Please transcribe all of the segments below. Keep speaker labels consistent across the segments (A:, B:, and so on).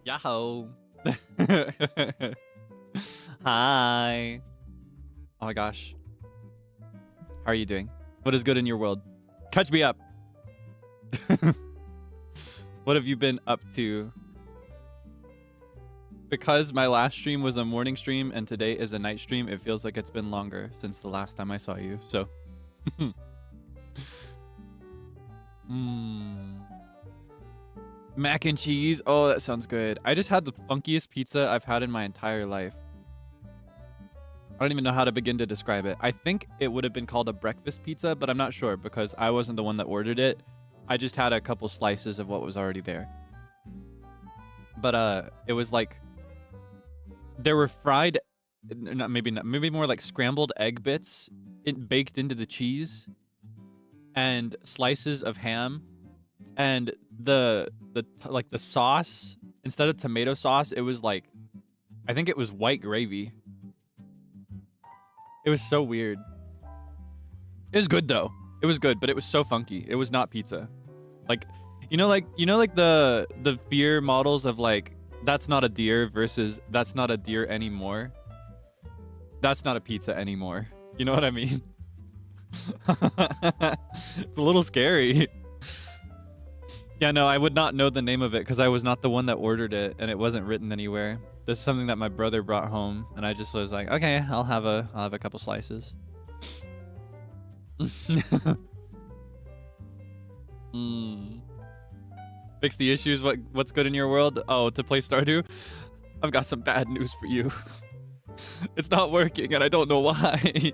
A: Yahoo! Hi! Oh my gosh. How are you doing? What is good in your world? Catch me up! What have you been up to? Because my last stream was a morning stream and today is a night stream, it feels like it's been longer since the last time I saw you, so... Mac and cheese. Oh, that sounds good. I just had the funkiest pizza I've had in my entire life. I don't even know how to begin to describe it. I think it would have been called a breakfast pizza, but I'm not sure because I wasn't the one that ordered it. I just had a couple slices of what was already there. But it was like there were fried, maybe more like scrambled egg bits baked into the cheese and slices of ham. And the sauce, instead of tomato sauce, it was like, I think it was white gravy. It was so weird. It was good though. It was good, but it was so funky. It was not pizza. Like the fear models of like, that's not a deer versus that's not a deer anymore. That's not a pizza anymore. You know what I mean? It's a little scary. Yeah, no, I would not know the name of it because I was not the one that ordered it and it wasn't written anywhere. This is something that my brother brought home and I just was like, okay, I'll have a couple slices. Fix the issues. What's good in your world? Oh, to play Stardew? I've got some bad news for you. It's not working and I don't know why.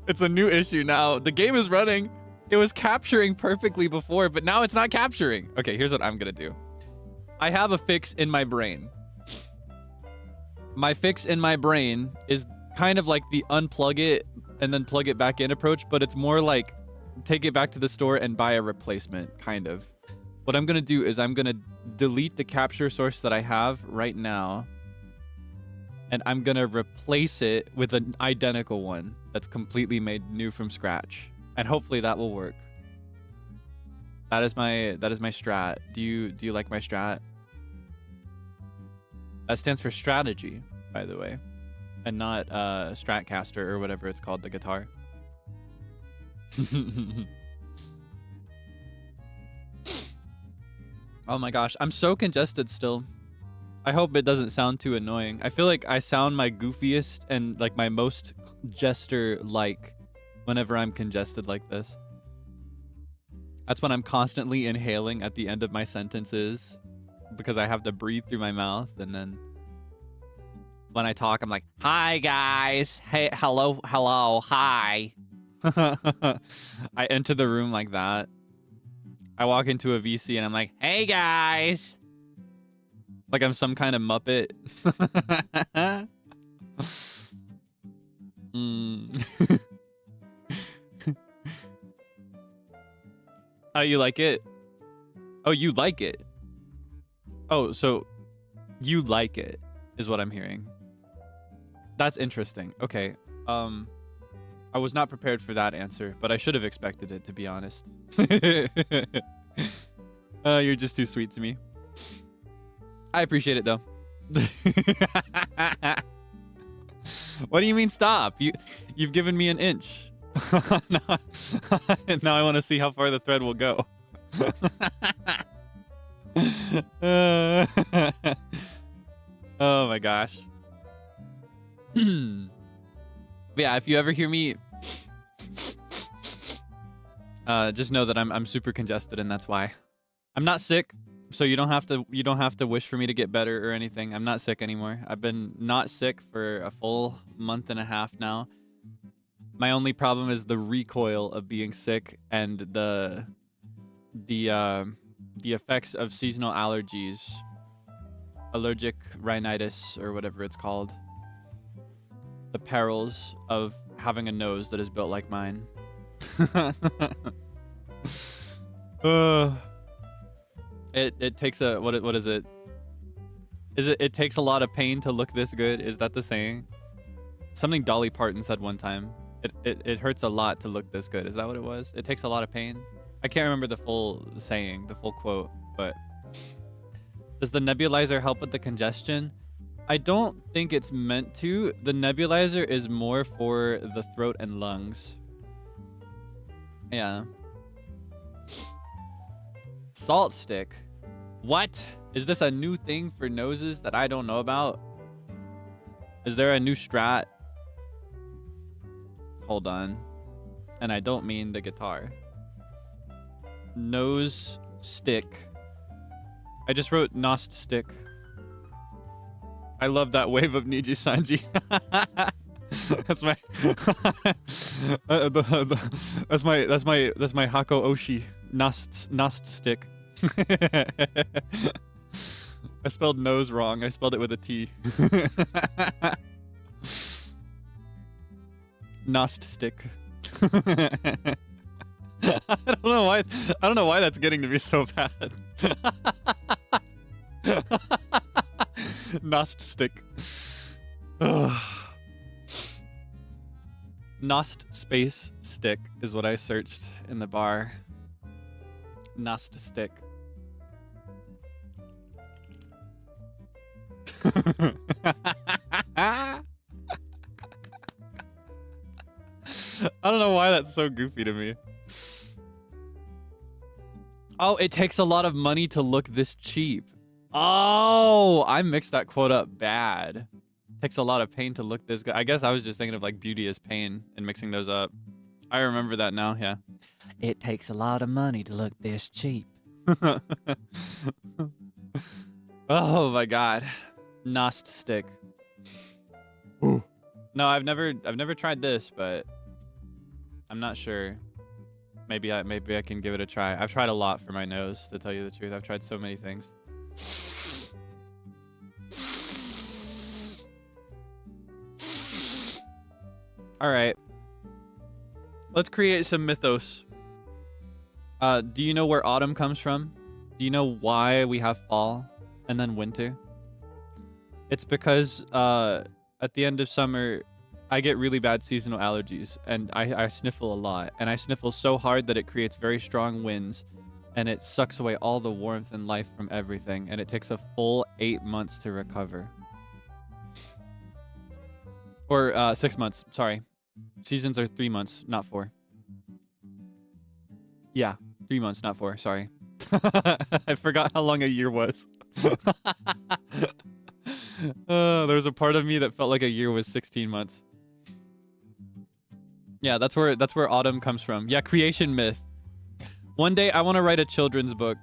A: It's a new issue now. The game is running. It was capturing perfectly before, but now it's not capturing. Okay, here's what I'm gonna do. I have a fix in my brain. My fix in my brain is kind of like the unplug it and then plug it back in approach, but it's more like take it back to the store and buy a replacement, kind of. What I'm gonna do is I'm gonna delete the capture source that I have right now, and I'm gonna replace it with an identical one that's completely made new from scratch. And hopefully that will work. That is my strat. Do you like my strat? That stands for strategy, by the way, and not Stratcaster or whatever it's called, the guitar. Oh my gosh, I'm so congested still. I hope it doesn't sound too annoying. I feel like I sound my goofiest and like my most jester-like whenever I'm congested like this. That's when I'm constantly inhaling at the end of my sentences because I have to breathe through my mouth, and then when I talk, I'm like, hi guys, hey, hello, hi. I enter the room like that. I walk into a VC and I'm like, hey guys. Like I'm some kind of Muppet. Oh, you like it? Oh, you like it? Oh, so you like it is what I'm hearing. That's interesting. Okay. I was not prepared for that answer, but I should have expected it, to be honest. You're just too sweet to me. I appreciate it though. What do you mean stop? You've given me an inch. Now I want to see how far the thread will go. Oh my gosh. Yeah, if you ever hear me just know that I'm super congested and that's why. I'm not sick, so you don't have to wish for me to get better or anything. I'm not sick anymore. I've been not sick for a full month and a half now. My only problem is the recoil of being sick and the effects of seasonal allergies, allergic rhinitis or whatever it's called. The perils of having a nose that is built like mine. It takes a what is it? It takes a lot of pain to look this good? Is that the saying? Something Dolly Parton said one time. It hurts a lot to look this good. Is that what it was? It takes a lot of pain. I can't remember the full saying, the full quote, but Does the nebulizer help with the congestion? I don't think it's meant to. The nebulizer is more for the throat and lungs. Yeah. Salt stick. What? Is this a new thing for noses that I don't know about? Is there a new strat? Hold on. And I don't mean the guitar. Nose stick. I just wrote Nost stick. I love that wave of Nijisanji. That's my that's my Hako Oshi Nost stick. I spelled nose wrong. I spelled it with a T. Nost stick. I don't know why. I don't know why that's getting to be so bad. Nost stick. Nost space stick is what I searched in the bar. Nost stick. I don't know why that's so goofy to me. Oh, it takes a lot of money to look this cheap. Oh, I mixed that quote up bad. Takes a lot of pain to look this good. I guess I was just thinking of like beauty as pain and mixing those up. I remember that now, yeah. It takes a lot of money to look this cheap. Oh my god. Nost stick. Ooh. No, I've never tried this, but I'm not sure. Maybe I can give it a try. I've tried a lot for my nose, to tell you the truth. I've tried so many things. All right. Let's create some mythos. Do you know where autumn comes from? Do you know why we have fall and then winter? It's because at the end of summer, I get really bad seasonal allergies, and I sniffle a lot. And I sniffle so hard that it creates very strong winds, and it sucks away all the warmth and life from everything. And it takes a full 8 months to recover. Or 6 months, sorry. Seasons are 3 months, not 4. Yeah, 3 months, not 4, sorry. I forgot how long a year was. There was a part of me that felt like a year was 16 months. Yeah, that's where autumn comes from. Yeah, creation myth. One day I want to write a children's book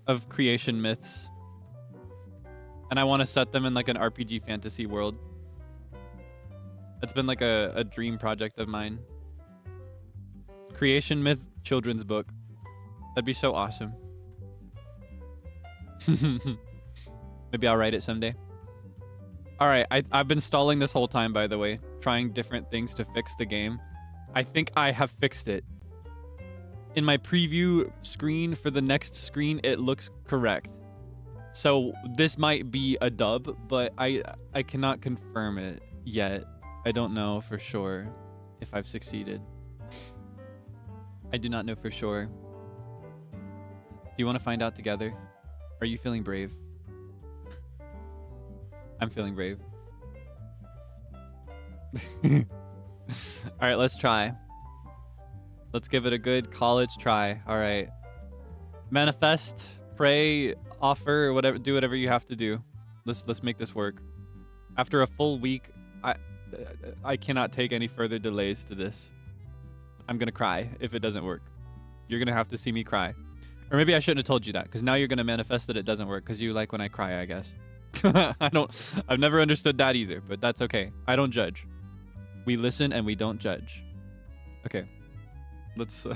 A: of creation myths. And I want to set them in like an RPG fantasy world. It's been like a dream project of mine. Creation myth children's book. That'd be so awesome. Maybe I'll write it someday. All right, I've been stalling this whole time, by the way, trying different things to fix the game. I think I have fixed it. In my preview screen for the next screen, it looks correct. So this might be a dub, but I cannot confirm it yet. I don't know for sure if I've succeeded. I do not know for sure. Do you want to find out together? Are you feeling brave? I'm feeling brave. All right, let's try. Let's give it a good college try. All right. Manifest, pray, offer, whatever, do whatever you have to do. Let's make this work. After a full week, I cannot take any further delays to this. I'm going to cry if it doesn't work. You're going to have to see me cry. Or maybe I shouldn't have told you that, because now you're going to manifest that it doesn't work because you like when I cry, I guess. I've never understood that either, but that's okay. I don't judge. We listen and we don't judge. Okay. Let's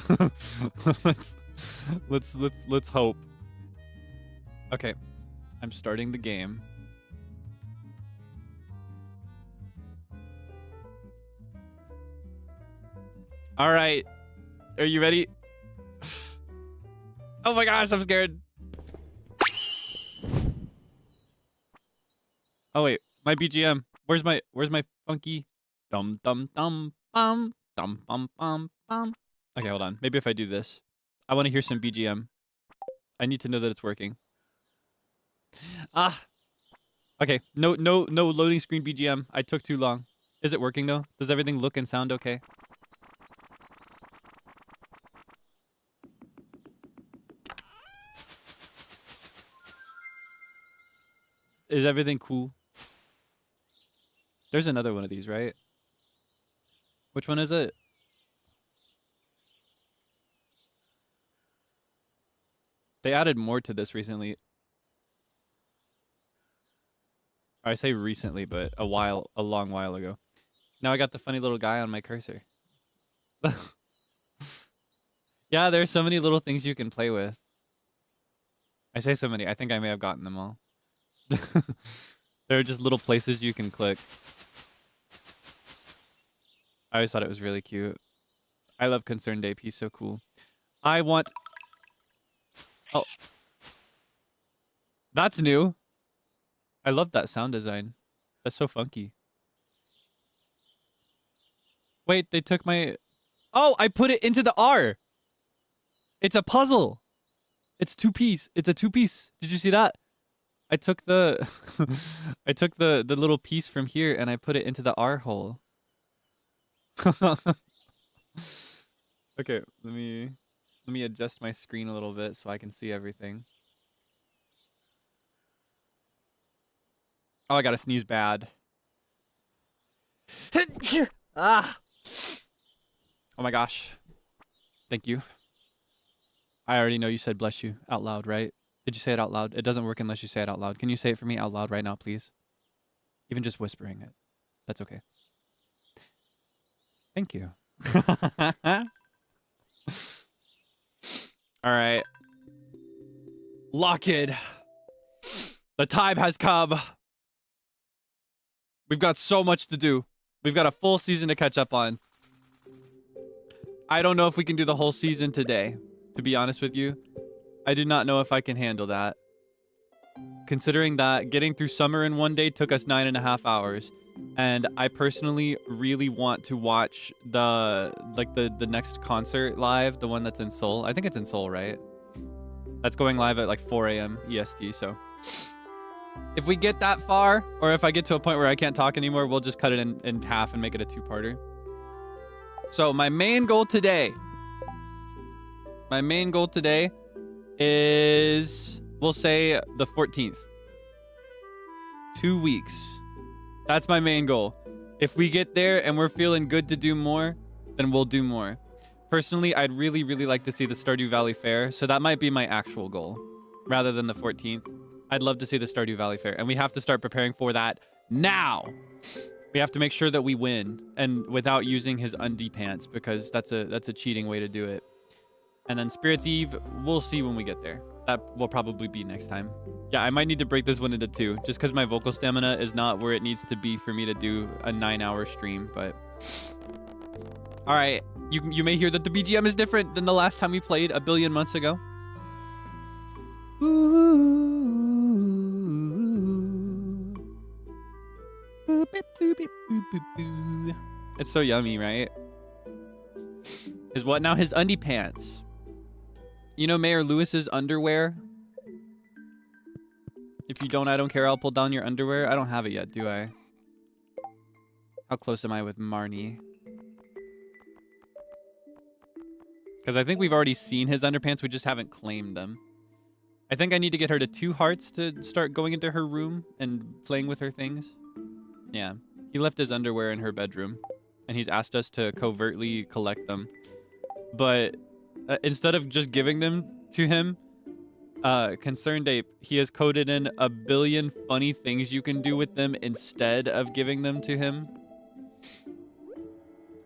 A: let's hope. Okay. I'm starting the game. All right. Are you ready? Oh my gosh, I'm scared. Oh wait, my BGM. Where's my funky dum dum dum bum dum bum bum bum. Okay, hold on. Maybe if I do this. I want to hear some BGM. I need to know that it's working. Ah. Okay. No loading screen BGM. I took too long. Is it working though? Does everything look and sound okay? Is everything cool? There's another one of these, right? Which one is it? They added more to this recently. I say recently, but a long while ago. Now I got the funny little guy on my cursor. Yeah, there's so many little things you can play with. I say so many. I think I may have gotten them all. There are just little places you can click. I always thought it was really cute. I love Concerned Ape. He's so cool. I want... Oh. That's new. I love that sound design. That's so funky. Wait, they took my... Oh, I put it into the R. It's a puzzle. It's two-piece. It's a two-piece. Did you see that? I took the... I took the little piece from here and I put it into the R hole. Okay, let me adjust my screen a little bit so I can see everything. Oh, I gotta sneeze bad. Ah! Oh my gosh. Thank you. I already know you said bless you out loud, right? Did you say it out loud? It doesn't work unless you say it out loud. Can you say it for me out loud right now, please? Even just whispering it. That's okay. Thank you. All right. Locked. The time has come. We've got so much to do. We've got a full season to catch up on. I don't know if we can do the whole season today, to be honest with you. I do not know if I can handle that. Considering that getting through summer in one day took us 9.5 hours. And I personally really want to watch the next concert live, the one that's in Seoul. I think it's in Seoul, right? That's going live at like 4 a.m. EST, so... If we get that far, or if I get to a point where I can't talk anymore, we'll just cut it in half and make it a two-parter. So my main goal today is, we'll say the 14th. 2 weeks. That's my main goal. If we get there and we're feeling good to do more, then we'll do more. Personally, I'd really, really like to see the Stardew Valley Fair, so that might be my actual goal, rather than the 14th. I'd love to see the Stardew Valley Fair, and we have to start preparing for that now. We have to make sure that we win, and without using his undie pants, because that's a cheating way to do it. And then Spirit's Eve, we'll see when we get there. That will probably be next time. Yeah, I might need to break this one into 2, just because my vocal stamina is not where it needs to be for me to do a 9-hour stream, but... All right, you may hear that the BGM is different than the last time we played a billion months ago. It's so yummy, right? Is what now? His undie pants. You know Mayor Lewis's underwear? If you don't, I don't care. I'll pull down your underwear. I don't have it yet, do I? How close am I with Marnie? Because I think we've already seen his underpants. We just haven't claimed them. I think I need to get her to 2 hearts to start going into her room and playing with her things. Yeah. He left his underwear in her bedroom. And he's asked us to covertly collect them. But instead of just giving them to him, Concerned Ape, he has coded in a billion funny things you can do with them instead of giving them to him.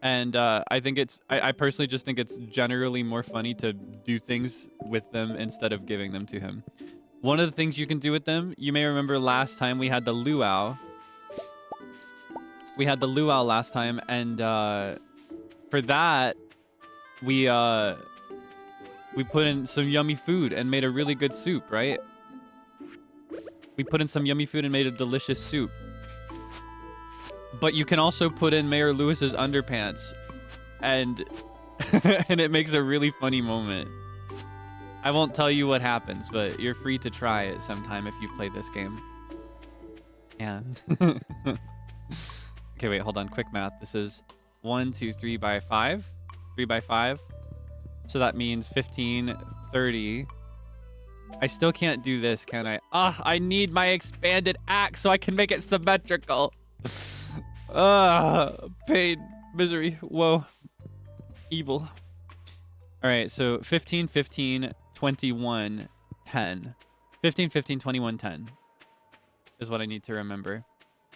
A: And I think I personally just think it's generally more funny to do things with them instead of giving them to him. One of the things you can do with them, you may remember last time we had the luau. We had the luau last time, and for that, we put in some yummy food and made a really good soup, right? We put in some yummy food and made a delicious soup. But you can also put in Mayor Lewis's underpants, and and it makes a really funny moment. I won't tell you what happens, but you're free to try it sometime if you play this game. And okay, wait, hold on. Quick math. This is 1, 2, 3 by 5. 3 by 5. So that means 15, 30. I still can't do this, can I? I need my expanded axe so I can make it symmetrical. Pain, misery, woe, evil. All right, so 15, 15, 21, 10. 15, 15, 21, 10 is what I need to remember.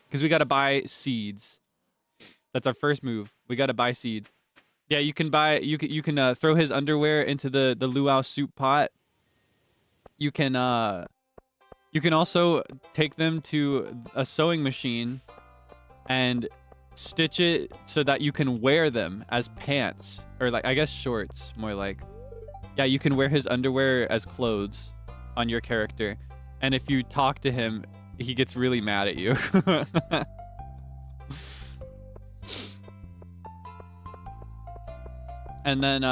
A: Because we got to buy seeds. That's our first move. We got to buy seeds. Yeah, you can buy, you can throw his underwear into the luau soup pot. You can also take them to a sewing machine and stitch it so that you can wear them as pants, or like, I guess shorts, more like. Yeah, you can wear his underwear as clothes on your character. And if you talk to him, he gets really mad at you. And then,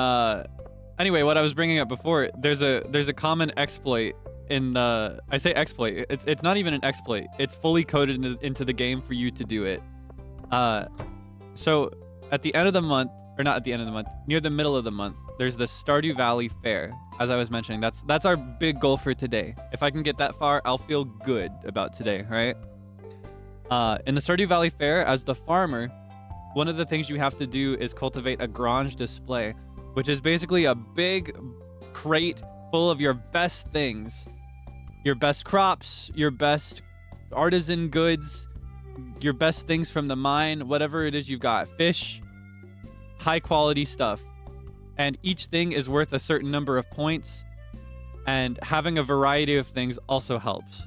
A: anyway, what I was bringing up before, there's a common exploit in the, I say exploit, it's not even an exploit. It's fully coded into the game for you to do it. So at the end of the month, or not at the end of the month, near the middle of the month, there's the Stardew Valley Fair. As I was mentioning, that's our big goal for today. If I can get that far, I'll feel good about today, right? In the Stardew Valley Fair, as the farmer, one of the things you have to do is cultivate a grange display, which is basically a big crate full of your best things. Your best crops, your best artisan goods, your best things from the mine, whatever it is you've got. Fish, high quality stuff. And each thing is worth a certain number of points. And having a variety of things also helps.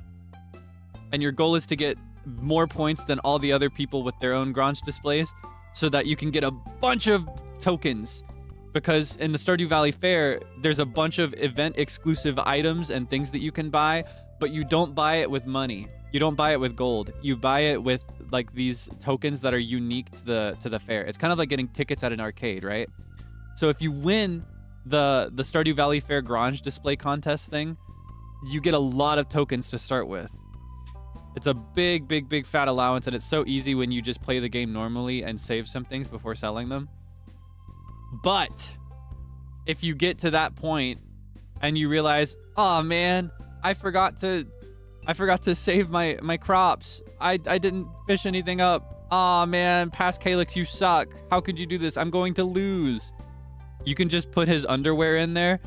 A: And your goal is to get more points than all the other people with their own grange displays, so that you can get a bunch of tokens. Because in the Stardew Valley Fair, there's a bunch of event exclusive items and things that you can buy, but you don't buy it with money. You don't buy it with gold. You buy it with like these tokens that are unique to the fair. It's kind of like getting tickets at an arcade, right? So if you win the Stardew Valley Fair Grange display contest thing, you get a lot of tokens to start with. It's a big, big, big fat allowance, and it's so easy when you just play the game normally and save some things before selling them. But if you get to that point and you realize, oh man, I forgot to save my crops. I didn't fish anything up. Oh man, past Kaelix, you suck. How could you do this? I'm going to lose. You can just put his underwear in there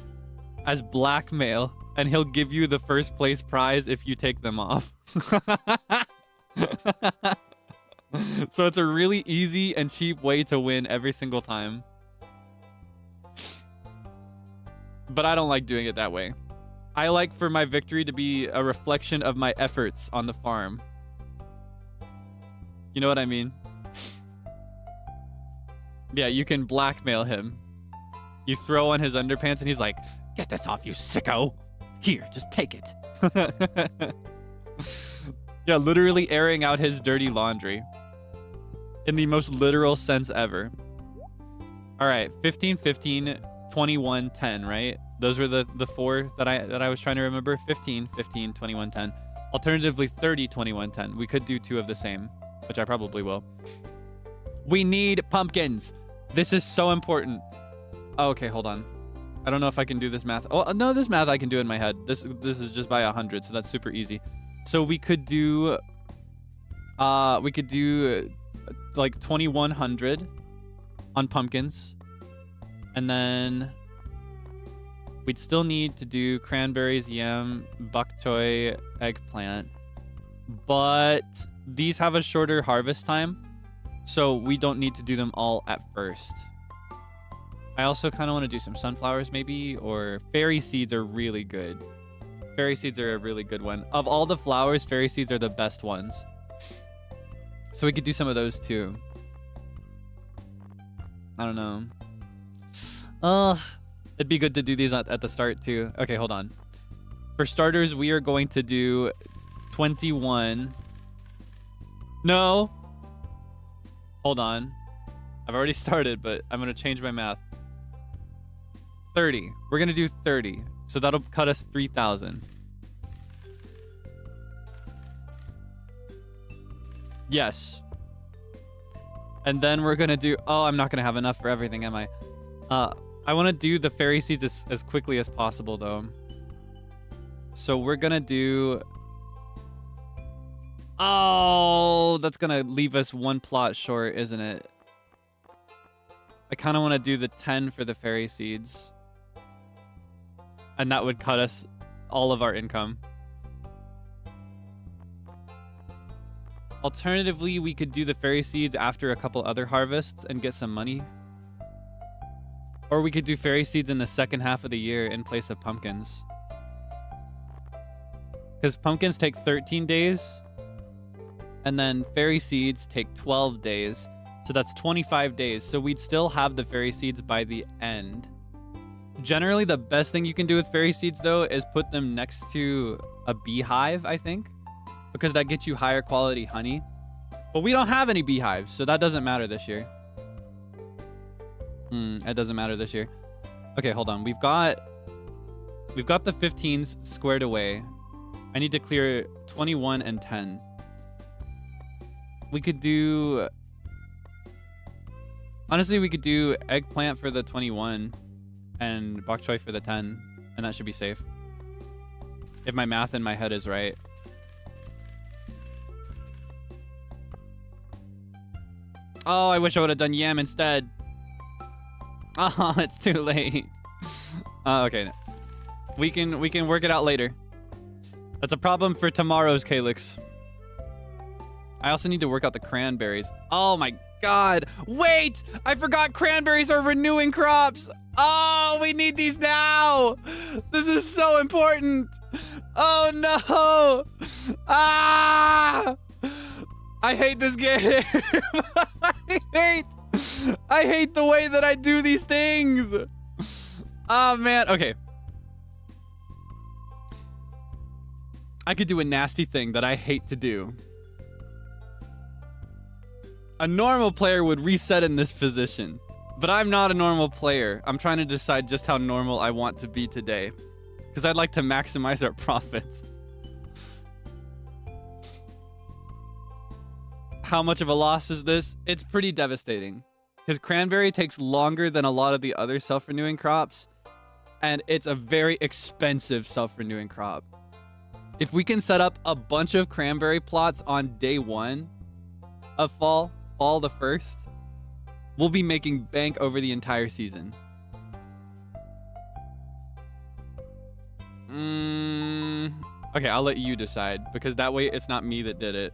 A: as blackmail, and he'll give you the first place prize if you take them off. So it's a really easy and cheap way to win every single time. But I don't like doing it that way. I like for my victory to be a reflection of my efforts on the farm. You know what I mean? Yeah, you can blackmail him. You throw on his underpants and he's like, "Get this off, you sicko. Here, just take it." Yeah, literally airing out his dirty laundry. In the most literal sense ever. All right, 15, 15, 21, 10, right? Those were the four that I was trying to remember. 15, 15, 21, 10. Alternatively, 30, 21, 10. We could do two of the same, which I probably will. We need pumpkins. This is so important. Oh, okay, hold on. I don't know if I can do this math. Oh, no, this math I can do in my head. This is just by 100, so that's super easy. So we could do like 2100 on pumpkins. And then we'd still need to do cranberries, yam, bok choy, eggplant. But these have a shorter harvest time, so we don't need to do them all at first. I also kind of want to do some sunflowers maybe, or fairy seeds are really good. Fairy seeds are a really good one. Of all the flowers, fairy seeds are the best ones. So we could do some of those too. I don't know. It'd be good to do these at the start too. Okay, hold on. For starters, we are going to do 21. No. Hold on. I've already started, but I'm going to change my math. 30. We're going to do 30. So that'll cut us 3,000. Yes. And then we're gonna do, oh, I'm not gonna have enough for everything, am I? I wanna do the fairy seeds as quickly as possible though. So we're gonna do, oh, that's gonna leave us one plot short, isn't it? I kinda wanna do the 10 for the fairy seeds. And that would cut us all of our income. Alternatively, we could do the fairy seeds after a couple other harvests and get some money. Or we could do fairy seeds in the second half of the year in place of pumpkins. Because pumpkins take 13 days. And then fairy seeds take 12 days. So that's 25 days. So we'd still have the fairy seeds by the end. Generally, the best thing you can do with fairy seeds, though, is put them next to a beehive, I think. Because that gets you higher quality honey. But we don't have any beehives, so that doesn't matter this year. It doesn't matter this year. Okay, hold on. We've got the 15s squared away. I need to clear 21 and 10. We could do... Honestly, we could do eggplant for the 21 and bok choy for the 10, and that should be safe. If my math in my head is right. Oh, I wish I would have done yam instead. Oh, it's too late. Okay. We can work it out later. That's a problem for tomorrow's Kaelix. I also need to work out the cranberries. Oh my god. Wait! I forgot cranberries are renewing crops. Oh, we need these now. This is so important. Oh no. Ah! I hate this game. I hate the way that I do these things. Oh man. Okay. I could do a nasty thing that I hate to do. A normal player would reset in this position, but I'm not a normal player. I'm trying to decide just how normal I want to be today, because I'd like to maximize our profits. How much of a loss is this? It's pretty devastating, because cranberry takes longer than a lot of the other self-renewing crops, and it's a very expensive self-renewing crop. If we can set up a bunch of cranberry plots on day 1 of fall the 1st, we'll be making bank over the entire season. Okay, I'll let you decide, because that way it's not me that did it.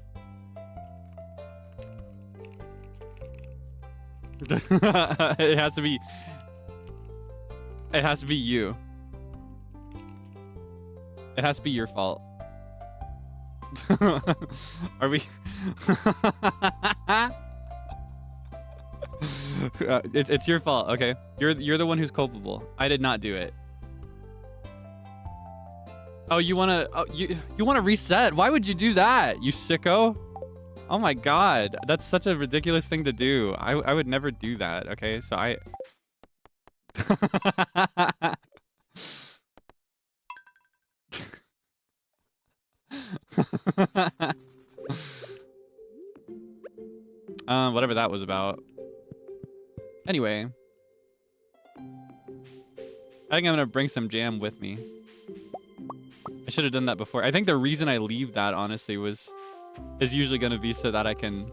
A: It has to be you. It has to be your fault. Are we? It's your fault. Okay, you're the one who's culpable. I did not do it. Oh, you wanna reset? Why would you do that, you sicko? Oh my god, that's such a ridiculous thing to do. I would never do that. Okay, so I. Whatever that was about. Anyway, I think I'm gonna bring some jam with me. I should have done that before. I think the reason I leave that, honestly, is usually gonna be so that I can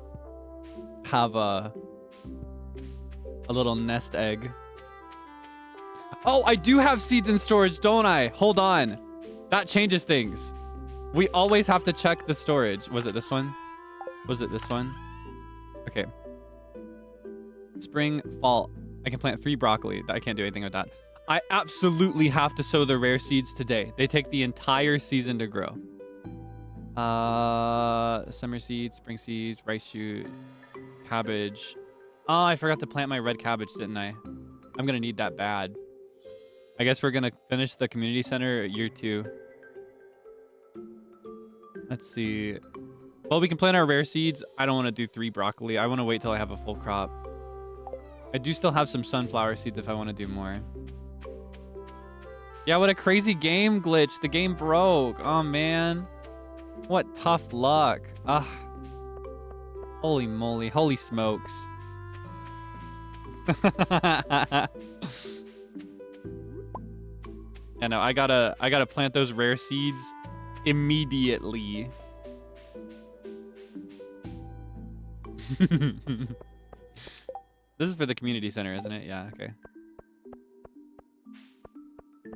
A: have a little nest egg. Oh, I do have seeds in storage, don't I? Hold on. That changes things. We always have to check the storage. Was it this one? Was it this one? Okay. Spring, fall. I can plant 3 broccoli. I can't do anything with that. I absolutely have to sow the rare seeds today. They take the entire season to grow. Summer seeds, spring seeds, rice shoot, cabbage. Oh, I forgot to plant my red cabbage, didn't I? I'm gonna need that bad. I guess we're gonna finish the community center year 2. Let's see. Well, we can plant our rare seeds. I don't want to do 3 broccoli. I want to wait till I have a full crop. I do still have some sunflower seeds if I want to do more. Yeah, what a crazy game glitch. The game broke. Oh, man. What tough luck. Ah. Holy moly. Holy smokes. Yeah, no, I gotta plant those rare seeds immediately. This is for the community center, isn't it? Yeah, okay.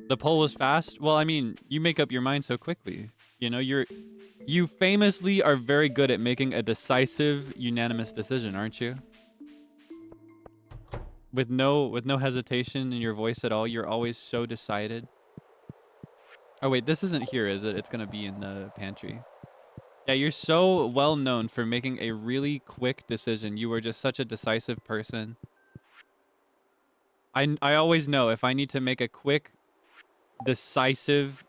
A: The poll was fast. Well, I mean, you make up your mind so quickly. You know, you famously are very good at making a decisive, unanimous decision, aren't you? With no hesitation in your voice at all. You're always so decided. Oh wait, this isn't here, is it? It's gonna be in the pantry. Yeah, you're so well known for making a really quick decision. You were just such a decisive person. I always know if I need to make a quick, decisive,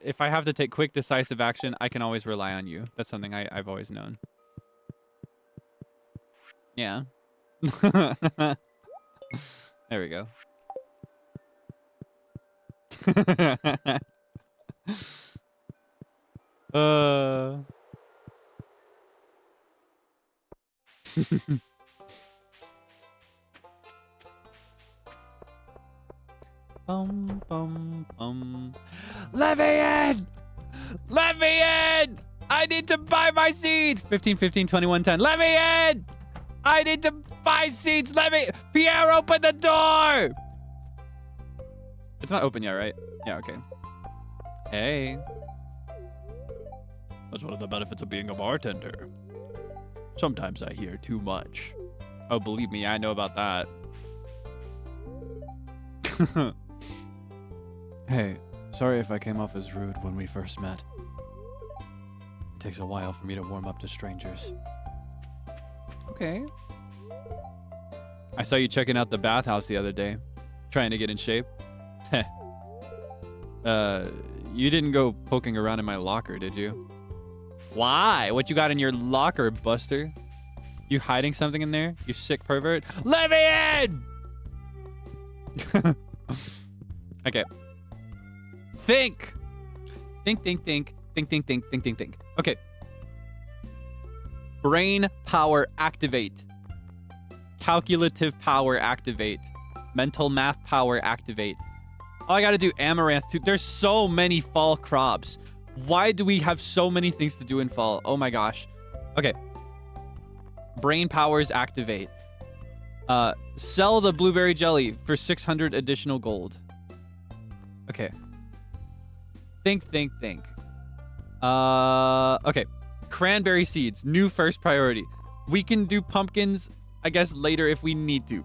A: if I have to take quick, decisive action, I can always rely on you. That's something I've always known. Yeah. There we go. Bum, bum, bum. Let me in! Let me in! I need to buy my seeds! 15, 15, 21, 10. Let me in! I need to buy seeds! Let me... Pierre, open the door! It's not open yet, right? Yeah, okay. Hey. That's one of the benefits of being a bartender. Sometimes I hear too much. Oh, believe me, I know about that. Hey, sorry if I came off as rude when we first met. It takes a while for me to warm up to strangers. Okay. I saw you checking out the bathhouse the other day, trying to get in shape. You didn't go poking around in my locker, did you? Why? What you got in your locker, Buster? You hiding something in there? You sick pervert? Let me in! Okay. Think! Think. Okay. Brain power activate. Calculative power activate. Mental math power activate. Oh, I gotta do amaranth too. There's so many fall crops. Why do we have so many things to do in fall? Oh my gosh. Okay. Brain powers activate. Sell the blueberry jelly for 600 additional gold. Okay. Think. Okay. Cranberry seeds. New first priority. We can do pumpkins, I guess, later if we need to.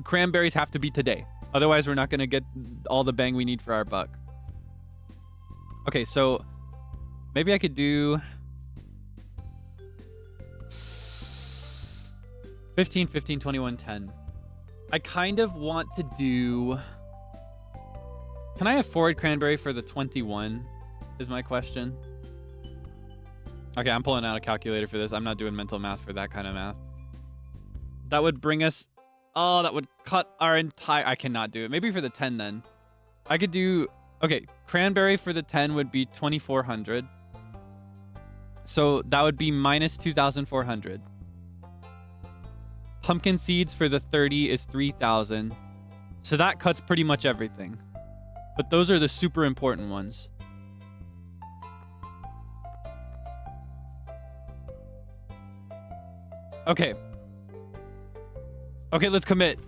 A: Cranberries have to be today. Otherwise, we're not going to get all the bang we need for our buck. Okay, so maybe I could do 15, 15, 21, 10. I kind of want to do... Can I afford cranberry for the 21 is my question. Okay, I'm pulling out a calculator for this. I'm not doing mental math for that kind of math. That would bring us... Oh, that would cut our entire... I cannot do it. Maybe for the 10 then. I could do... Okay, cranberry for the 10 would be 2,400. So that would be minus 2,400. Pumpkin seeds for the 30 is 3,000. So that cuts pretty much everything. But those are the super important ones. Okay. Okay, let's commit.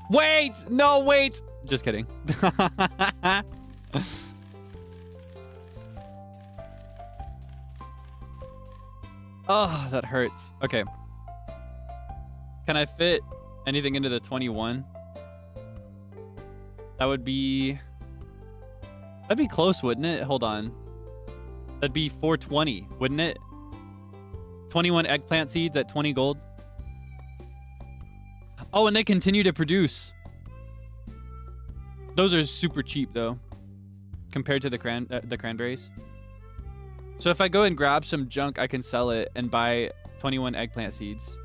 A: Wait! No, wait! Just kidding. Oh, that hurts. Okay. Can I fit anything into the 21? That would be... That'd be close, wouldn't it? Hold on. That'd be 420, wouldn't it? 21 eggplant seeds at 20 gold. Oh, and they continue to produce. Those are super cheap, though, compared to the cranberries. So if I go and grab some junk, I can sell it and buy 21 eggplant seeds.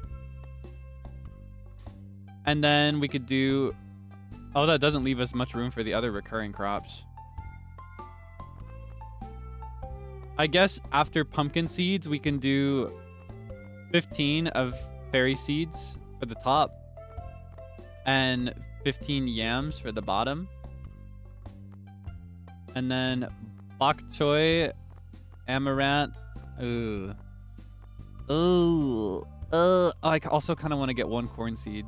A: And then we could do Oh, that doesn't leave us much room for the other recurring crops. I guess after pumpkin seeds, we can do 15 of fairy seeds for the top and 15 yams for the bottom. And then bok choy, amaranth. Ooh. Ooh. I also kind of want to get one corn seed.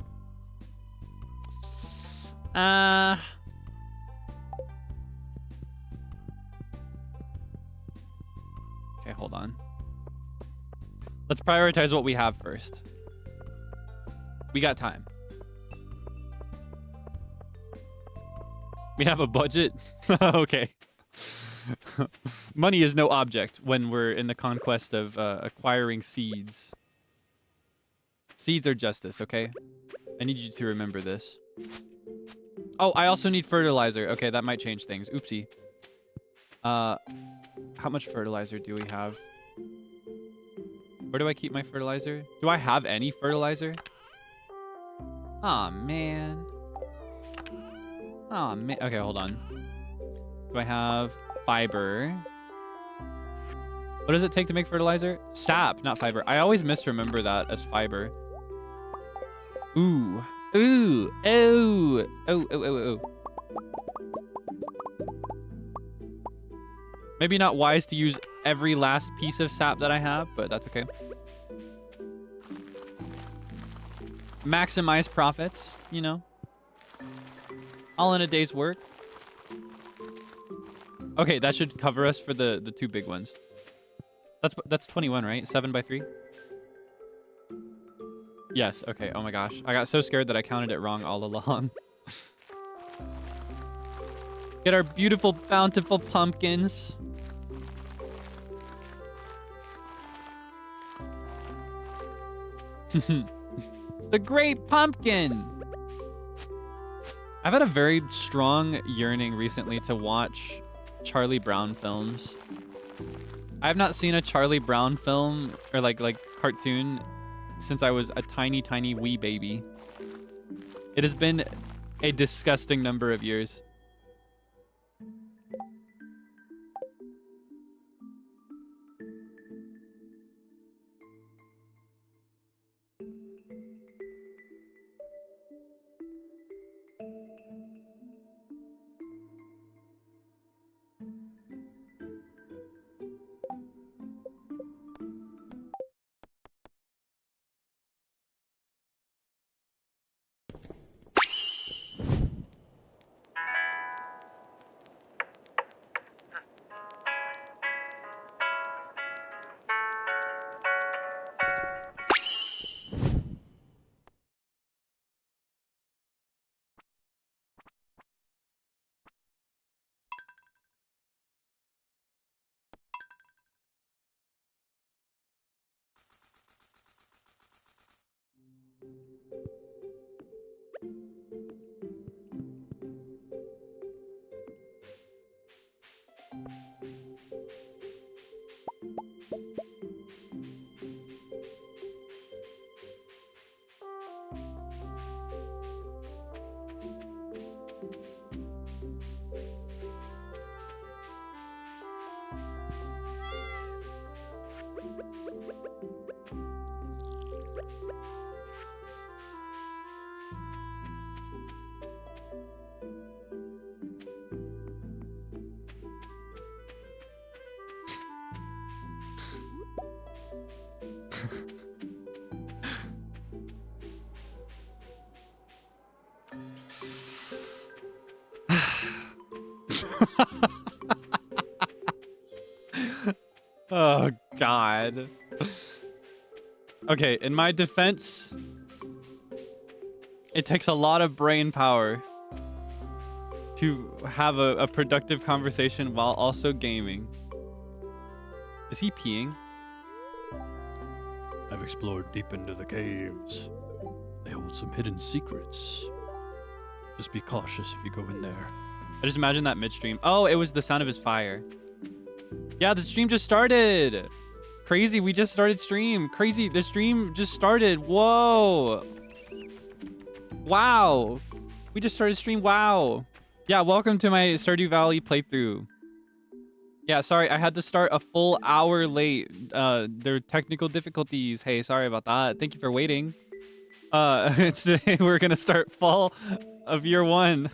A: Okay, hold on. Let's prioritize what we have first. We got time. We have a budget? Okay. Money is no object when we're in the conquest of acquiring seeds. Seeds are justice, okay? I need you to remember this. Oh, I also need fertilizer. Okay, that might change things. Oopsie. How much fertilizer do we have? Where do I keep my fertilizer? Do I have any fertilizer? Aw, man. Aw, man. Okay, hold on. Do I have fiber? What does it take to make fertilizer? Sap, not fiber. I always misremember that as fiber. Ooh. Ooh. Oh. Oh, oh, oh, oh. Maybe not wise to use every last piece of sap that I have, but that's okay. Maximize profits, you know. All in a day's work. Okay, that should cover us for the two big ones. That's 21, right? 7 by 3? Yes, okay. Oh my gosh. I got so scared that I counted it wrong all along. Get our beautiful, bountiful pumpkins. The Great Pumpkin! I've had a very strong yearning recently to watch Charlie Brown films. I have not seen a Charlie Brown film or like cartoon since I was a tiny, tiny wee baby. It has been a disgusting number of years. Oh, God. Okay, in my defense, it takes a lot of brain power to have a productive conversation while also gaming. Is he peeing?
B: I've explored deep into the caves. They hold some hidden secrets. Just be cautious if you go in there.
A: I just imagine that midstream. Oh, it was the sound of his fire. Yeah, the stream just started. Crazy, we just started stream. Crazy, the stream just started. Whoa. Wow. We just started stream. Wow. Yeah, welcome to my Stardew Valley playthrough. Yeah, sorry, I had to start a full hour late. There are technical difficulties. Hey, sorry about that. Thank you for waiting. Today we're gonna start fall of year 1.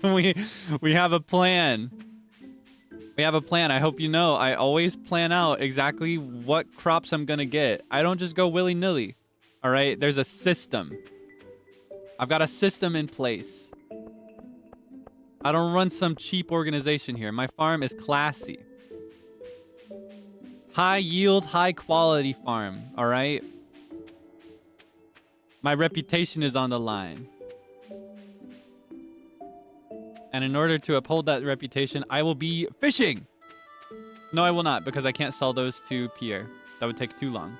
A: we have a plan. We have a plan. I hope you know. I always plan out exactly what crops I'm gonna get. I don't just go willy-nilly. All right, there's a system. I've got a system in place. I don't run some cheap organization here. My farm is classy. High yield, high quality farm, all right? My reputation is on the line. And in order to uphold that reputation, I will be fishing. No, I will not, because I can't sell those to Pierre. That would take too long.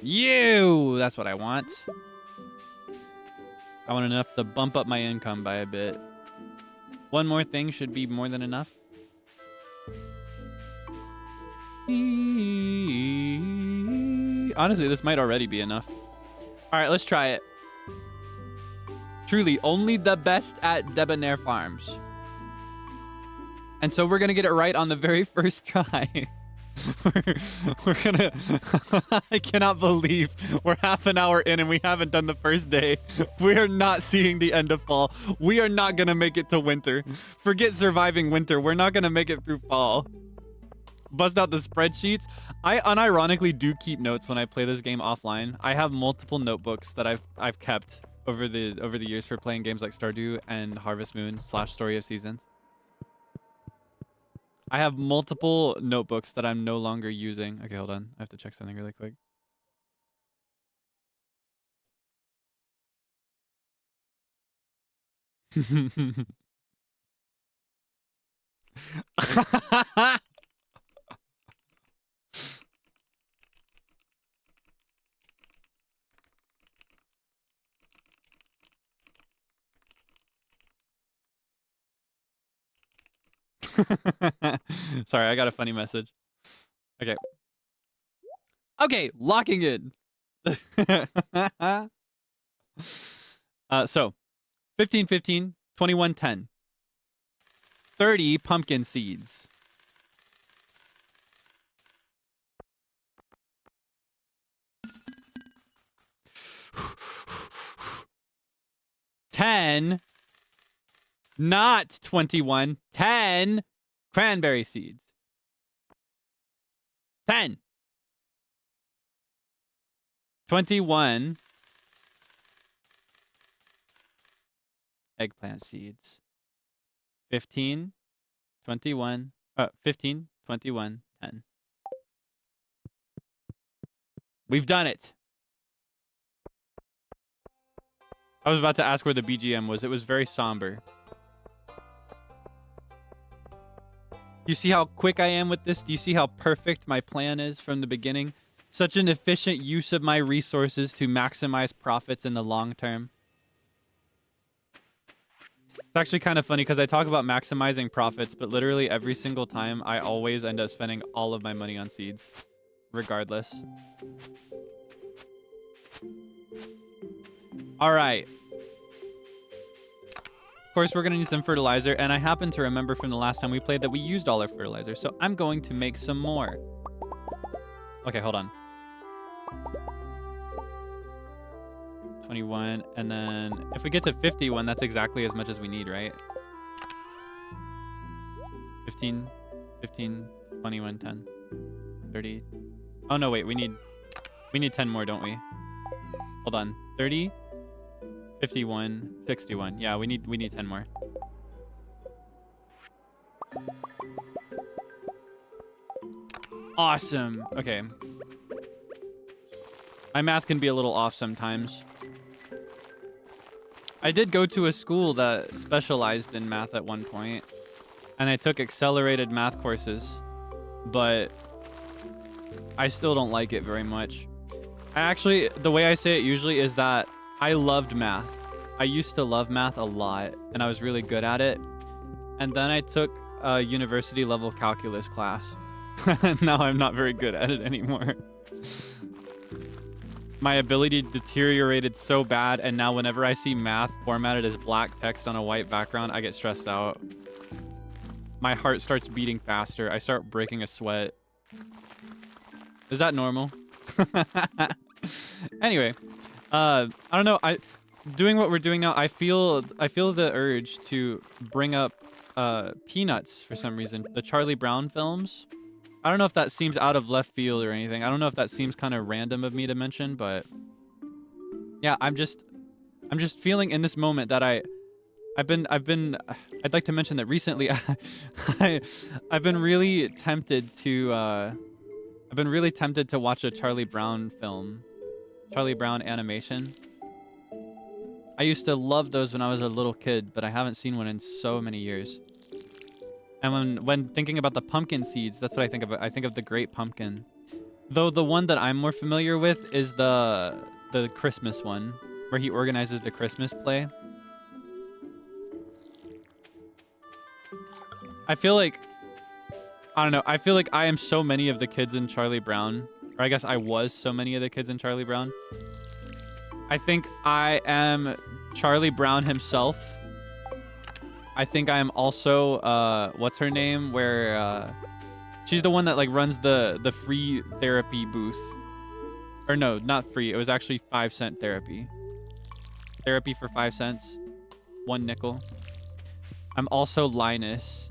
A: That's what I want. I want enough to bump up my income by a bit. One more thing should be more than enough. Honestly, this might already be enough. All right, let's try it. Truly, only the best at Debonair Farms. And so we're going to get it right on the very first try. we're gonna I cannot believe we're half an hour in and we haven't done the first day. We are not seeing the end of fall. We are not gonna make it to winter. Forget surviving winter. We're not gonna make it through fall. Bust out the spreadsheets. I unironically do keep notes when I play this game offline. I have multiple notebooks that I've kept over the years for playing games like Stardew and Harvest Moon / Story of Seasons. I have multiple notebooks that I'm no longer using. Okay, hold on. I have to check something really quick. Sorry, I got a funny message. Okay. Okay, locking in. So 15, 15, 21, 10. 30 pumpkin seeds. $10. Not 21. 10 cranberry seeds. 10. 21 eggplant seeds. 15, 21, 15, 21, 10. We've done it. I was about to ask where the BGM was. It was very somber. Do you see how quick I am with this? Do you see how perfect my plan is from the beginning? Such an efficient use of my resources to maximize profits in the long term. It's actually kind of funny because I talk about maximizing profits, but literally every single time I always end up spending all of my money on seeds, regardless. All right. Of course, we're going to need some fertilizer, and I happen to remember from the last time we played that we used all our fertilizer, so I'm going to make some more. Okay, hold on. 21, and then if we get to 51, that's exactly as much as we need, right? 15, 15, 21, 10, 30. Oh, no, wait, we need 10 more, don't we? Hold on. 30, 51, 61. Yeah, we need 10 more. Awesome. Okay. My math can be a little off sometimes. I did go to a school that specialized in math at one point, and I took accelerated math courses, but I still don't like it very much. Actually, the way I say it usually is that I loved math. I used to love math a lot, and I was really good at it. And then I took a university level calculus class. Now I'm not very good at it anymore. My ability deteriorated so bad, and now whenever I see math formatted as black text on a white background, I get stressed out. My heart starts beating faster. I start breaking a sweat. Is that normal? Anyway, I don't know. Doing what we're doing now, I feel the urge to bring up Peanuts for some reason. The Charlie Brown films. I don't know if that seems out of left field or anything. I don't know if that seems kind of random of me to mention, but yeah, I'm just feeling in this moment that I'd like to mention that recently I've been really tempted to watch a Charlie Brown film. Charlie Brown animation. I used to love those when I was a little kid, but I haven't seen one in so many years. And when thinking about the pumpkin seeds, that's what I think of. I think of the Great Pumpkin. Though the one that I'm more familiar with is the Christmas one, where he organizes the Christmas play. I feel like, I don't know, I feel like I am so many of the kids in Charlie Brown. Or I guess I was so many of the kids in Charlie Brown. I think I am Charlie Brown himself. I think I am also, what's her name? Where, she's the one that, like, runs the free therapy booth. Or no, not free. It was actually 5-cent therapy. Therapy for 5 cents. 1 nickel. I'm also Linus.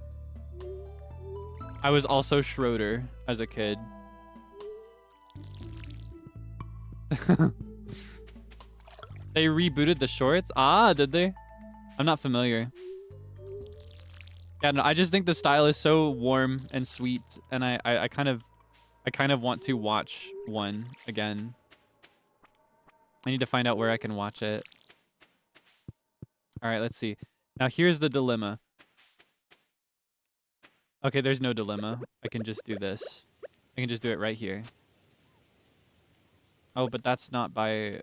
A: I was also Schroeder as a kid. They rebooted the shorts? Ah, did they? I'm not familiar. Yeah, no, I just think the style is so warm and sweet, and I kind of want to watch one again. I need to find out where I can watch it. All right, let's see. Now here's the dilemma. Okay, there's no dilemma. I can just do this. I can just do it right here. Oh, but that's not by...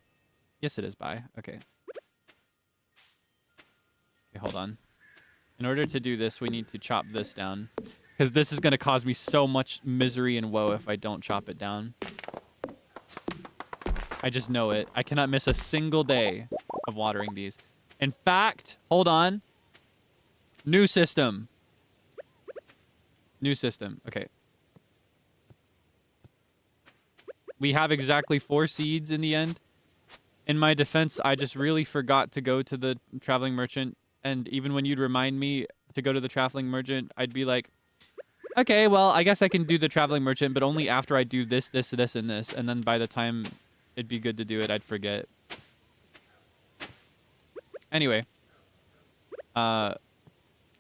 A: Yes, it is by. Okay. Okay, hold on. In order to do this, we need to chop this down. Because this is going to cause me so much misery and woe if I don't chop it down. I just know it. I cannot miss a single day of watering these. In fact, hold on. New system. New system. Okay. We have exactly 4 seeds in the end. In my defense, I just really forgot to go to the traveling merchant. And even when you'd remind me to go to the traveling merchant, I'd be like, okay, well, I guess I can do the traveling merchant, but only after I do this, this, this, and this. And then by the time it'd be good to do it, I'd forget. Anyway. We're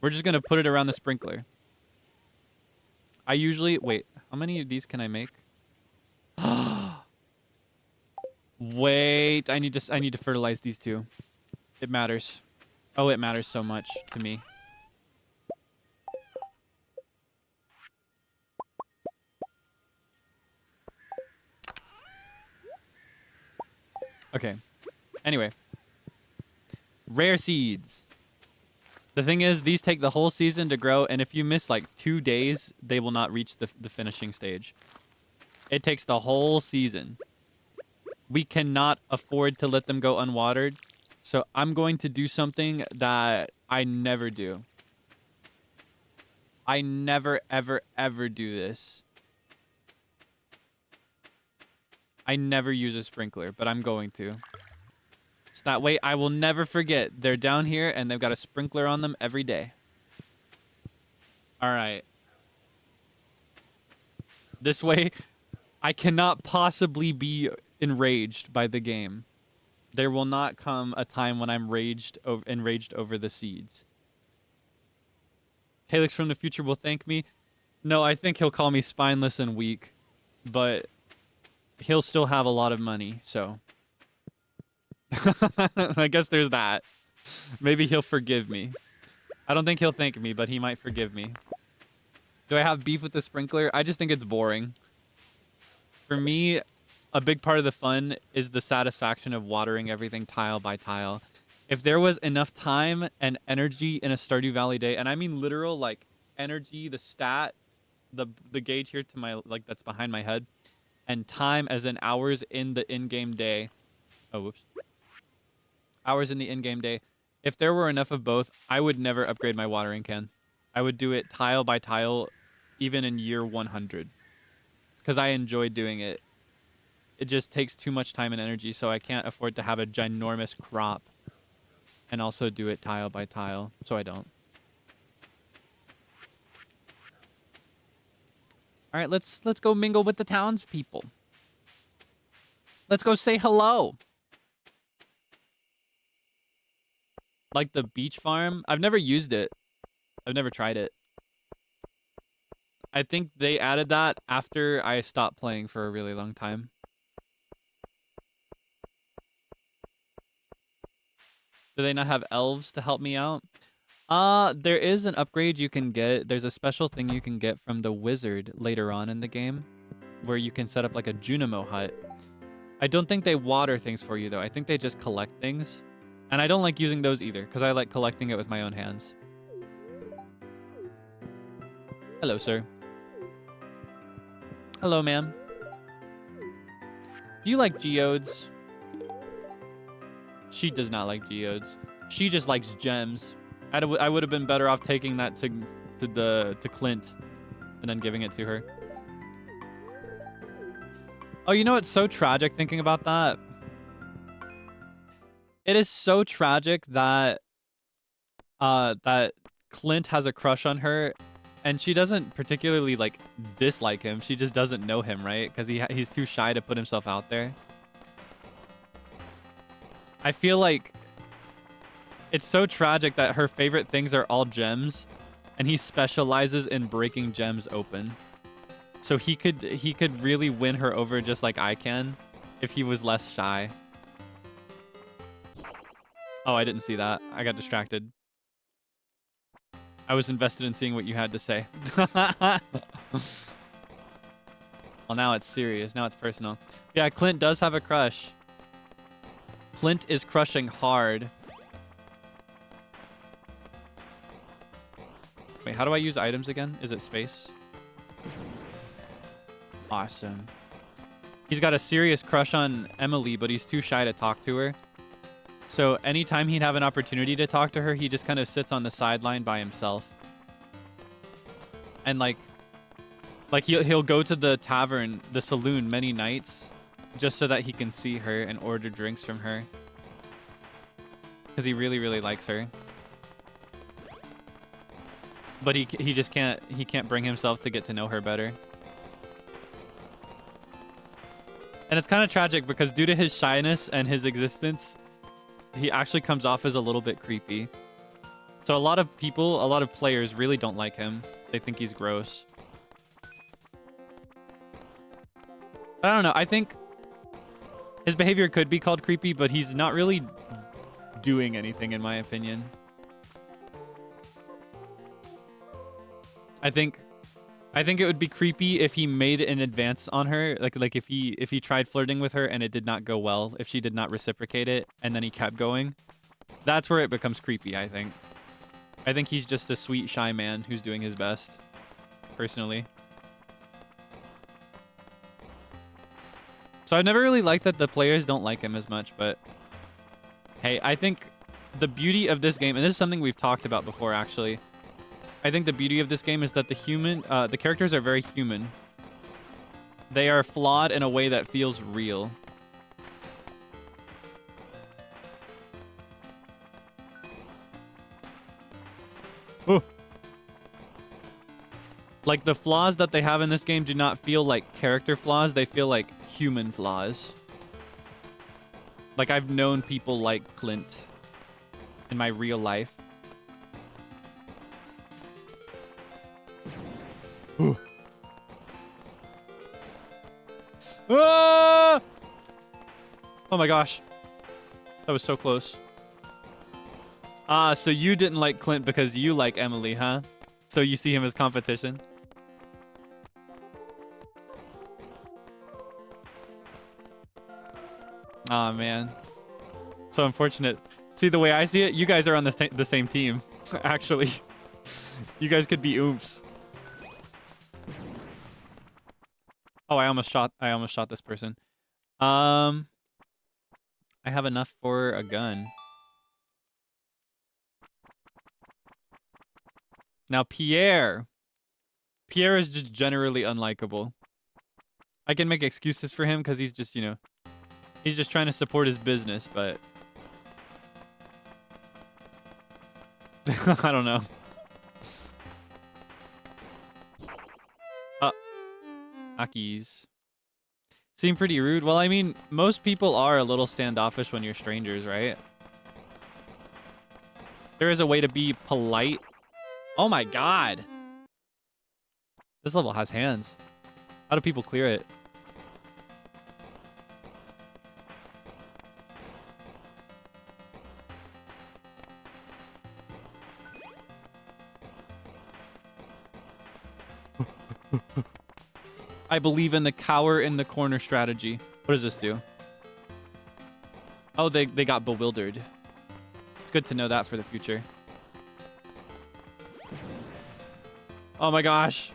A: just going to put it around the sprinkler. I usually... Wait, how many of these can I make? Wait, I need to fertilize these 2. It matters. Oh, it matters so much to me. Okay. Anyway. Rare seeds. The thing is, these take the whole season to grow, and if you miss like 2 days, they will not reach the finishing stage. It takes the whole season. We cannot afford to let them go unwatered. So I'm going to do something that I never do. I never, ever, ever do this. I never use a sprinkler, but I'm going to. So that way I will never forget. They're down here and they've got a sprinkler on them every day. All right. This way, I cannot possibly be enraged by the game. There will not come a time when I'm enraged over the seeds. Kaelix from the future will thank me. No, I think he'll call me spineless and weak, but he'll still have a lot of money, so. I guess there's that. Maybe he'll forgive me. I don't think he'll thank me, but he might forgive me. Do I have beef with the sprinkler? I just think it's boring. For me, a big part of the fun is the satisfaction of watering everything tile by tile. If there was enough time and energy in a Stardew Valley day, and I mean literal like energy, the stat, the gauge here to my, like, that's behind my head, and time as in hours in the in-game day. Oh, whoops. Hours in the in-game day. If there were enough of both, I would never upgrade my watering can. I would do it tile by tile, even in year 100. Because I enjoy doing it. It just takes too much time and energy, so I can't afford to have a ginormous crop. And also do it tile by tile, so I don't. All right, let's go mingle with the townspeople. Let's go say hello. Like the beach farm. I've never used it. I've never tried it. I think they added that after I stopped playing for a really long time. Do they not have elves to help me out? There is an upgrade you can get. There's a special thing you can get from the wizard later on in the game where you can set up like a Junimo hut. I don't think they water things for you though. I think they just collect things. And I don't like using those either because I like collecting it with my own hands. Hello, sir. Hello, ma'am. Do you like geodes? She does not like geodes. She just likes gems. I would have been better off taking that to Clint and then giving it to her. Oh, you know what's so tragic thinking about that? It is so tragic that that Clint has a crush on her and she doesn't particularly like dislike him. She just doesn't know him, right? Because he's too shy to put himself out there. I feel like it's so tragic that her favorite things are all gems and he specializes in breaking gems open. So he could really win her over just like I can if he was less shy. Oh, I didn't see that. I got distracted. I was invested in seeing what you had to say. Well, now it's serious. Now it's personal. Yeah, Clint does have a crush. Clint is crushing hard. Wait, how do I use items again? Is it space? Awesome. He's got a serious crush on Emily, but he's too shy to talk to her. So anytime he'd have an opportunity to talk to her, he just kind of sits on the sideline by himself. And like he'll go to the tavern, the saloon many nights just so that he can see her and order drinks from her. Because he really, really likes her. But he just can't bring himself to get to know her better. And it's kind of tragic because due to his shyness and his existence, he actually comes off as a little bit creepy. So a lot of people, a lot of players really don't like him. They think he's gross. I don't know. I think his behavior could be called creepy, but he's not really doing anything in my opinion. I think it would be creepy if he made an advance on her, like if he tried flirting with her and it did not go well, if she did not reciprocate it and then he kept going. That's where it becomes creepy, I think. I think he's just a sweet, shy man who's doing his best, personally. So I've never really liked that the players don't like him as much, but hey, I think the beauty of this game, and this is something we've talked about before actually, I think the beauty of this game is that the characters are very human. They are flawed in a way that feels real. Oh. Like the flaws that they have in this game do not feel like character flaws, they feel like human flaws. Like I've known people like Clint in my real life. Ah! Oh my gosh. That was so close. Ah, so you didn't like Clint because you like Emily, huh? So you see him as competition? Aw, man. So unfortunate. See, the way I see it, you guys are on the same team, actually. You guys could be oomph. Oh, I almost shot this person. I have enough for a gun. Now Pierre. Pierre is just generally unlikable. I can make excuses for him because he's just, you know, he's just trying to support his business, but I don't know. Akis. Seem pretty rude. Well, I mean, most people are a little standoffish when you're strangers, right? There is a way to be polite. Oh my god. This level has hands. How do people clear it? I believe in the cower in the corner strategy. What does this do? Oh, they got bewildered. It's good to know that for the future. Oh my gosh.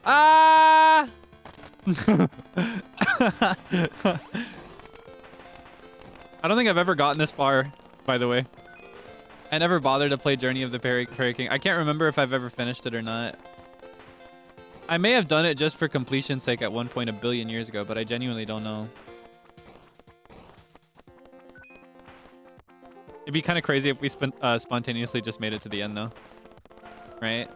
A: Ah! I don't think I've ever gotten this far, by the way. I never bothered to play Journey of the Prairie King. I can't remember if I've ever finished it or not. I may have done it just for completion's sake at one point a billion years ago, but I genuinely don't know. It'd be kind of crazy if we spontaneously just made it to the end, though. Right?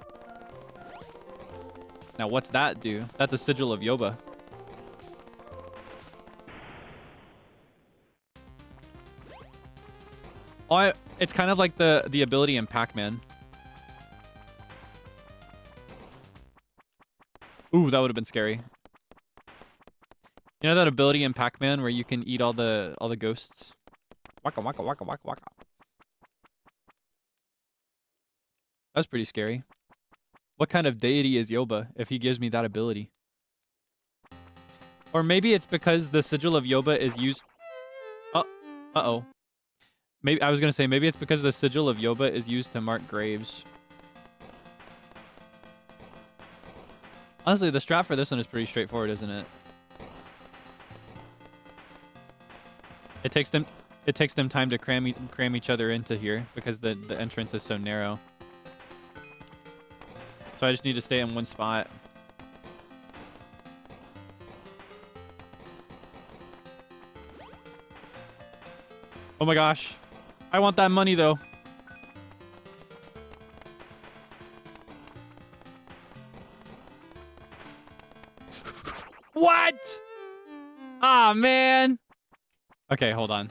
A: Now, what's that do? That's a sigil of Yoba. Oh, it's kind of like the ability in Pac-Man. Ooh, that would have been scary. You know that ability in Pac-Man where you can eat all the ghosts? Waka waka waka waka waka. That was pretty scary. What kind of deity is Yoba if he gives me that ability? Or maybe it's because the sigil of Yoba is used... Uh-oh. Maybe I was gonna say maybe it's because the sigil of Yoba is used to mark graves. Honestly, the strat for this one is pretty straightforward, isn't it? It takes them time to cram each other into here because the entrance is so narrow. So I just need to stay in one spot. Oh my gosh. I want that money though. What? Ah, man. Okay, hold on.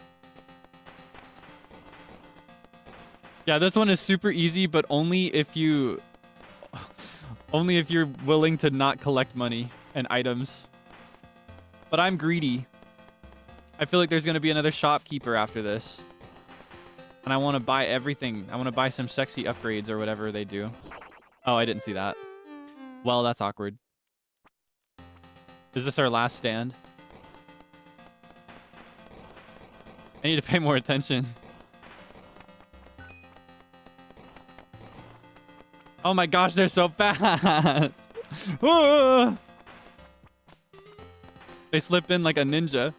A: Yeah, this one is super easy, but only if you're willing to not collect money and items. But I'm greedy. I feel like there's going to be another shopkeeper after this. And I want to buy everything. I want to buy some sexy upgrades or whatever they do. Oh, I didn't see that. Well, that's awkward. Is this our last stand? I need to pay more attention. Oh my gosh, they're so fast. They slip in like a ninja.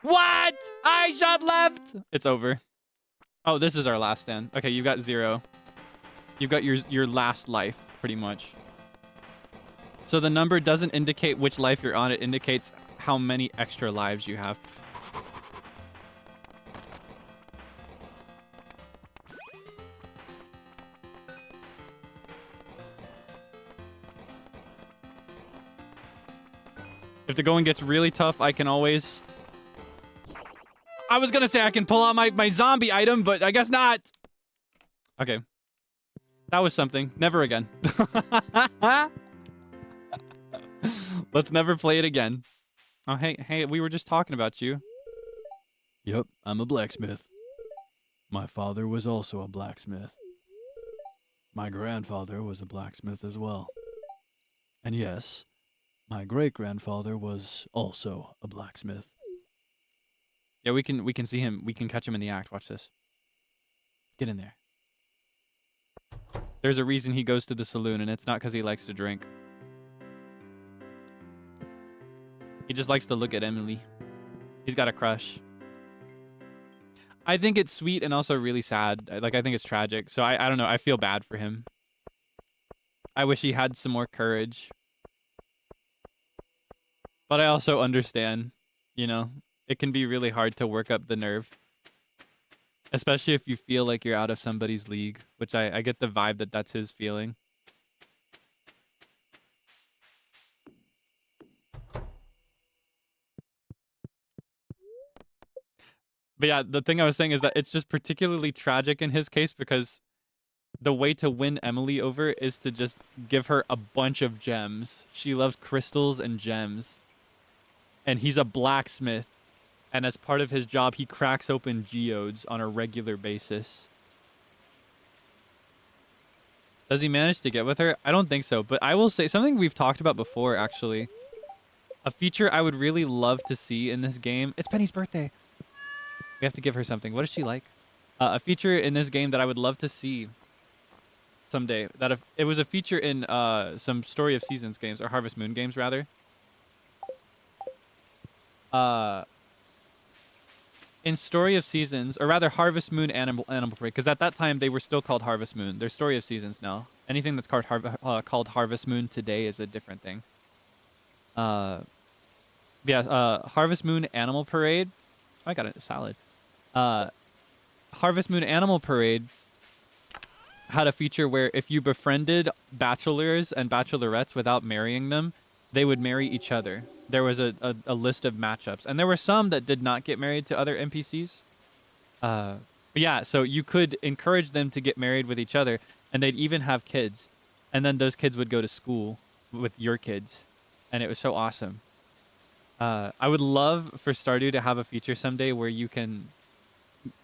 A: What? I shot left. It's over. Oh, this is our last stand. Okay, you've got 0. You've got your last life, pretty much. So the number doesn't indicate which life you're on. It indicates how many extra lives you have. If the going gets really tough, I can always... I was gonna say I can pull out my zombie item, but I guess not. Okay. That was something. Never again. Let's never play it again. Oh, hey, we were just talking about you.
B: Yep, I'm a blacksmith. My father was also a blacksmith. my grandfather was a blacksmith as well. And yes, my great-grandfather was also a blacksmith.
A: Yeah, we can see him. We can catch him in the act. Watch this. Get in there. There's a reason he goes to the saloon, and it's not because he likes to drink. He just likes to look at Emily. He's got a crush. I think it's sweet and also really sad. Like, I think it's tragic. So I don't know. I feel bad for him. I wish he had some more courage. But I also understand, you know, it can be really hard to work up the nerve. Especially if you feel like you're out of somebody's league, which I get the vibe that that's his feeling. But yeah, the thing I was saying is that it's just particularly tragic in his case because the way to win Emily over is to just give her a bunch of gems. She loves crystals and gems. And he's a blacksmith. And as part of his job, he cracks open geodes on a regular basis. Does he manage to get with her? I don't think so. But I will say something we've talked about before, actually. A feature I would really love to see in this game. It's Penny's birthday. We have to give her something. What does she like? A feature in this game that I would love to see someday. That if it was a feature in some Story of Seasons games, or Harvest Moon games, rather. In Story of Seasons, or rather Harvest Moon Animal Parade, because at that time they were still called Harvest Moon. They're Story of Seasons now. Anything that's called Harvest Moon today is a different thing. Yeah, Harvest Moon Animal Parade. Oh, I got a salad. Harvest Moon Animal Parade had a feature where if you befriended bachelors and bachelorettes without marrying them, they would marry each other. There was a list of matchups. And there were some that did not get married to other NPCs. But yeah, so you could encourage them to get married with each other, and they'd even have kids. And then those kids would go to school with your kids. And it was so awesome. I would love for Stardew to have a feature someday where you can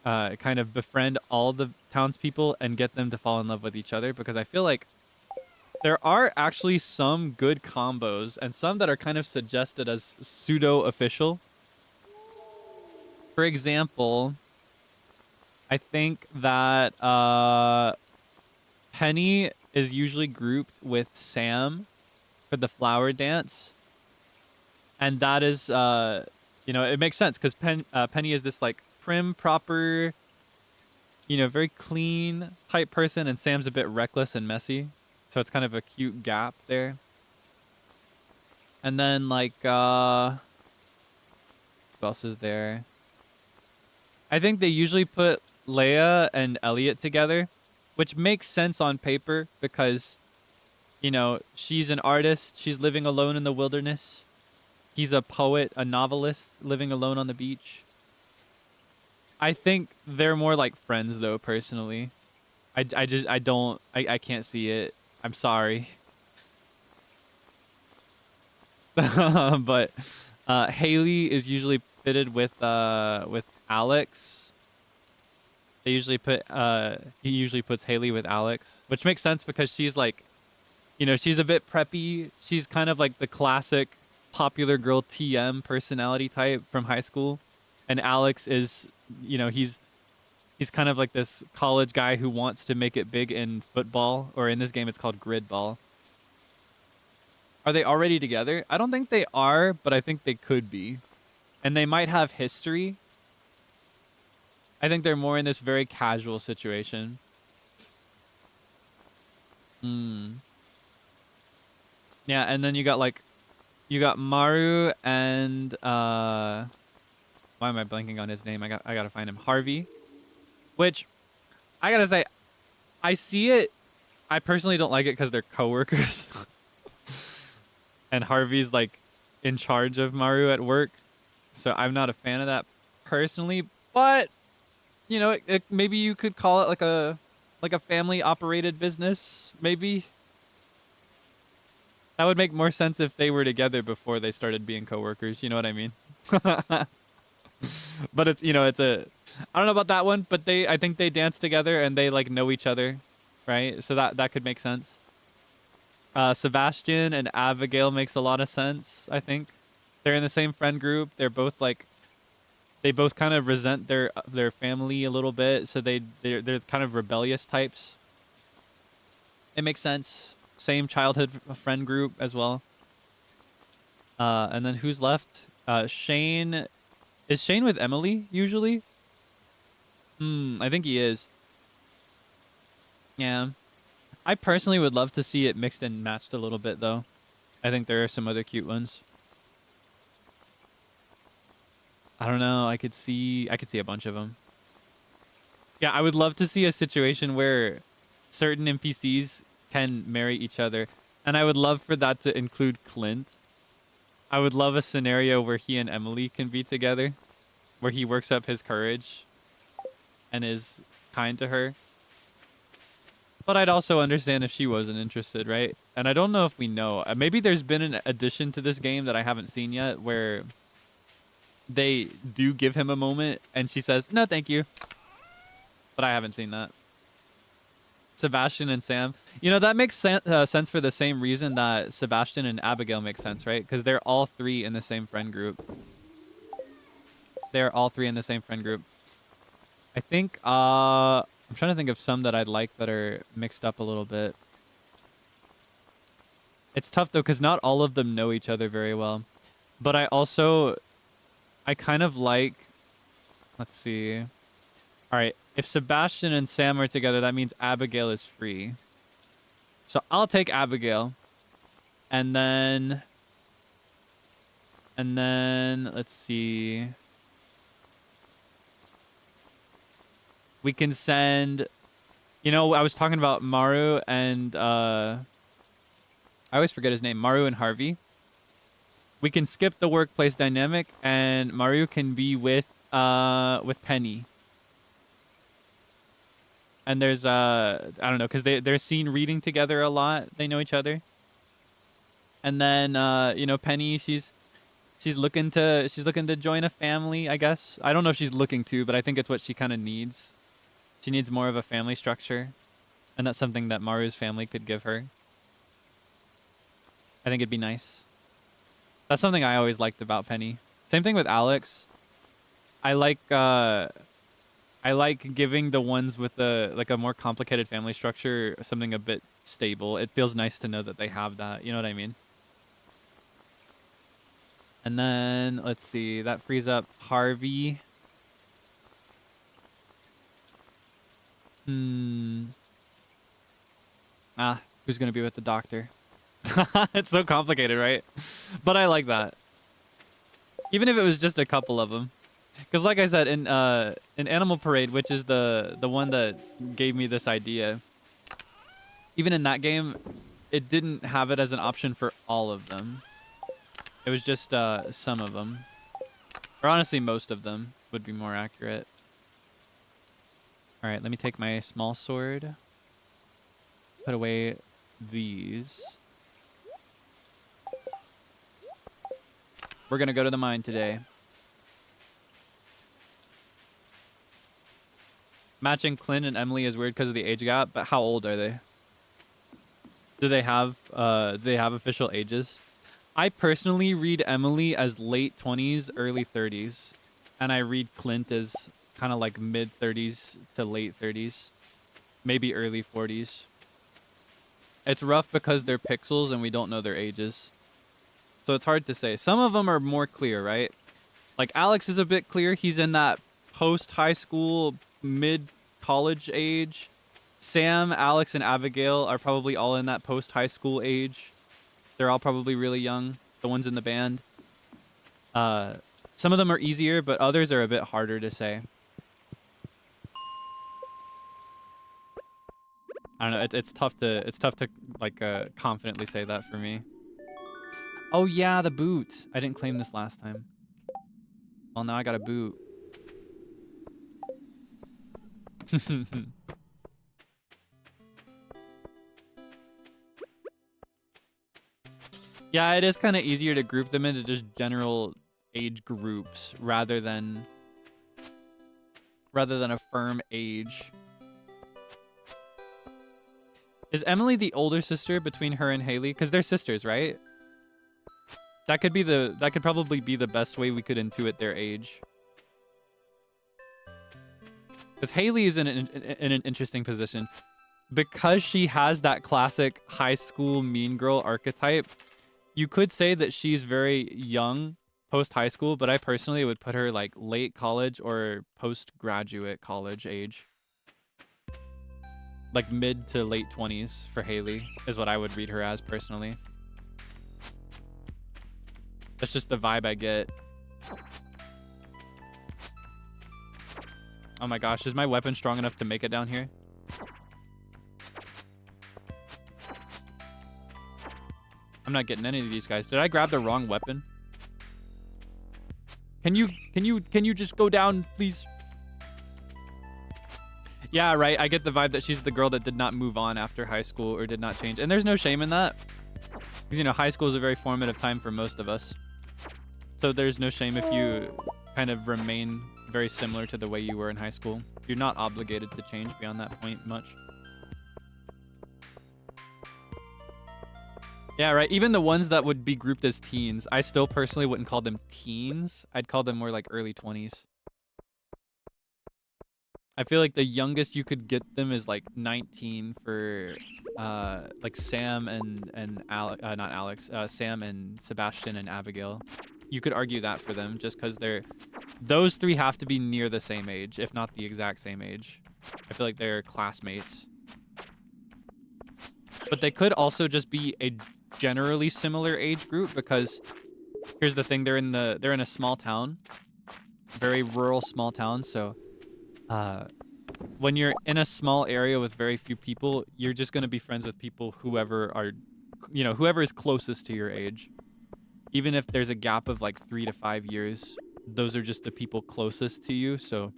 A: kind of befriend all the townspeople and get them to fall in love with each other, because I feel like there are actually some good combos and some that are kind of suggested as pseudo-official. For example, I think that Penny is usually grouped with Sam for the flower dance. And that is, you know, it makes sense because Penny is this like prim, proper, you know, very clean type person, and Sam's a bit reckless and messy. So it's kind of a cute gap there. And then like, who else is there? I think they usually put Leia and Elliot together, which makes sense on paper because, you know, she's an artist. She's living alone in the wilderness. He's a poet, a novelist living alone on the beach. I think they're more like friends though, personally. I can't see it. I'm sorry. But Haley is usually fitted with Alex. They usually put he usually puts Haley with Alex, which makes sense because she's like, you know, she's a bit preppy. She's kind of like the classic popular girl TM personality type from high school. And Alex is, you know, he's kind of like this college guy who wants to make it big in football, or in this game it's called grid ball. Are they already together? I don't think they are, but I think they could be. And they might have history. I think they're more in this very casual situation. Yeah, and then you got Maru and why am I blanking on his name? I gotta find him. Harvey. Which, I gotta say, I see it. I personally don't like it because they're coworkers. And Harvey's like in charge of Maru at work. So I'm not a fan of that personally. But, you know, maybe you could call it like a family operated business, maybe. That would make more sense if they were together before they started being coworkers. You know what I mean? But it's, you know, I don't know about that one, but I think they dance together and they like know each other. right? So that could make sense. Sebastian and Abigail makes a lot of sense, I think. They're in the same friend group. They're both like, they both kind of resent their family a little bit, so they're kind of rebellious types. It makes sense. Same childhood friend group as well. And then who's left? Shane. Is Shane with Emily usually? I think he is. Yeah. I personally would love to see it mixed and matched a little bit, though. I think there are some other cute ones. I don't know. I could see a bunch of them. Yeah, I would love to see a situation where certain NPCs can marry each other, and I would love for that to include Clint. I would love a scenario where he and Emily can be together, where he works up his courage and is kind to her. But I'd also understand if she wasn't interested, right? And I don't know if we know. Maybe there's been an addition to this game that I haven't seen yet where they do give him a moment and she says, no, thank you. But I haven't seen that. Sebastian and Sam. You know, that makes sense for the same reason that Sebastian and Abigail make sense, right? Because they're all three in the same friend group. They're all three in the same friend group. I think, I'm trying to think of some that I'd like that are mixed up a little bit. It's tough, though, because not all of them know each other very well. But I kind of like... Let's see. All right. If Sebastian and Sam are together, that means Abigail is free. So I'll take Abigail. And then... let's see... We can send, you know, I was talking about Maru and, I always forget his name, Maru and Harvey. We can skip the workplace dynamic and Maru can be with Penny. And there's, I don't know, because they're seen reading together a lot. They know each other. And then, you know, Penny, she's looking to join a family, I guess. I don't know if she's looking to, but I think it's what she kind of needs. She needs more of a family structure, and that's something that Maru's family could give her. I think it'd be nice. That's something I always liked about Penny. Same thing with Alex. I like giving the ones with a more complicated family structure something a bit stable. It feels nice to know that they have that. You know what I mean? And then let's see. That frees up Harvey. Who's gonna be with the doctor? It's so complicated, right? But I like that. Even if it was just a couple of them. Because like I said, in Animal Parade, which is the one that gave me this idea, even in that game, it didn't have it as an option for all of them. It was just some of them. Or honestly, most of them would be more accurate. All right, let me take my small sword. Put away these. We're gonna go to the mine today. Matching Clint and Emily is weird because of the age gap, but how old are they? Do they have official ages? I personally read Emily as late 20s, early 30s, and I read Clint as kind of like mid 30s to late 30s, maybe early 40s. It's rough because they're pixels and we don't know their ages. So it's hard to say. Some of them are more clear, right? Like Alex is a bit clear. He's in that post-high school, mid-college age. Sam, Alex, and Abigail are probably all in that post-high school age. They're all probably really young, the ones in the band. Some of them are easier, but others are a bit harder to say. I don't know. It's tough to like confidently say that for me. Oh yeah, the boot. I didn't claim this last time. Well, now I got a boot. Yeah, it is kind of easier to group them into just general age groups rather than a firm age. Is Emily the older sister between her and Haley? Because they're sisters, right? That could probably be the best way we could intuit their age. Because Haley is in an interesting position. Because she has that classic high school mean girl archetype, you could say that she's very young post high school, but I personally would put her like late college or postgraduate college age. Like mid to late 20s for Haley is what I would read her as personally. That's just the vibe I get. Oh my gosh, is my weapon strong enough to make it down here? I'm not getting any of these guys. Did I grab the wrong weapon? Can you just go down, please? Yeah, right. I get the vibe that she's the girl that did not move on after high school or did not change. And there's no shame in that. Because, you know, high school is a very formative time for most of us. So there's no shame if you kind of remain very similar to the way you were in high school. You're not obligated to change beyond that point much. Yeah, right. Even the ones that would be grouped as teens, I still personally wouldn't call them teens. I'd call them more like early 20s. I feel like the youngest you could get them is like 19 for like Sam and not Alex, Sam and Sebastian and Abigail. You could argue that for them just because those three have to be near the same age, if not the exact same age. I feel like they're classmates. But they could also just be a generally similar age group because here's the thing, they're in a small town, very rural small town, so when you're in a small area with very few people, you're just going to be friends with people whoever is closest to your age. Even if there's a gap of like 3 to 5 years, those are just the people closest to you. So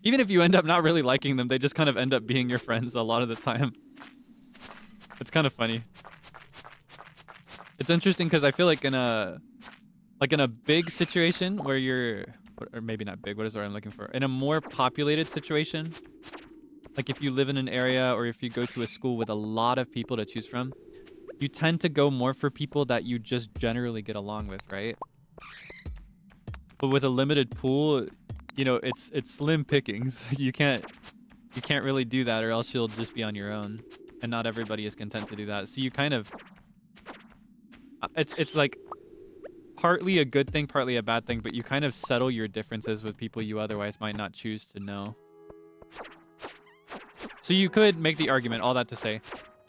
A: even if you end up not really liking them, they just kind of end up being your friends a lot of the time. It's kind of funny. It's interesting because I feel like in a big situation where you're, or maybe not big, what is the word I'm looking for? In a more populated situation, like if you live in an area or if you go to a school with a lot of people to choose from, you tend to go more for people that you just generally get along with, right? But with a limited pool, you know, it's slim pickings. You can't really do that, or else you'll just be on your own. And not everybody is content to do that. So you kind of, it's like partly a good thing, partly a bad thing, but you kind of settle your differences with people you otherwise might not choose to know. So you could make the argument, all that to say,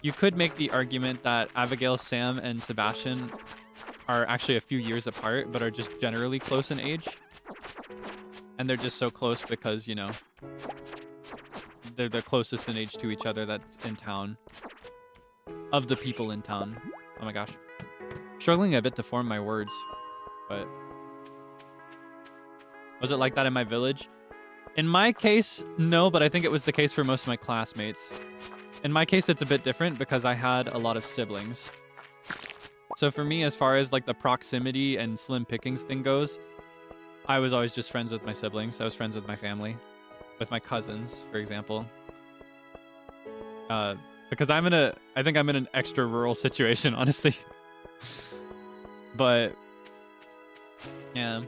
A: you could make the argument that Abigail, Sam, and Sebastian are actually a few years apart, but are just generally close in age. And they're just so close because, you know, they're the closest in age to each other that's in town. Of the people in town. Oh my gosh. Struggling a bit to form my words, but... Was it like that in my village? In my case, no, but I think it was the case for most of my classmates. In my case, it's a bit different because I had a lot of siblings. So for me, as far as like the proximity and slim pickings thing goes, I was always just friends with my siblings. I was friends with my family. With my cousins, for example. Because I think I'm in an extra rural situation, honestly. But, yeah.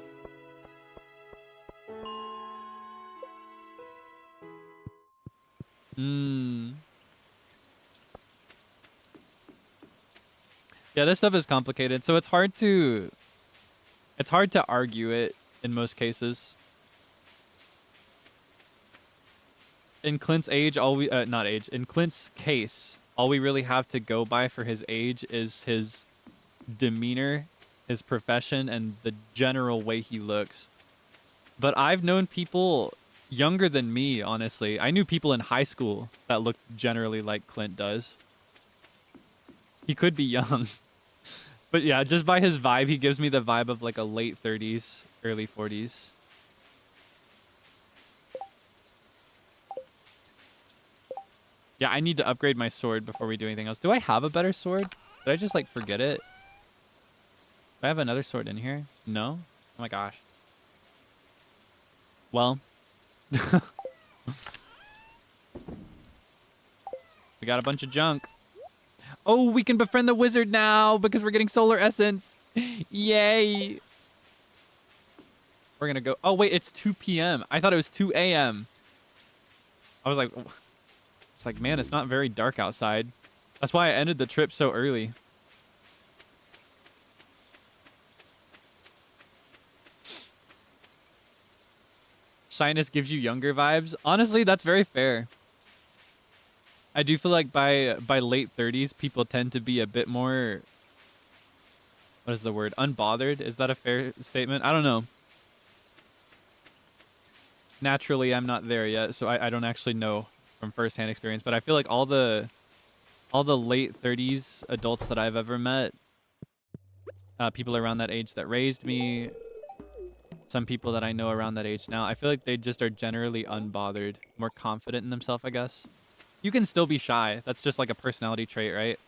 A: Yeah, this stuff is complicated, so it's hard to argue it in most cases. In Clint's age, in Clint's case, all we really have to go by for his age is his demeanor, his profession, and the general way he looks. But I've known people younger than me, honestly. I knew people in high school that looked generally like Clint does. He could be young. But yeah, just by his vibe, he gives me the vibe of like a late 30s, early 40s. Yeah, I need to upgrade my sword before we do anything else. Do I have a better sword? Did I just like forget it? Do I have another sword in here? No? Oh my gosh. Well. We got a bunch of junk. Oh, we can befriend the wizard now because we're getting solar essence. Yay. We're gonna go. Oh, wait, it's 2 p.m. I thought it was 2 a.m. I was like, it's like, man, it's not very dark outside. That's why I ended the trip so early. Shyness gives you younger vibes. Honestly, that's very fair. I do feel like by late 30s, people tend to be a bit more, what is the word? Unbothered? Is that a fair statement? I don't know. Naturally, I'm not there yet, so I don't actually know from firsthand experience, but I feel like all the late 30s adults that I've ever met, people around that age that raised me, some people that I know around that age now, I feel like they just are generally unbothered, more confident in themselves, I guess. You can still be shy. That's just like a personality trait, right?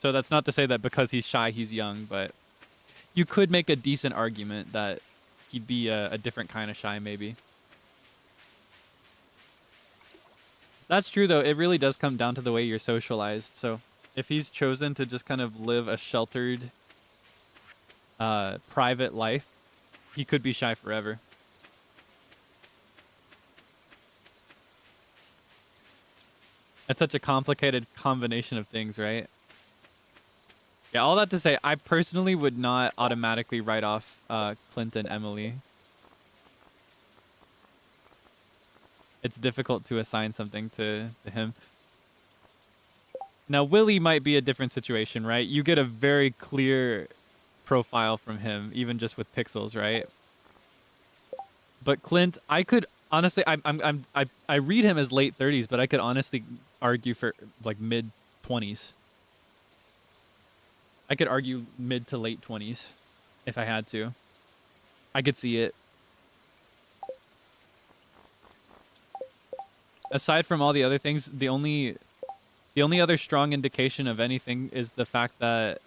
A: So that's not to say that because he's shy, he's young, but you could make a decent argument that he'd be a different kind of shy, maybe. That's true, though. It really does come down to the way you're socialized. So if he's chosen to just kind of live a sheltered, private life, he could be shy forever. It's such a complicated combination of things, right? Yeah, all that to say, I personally would not automatically write off Clint and Emily. It's difficult to assign something to him. Now, Willie might be a different situation, right? You get a very clear profile from him, even just with pixels, right? But Clint, I could honestly, I read him as late 30s, but I could honestly argue for like mid 20s. I could argue mid to late 20s if I had to. I could see it. Aside from all the other things, the only other strong indication of anything is the fact that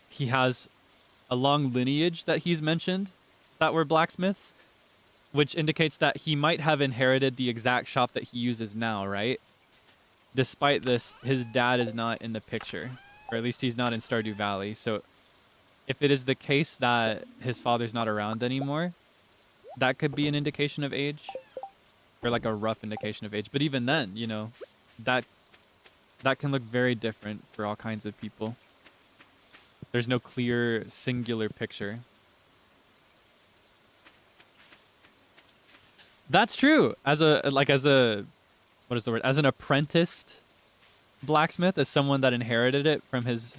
A: he has a long lineage that he's mentioned that were blacksmiths, which indicates that he might have inherited the exact shop that he uses now, right? Despite this, his dad is not in the picture, or at least he's not in Stardew Valley. So if it is the case that his father's not around anymore, that could be an indication of age, or like a rough indication of age. But even then, you know, that can look very different for all kinds of people. There's no clear singular picture. That's true. As a what is the word? As an apprenticed blacksmith, as someone that inherited it from his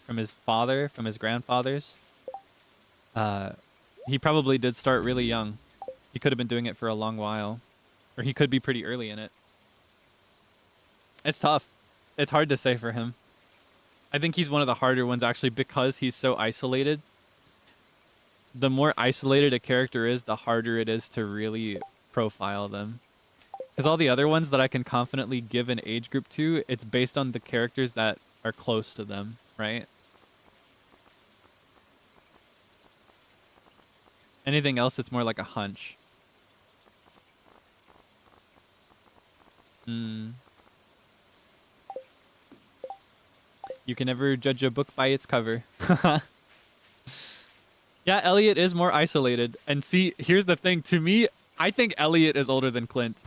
A: father, from his grandfathers, he probably did start really young. He could have been doing it for a long while, or he could be pretty early in it. It's tough. It's hard to say for him. I think he's one of the harder ones, actually, because he's so isolated. The more isolated a character is, the harder it is to really profile them. Because all the other ones that I can confidently give an age group to, it's based on the characters that are close to them, right? Anything else, it's more like a hunch. You can never judge a book by its cover. Yeah, Elliot is more isolated. And see, here's the thing. To me, I think Elliot is older than Clint.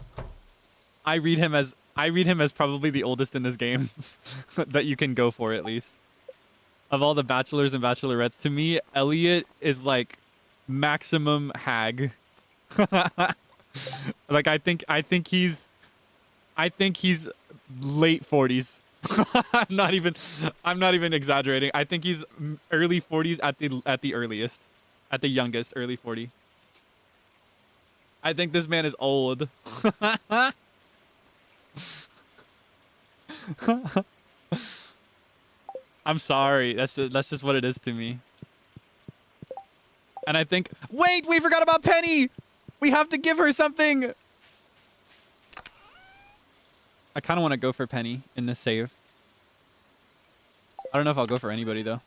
A: I read him as probably the oldest in this game that you can go for, at least. Of all the bachelors and bachelorettes, to me, Elliot is like maximum hag. Like I think he's late 40s. I'm not even exaggerating. I think he's early 40s at the earliest. At the youngest, early 40. I think this man is old. I'm sorry. That's just what it is to me. And I think, wait, we forgot about Penny. We have to give her something. I kind of want to go for Penny in this save. I don't know if I'll go for anybody though.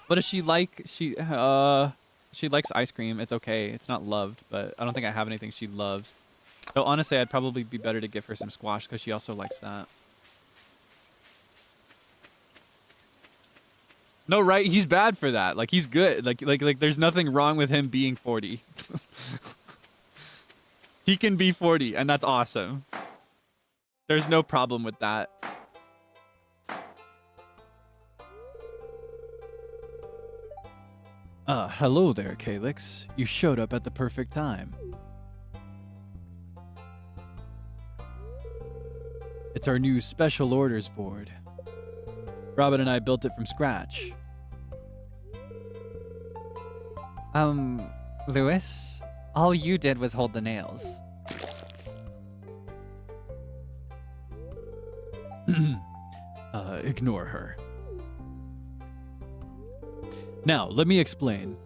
A: What does she like? She likes ice cream. It's okay. It's not loved, but I don't think I have anything she loves. Though honestly, I'd probably be better to give her some squash because she also likes that. No, right? He's bad for that. Like he's good. Like there's nothing wrong with him being 40. He can be 40 and that's awesome. There's no problem with that.
B: Hello there, Kaelix. You showed up at the perfect time. It's our new special orders board. Robin and I built it from scratch.
C: Lewis, all you did was hold the nails.
B: Ignore her. Now, let me explain.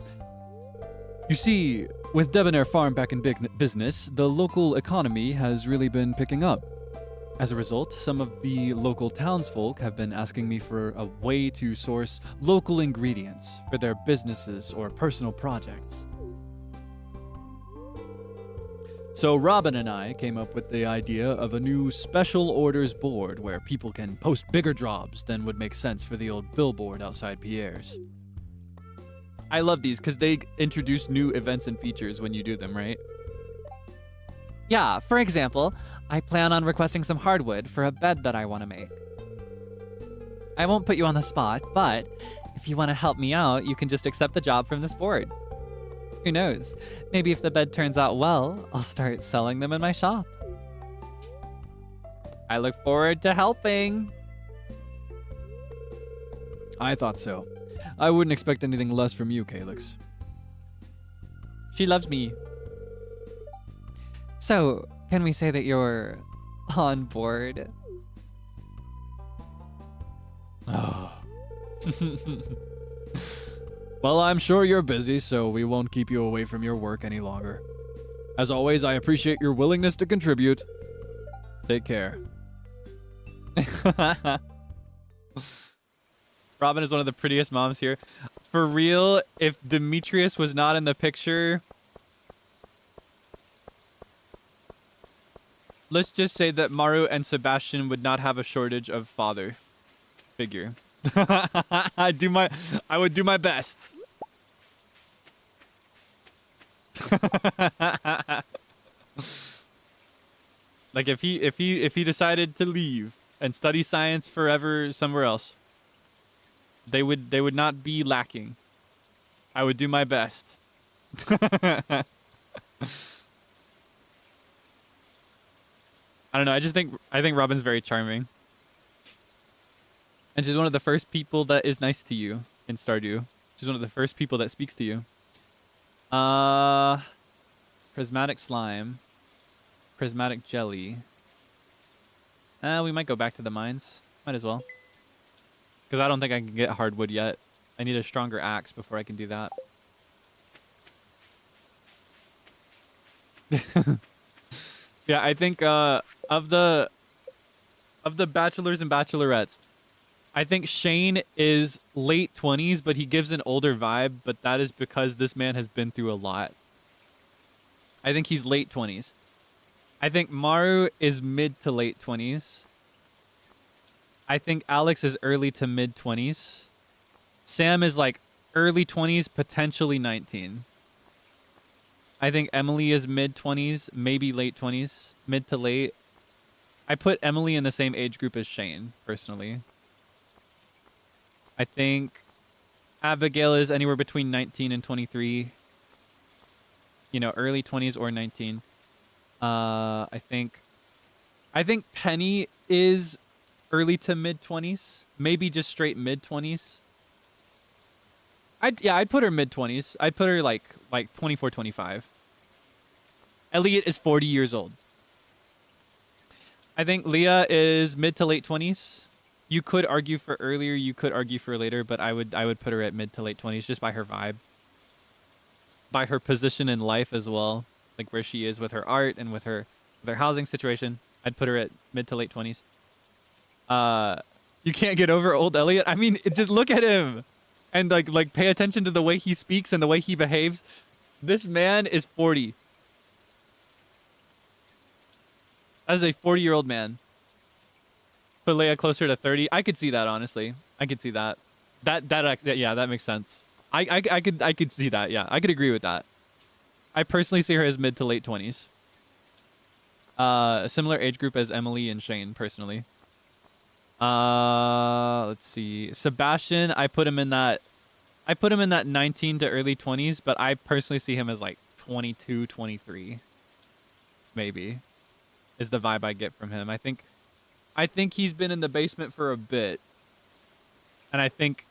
B: You see, with Debonair Farm back in business, the local economy has really been picking up. As a result, some of the local townsfolk have been asking me for a way to source local ingredients for their businesses or personal projects. So Robin and I came up with the idea of a new special orders board where people can post bigger jobs than would make sense for the old billboard outside Pierre's.
A: I love these because they introduce new events and features when you do them, right?
C: Yeah, for example, I plan on requesting some hardwood for a bed that I want to make. I won't put you on the spot, but if you want to help me out, you can just accept the job from this board. Who knows? Maybe if the bed turns out well, I'll start selling them in my shop. I look forward to helping.
B: I thought so. I wouldn't expect anything less from you, Kaelix.
A: She loves me.
C: So, can we say that you're on board?
B: Oh. Well, I'm sure you're busy, so we won't keep you away from your work any longer. As always, I appreciate your willingness to contribute. Take care.
A: Robin is one of the prettiest moms here. For real, if Demetrius was not in the picture, let's just say that Maru and Sebastian would not have a shortage of father figure. I would do my best. Like if he decided to leave and study science forever somewhere else, they would not be lacking. I would do my best. I don't know. I think Robin's very charming. And she's one of the first people that is nice to you in Stardew. She's one of the first people that speaks to you. Prismatic slime. Prismatic jelly. We might go back to the mines. Might as well. Because I don't think I can get hardwood yet. I need a stronger axe before I can do that. Yeah, I think of the bachelors and bachelorettes, I think Shane is late 20s, but he gives an older vibe, but that is because this man has been through a lot. I think he's late 20s. I think Maru is mid to late 20s. I think Alex is early to mid 20s. Sam is like early 20s, potentially 19. I think Emily is mid 20s, maybe late 20s, mid to late. I put Emily in the same age group as Shane, personally. I think Abigail is anywhere between 19 and 23. You know, early 20s or 19. I think Penny is early to mid 20s, maybe just straight mid 20s. I'd put her mid 20s. I'd put her like 24, 25. Elliot is 40 years old. I think Leah is mid to late 20s. You could argue for earlier, you could argue for later, but I would put her at mid to late 20s just by her vibe. By her position in life as well, like where she is with her art and with her housing situation. I'd put her at mid to late 20s. You can't get over old Elliot. I mean, just look at him and like pay attention to the way he speaks and the way he behaves. This man is 40. As a 40-year-old man. Put Leia closer to 30. I could see that, honestly. I could see that. Yeah, that makes sense. I could see that. Yeah, I could agree with that. I personally see her as mid to late 20s. A similar age group as Emily and Shane, personally. Let's see. Sebastian, I put him in that 19 to early 20s, but I personally see him as like 22, 23. Maybe. Is the vibe I get from him. I think he's been in the basement for a bit. And I think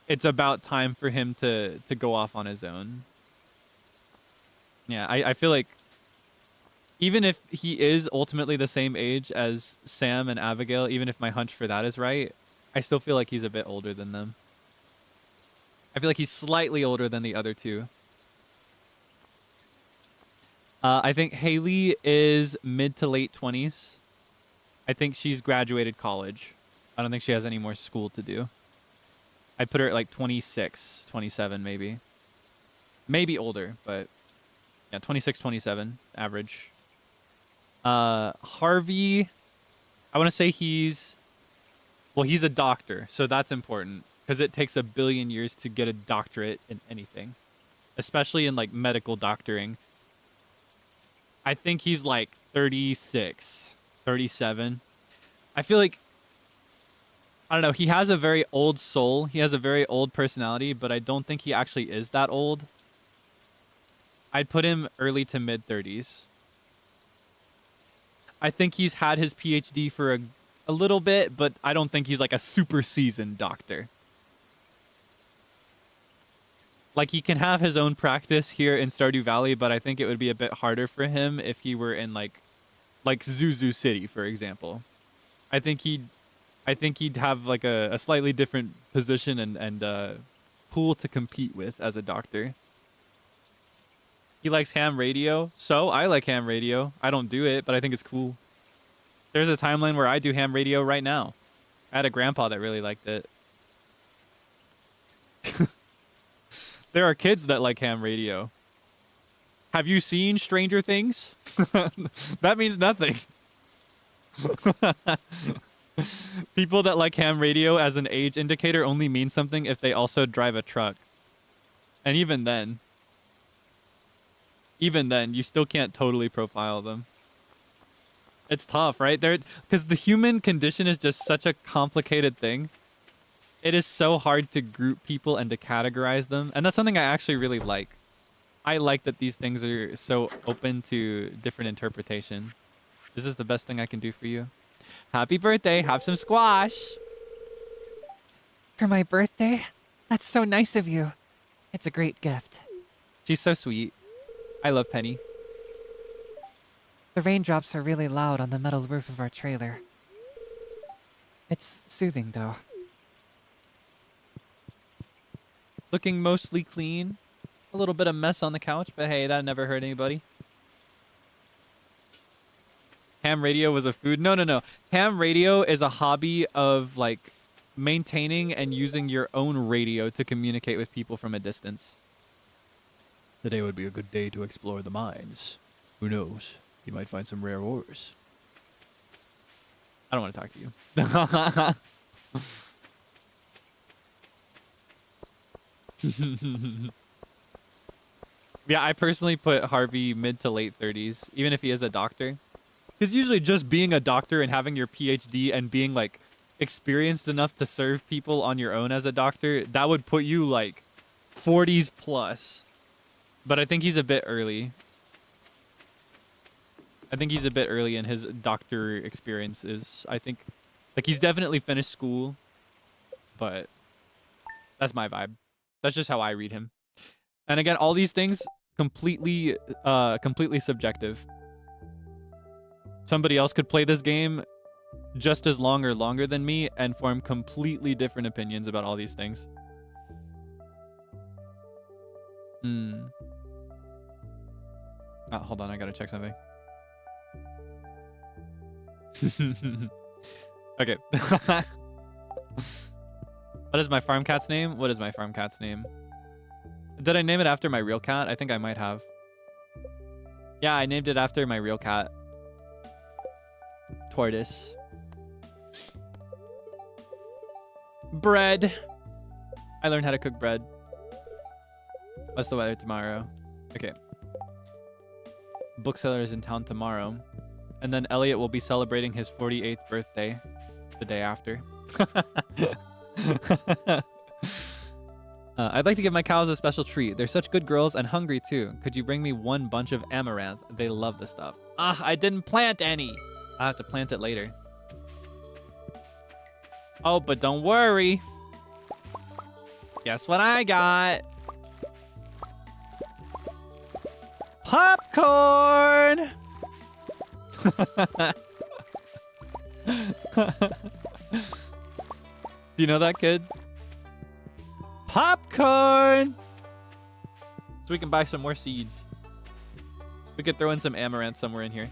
A: it's about time for him to go off on his own. Yeah, I feel like even if he is ultimately the same age as Sam and Abigail, even if my hunch for that is right, I still feel like he's a bit older than them. I feel like he's slightly older than the other two. I think Haley is mid to late 20s. I think she's graduated college. I don't think she has any more school to do. I'd put her at like 26, 27 maybe. Maybe older, but yeah, 26, 27 average. Harvey, I want to say he's a doctor, so that's important because it takes 1 billion years to get a doctorate in anything, especially in like medical doctoring. I think he's like 36, 37. I feel like, I don't know, he has a very old soul. He has a very old personality, but I don't think he actually is that old. I'd put him early to mid 30s. I think he's had his PhD for a little bit, but I don't think he's like a super seasoned doctor. Like, he can have his own practice here in Stardew Valley, but I think it would be a bit harder for him if he were in like Zuzu City, for example. I think he'd have like a slightly different position and pool to compete with as a doctor. He likes ham radio, so I like ham radio. I don't do it, but I think it's cool. There's a timeline where I do ham radio right now. I had a grandpa that really liked it. There are kids that like ham radio. Have you seen Stranger Things? That means nothing. People that like ham radio as an age indicator only mean something if they also drive a truck. And even then, you still can't totally profile them. It's tough, right? Because the human condition is just such a complicated thing. It is so hard to group people and to categorize them. And that's something I actually really like. I like that these things are so open to different interpretation. This is the best thing I can do for you. Happy birthday. Have some squash.
C: For my birthday? That's so nice of you. It's a great gift.
A: She's so sweet. I love Penny.
C: The raindrops are really loud on the metal roof of our trailer. It's soothing, though.
A: Looking mostly clean. A little bit of mess on the couch, but hey, that never hurt anybody. Ham radio was a food? No. Ham radio is a hobby of like maintaining and using your own radio to communicate with people from a distance.
B: Today would be a good day to explore the mines. Who knows? You might find some rare ores.
A: I don't want to talk to you. Yeah, I personally put Harvey mid to late 30s, even if he is a doctor. Because usually just being a doctor and having your PhD and being like experienced enough to serve people on your own as a doctor, that would put you like 40s plus. But I think he's a bit early. I think he's a bit early in his doctor experiences. I think like he's definitely finished school, but that's my vibe. That's just how I read him. And again, all these things completely subjective. Somebody else could play this game just as long or longer than me and form completely different opinions about all these things. Oh, hold on, I gotta check something. Okay. What is my farm cat's name? What is my farm cat's name? Did I name it after my real cat? I think I might have. Yeah, I named it after my real cat. Tortoise. Bread. I learned how to cook bread. What's the weather tomorrow? Okay. Bookseller is in town tomorrow. And then Elliot will be celebrating his 48th birthday the day after. I'd like to give my cows a special treat. They're such good girls and hungry too. Could you bring me one bunch of amaranth? They love the stuff. Ah, I didn't plant any. I have to plant it later. Oh, but don't worry. Guess what I got? Popcorn! Do you know that, kid? Popcorn! So we can buy some more seeds. We could throw in some amaranth somewhere in here.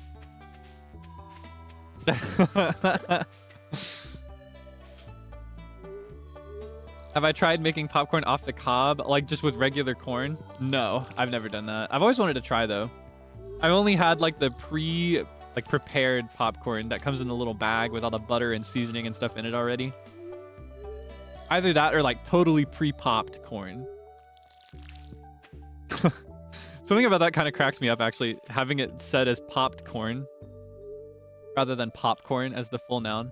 A: Have I tried making popcorn off the cob, like just with regular corn? No, I've never done that. I've always wanted to try though. I've only had like the prepared popcorn that comes in the little bag with all the butter and seasoning and stuff in it already. Either that or like totally pre-popped corn. Something about that kind of cracks me up actually, having it said as popped corn rather than popcorn as the full noun.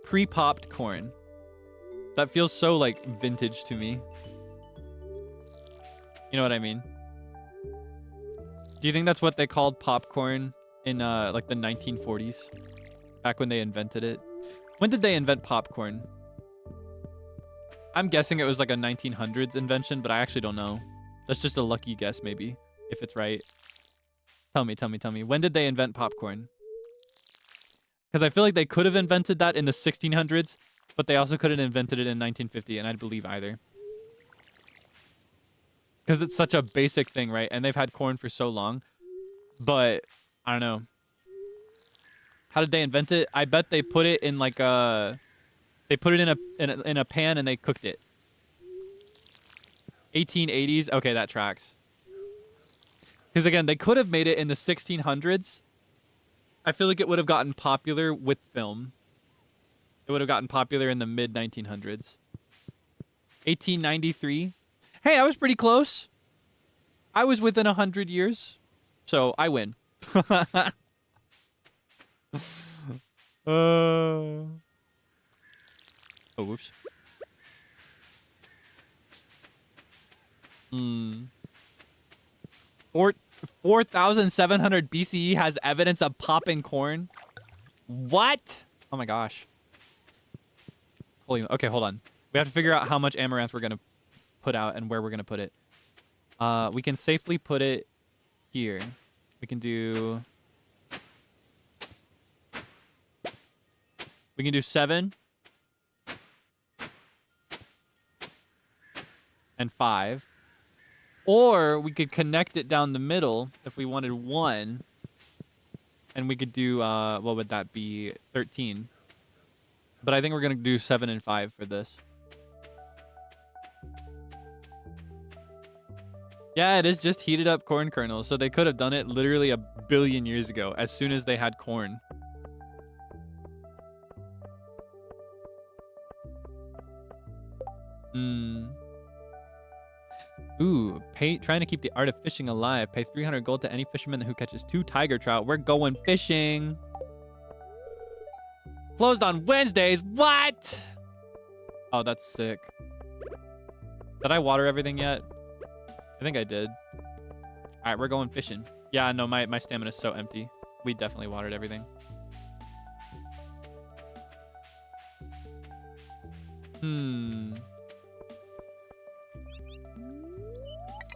A: Pre-popped corn. That feels so like vintage to me. You know what I mean? Do you think that's what they called popcorn in like the 1940s? Back when they invented it? When did they invent popcorn? I'm guessing it was like a 1900s invention, but I actually don't know. That's just a lucky guess maybe, if it's right. Tell me. When did they invent popcorn? Because I feel like they could have invented that in the 1600s, but they also could have invented it in 1950, and I'd believe either. Because it's such a basic thing, right? And they've had corn for so long. But, I don't know. How did they invent it? I bet they put it in like a... They put it in a pan and they cooked it. 1880s? Okay, that tracks. Because again, they could have made it in the 1600s. I feel like it would have gotten popular with film. It would have gotten popular in the mid-1900s. 1893. Hey, I was pretty close. I was within 100 years. So, I win. Oh, whoops. 4,700 BCE has evidence of popping corn. What? Oh my gosh. Holy, okay, hold on. We have to figure out how much amaranth we're going to put out and where we're going to put it. We can safely put it here. We can do 7 and 5. Or we could connect it down the middle if we wanted 1. And we could do, what would that be? 13. But I think we're going to do 7 and 5 for this. Yeah, it is just heated up corn kernels. So they could have done it literally a billion years ago, as soon as they had corn. Ooh, trying to keep the art of fishing alive. Pay 300 gold to any fisherman who catches 2 tiger trout. We're going fishing. Closed on Wednesdays. What? Oh, that's sick. Did I water everything yet? I think I did. All right, we're going fishing. Yeah, no, my stamina is so empty. We definitely watered everything.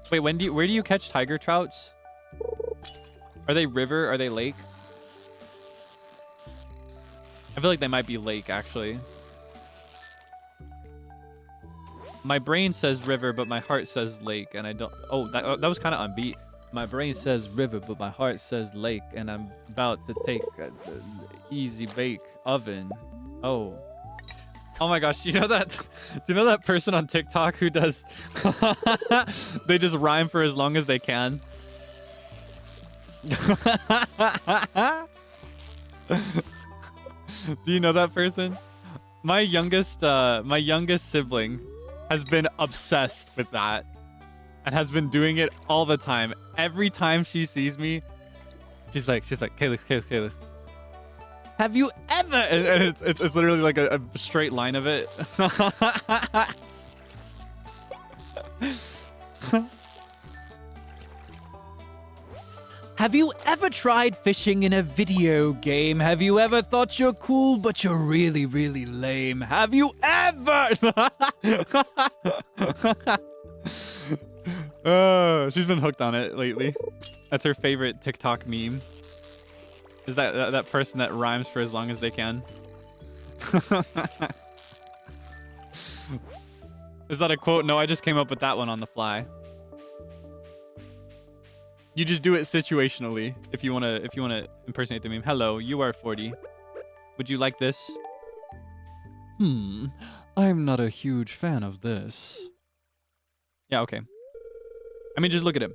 A: Wait, where do you catch tiger trouts? Are they river? Are they lake? I feel like they might be lake, actually. My brain says river, but my heart says lake, and I don't... Oh, that was kind of on beat. My brain says river, but my heart says lake, and I'm about to take an easy bake oven. Oh. Oh my gosh, do you know that person on TikTok who does... they just rhyme for as long as they can? Do you know that person? My youngest sibling has been obsessed with that and has been doing it all the time. Every time she sees me, she's like, Kaelix. Have you ever? And it's literally like a straight line of it. Have you ever tried fishing in a video game? Have you ever thought you're cool, but you're really, really lame? Have you ever? She's been hooked on it lately. That's her favorite TikTok meme. Is that person that rhymes for as long as they can? Is that a quote? No, I just came up with that one on the fly. You just do it situationally if you wanna impersonate the meme. Hello, you are 40. Would you like this?
B: I'm not a huge fan of this.
A: Yeah, okay. I mean, just look at him.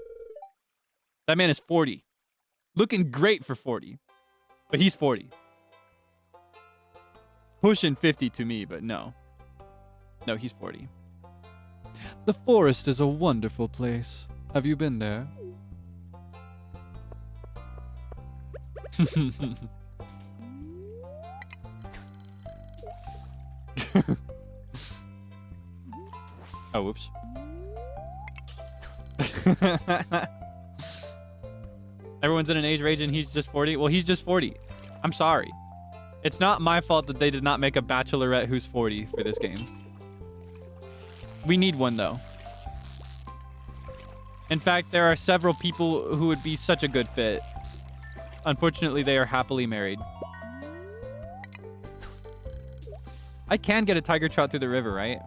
A: That man is 40. Looking great for 40. But he's 40. Pushing 50 to me, but no. No, he's 40.
B: The forest is a wonderful place. Have you been there?
A: Oh, whoops. Everyone's in an age range and he's just 40. Well, he's just 40. I'm sorry. It's not my fault that they did not make a bachelorette who's 40 for this game. We need one, though. In fact, there are several people who would be such a good fit. Unfortunately, they are happily married. I can get a tiger trout through the river, right?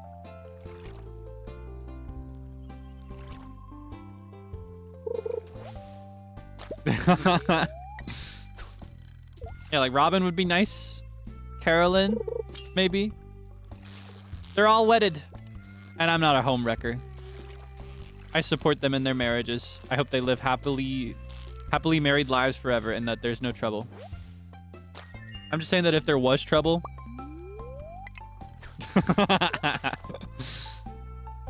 A: Yeah, like Robin would be nice. Carolyn, maybe. They're all wedded. And I'm not a home wrecker. I support them in their marriages. I hope they live happily married lives forever and that there's no trouble. I'm just saying that if there was trouble...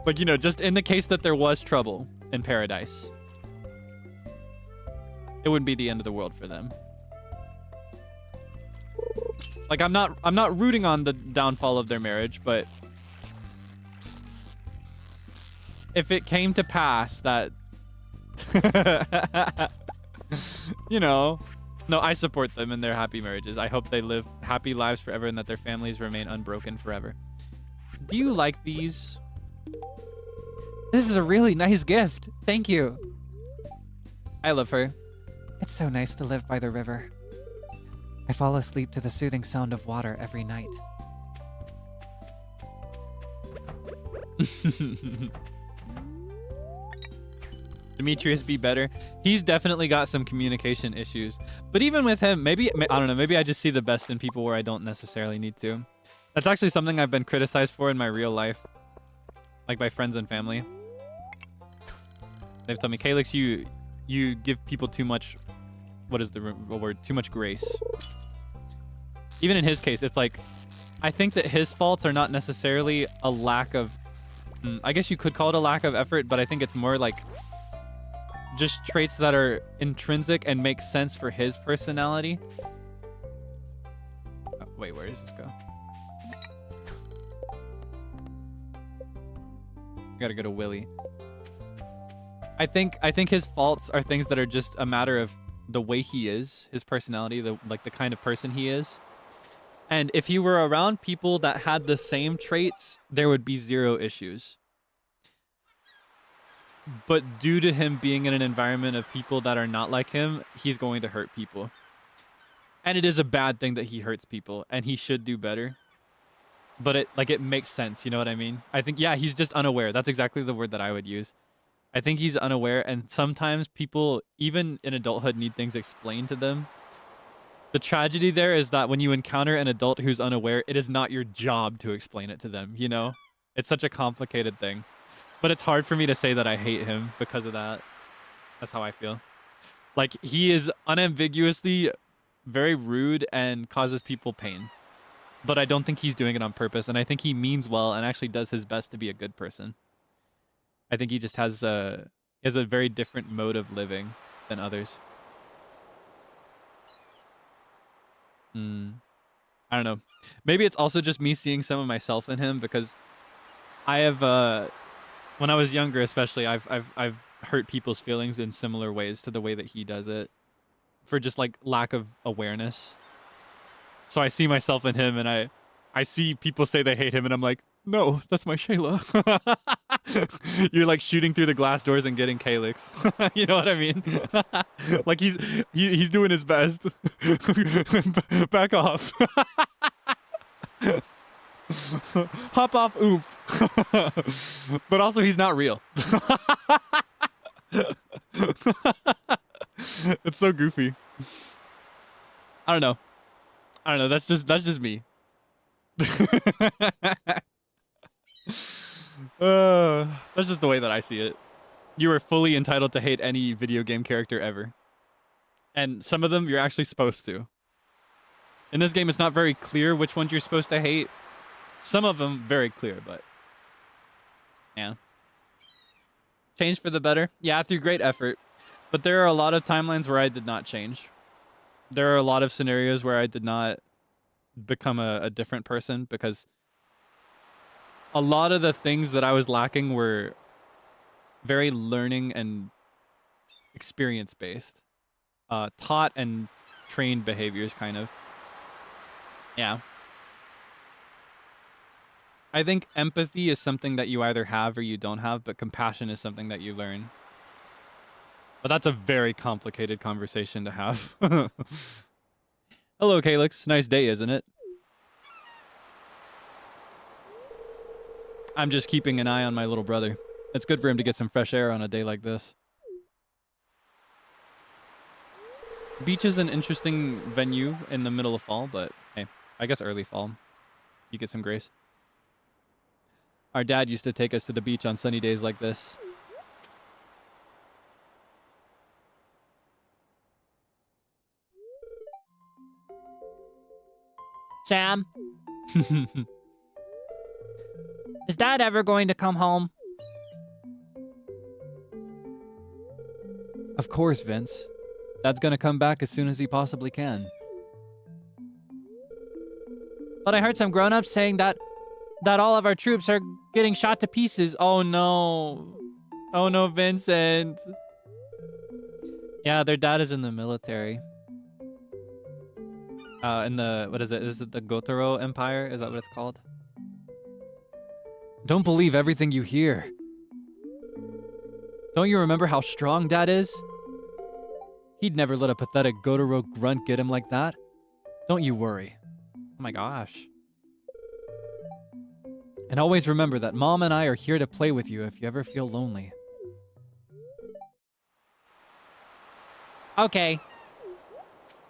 A: like, you know, just in the case that there was trouble in paradise, it wouldn't be the end of the world for them. Like, I'm not rooting on the downfall of their marriage, but if it came to pass that you know, no, I support them in their happy marriages. I hope they live happy lives forever and that their families remain unbroken forever. Do you like these?
C: This is a really nice gift. Thank you.
A: I love her.
C: It's so nice to live by the river. I fall asleep to the soothing sound of water every night.
A: Demetrius be better. He's definitely got some communication issues. But even with him, maybe, I don't know, maybe I just see the best in people where I don't necessarily need to. That's actually something I've been criticized for in my real life. Like by friends and family. They've told me, Kaelix, you give people too much, what is the word? Too much grace. Even in his case, it's like, I think that his faults are not necessarily a lack of, I guess you could call it a lack of effort, but I think it's more like just traits that are intrinsic and make sense for his personality. Oh, wait, where does this go? I gotta go to Willy. I think his faults are things that are just a matter of the way he is, his personality, the kind of person he is. And if he were around people that had the same traits, there would be zero issues. But due to him being in an environment of people that are not like him, he's going to hurt people. And it is a bad thing that he hurts people, and he should do better. But it makes sense, you know what I mean? I think, yeah, he's just unaware. That's exactly the word that I would use. I think he's unaware, and sometimes people, even in adulthood, need things explained to them. The tragedy there is that when you encounter an adult who's unaware, it is not your job to explain it to them, you know? It's such a complicated thing. But it's hard for me to say that I hate him because of that. That's how I feel. Like, he is unambiguously very rude and causes people pain.
B: but I don't think he's doing it on purpose, and I think he means well and actually does his best to be a good person. I think he just has a very different mode of living than others. I don't know. Maybe it's also just me seeing some of myself in him, because I have when I was younger especially, I've hurt people's feelings in similar ways to the way that he does it, for just like lack of awareness. So I see myself in him, and I see people say they hate him, and I'm like, no, that's my Shayla. You're like shooting through the glass doors and getting Kaelix. You know what I mean? Like he's doing his best. Back off. Hop off, oof. But also he's not real. It's so goofy. I don't know. That's just me. That's just the way that I see it. You are fully entitled to hate any video game character ever. And some of them you're actually supposed to. In this game, it's not very clear which ones you're supposed to hate. Some of them very clear, but yeah. Change for the better? Yeah, through great effort. But there are a lot of timelines where I did not change. There are a lot of scenarios where I did not become a different person, because a lot of the things that I was lacking were very learning and experience based, taught and trained behaviors, kind of. Yeah. I think empathy is something that you either have or you don't have, but compassion is something that you learn. But that's a very complicated conversation to have. Hello, Kaelix. Nice day, isn't it? I'm just keeping an eye on my little brother. It's good for him to get some fresh air on a day like this. Beach is an interesting venue in the middle of fall, but hey, I guess early fall. You get some grace. Our dad used to take us to the beach on sunny days like this.
C: Sam? Is Dad ever going to come home?
B: Of course, Vince. Dad's gonna come back as soon as he possibly can.
C: But I heard some grown-ups saying that all of our troops are getting shot to pieces.
B: Oh no. Oh no, Vincent. Yeah, their dad is in the military. In the, what is it? Is it the Gotaro Empire? Is that what it's called? Don't believe everything you hear. Don't you remember how strong Dad is? He'd never let a pathetic Gotaro grunt get him like that. Don't you worry.
C: Oh my gosh.
B: And always remember that Mom and I are here to play with you if you ever feel lonely.
C: Okay.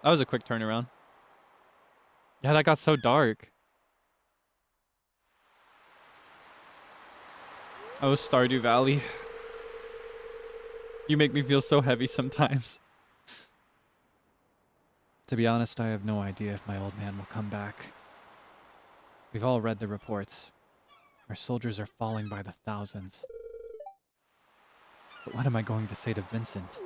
B: That was a quick turnaround. Yeah, that got so dark. Oh, Stardew Valley. You make me feel so heavy sometimes. To be honest, I have no idea if my old man will come back. We've all read the reports. Our soldiers are falling by the thousands. But what am I going to say to Vincent?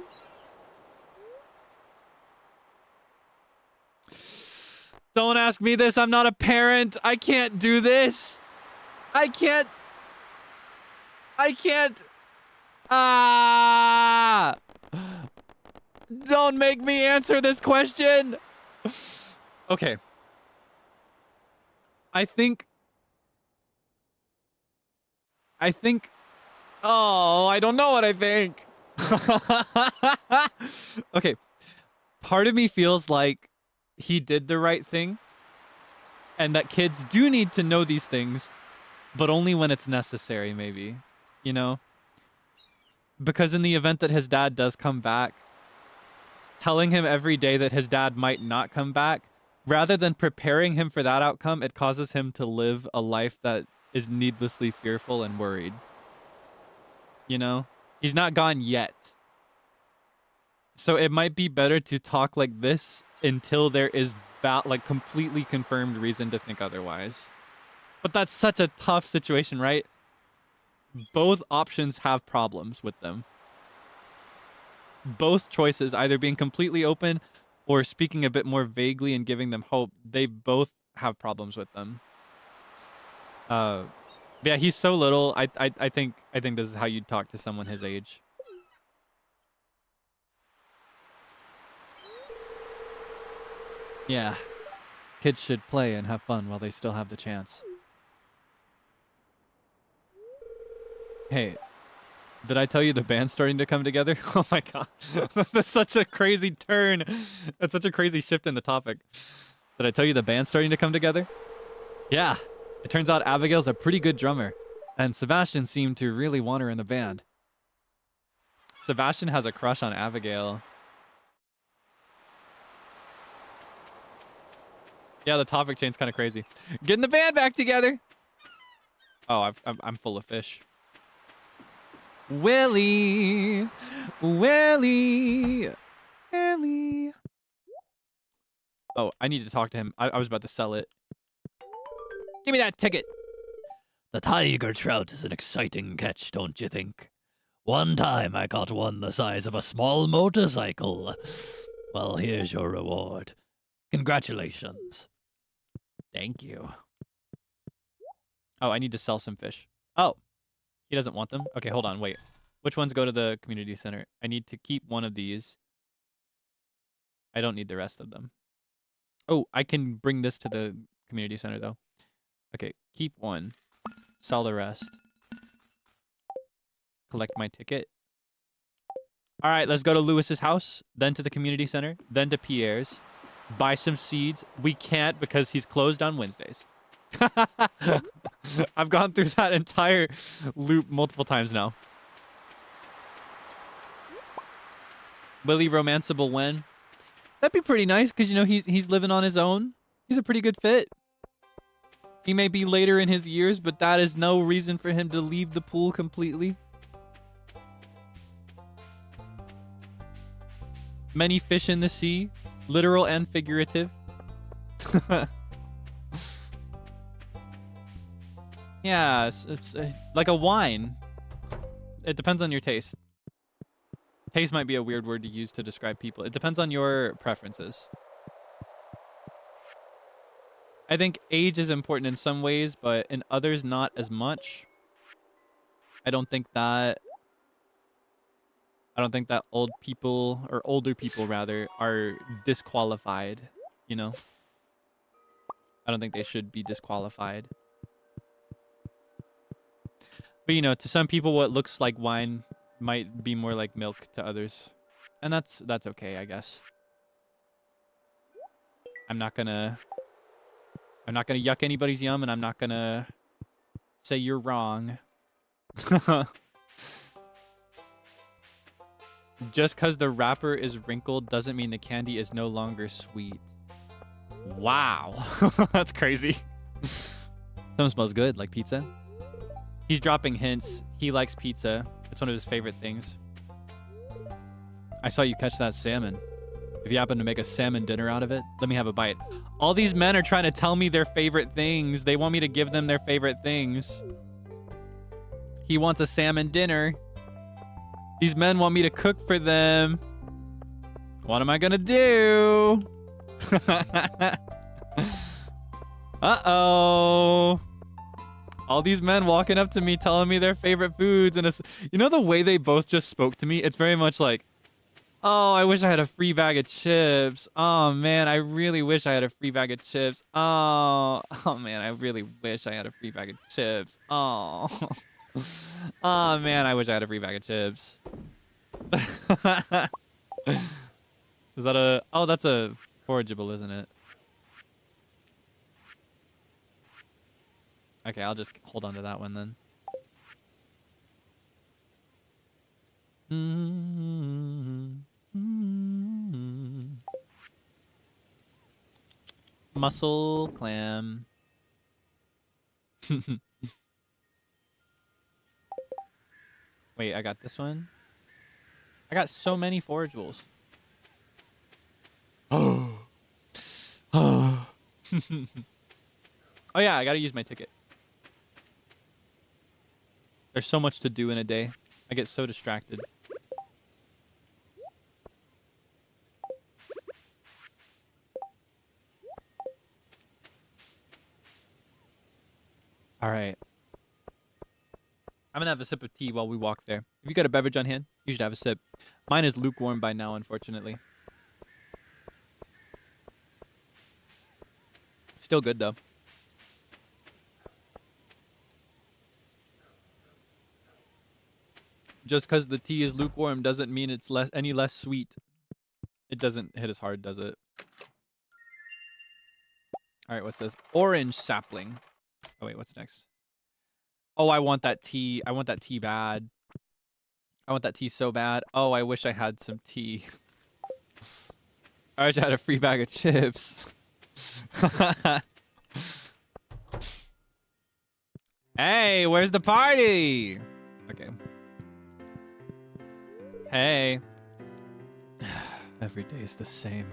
B: Don't ask me this. I'm not a parent. I can't do this. I can't. Ah! Don't make me answer this question. Okay. I think. Oh, I don't know what I think. Okay. Part of me feels like he did the right thing, and that kids do need to know these things, but only when it's necessary, maybe. You know? Because in the event that his dad does come back, telling him every day that his dad might not come back, rather than preparing him for that outcome, it causes him to live a life that is needlessly fearful and worried. You know? He's not gone yet. So it might be better to talk like this until there is
A: like completely confirmed reason to think otherwise. But that's such a tough situation, right? Both options have problems with them. Both choices, either being completely open or speaking a bit more vaguely and giving them hope, they both have problems with them. Yeah, he's so little. I think this is how you'd talk to someone his age.
B: Yeah. Kids should play and have fun while they still have the chance.
A: Hey, did I tell you the band's starting to come together? Oh my god. That's such a crazy turn. That's such a crazy shift in the topic. Did I tell you the band's starting to come together?
B: Yeah. It turns out Abigail's a pretty good drummer, and Sebastian seemed to really want her in the band.
A: Sebastian has a crush on Abigail. Yeah, the topic change's kind of crazy. Getting the band back together. Oh, I'm full of fish. Willie, Willie, Willie. Oh, I need to talk to him. I was about to sell it. Give me that ticket.
D: The tiger trout is an exciting catch, don't you think? One time I caught one the size of a small motorcycle. Well, here's your reward. Congratulations.
A: Thank you. Oh, I need to sell some fish. Oh, he doesn't want them? Okay, hold on, wait. Which ones go to the community center? I need to keep one of these. I don't need the rest of them. Oh, I can bring this to the community center, though. Okay, keep one. Sell the rest. Collect my ticket. All right, let's go to Lewis's house, then to the community center, then to Pierre's. Buy some seeds. We can't because he's closed on Wednesdays. I've gone through that entire loop multiple times now. Willie romanceable when? That'd be pretty nice because, you know, he's living on his own. He's a pretty good fit. He may be later in his years, but that is no reason for him to leave the pool completely. Many fish in the sea, literal and figurative. Yeah, it's like a wine. It depends on your taste. Taste might be a weird word to use to describe people. It depends on your preferences. I think age is important in some ways, but in others not as much. I don't think that old people, or older people rather, are disqualified, you know? I don't think they should be disqualified. But, you know, to some people what looks like wine might be more like milk to others. And that's okay, I guess. I'm not gonna yuck anybody's yum, and I'm not gonna say you're wrong. Just because the wrapper is wrinkled doesn't mean the candy is no longer sweet. Wow. That's crazy. Something smells good, like pizza. He's dropping hints. He likes pizza. It's one of his favorite things. I saw you catch that salmon. If you happen to make a salmon dinner out of it, let me have a bite. All these men are trying to tell me their favorite things. They want me to give them their favorite things. He wants a salmon dinner. These men want me to cook for them. What am I gonna do? Uh-oh. All these men walking up to me telling me their favorite foods. And you know the way they both just spoke to me? It's very much like, oh, I wish I had a free bag of chips. Oh, man, I really wish I had a free bag of chips. Oh man, I really wish I had a free bag of chips. Oh. Oh, man, I wish I had a free bag of chips. Is that a... Oh, that's a forageable, isn't it? Okay, I'll just hold on to that one then. Mussel clam. Wait, I got this one. I got so many forageables. Oh.
B: Oh yeah, I gotta use my ticket. There's so much to do in a day. I get so distracted. All right. I'm gonna have a sip of tea while we walk there. If you got a beverage on hand, you should have a sip. Mine is lukewarm by now, unfortunately. Still good though. Just because the tea is lukewarm doesn't mean it's any less sweet. It doesn't hit as hard, does it? All right, what's this? Orange sapling. Oh wait, what's next? Oh, I want that tea. I want that tea bad. I want that tea so bad. Oh, I wish I had some tea. I wish I had a free bag of chips. Hey, where's the party? Okay. Hey. Every day is the same.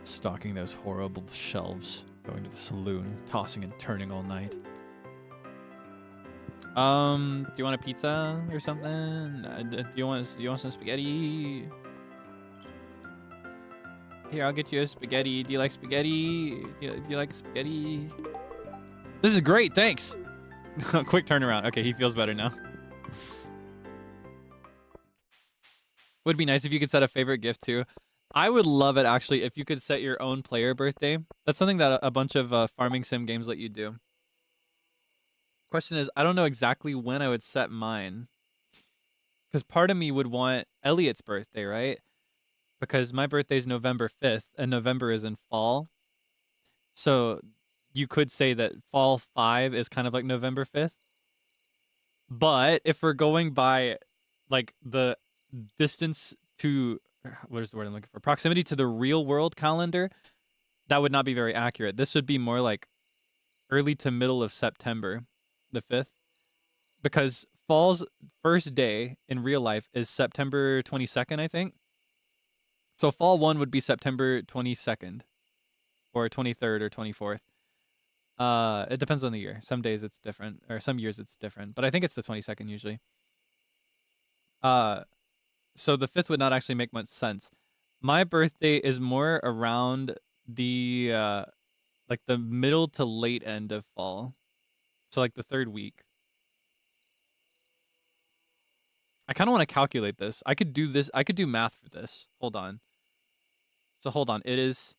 B: Stocking those horrible shelves, going to the saloon, tossing and turning all night. Do you want a pizza or something? Do you want some spaghetti? Here, I'll get you a spaghetti. Do you like spaghetti? Do you like spaghetti? This is great, thanks. Quick turnaround. Okay, he feels better now. Would be nice if you could set a favorite gift too. I would love it actually if you could set your own player birthday. That's something that a bunch of farming sim games let you do. Question is, I don't know exactly when I would set mine. Because part of me would want Elliot's birthday, right? Because my birthday is November 5th, and November is in fall. So you could say that fall 5 is kind of like November 5th. But if we're going by like the distance to, what is the word I'm looking for? Proximity to the real world calendar, that would not be very accurate. This would be more like early to middle of September, the 5th. Because fall's first day in real life is September 22nd, I think. So fall 1 would be September 22nd or 23rd or 24th. It depends on the year. Some days it's different, or some years it's different, but I think it's the 22nd usually. So the 5th would not actually make much sense. My birthday is more around the like the middle to late end of fall. So like the 3rd week. I kind of want to calculate this. I could do this. I could do math for this. Hold on. So hold on. It is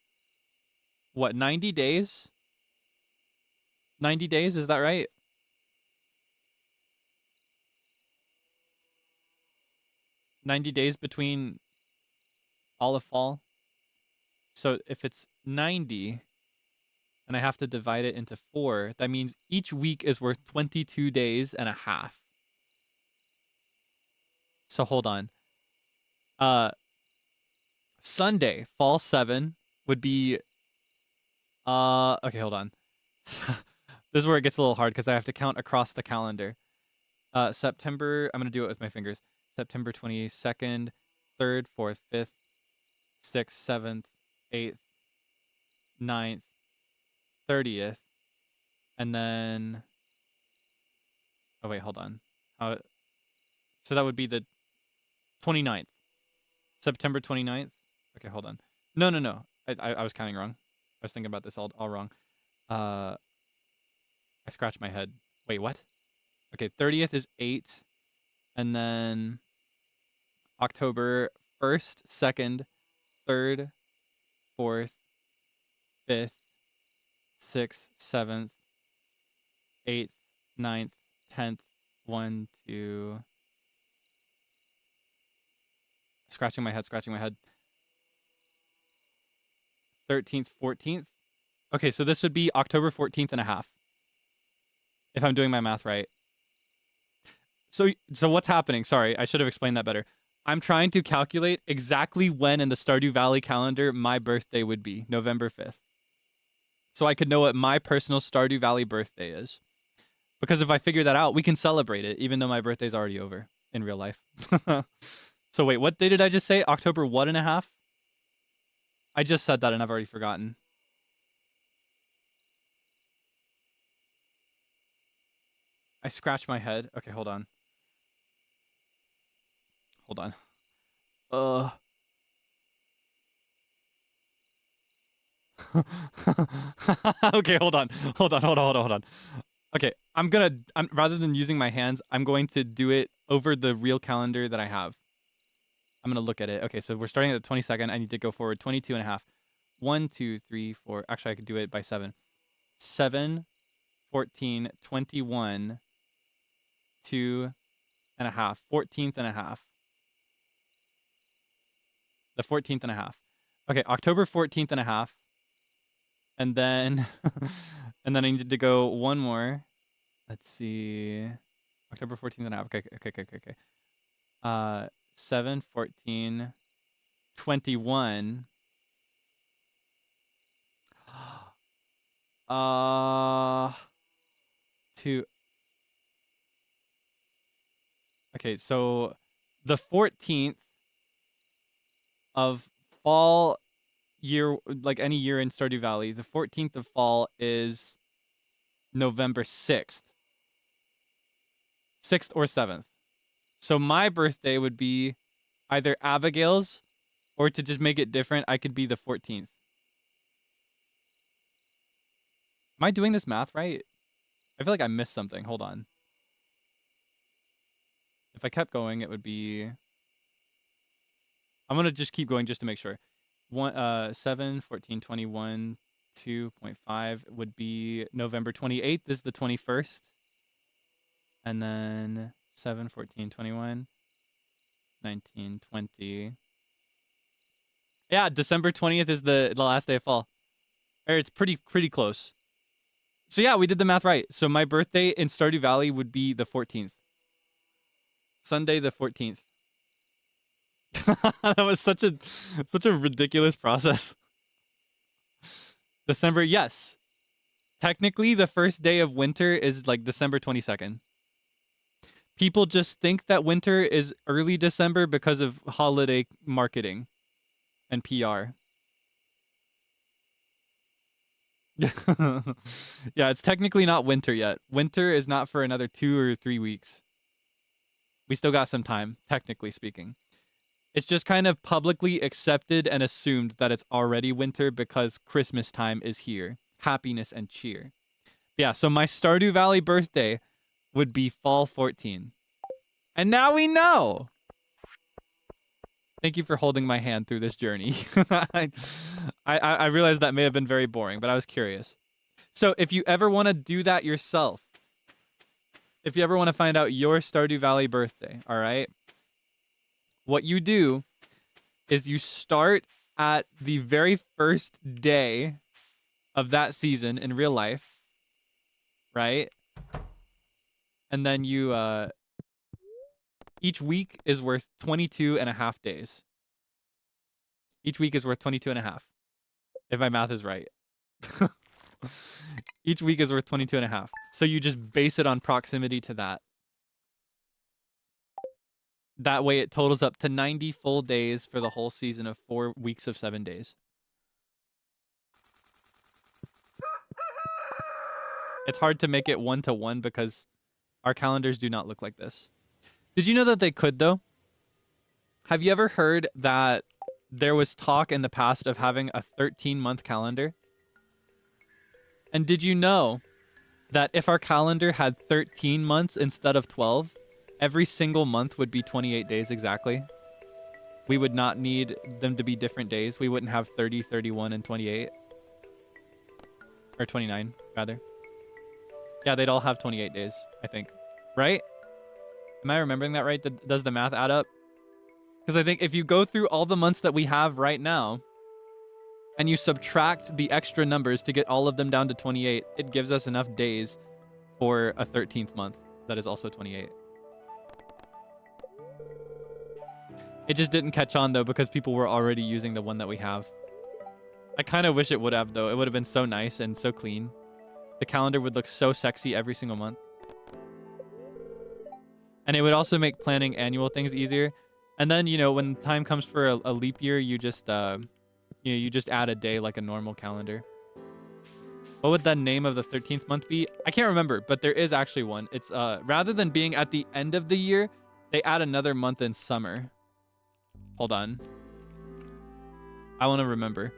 B: what, 90 days? 90 days, is that right? $90 days between all of fall. So if it's 90 and I have to divide it into 4, that means each week is worth 22 days and a half. So hold on. Sunday, fall 7 would be okay, hold on. This is where it gets a little hard because I have to count across the calendar. September, I'm going to do it with my fingers. September 22nd, 3rd, 4th, 5th, 6th, 7th, 8th, 9th, 30th, and then, oh wait, hold on. So that would be the 29th. September 29th. Okay, hold on. No. I was counting wrong. I was thinking about this all wrong. I scratched my head. Wait, what? Okay, 30th is 8. And then October 1st, 2nd, 3rd, 4th, 5th, 6th, 7th, 8th, 9th, 10th, 1, 2. Scratching my head. 13th, 14th. Okay, so this would be October 14th and a half. If I'm doing my math right. So what's happening? Sorry, I should have explained that better. I'm trying to calculate exactly when in the Stardew Valley calendar my birthday would be, November 5th. So I could know what my personal Stardew Valley birthday is. Because if I figure that out, we can celebrate it, even though my birthday's already over in real life. So wait, what day did I just say? October what and a half? I just said that and I've already forgotten. I scratch my head. Okay, hold on. Hold on. Okay, hold on. Hold on. Okay, I'm rather than using my hands, I'm going to do it over the real calendar that I have. I'm going to look at it. Okay, so we're starting at the 22nd. I need to go forward 22 and a half. 1, 2, 3, 4. Actually, I could do it by 7. 7, 14, 21, 2 and a half. 14th and a half. The 14th and a half. Okay, October 14th and a half. And then and then I needed to go one more. Let's see. October 14th and a half. Okay. 7, 14, 21. Two. Okay, so the 14th of fall year, like any year in Stardew Valley, the 14th of fall is November 6th. 6th or 7th. So my birthday would be either Abigail's, or to just make it different, I could be the 14th. Am I doing this math right? I feel like I missed something. Hold on. If I kept going, it would be... I'm going to just keep going just to make sure. 7, 14, 21, 2.5 would be November 28th. This is the 21st. And then 7, 14, 21, 19, 20. Yeah, December 20th is the last day of fall. Or it's pretty close. So yeah, we did the math right. So my birthday in Stardew Valley would be the 14th. Sunday the 14th. That was such a ridiculous process. December, yes. Technically, the first day of winter is like December 22nd. People just think that winter is early December because of holiday marketing and PR. Yeah, it's technically not winter yet. Winter is not for another 2 or 3 weeks. We still got some time, technically speaking. It's just kind of publicly accepted and assumed that it's already winter because Christmas time is here. Happiness and cheer. Yeah, so my Stardew Valley birthday would be fall 14. And now we know! Thank you for holding my hand through this journey. I realized that may have been very boring, but I was curious. So if you ever want to do that yourself, if you ever want to find out your Stardew Valley birthday, all right? What you do is you start at the very first day of that season in real life, right? And then you, each week is worth 22 and a half days. Each week is worth 22 and a half, if my math is right. Each week is worth 22 and a half. So you just base it on proximity to that. That way it totals up to 90 full days for the whole season of 4 weeks of 7 days. It's hard to make it 1-to-1 because our calendars do not look like this. Did you know that they could, though? Have you ever heard that there was talk in the past of having a 13-month calendar? And did you know that if our calendar had 13 months instead of 12, every single month would be 28 days exactly? We would not need them to be different days. We wouldn't have 30, 31, and 28. Or 29, rather. Yeah, they'd all have 28 days, I think. Right? Am I remembering that right? Does the math add up? Because I think if you go through all the months that we have right now, and you subtract the extra numbers to get all of them down to 28, it gives us enough days for a 13th month that is also 28. It just didn't catch on, though, because people were already using the one that we have. I kind of wish it would have, though. It would have been so nice and so clean. The calendar would look so sexy every single month. And it would also make planning annual things easier. And then, you know, when time comes for a leap year, you just add a day like a normal calendar. What would the name of the 13th month be? I can't remember, but there is actually one. It's rather than being at the end of the year, they add another month in summer. Hold on. I want to remember.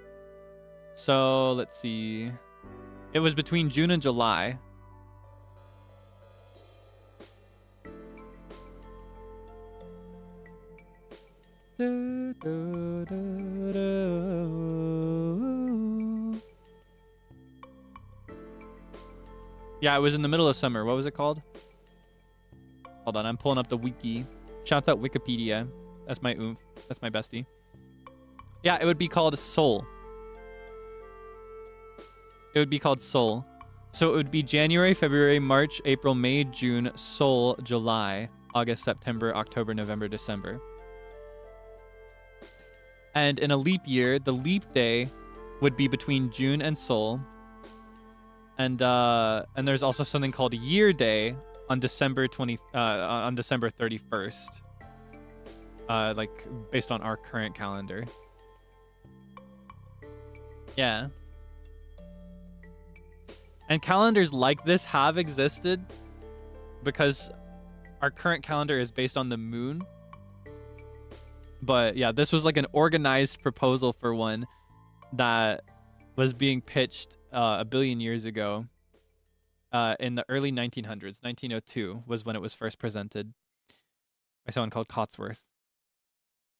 B: So let's see. It was between June and July. Yeah, it was in the middle of summer. What was it called? Hold on, I'm pulling up the wiki. Shouts out Wikipedia. That's my oomph. That's my bestie. Yeah, it would be called Sol. It would be called Sol. So it would be January, February, March, April, May, June, Sol, July, August, September, October, November, December. And in a leap year, the leap day would be between June and Sol. And there's also something called Year Day on December 31st. Like based on our current calendar. Yeah. And calendars like this have existed because our current calendar is based on the moon. But yeah, this was like an organized proposal for one that was being pitched a billion years ago in the early 1900s. 1902 was when it was first presented by someone called Cotsworth.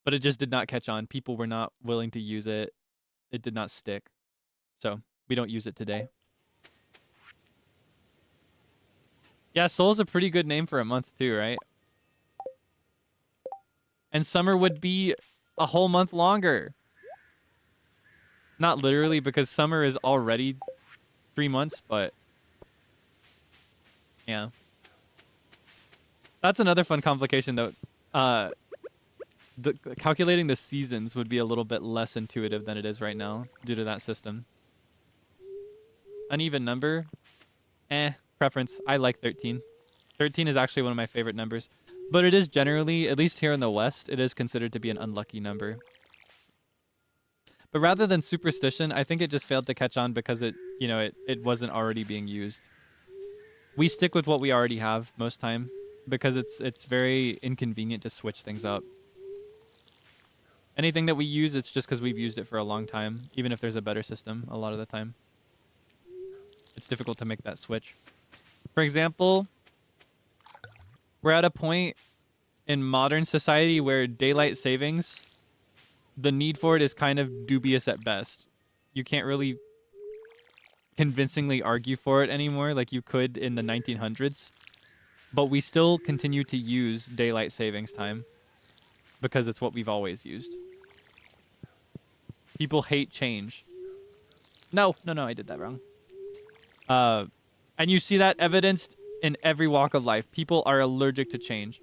B: But it just did not catch on. People were not willing to use it. It did not stick. So we don't use it today. Yeah, Sol's a pretty good name for a month too, right? And summer would be a whole month longer. Not literally, because summer is already 3 months, but yeah. That's another fun complication, though. Calculating the seasons would be a little bit less intuitive than it is right now due to that system. Uneven number? Preference. I like 13. 13 is actually one of my favorite numbers. But it is generally, at least here in the West, it is considered to be an unlucky number. But rather than superstition, I think it just failed to catch on because it wasn't already being used. We stick with what we already have most time because it's very inconvenient to switch things up. Anything that we use, it's just because we've used it for a long time, even if there's a better system a lot of the time. It's difficult to make that switch. For example, we're at a point in modern society where daylight savings, the need for it is kind of dubious at best. You can't really convincingly argue for it anymore like you could in the 1900s. But we still continue to use daylight savings time because it's what we've always used. People hate change. No, I did that wrong. And you see that evidenced in every walk of life. People are allergic to change.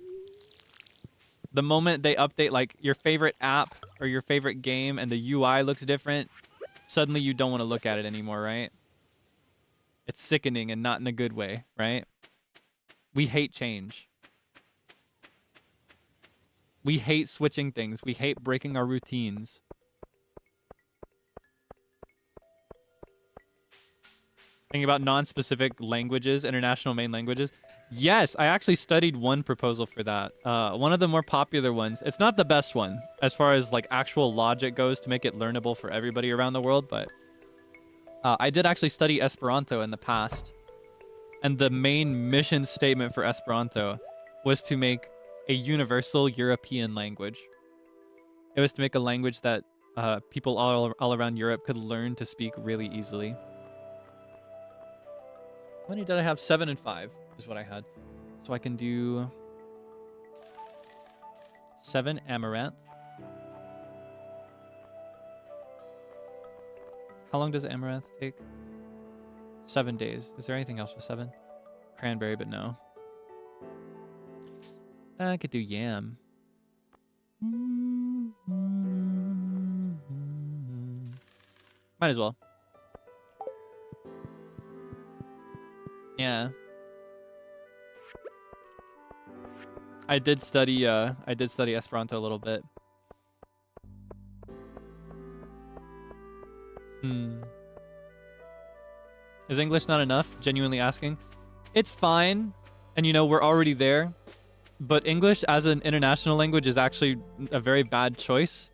B: The moment they update like your favorite app or your favorite game and the UI looks different, suddenly you don't want to look at it anymore, right? It's sickening and not in a good way, right? We hate change. We hate switching things. We hate breaking our routines. Thinking about non-specific languages, international main languages. Yes, I actually studied one proposal for that. One of the more popular ones. It's not the best one as far as like actual logic goes to make it learnable for everybody around the world, but I did actually study Esperanto in the past. And the main mission statement for Esperanto was to make a universal European language. It was to make a language that people all around Europe could learn to speak really easily. How many did I have? 7 and 5 is what I had. So I can do 7 amaranth. How long does amaranth take? 7 days. Is there anything else for 7? Cranberry, but no. I could do yam. Might as well. Yeah. I did study Esperanto a little bit. Is English not enough? Genuinely asking. It's fine. And, you know, we're already there. But English as an international language is actually a very bad choice.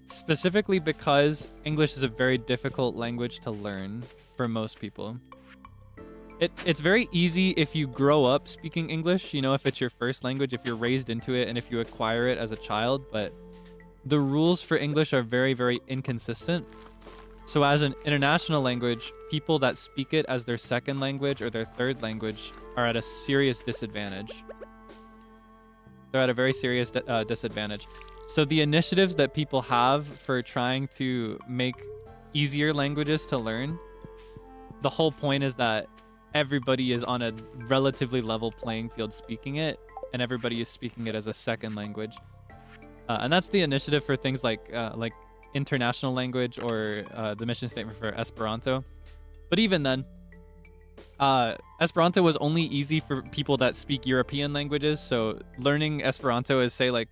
B: Specifically because English is a very difficult language to learn for most people. It's very easy if you grow up speaking English, you know, if it's your first language, if you're raised into it, and if you acquire it as a child. But the rules for English are very, very inconsistent. So as an international language, people that speak it as their second language or their third language are at a serious disadvantage. They're at a very serious disadvantage. So the initiatives that people have for trying to make easier languages to learn, the whole point is that everybody is on a relatively level playing field speaking it, and everybody is speaking it as a second language. And that's the initiative for things like international language or the mission statement for Esperanto. But even then, Esperanto was only easy for people that speak European languages. So learning Esperanto is, say, like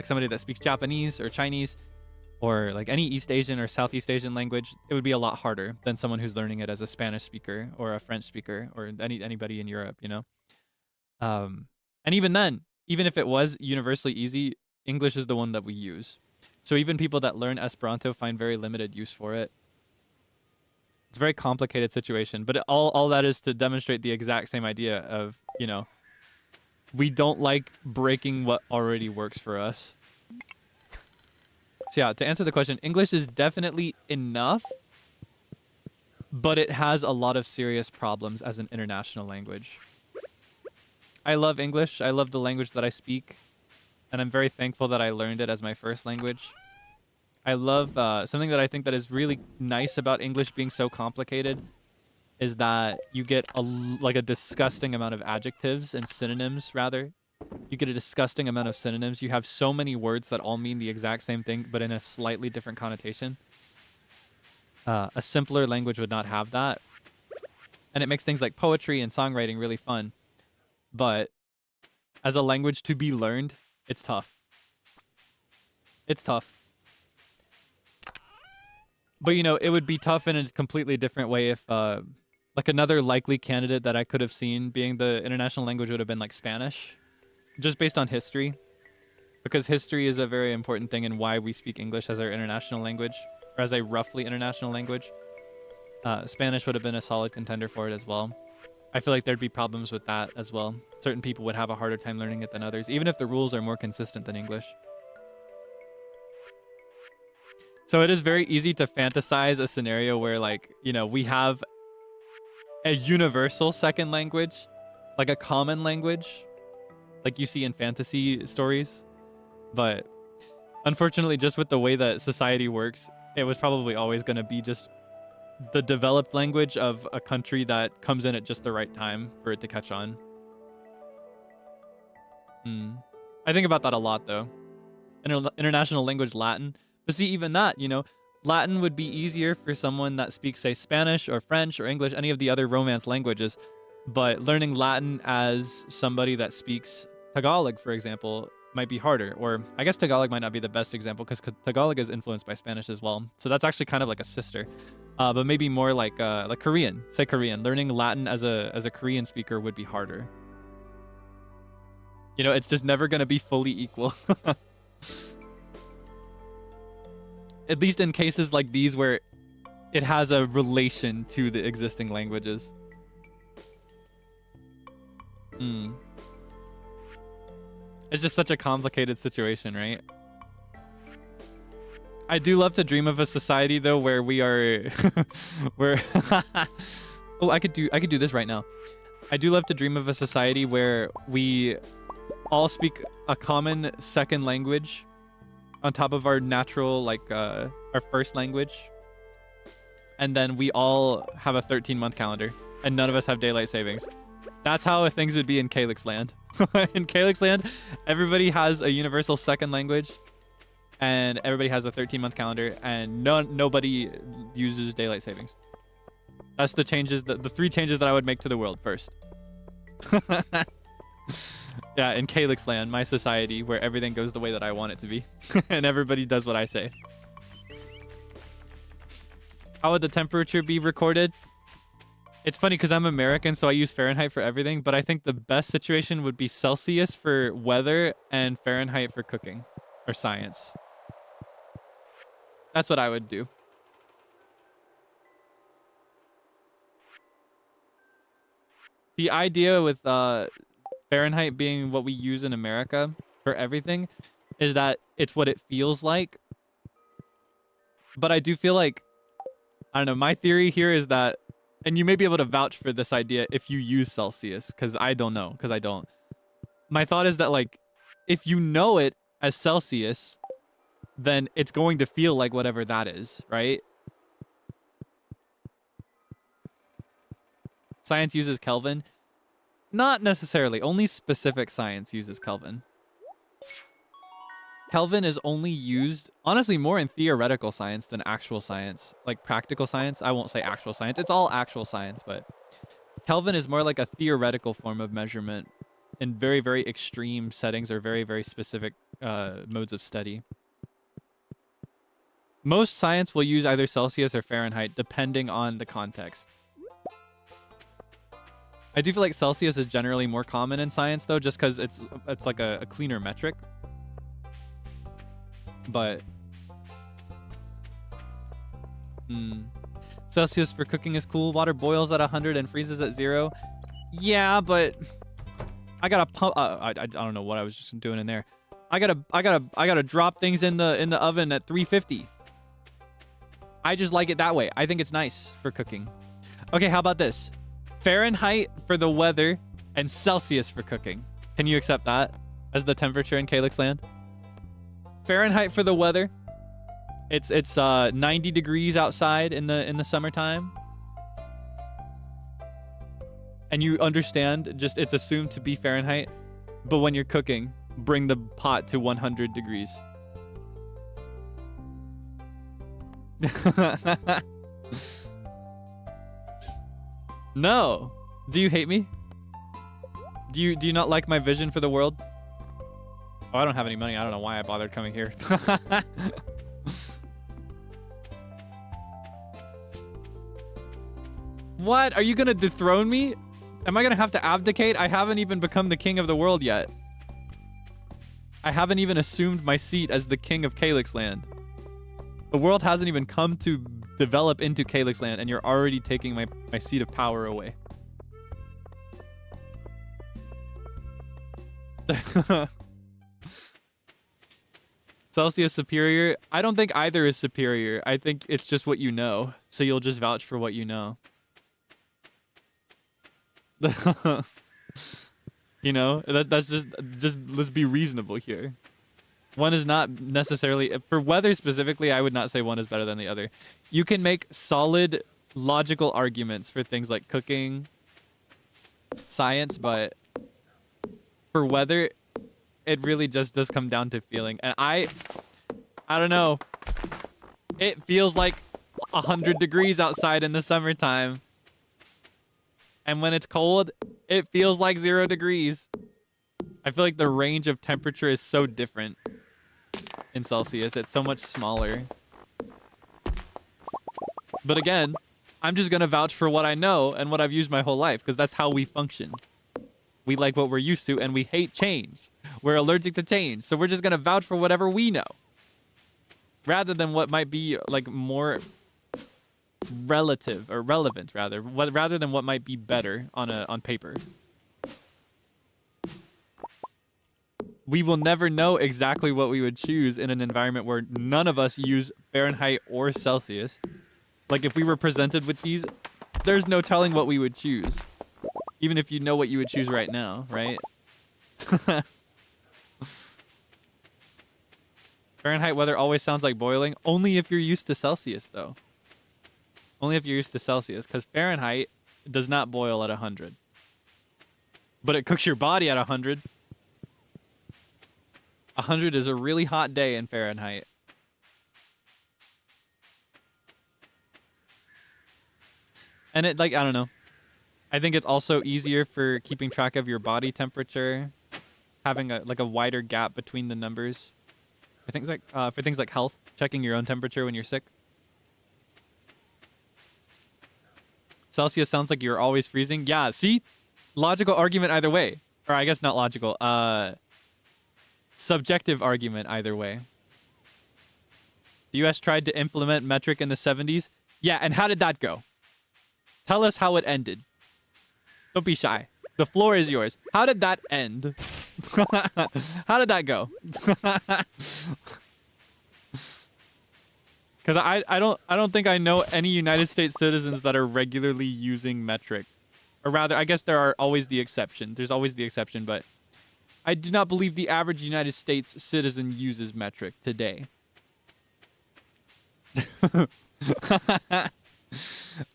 B: somebody that speaks Japanese or Chinese or like any East Asian or Southeast Asian language, it would be a lot harder than someone who's learning it as a Spanish speaker or a French speaker or anybody in Europe, you know? And even then, even if it was universally easy, English is the one that we use. So even people that learn Esperanto find very limited use for it. It's a very complicated situation, but all that is to demonstrate the exact same idea of, you know, we don't like breaking what already works for us. So yeah, to answer the question, English is definitely enough, but it has a lot of serious problems as an international language. I love English. I love the language that I speak, and I'm very thankful that I learned it as my first language. I love something that I think that is really nice about English being so complicated is that you get a disgusting amount of adjectives and synonyms, rather. You get a disgusting amount of synonyms. You have so many words that all mean the exact same thing, but in a slightly different connotation. A simpler language would not have that. And it makes things like poetry and songwriting really fun. But as a language to be learned, it's tough. It's tough. But, you know, it would be tough in a completely different way if, like, another likely candidate that I could have seen being the international language would have been, like, Spanish. Just based on history. Because history is a very important thing in why we speak English as our international language. Or as a roughly international language. Spanish would have been a solid contender for it as well. I feel like there'd be problems with that as well. Certain people would have a harder time learning it than others, even if the rules are more consistent than English. So it is very easy to fantasize a scenario where, like, you know, we have a universal second language, like a common language, like you see in fantasy stories. But unfortunately, just with the way that society works, it was probably always going to be just the developed language of a country that comes in at just the right time for it to catch on. I think about that a lot, though. International language Latin. But see, even that, you know, Latin would be easier for someone that speaks, say, Spanish or French or English, any of the other Romance languages. But learning Latin as somebody that speaks Tagalog, for example, might be harder. Or I guess Tagalog might not be the best example because Tagalog is influenced by Spanish as well. So that's actually kind of like a sister. But maybe more like Korean. Say Korean. Learning Latin as a Korean speaker would be harder. You know, it's just never going to be fully equal. At least in cases like these where it has a relation to the existing languages. It's just such a complicated situation, right? I do love to dream of a society, though, where we are where oh, I could do this right now. I do love to dream of a society where we all speak a common second language on top of our natural, like, our first language. And then we all have a 13-month calendar, and none of us have daylight savings. That's how things would be in Kaelix Land. In Kaelix Land, everybody has a universal second language, and everybody has a 13-month calendar, and nobody uses daylight savings. That's the changes, the 3 changes that I would make to the world first. Yeah, in Kaelix Land, my society, where everything goes the way that I want it to be. And everybody does what I say. How would the temperature be recorded?
A: It's funny because I'm American, so I use Fahrenheit for everything, but I think the best situation would be Celsius for weather and Fahrenheit for cooking or science. That's what I would do. The idea with Fahrenheit being what we use in America for everything is that it's what it feels like. But I do feel like, I don't know, my theory here is that, and you may be able to vouch for this idea if you use Celsius, because I don't know, because I don't. My thought is that, like, if you know it as Celsius, then it's going to feel like whatever that is, right? Science uses Kelvin. Not necessarily. Only specific science uses Kelvin. Kelvin is only used, honestly, more in theoretical science than actual science. Like practical science. I won't say actual science. It's all actual science, but Kelvin is more like a theoretical form of measurement in very, very extreme settings or very, very specific modes of study. Most science will use either Celsius or Fahrenheit, depending on the context. I do feel like Celsius is generally more common in science, though, just because it's like a cleaner metric. But Celsius for cooking is cool. Water boils at 100 and freezes at 0. Yeah, but I gotta pump. I don't know what I was just doing in there. I gotta drop things in the oven at 350. I just like it that way. I think it's nice for cooking. Okay, how about this? Fahrenheit for the weather and Celsius for cooking. Can you accept that as the temperature in Kaelix Land? Fahrenheit for the weather. It's 90 degrees outside in the summertime. And you understand, just it's assumed to be Fahrenheit, but when you're cooking, bring the pot to 100 degrees. No. Do you hate me? Do you not like my vision for the world? Oh, I don't have any money. I don't know why I bothered coming here. What? Are you gonna dethrone me? Am I gonna have to abdicate? I haven't even become the king of the world yet. I haven't even assumed my seat as the king of Kaelix Land. The world hasn't even come to develop into Kaelix Land, and you're already taking my seat of power away. Celsius superior? I don't think either is superior. I think it's just what you know. So you'll just vouch for what you know. You know, that's just let's be reasonable here. One is not necessarily, for weather specifically, I would not say one is better than the other. You can make solid logical arguments for things like cooking, science, but for weather, it really just does come down to feeling. And I don't know. It feels like 100 degrees outside in the summertime. And when it's cold, it feels like 0 degrees. I feel like the range of temperature is so different in Celsius. It's so much smaller. But again, I'm just going to vouch for what I know and what I've used my whole life, because that's how we function. We like what we're used to, and we hate change. We're allergic to change. So we're just going to vouch for whatever we know, rather than what might be like more relative or relevant, rather than what might be better on paper. We will never know exactly what we would choose in an environment where none of us use Fahrenheit or Celsius. Like if we were presented with these, there's no telling what we would choose. Even if you know what you would choose right now, right? Fahrenheit weather always sounds like boiling. Only if you're used to Celsius, though. Only if you're used to Celsius, because Fahrenheit does not boil at 100. But it cooks your body at 100. 100 is a really hot day in Fahrenheit. And it, like, I don't know. I think it's also easier for keeping track of your body temperature, having a wider gap between the numbers. For things like health, checking your own temperature when you're sick.
B: Celsius sounds like you're always freezing. Yeah, see? Logical argument either way. Or I guess not logical. Subjective argument either way. The US tried to implement metric in the 70s. Yeah, and how did that go? Tell us how it ended. Don't be shy. The floor is yours. How did that end? How did that go? Because I don't think I know any United States citizens that are regularly using metric. Or rather, I guess there are always the exception. There's always the exception, but I do not believe the average United States citizen uses metric today.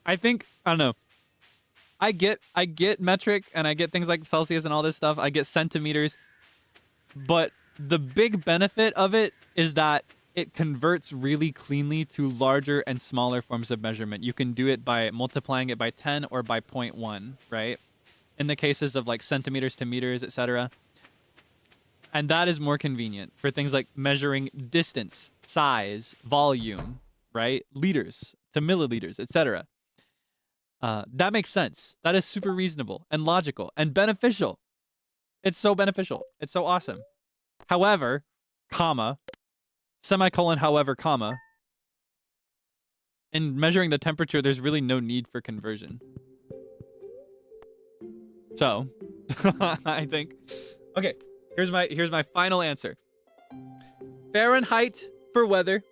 B: I think, I don't know. I get metric and I get things like Celsius and all this stuff. I get centimeters. But the big benefit of it is that it converts really cleanly to larger and smaller forms of measurement. You can do it by multiplying it by 10 or by 0.1, right? In the cases of like centimeters to meters, etc. And that is more convenient for things like measuring distance, size, volume, right? Liters to milliliters, etc. That makes sense. That is super reasonable and logical and beneficial. It's so beneficial. It's so awesome. However, comma, semicolon, however, comma, in measuring the temperature, there's really no need for conversion. So, I think, okay, here's my final answer. Fahrenheit for weather,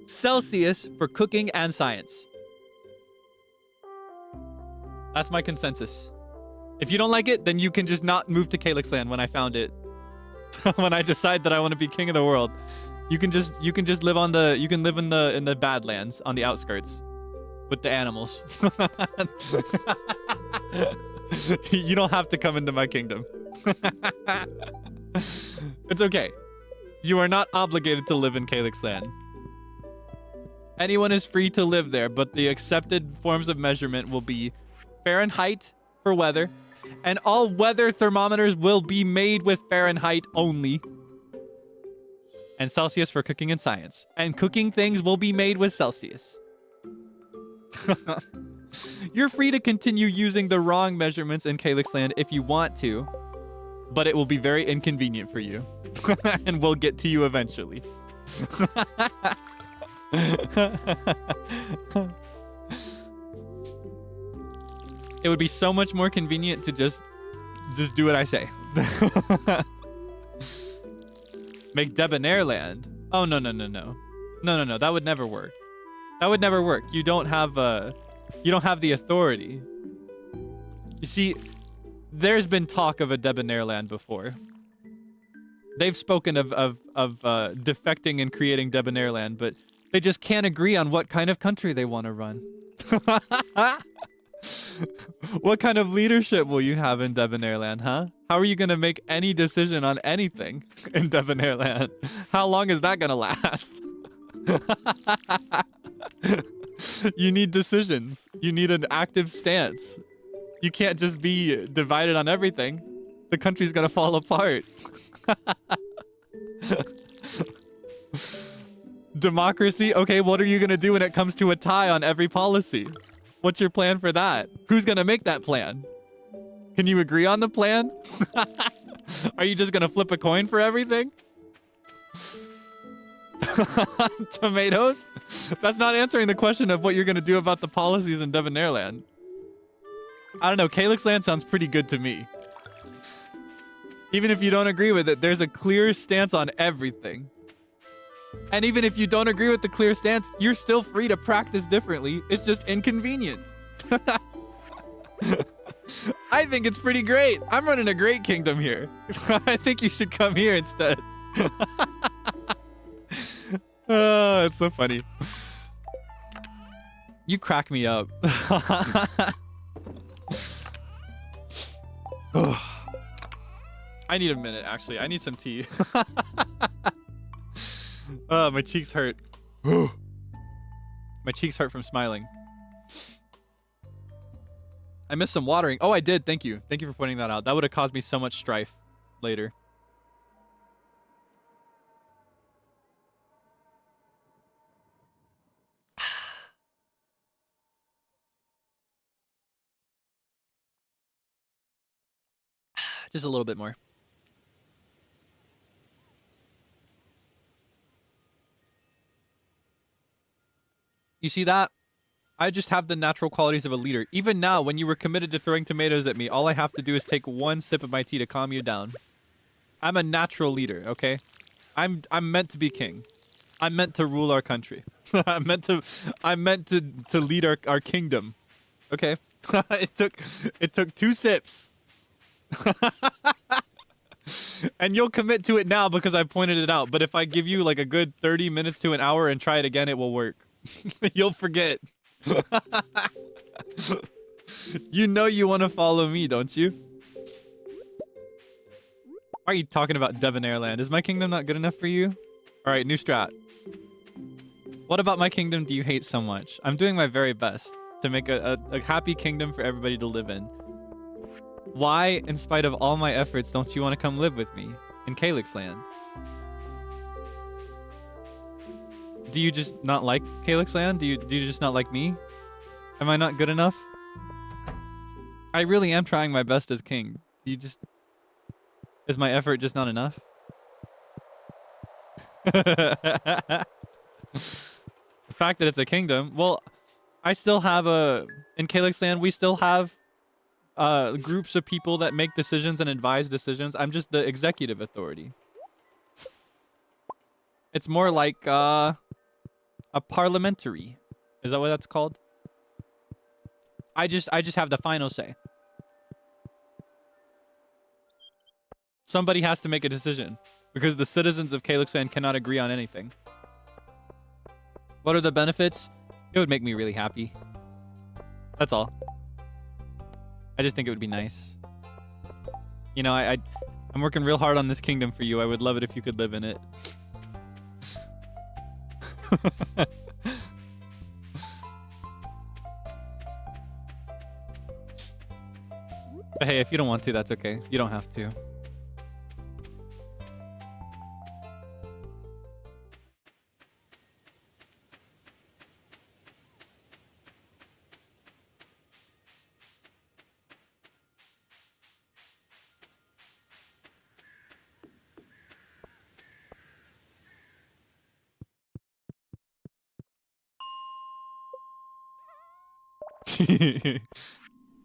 B: Celsius for cooking and science. That's my consensus. If you don't like it, then you can just not move to Kaelix Land when I found it. When I decide that I want to be king of the world. You can just live on the in the Badlands on the outskirts with the animals. You don't have to come into my kingdom. It's okay. You are not obligated to live in Kaelix Land. Anyone is free to live there, but the accepted forms of measurement will be Fahrenheit for weather, and all weather thermometers will be made with Fahrenheit only. And Celsius for cooking and science. And cooking things will be made with Celsius. You're free to continue using the wrong measurements in Kaelix Land if you want to, but it will be very inconvenient for you. And we'll get to you eventually. It would be so much more convenient to just do what I say. Make Debonair Land. Oh, no. No. That would never work. That would never work. You don't have the authority. You see, there's been talk of a Debonair Land before. They've spoken of defecting and creating Debonair Land, but they just can't agree on what kind of country they want to run. What kind of leadership will you have in Debonair Land, huh? How are you going to make any decision on anything in Debonair Land? How long is that going to last? You need decisions. You need an active stance. You can't just be divided on everything. The country's going to fall apart. Democracy? Okay, what are you going to do when it comes to a tie on every policy? What's your plan for that? Who's going to make that plan? Can you agree on the plan? Are you just going to flip a coin for everything? Tomatoes? That's not answering the question of what you're going to do about the policies in Debonair Land. I don't know. Kaelix Land sounds pretty good to me. Even if you don't agree with it, there's a clear stance on everything. And even if you don't agree with the clear stance, you're still free to practice differently. It's just inconvenient. I think it's pretty great. I'm running a great kingdom here. I think you should come here instead. Oh, it's so funny. You crack me up. I need a minute, actually. I need some tea. My cheeks hurt. My cheeks hurt from smiling. I missed some watering. Oh, I did. Thank you. Thank you for pointing that out. That would have caused me so much strife later.
A: Just a little bit more. You see that? I just have the natural qualities of a leader. Even now, when you were committed to throwing tomatoes at me, all I have to do is take one sip of my tea to calm you down. I'm a natural leader, okay? I'm meant to be king. I'm meant to rule our country. I'm meant to lead our kingdom. Okay? it took 2 sips. And you'll commit to it now because I pointed it out. But if I give you like a good 30 minutes to an hour and try it again, it will work. You'll forget. You know you want to follow me, don't you? Why are you talking about Debonair Land? Is my kingdom not good enough for you? All right, new strat. What about my kingdom do you hate so much? I'm doing my very best to make a happy kingdom for everybody to live in. Why, in spite of all my efforts, don't you want to come live with me in Kaelix Land? Do you just not like Kaelix Land? Do you just not like me? Am I not good enough? I really am trying my best as king. Is my effort just not enough? The fact that it's a kingdom, well, I still have in Kaelix Land, we still have groups of people that make decisions and advise decisions. I'm just the executive authority. It's more like a parliamentary. Is that what that's called? I just have the final say. Somebody has to make a decision because the citizens of Kaelix Land cannot agree on anything. What are the benefits? It would make me really happy. That's all. I just think it would be nice. You know, I'm working real hard on this kingdom for you. I would love it if you could live in it. But hey, if you don't want to, that's okay. You don't have to.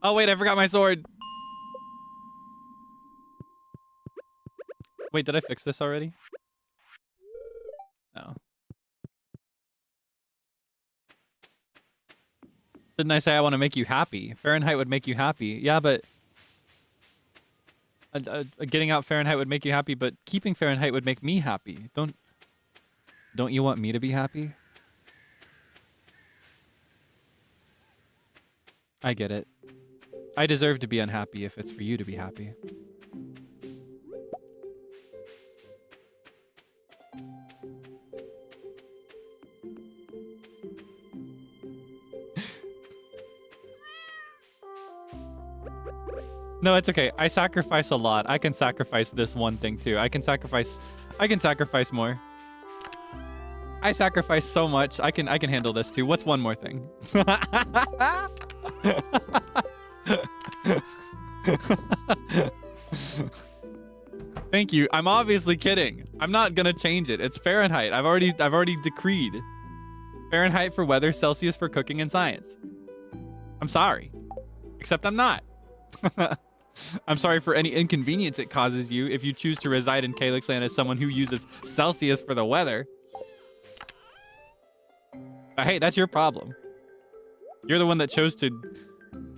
A: Oh wait, I forgot my sword. Wait, did I fix this already? No. Didn't I say I want to make you happy? Fahrenheit would make you happy. Yeah, but getting out Fahrenheit would make you happy, but keeping Fahrenheit would make me happy. Don't you want me to be happy? I get it. I deserve to be unhappy if it's for you to be happy. No, it's okay. I sacrifice a lot. I can sacrifice this one thing too. I can sacrifice more. I sacrifice so much. I can handle this too. What's one more thing? Thank you. I'm obviously kidding. I'm not gonna change it. It's Fahrenheit. I've already decreed. Fahrenheit for weather, Celsius for cooking and science. I'm sorry. Except I'm not. I'm sorry for any inconvenience it causes you if you choose to reside in Kaelix Land as someone who uses Celsius for the weather. But hey, that's your problem. You're the one that chose to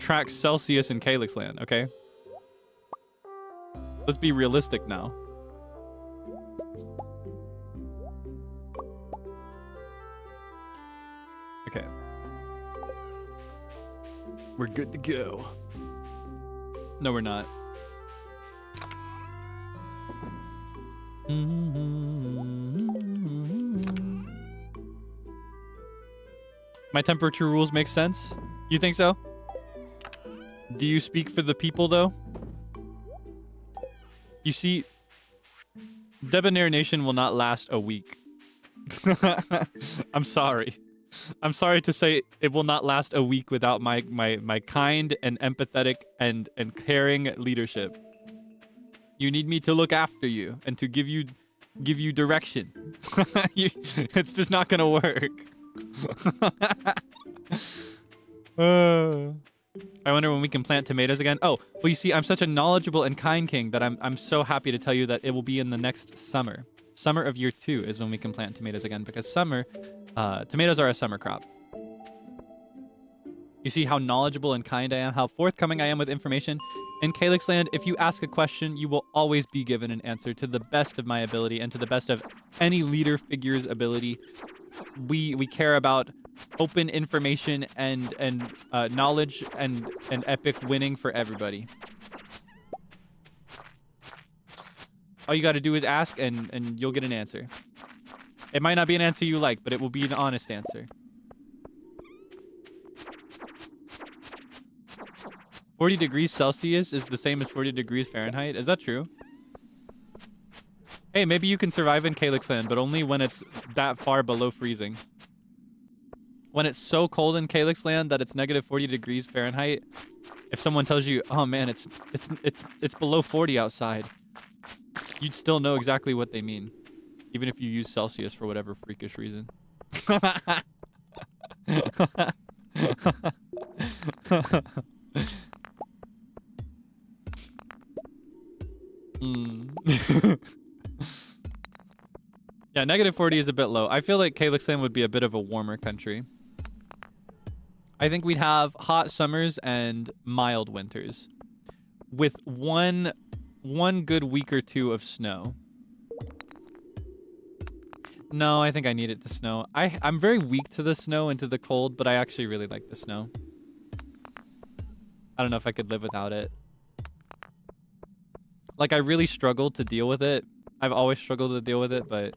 A: track Celsius in Kaelix Land, okay? Let's be realistic now. Okay. We're good to go. No, we're not. My temperature rules make sense? You think so? Do you speak for the people, though? You see, Debonair Nation will not last a week. I'm sorry. I'm sorry to say it will not last a week without my kind and empathetic and caring leadership.
B: You need me to look after you and to give you direction. It's just not gonna work. I wonder when we can plant tomatoes again. Oh, well, you see, I'm such a knowledgeable and kind king that I'm so happy to tell you that it will be in the next summer. Summer of year 2 is when we can plant tomatoes again, because tomatoes are a summer crop. You see how knowledgeable and kind I am, how forthcoming I am with information. In Kaelix Land, if you ask a question, you will always be given an answer to the best of my ability and to the best of any leader figure's ability. We care about open information and knowledge and epic winning for everybody. All you got to do is ask, and you'll get an answer. It might not be an answer you like, but it will be an honest answer. 40 degrees Celsius is the same as 40 degrees Fahrenheit. Is that true? Hey, maybe you can survive in Kaelix Land, but only when it's that far below freezing. When it's so cold in Kaelix Land that it's negative 40 degrees Fahrenheit, if someone tells you, "Oh man, it's below 40 outside," you'd still know exactly what they mean, even if you use Celsius for whatever freakish reason. Yeah, negative 40 is a bit low. I feel like Kaelix Land would be a bit of a warmer country. I think we'd have hot summers and mild winters, with one good week or two of snow. No, I think I need it to snow. I'm very weak to the snow and to the cold, but I actually really like the snow. I don't know if I could live without it. Like, I really struggle to deal with it. I've always struggled to deal with it, but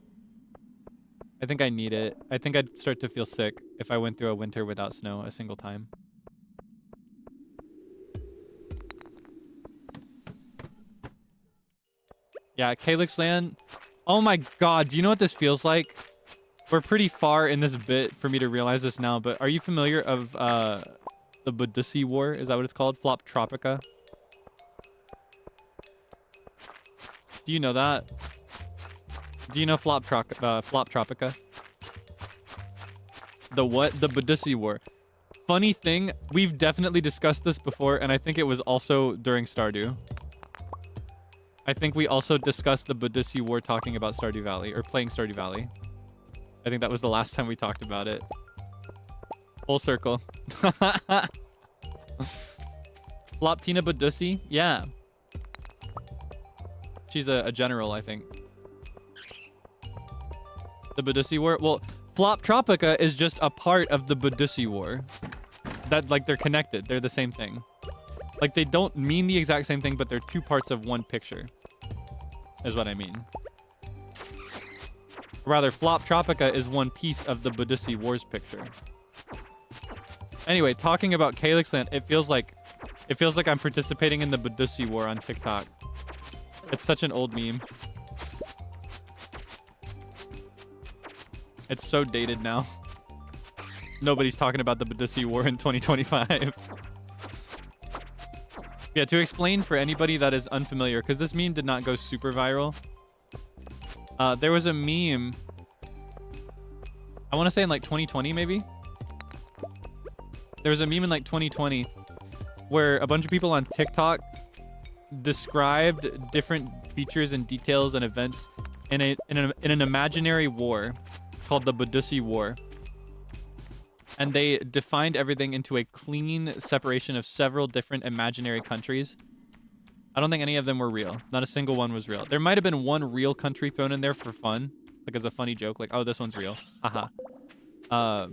B: I think I need it. I think I'd start to feel sick if I went through a winter without snow a single time. Yeah, Kaelix Land. Oh my god, do you know what this feels like? We're pretty far in this bit for me to realize this now, but are you familiar of the Budusi War? Is that what it's called? Flop Tropica? Do you know that? Do you know Flop Tropica? The what? The Budusi War. Funny thing, we've definitely discussed this before, and I think it was also during Stardew. I think we also discussed the Budusi War talking about Stardew Valley, or playing Stardew Valley. I think that was the last time we talked about it. Full circle. Floptina Budusi? Yeah. She's a general, I think. The Budusi War? Well, Flop Tropica is just a part of the Budusi War. That, like, they're connected. They're the same thing. Like, they don't mean the exact same thing, but they're two parts of one picture. Is what I mean. Rather, Flop Tropica is one piece of the Budusi Wars picture. Anyway, talking about Kaelix Land, it feels like I'm participating in the Budusi War on TikTok. It's such an old meme. It's so dated now. Nobody's talking about the Budusi War in 2025. Yeah, to explain for anybody that is unfamiliar, because this meme did not go super viral. There was a meme, I want to say in like 2020 maybe? There was a meme in like 2020 where a bunch of people on TikTok described different features and details and events in an imaginary war called the Budusi War. And they defined everything into a clean separation of several different imaginary countries. I don't think any of them were real. Not a single one was real. There might have been one real country thrown in there for fun, like as a funny joke, like, oh, this one's real. Haha.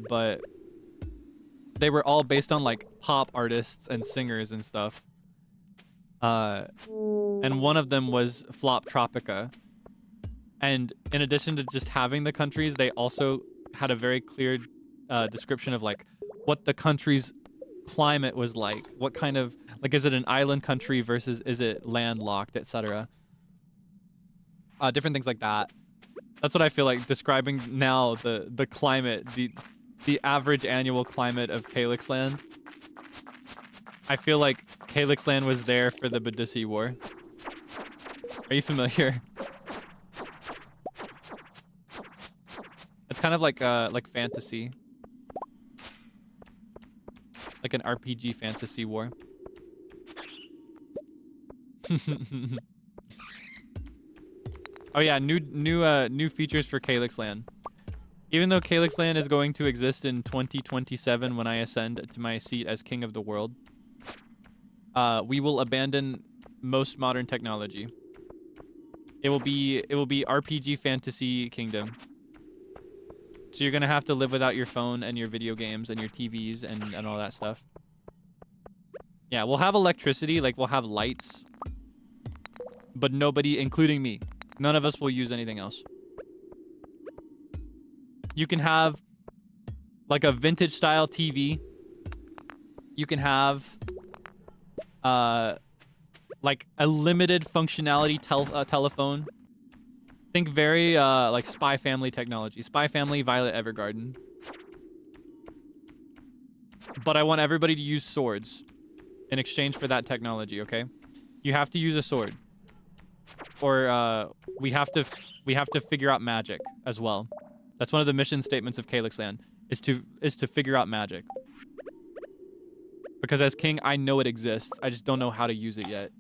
B: But they were all based on like pop artists and singers and stuff. And one of them was Flop Tropica. And in addition to just having the countries, they also had a very clear description of like what the country's climate was like. What kind of, like, is it an island country versus is it landlocked, etc. Different things like that. That's what I feel like describing now the climate, the average annual climate of Kaelix Land. I feel like Kaelix Land was there for the Budusi War. Are you familiar? It's kind of like fantasy. Like an RPG fantasy war. Oh yeah, new features for Kaelix Land. Even though Kaelix Land is going to exist in 2027 when I ascend to my seat as king of the world, we will abandon most modern technology. It will be RPG fantasy kingdom. So you're gonna have to live without your phone and your video games and your TVs and all that stuff. Yeah, we'll have electricity, like we'll have lights, but nobody, including me, none of us will use anything else. You can have like a vintage style TV. You can have like a limited functionality telephone. Think very like Spy Family technology. Spy Family, Violet Evergarden. But I want everybody to use swords in exchange for that technology, okay? You have to use a sword. Or we have to figure out magic as well. That's one of the mission statements of Kaelix Land, is to figure out magic. Because as king, I know it exists. I just don't know how to use it yet.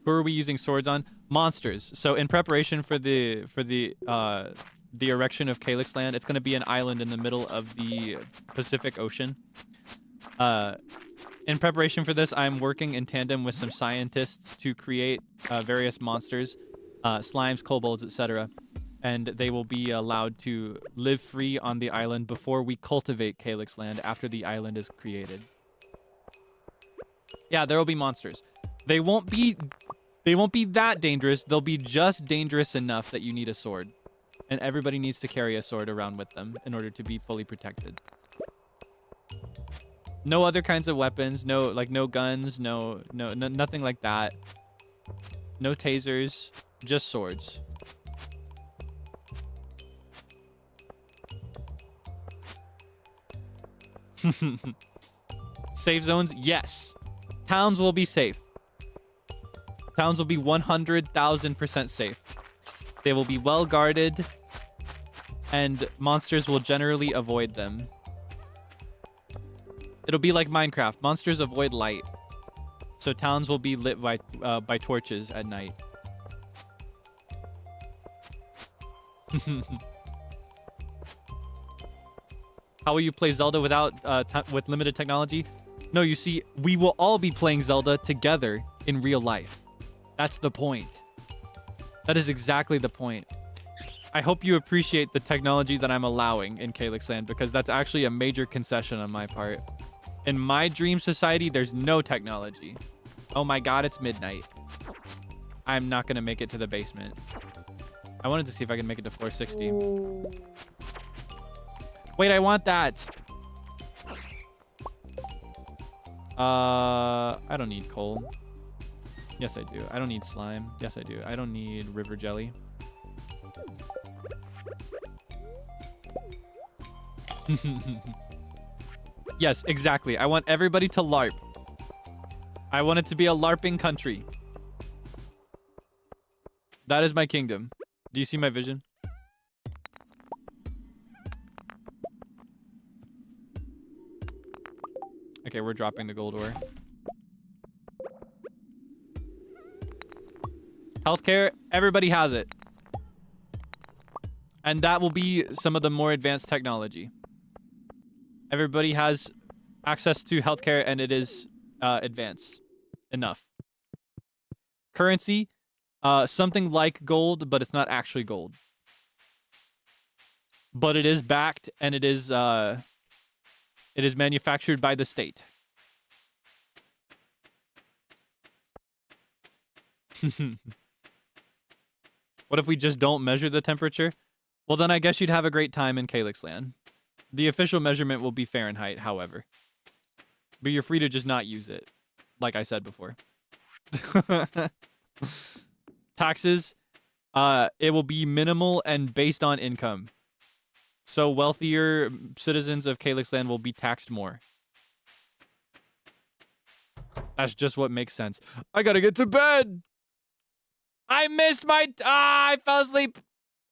B: Who are we using swords on? Monsters. So in preparation for the erection of Kaelix Land, it's going to be an island in the middle of the Pacific Ocean. In preparation for this, I'm working in tandem with some scientists to create various monsters, slimes, kobolds, etc. And they will be allowed to live free on the island before we cultivate Kaelix Land after the island is created. Yeah, there will be monsters. They won't be that dangerous. They'll be just dangerous enough that you need a sword. And everybody needs to carry a sword around with them in order to be fully protected. No other kinds of weapons, no guns, no nothing like that. No tasers, just swords. Safe zones? Yes. Towns will be safe. Towns will be 100,000% safe. They will be well guarded, and monsters will generally avoid them. It'll be like Minecraft. Monsters avoid light, so towns will be lit by torches at night. How will you play Zelda with limited technology? No, you see, we will all be playing Zelda together in real life. That's the point. That is exactly the point. I hope you appreciate the technology that I'm allowing in Kaelix Land, because that's actually a major concession on my part. In my dream society, there's no technology. Oh my god, it's midnight. I'm not going to make it to the basement. I wanted to see if I can make it to floor 60. Wait, I want that. I don't need coal. Yes, I do. I don't need slime. Yes, I do. I don't need river jelly. Yes, exactly. I want everybody to LARP. I want it to be a LARPing country. That is my kingdom. Do you see my vision? Okay, we're dropping the gold ore. Healthcare, everybody has it. And that will be some of the more advanced technology. Everybody has access to healthcare, and it is advanced enough. Currency, something like gold, but it's not actually gold. But it is backed, and it is manufactured by the state. What if we just don't measure the temperature? Well, then I guess you'd have a great time in Kaelix Land. The official measurement will be Fahrenheit, however. But you're free to just not use it, like I said before. Taxes, it will be minimal and based on income. So wealthier citizens of Kaelix Land will be taxed more. That's just what makes sense. I gotta get to bed. I missed my... I fell asleep.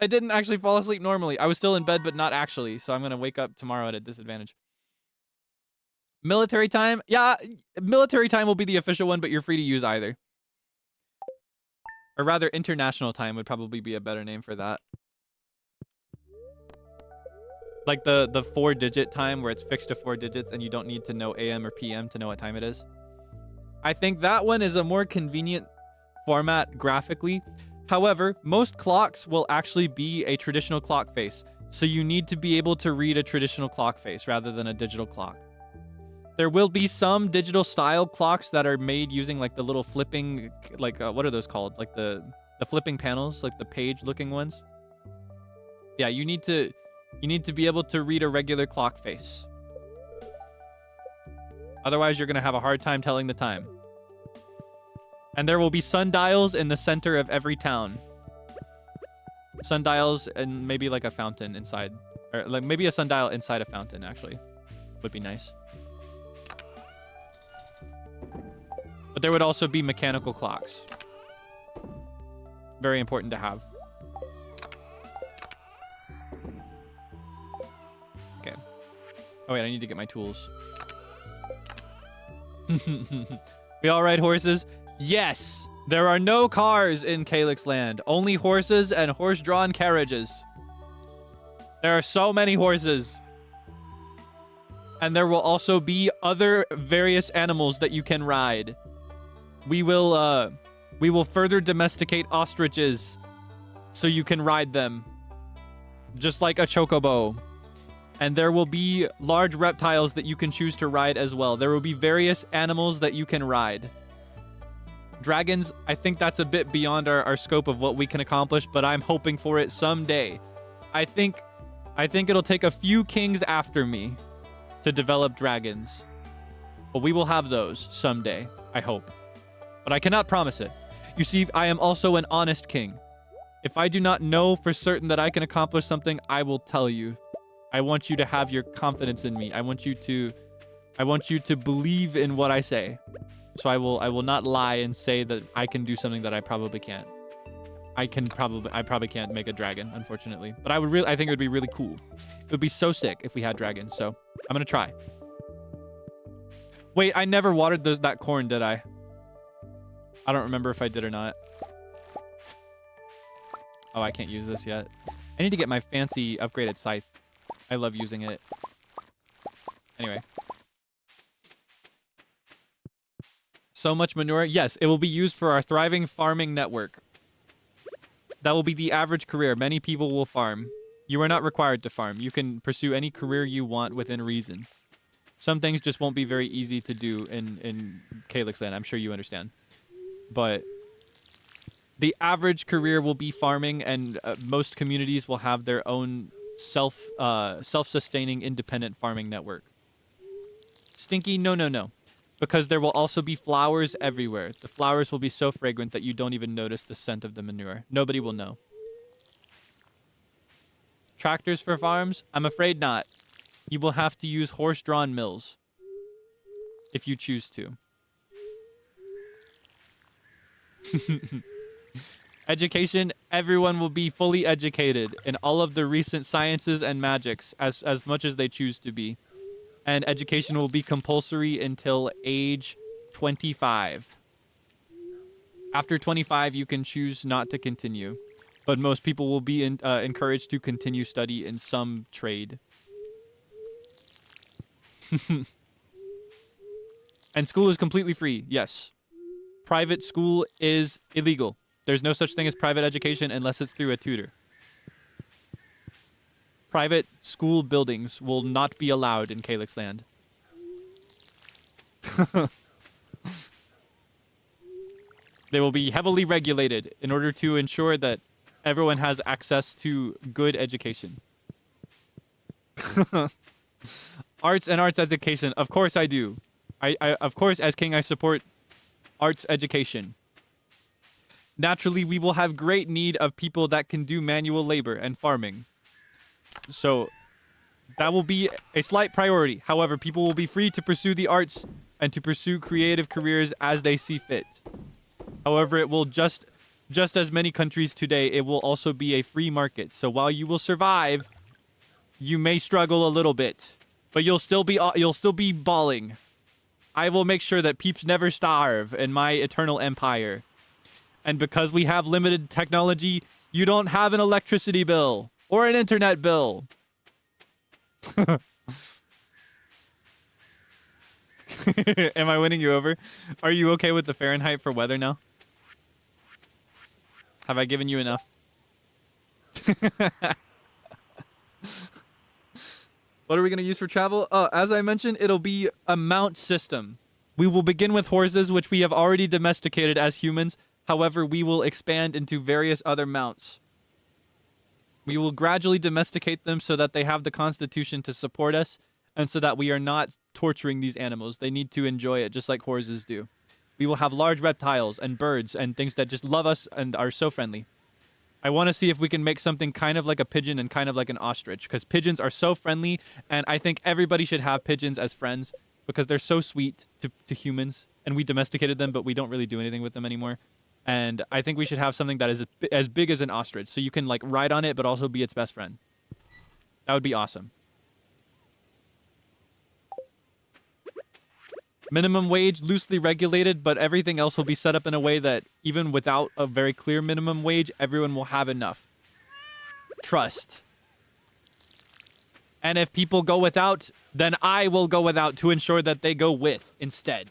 B: I didn't actually fall asleep normally. I was still in bed, but not actually. So I'm gonna wake up tomorrow at a disadvantage. Military time? Yeah, military time will be the official one, but you're free to use either. Or rather, international time would probably be a better name for that. Like the 4-digit time where it's fixed to 4 digits and you don't need to know AM or PM to know what time it is. I think that one is a more convenient format graphically. However, most clocks will actually be a traditional clock face. So you need to be able to read a traditional clock face rather than a digital clock. There will be some digital style clocks that are made using like the little flipping, like what are those called? Like the flipping panels, like the page looking ones. Yeah, you need to be able to read a regular clock face. Otherwise, you're going to have a hard time telling the time. And there will be sundials in the center of every town. Sundials and maybe like a fountain inside. Or like maybe a sundial inside a fountain, actually. Would be nice. But there would also be mechanical clocks. Very important to have. Okay. Oh wait, I need to get my tools. We all ride horses? Yes! There are no cars in Kaelix Land. Only horses and horse-drawn carriages. There are so many horses. And there will also be other various animals that you can ride. We will further domesticate ostriches so you can ride them. Just like a chocobo. And there will be large reptiles that you can choose to ride as well. There will be various animals that you can ride. Dragons, I think that's a bit beyond our scope of what we can accomplish, but I'm hoping for it someday. I think it'll take a few kings after me to develop dragons. But we will have those someday, I hope. But I cannot promise it. You see, I am also an honest king. If I do not know for certain that I can accomplish something, I will tell you. I want you to have your confidence in me. I want you to believe in what I say. So I will not lie and say that I can do something that I probably can't. I probably can't make a dragon, unfortunately. But I think it would be really cool. It would be so sick if we had dragons. So I'm gonna try. Wait, I never watered that corn, did I? I don't remember if I did or not. Oh, I can't use this yet. I need to get my fancy upgraded scythe. I love using it. Anyway. So much manure. Yes, it will be used for our thriving farming network. That will be the average career. Many people will farm. You are not required to farm. You can pursue any career you want within reason. Some things just won't be very easy to do in Kaelix Land. I'm sure you understand. But the average career will be farming, and most communities will have their own self-sustaining independent farming network. Stinky? No. Because there will also be flowers everywhere. The flowers will be so fragrant that you don't even notice the scent of the manure. Nobody will know. Tractors for farms? I'm afraid not. You will have to use horse-drawn mills. If you choose to. Education, everyone will be fully educated in all of the recent sciences and magics as much as they choose to be. And education will be compulsory until age 25. After 25, you can choose not to continue. But most people will be encouraged to continue study in some trade. And school is completely free, yes. Private school is illegal. There's no such thing as private education unless it's through a tutor. Private school buildings will not be allowed in Kaelix Land. They will be heavily regulated in order to ensure that everyone has access to good education. Arts and arts education. Of course I do. I of course, as king, I support arts education. Naturally, we will have great need of people that can do manual labor and farming. So that will be a slight priority. However, people will be free to pursue the arts and to pursue creative careers as they see fit. However, it will just as many countries today, it will also be a free market. So while you will survive, you may struggle a little bit, but you'll still be balling. I will make sure that peeps never starve in my eternal empire. And because we have limited technology, you don't have an electricity bill or an internet bill. Am I winning you over? Are you okay with the Fahrenheit for weather now? Have I given you enough? What are we going to use for travel? As I mentioned, it'll be a mount system. We will begin with horses, which we have already domesticated as humans. However, we will expand into various other mounts. We will gradually domesticate them so that they have the constitution to support us, and so that we are not torturing these animals. They need to enjoy it, just like horses do. We will have large reptiles and birds and things that just love us and are so friendly. I want to see if we can make something kind of like a pigeon and kind of like an ostrich, because pigeons are so friendly, and I think everybody should have pigeons as friends because they're so sweet to humans, and we domesticated them, but we don't really do anything with them anymore. And I think we should have something that is as big as an ostrich, so you can like ride on it, but also be its best friend. That would be awesome. Minimum wage, loosely regulated, but everything else will be set up in a way that even without a very clear minimum wage, everyone will have enough. Trust. And if people go without, then I will go without to ensure that they go with instead.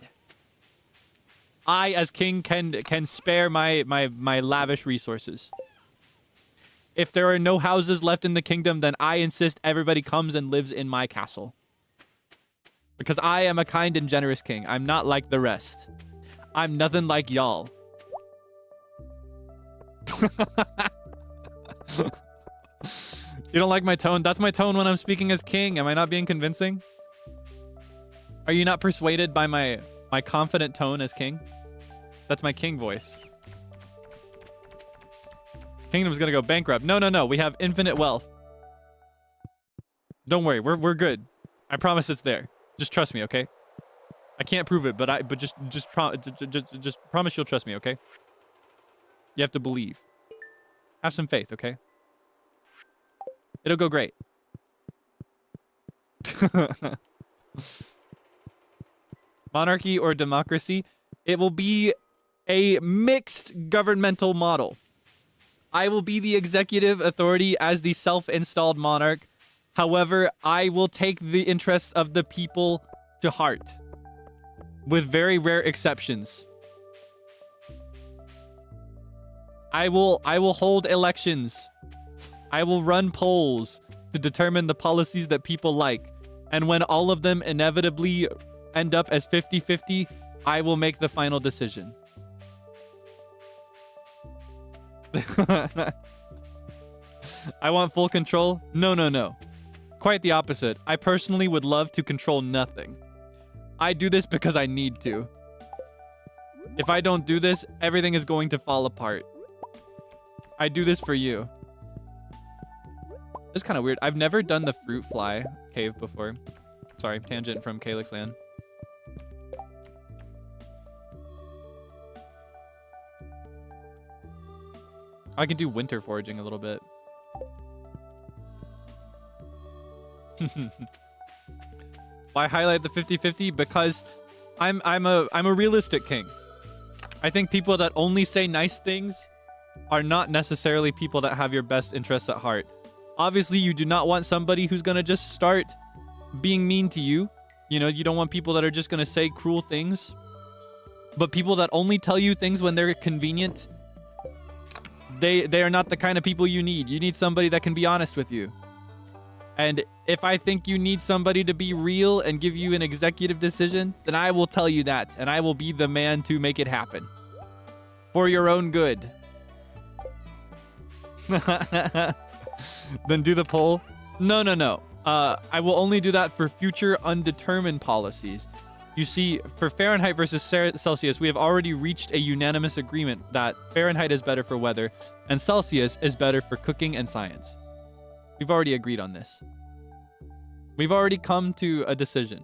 B: I, as king, can spare my lavish resources. If there are no houses left in the kingdom, then I insist everybody comes and lives in my castle. Because I am a kind and generous king. I'm not like the rest. I'm nothing like y'all. You don't like my tone? That's my tone when I'm speaking as king. Am I not being convincing? Are you not persuaded by my confident tone as king? That's my king voice. Kingdom's gonna go bankrupt. No. We have infinite wealth. Don't worry. We're good. I promise it's there. Just trust me, okay? I can't prove it, but just promise you'll trust me, okay? You have to believe. Have some faith, okay? It'll go great. Monarchy or democracy? It will be a mixed governmental model. I will be the executive authority as the self-installed monarch. However, I will take the interests of the people to heart, with very rare exceptions. I will hold elections. I will run polls to determine the policies that people like. And when all of them inevitably end up as 50-50, I will make the final decision. I want full control? No. Quite the opposite. I personally would love to control nothing. I do this because I need to. If I don't do this, everything is going to fall apart. I do this for you. It's kind of weird. I've never done the fruit fly cave before. Sorry, tangent from Kaelix Land. I can do winter foraging a little bit. Why highlight the 50-50? Because I'm a realistic king. I think people that only say nice things are not necessarily people that have your best interests at heart. Obviously, you do not want somebody who's gonna just start being mean to you. You know, you don't want people that are just gonna say cruel things. But people that only tell you things when they're convenient, they are not the kind of people you need. You need somebody that can be honest with you. And if I think you need somebody to be real and give you an executive decision, then I will tell you that, and I will be the man to make it happen. For your own good. Then do the poll. No. I will only do that for future undetermined policies. You see, for Fahrenheit versus Celsius, we have already reached a unanimous agreement that Fahrenheit is better for weather, and Celsius is better for cooking and science. We've already agreed on this. We've already come to a decision.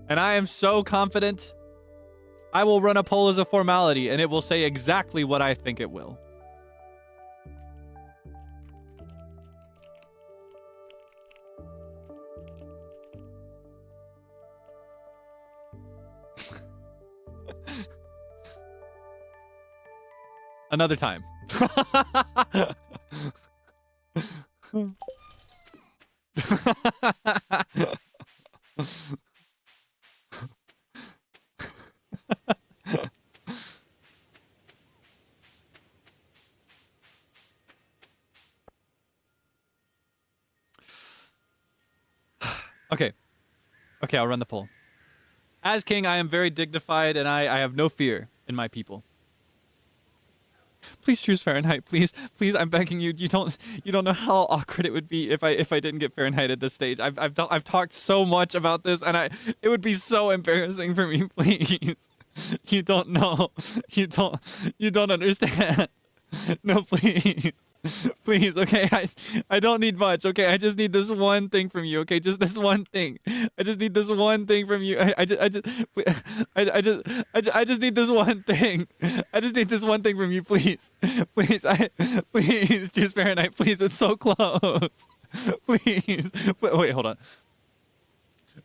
B: And I am so confident I will run a poll as a formality and it will say exactly what I think it will. Another time. Okay. Okay, I'll run the poll. As king, I am very dignified and I have no fear in my people. Please choose Fahrenheit, please. Please, I'm begging you. You don't know how awkward it would be if I didn't get Fahrenheit at this stage. I've talked so much about this and it would be so embarrassing for me, please. You don't know. You don't understand. No, please. Please, okay, I don't need much, okay? I just need this one thing from you, okay? Just this one thing. I just need this one thing from you. I just need this one thing. I just need this one thing from you, please. Please, please, choose Fahrenheit, please. It's so close. Please. Wait, hold on.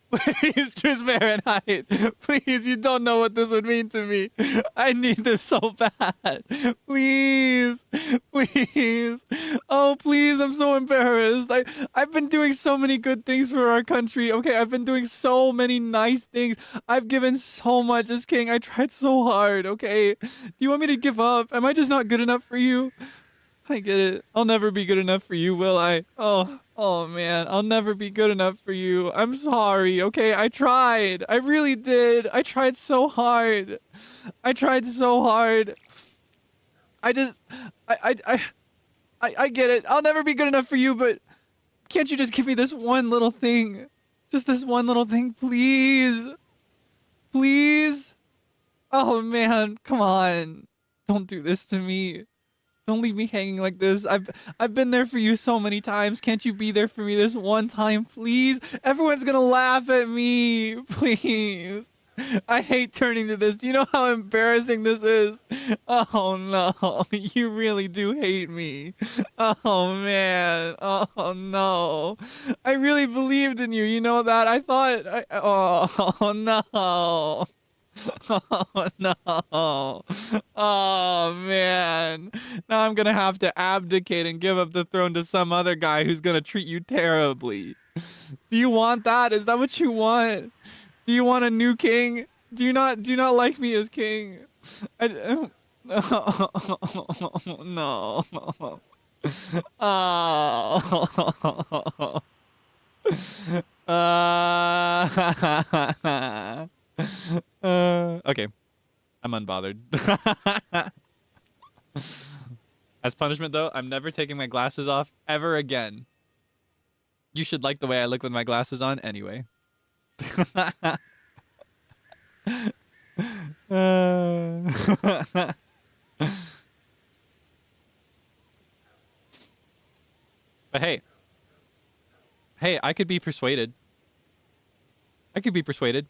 B: Please choose Fahrenheit. Please, you don't know what this would mean to me. I need this so bad. Please. Please. Oh, please, I'm so embarrassed. I've been doing so many good things for our country. Okay, I've been doing so many nice things. I've given so much as king. I tried so hard, okay? Do you want me to give up? Am I just not good enough for you? I get it. I'll never be good enough for you, will I? Oh man, I'll never be good enough for you. I'm sorry, okay? I tried. I really did. I tried so hard. I tried so hard. I get it. I'll never be good enough for you, but can't you just give me this one little thing? Just this one little thing, please. Please? Oh man, come on. Don't do this to me. Don't leave me hanging like this. I've been there for you so many times. Can't you be there for me this one time, please? Everyone's gonna laugh at me. Please. I hate turning to this. Do you know how embarrassing this is? Oh no. You really do hate me. Oh man. Oh no. I really believed in you. You know that? I thought oh no. Oh no. Oh man. Now I'm gonna have to abdicate and give up the throne to some other guy who's gonna treat you terribly. Do you want that? Is that what you want? Do you want a new king? Do you not like me as king? No. Okay. I'm unbothered. As punishment, though, I'm never taking my glasses off ever again. You should like the way I look with my glasses on anyway. But hey. Hey, I could be persuaded. I could be persuaded.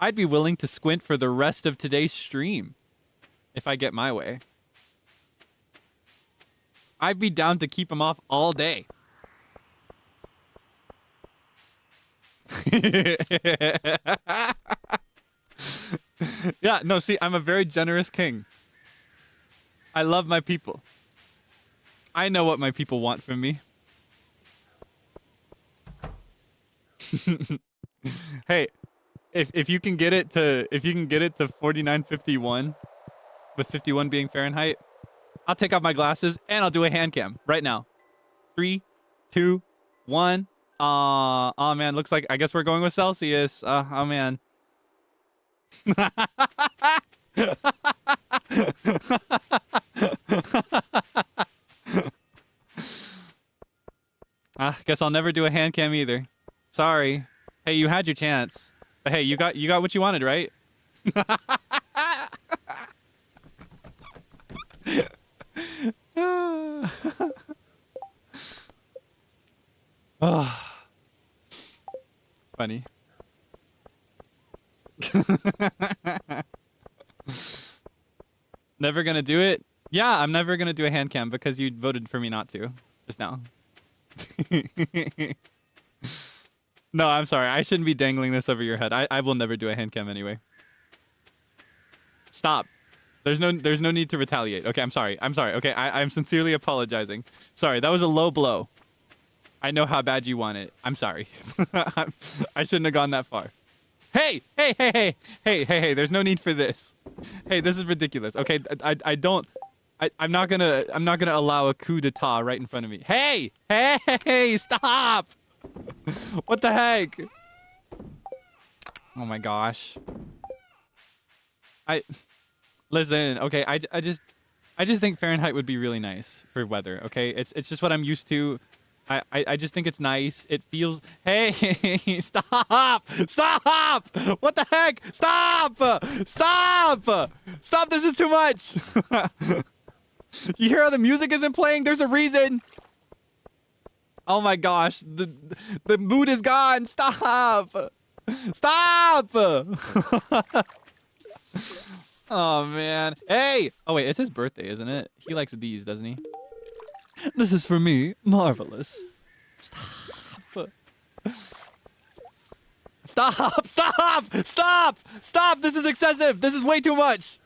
B: I'd be willing to squint for the rest of today's stream if I get my way. I'd be down to keep him off all day. Yeah, no, see, I'm a very generous king. I love my people. I know what my people want from me. Hey, if you can get it to 49.51 with 51 being Fahrenheit, I'll take off my glasses and I'll do a hand cam right now. 3, 2, 1. Oh man, looks like I guess we're going with Celsius. Oh man. Guess I'll never do a hand cam either. Sorry. Hey, you had your chance. But hey, you got what you wanted, right? Oh,
A: Never gonna do it? Yeah, I'm never gonna do a hand cam because you voted for me not to just now. No, I'm sorry. I shouldn't be dangling this over your head. I will never do a hand cam anyway. Stop. There's no need to retaliate. Okay, I'm sorry. I'm sorry. Okay, I'm sincerely apologizing. Sorry, that was a low blow. I know how bad you want it. I'm sorry. I shouldn't have gone that far. Hey, hey, hey, hey, hey, hey, hey, there's no need for this. Hey, this is ridiculous. Okay, I'm not gonna allow a coup d'etat right in front of me. Hey, hey, stop! What the heck? Oh my gosh. Listen, okay, I just think Fahrenheit would be really nice for weather, okay? It's just what I'm used to. I just think it's nice. It feels, hey, stop! Stop! What the heck? Stop! Stop! Stop, this is too much! You hear how the music isn't playing? There's a reason! Oh my gosh, the mood is gone! Stop! Stop! Oh man. Hey! Oh wait, it's his birthday, isn't it? He likes these, doesn't he? This is for me. Marvelous. Stop. Stop! Stop! Stop! Stop! This is excessive! This is way too much!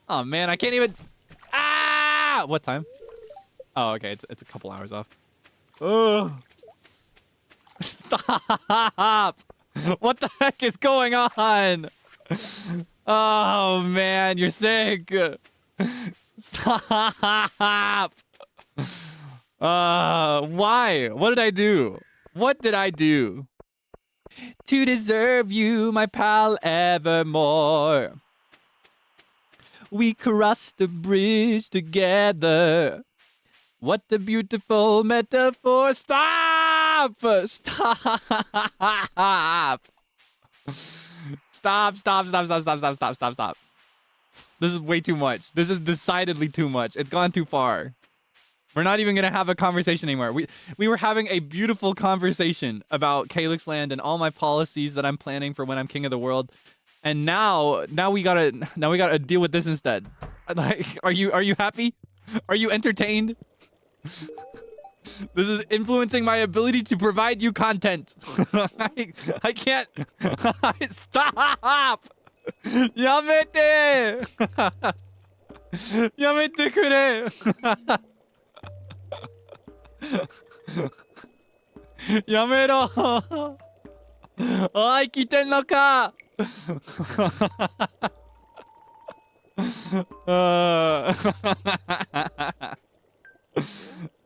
A: Oh man, I can't even... Ah! What time? Oh, okay, it's a couple hours off. Ugh. Stop! What the heck is going on? Oh man, you're sick. Stop! Why? What did I do? What did I do? To deserve you, my pal, evermore. We crossed the bridge together. What a beautiful metaphor. Stop! Stop! Stop, stop, stop, stop, stop, stop, stop, stop, stop. This is way too much. This is decidedly too much. It's gone too far. We're not even gonna have a conversation anymore. We were having a beautiful conversation about Kaelix Land and all my policies that I'm planning for when I'm king of the world. And now we gotta deal with this instead. Like, are you happy? Are you entertained? This is influencing my ability to provide you content. I can't. Stop! Yamete! Yamete kure! Yamero! Oi, kiten no ka?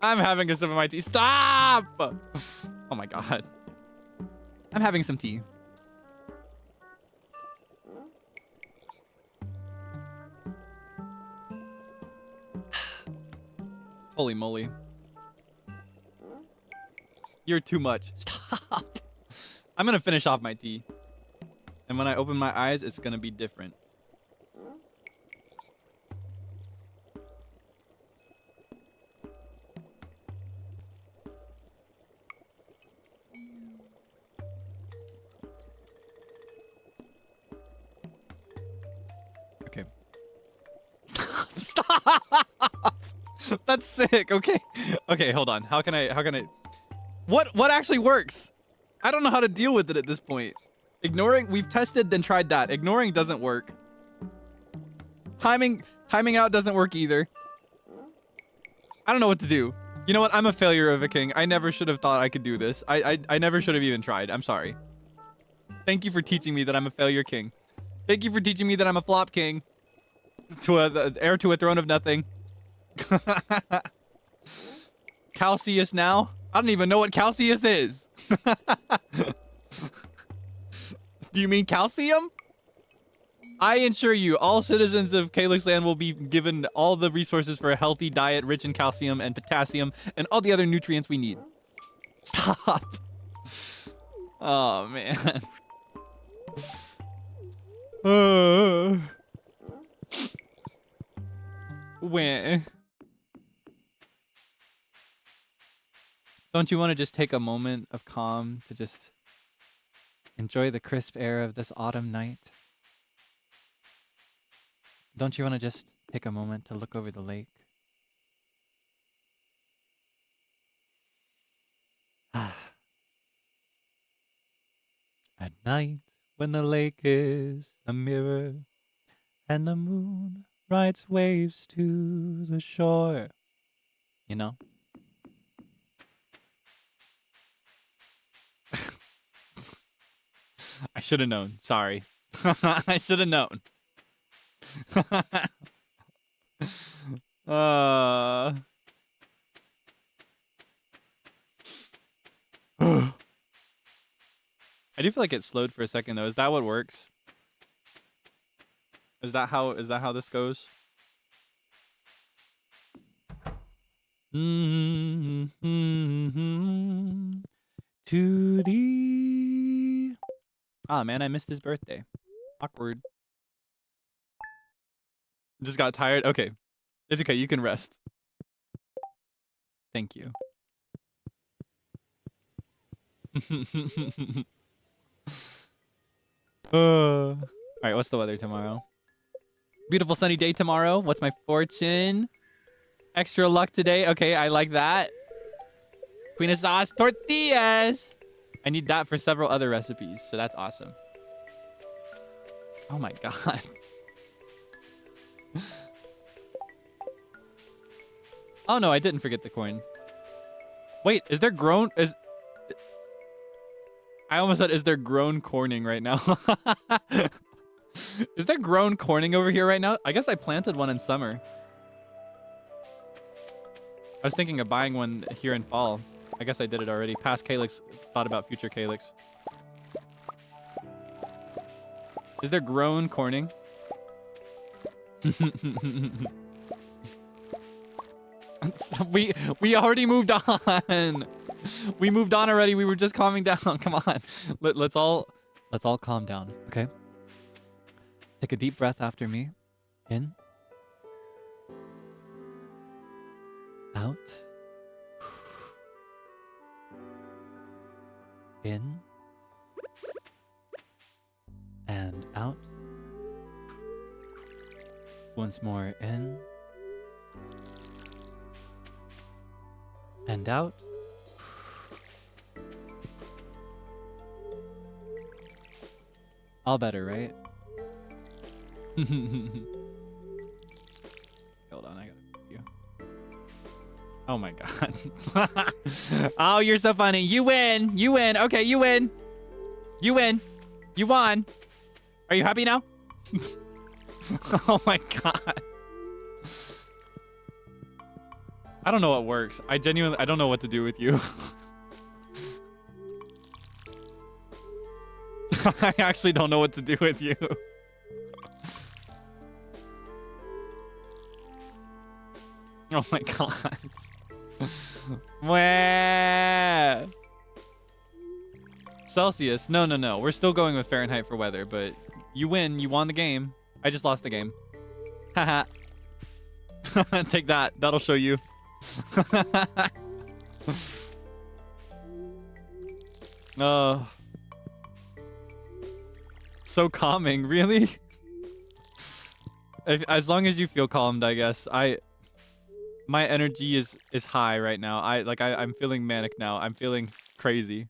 A: I'm having a sip of my tea. Stop! Oh my god. I'm having some tea. Holy moly. You're too much. Stop! I'm gonna finish off my tea. And when I open my eyes, it's gonna be different. Okay. Stop! Stop! That's sick. Okay. Okay, hold on. How can I What actually works? I don't know how to deal with it at this point. Ignoring, we've tested then tried that. Ignoring doesn't work. Timing out doesn't work either. I don't know what to do. You know what? I'm a failure of a king. I never should have thought I could do this. I never should have even tried. I'm sorry. Thank you for teaching me that I'm a failure king. Thank you for teaching me that I'm a flop king. The heir to a throne of nothing. Calcius now? I don't even know what Calcius is. Do you mean calcium? I assure you, all citizens of Kaelix Land will be given all the resources for a healthy diet rich in calcium and potassium and all the other nutrients we need. Stop. Oh, man. When? Don't you want to just take a moment of calm to just enjoy the crisp air of this autumn night?
B: Don't you want to just take a moment to look over the lake? At night, when the lake is a mirror and the moon writes waves to the shore. You know?
A: I should have known. Sorry. I should have known. uh... I do feel like it slowed for a second though. Is that what works? Is that how this goes?
B: To the... Ah, man, I missed his birthday.
A: Awkward. Just got tired? Okay. It's okay, you can rest.
B: Thank you.
A: All right, what's the weather tomorrow? Beautiful sunny day tomorrow. What's my fortune? Extra luck today. Okay, I like that. Queen of sauce tortillas. I need that for several other recipes, so that's awesome. Oh my god. Oh no, I didn't forget the coin. Wait, is there grown... I almost said, is there grown corning right now? Is there grown corning over here right now? I guess I planted one in summer. I was thinking of buying one here in fall. I guess I did it already. Past Kaelix, thought about future Kaelix. Is there grown corning? we already moved on. We moved on already. We were just calming down. Come on. Let's all calm down, okay? Take a deep breath after me. In. Out. In. And out. Once more in. And out. All better, right? Hold on, I gotta you. Oh my god. Oh, you're so funny. You win. You win. Okay, you win. You win. You won. Are you happy now? Oh my god. I don't know what works. I don't know what to do with you. I actually don't know what to do with you. Oh my god. Wah. Celsius. No. We're still going with Fahrenheit for weather, but you win. You won the game. I just lost the game. Haha. Take that. That'll show you. Oh. So calming, really? As long as you feel calmed, I guess. My energy is high right now. I'm feeling manic now. I'm feeling crazy.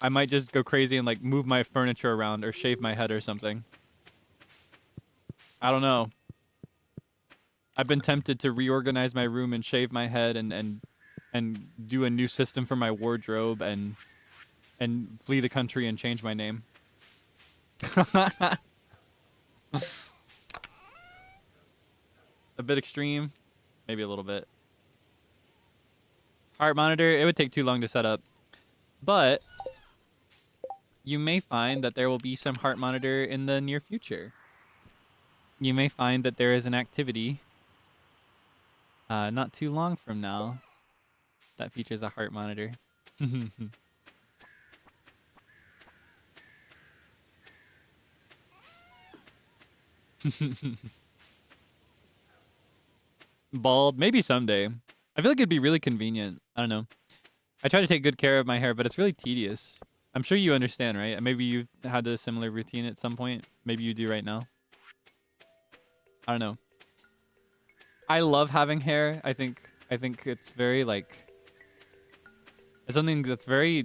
A: I might just go crazy and like move my furniture around or shave my head or something. I don't know. I've been tempted to reorganize my room and shave my head and do a new system for my wardrobe and flee the country and change my name. A bit extreme, maybe a little bit. Heart monitor, it would take too long to set up, but you may find that there will be some heart monitor in the near future. You may find that there is an activity not too long from now that features a heart monitor. Bald, maybe someday. I feel like it'd be really convenient. I don't know. I try to take good care of my hair, but it's really tedious. I'm sure you understand, right? Maybe you've had a similar routine at some point. Maybe you do right now.
B: I don't know. I love having hair. I think it's very like it's something that's very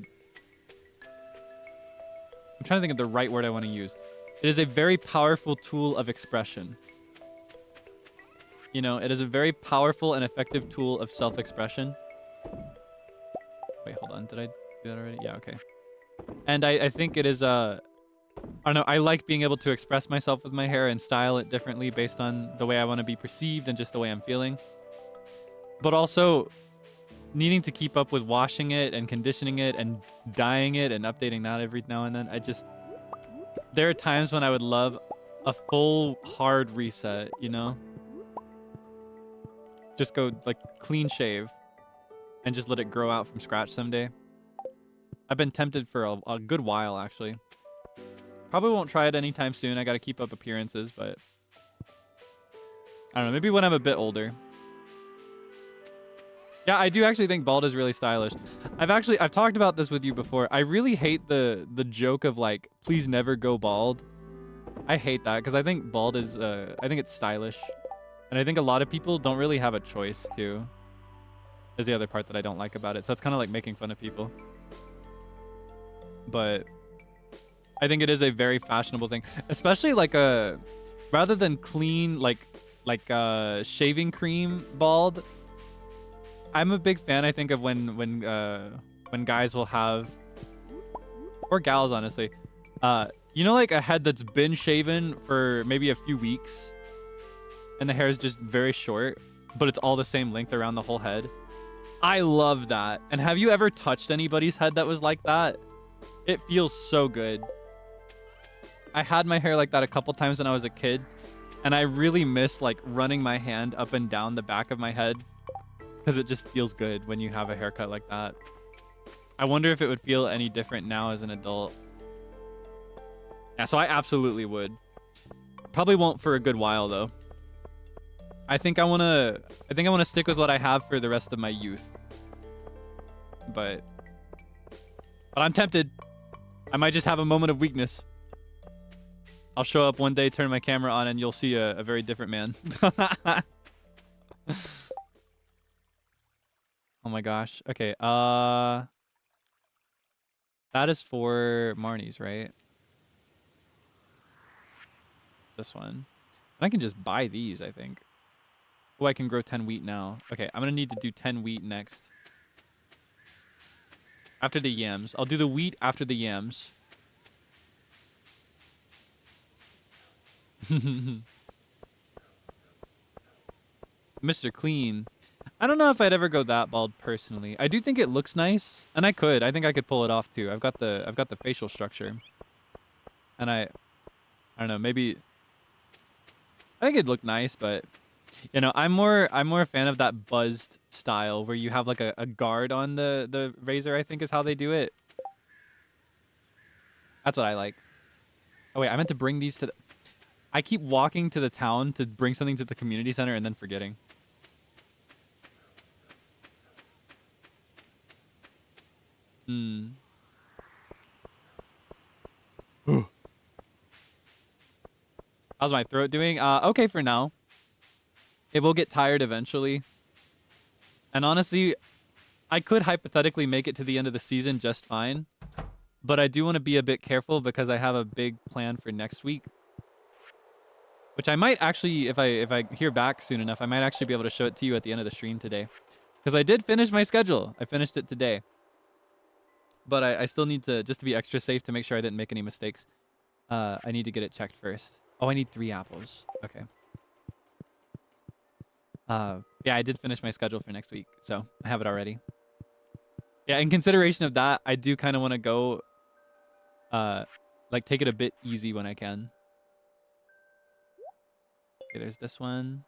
B: I'm trying to think of the right word I want to use. It is a very powerful tool of expression. You know, it is a very powerful and effective tool of self-expression. Wait, hold on. Did I do that already? Yeah, okay. And I think it is I don't know, I like being able to express myself with my hair and style it differently based on the way I want to be perceived and just the way I'm feeling. But also needing to keep up with washing it and conditioning it and dyeing it and updating that every now and then. There are times when I would love a full hard reset, you know? Just go like clean shave and just let it grow out from scratch someday. I've been tempted for a good while, actually. Probably won't try it anytime soon. I got to keep up appearances, but I don't know. Maybe when I'm a bit older. Yeah, I do actually think bald is really stylish. I've talked about this with you before. I really hate the joke of like, please never go bald. I hate that because I think bald is, I think it's stylish. And I think a lot of people don't really have a choice too. Is the other part that I don't like about it. So it's kind of like making fun of people. But I think it is a very fashionable thing. Especially like rather than clean, like shaving cream bald. I'm a big fan, I think, of when guys will have, or gals, honestly, you know, like a head that's been shaven for maybe a few weeks, and the hair is just very short, but it's all the same length around the whole head. I love that. And have you ever touched anybody's head that was like that? It feels so good. I had my hair like that a couple times when I was a kid, and I really miss like running my hand up and down the back of my head. Because it just feels good when you have a haircut like that. I wonder if it would feel any different now as an adult. Yeah, so I absolutely would. Probably won't for a good while though. I think I wanna stick with what I have for the rest of my youth. But I'm tempted. I might just have a moment of weakness. I'll show up one day, turn my camera on, and you'll see a very different man. Oh my gosh. Okay. That is for Marnie's, right? This one. And I can just buy these, I think. Oh, I can grow 10 wheat now. Okay, I'm gonna need to do 10 wheat next. After the yams. I'll do the wheat after the yams. Mr. Clean. I don't know if I'd ever go that bald personally. I do think it looks nice, and I think I could pull it off too. I've got the facial structure, and I don't know, maybe I think it'd look nice, but you know, I'm more a fan of that buzzed style where you have like a guard on the razor. I think is how they do it. That's what I like. Oh wait, I meant to bring these to the. I keep walking to the town to bring something to the community center and then forgetting. How's my throat doing? Okay for now. It will get tired eventually. And honestly, I could hypothetically make it to the end of the season just fine. But I do want to be a bit careful because I have a big plan for next week. Which I might actually, if I hear back soon enough, I might actually be able to show it to you at the end of the stream today. Because I did finish my schedule. I finished it today. But I still need to, just to be extra safe to make sure I didn't make any mistakes. I need to get it checked first. Oh, I need 3 apples. Okay. Yeah, I did finish my schedule for next week, so I have it already. Yeah, in consideration of that, I do kind of want to go, like take it a bit easy when I can. Okay, there's this one.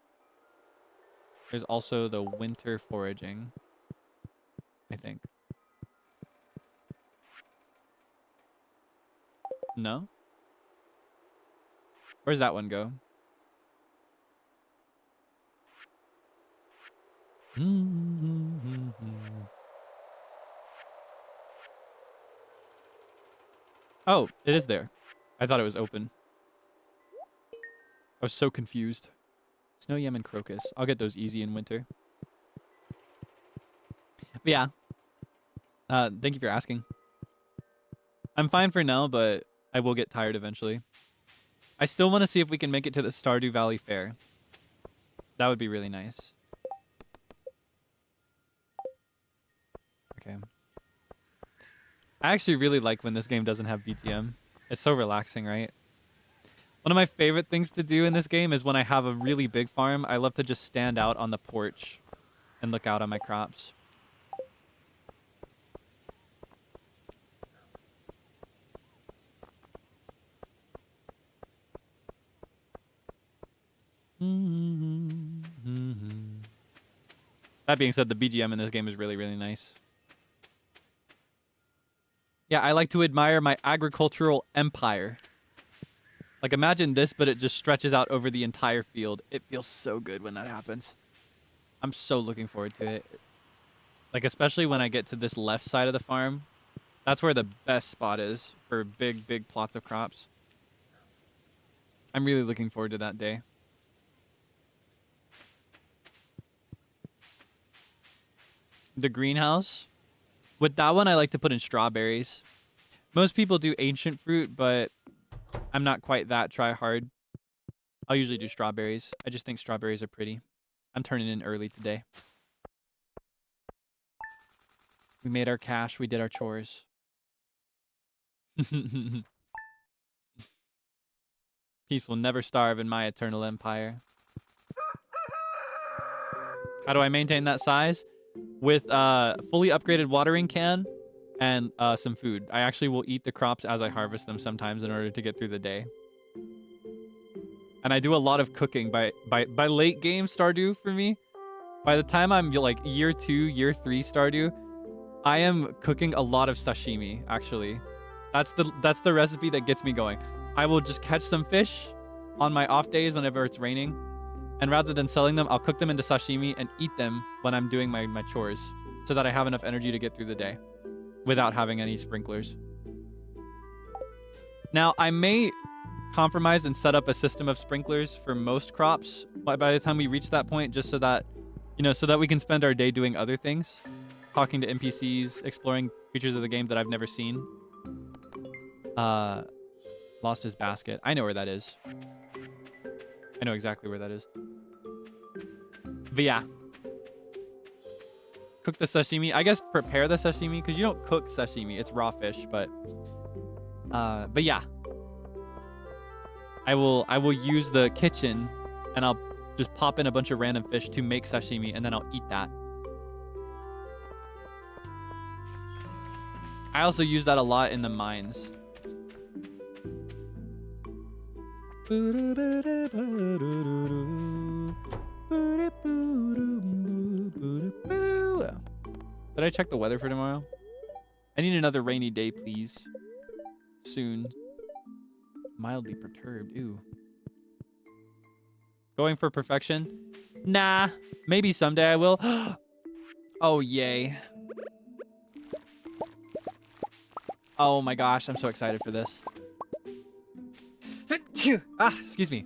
B: There's also the winter foraging, I think. No? Where's that one go? Oh, it is there. I thought it was open. I was so confused. Snow yam and crocus. I'll get those easy in winter. But yeah. Thank you for asking. I'm fine for now, but I will get tired eventually. I still want to see if we can make it to the Stardew Valley Fair. That would be really nice. Okay. I actually really like when this game doesn't have BGM. It's so relaxing, right? One of my favorite things to do in this game is when I have a really big farm, I love to just stand out on the porch and look out on my crops. That being said, the BGM in this game is really, really nice. Yeah, I like to admire my agricultural empire. Like, imagine this, but it just stretches out over the entire field. It feels so good when that happens. I'm so looking forward to it. Like, especially when I get to this left side of the farm. That's where the best spot is for big, big plots of crops. I'm really looking forward to that day. The greenhouse. With that one, I like to put in strawberries. Most people do ancient fruit, but I'm not quite that try hard. I'll usually do strawberries. I just think strawberries are pretty. I'm turning in early today. We made our cash. We did our chores. Peace will never starve in my eternal empire. How do I maintain that size? With a fully upgraded watering can and some food. I actually will eat the crops as I harvest them sometimes in order to get through the day. And I do a lot of cooking by late game Stardew for me. By the time I'm like year 2, year 3 Stardew, I am cooking a lot of sashimi, actually. That's the recipe that gets me going. I will just catch some fish on my off days whenever it's raining. And rather than selling them, I'll cook them into sashimi and eat them when I'm doing my chores so that I have enough energy to get through the day without having any sprinklers. Now, I may compromise and set up a system of sprinklers for most crops by the time we reach that point, just so that, you know, so that we can spend our day doing other things, talking to NPCs, exploring features of the game that I've never seen. Lost his basket. I know where that is. I know exactly where that is. But yeah. Cook the sashimi. I guess prepare the sashimi, because you don't cook sashimi. It's raw fish, but yeah. I will use the kitchen and I'll just pop in a bunch of random fish to make sashimi, and then I'll eat that. I also use that a lot in the mines. Did I check the weather for tomorrow? I need another rainy day, please. Soon. Mildly perturbed. Ooh. Going for perfection? Nah. Maybe someday I will. Oh, yay. Oh my gosh, I'm so excited for this. Excuse me.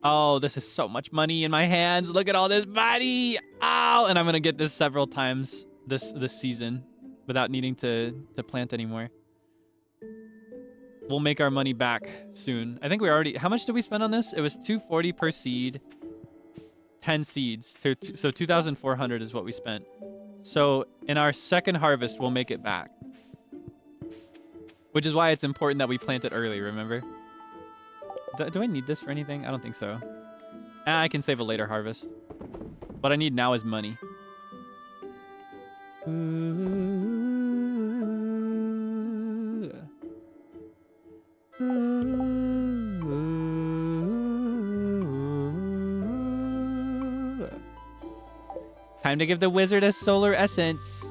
B: Oh, this is so much money in my hands. Look at all this money. Ow! And I'm gonna get this several times this season without needing to plant anymore. We'll make our money back soon. I think we already... How much did we spend on this? It was $240 per seed. 10 seeds. So 2,400 is what we spent. So in our second harvest, we'll make it back. Which is why it's important that we plant it early, remember? Do I need this for anything? I don't think so. I can save a later harvest. What I need now is money. Time to give the wizard a solar essence.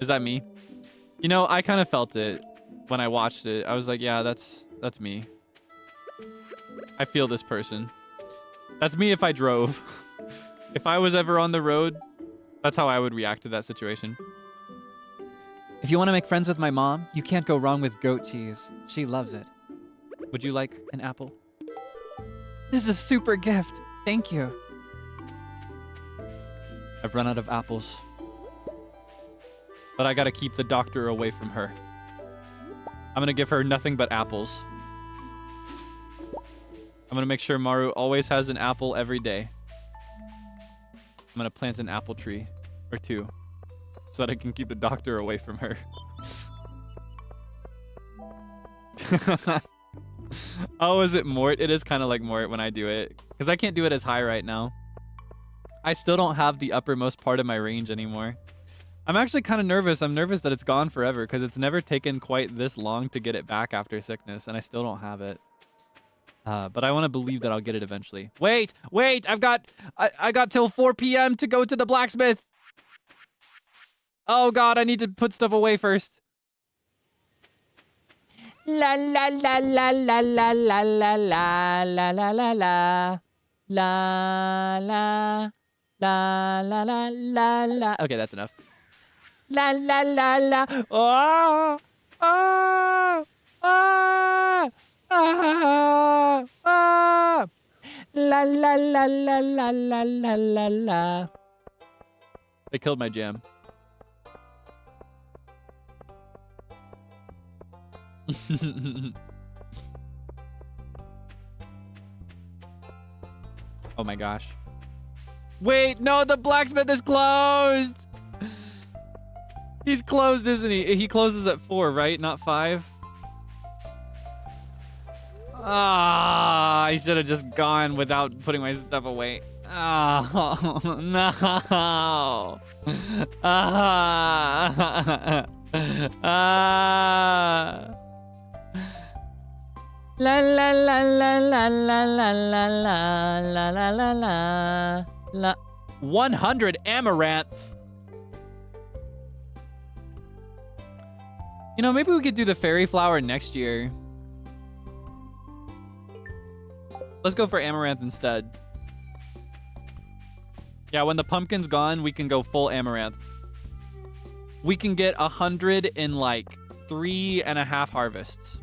A: Is that me? You know, I kind of felt it when I watched it. I was like, yeah, that's me. I feel this person. That's me if I drove. If I was ever on the road, that's how I would react to that situation.
C: If you want to make friends with my mom, you can't go wrong with goat cheese. She loves it.
A: Would you like an apple?
C: This is a super gift. Thank you.
A: I've run out of apples. But I gotta keep the doctor away from her. I'm gonna give her nothing but apples. I'm gonna make sure Maru always has an apple every day. I'm gonna plant an apple tree or two so that I can keep the doctor away from her. Oh, is it Mort? It is kind of like Mort when I do it because I can't do it as high right now. I still don't have the uppermost part of my range anymore. I'm actually kind of nervous. I'm nervous that it's gone forever because it's never taken quite this long to get it back after sickness, and I still don't have it. But I want to believe that I'll get it eventually. Wait! I got till 4 p.m. to go to the blacksmith. Oh God, I need to put stuff away first.
C: La la la la la la la la la la la la la la la la la la la.
A: Okay, that's enough.
C: La la la la. Oh, oh, oh, oh, oh. La la la la la la la la la.
A: They killed my jam. Oh my gosh. Wait, no, the blacksmith is closed. He's closed, isn't he? He closes at 4, right? Not 5? Ah, I should have just gone without putting my stuff away. Oh, no. Ah. Ah.
C: La la la la la la la la la la la la la la.
A: 100 amaranths. You know, maybe we could do the fairy flower next year. Let's go for amaranth instead. Yeah, when the pumpkin's gone, we can go full amaranth. We can get 100 in like 3.5 harvests.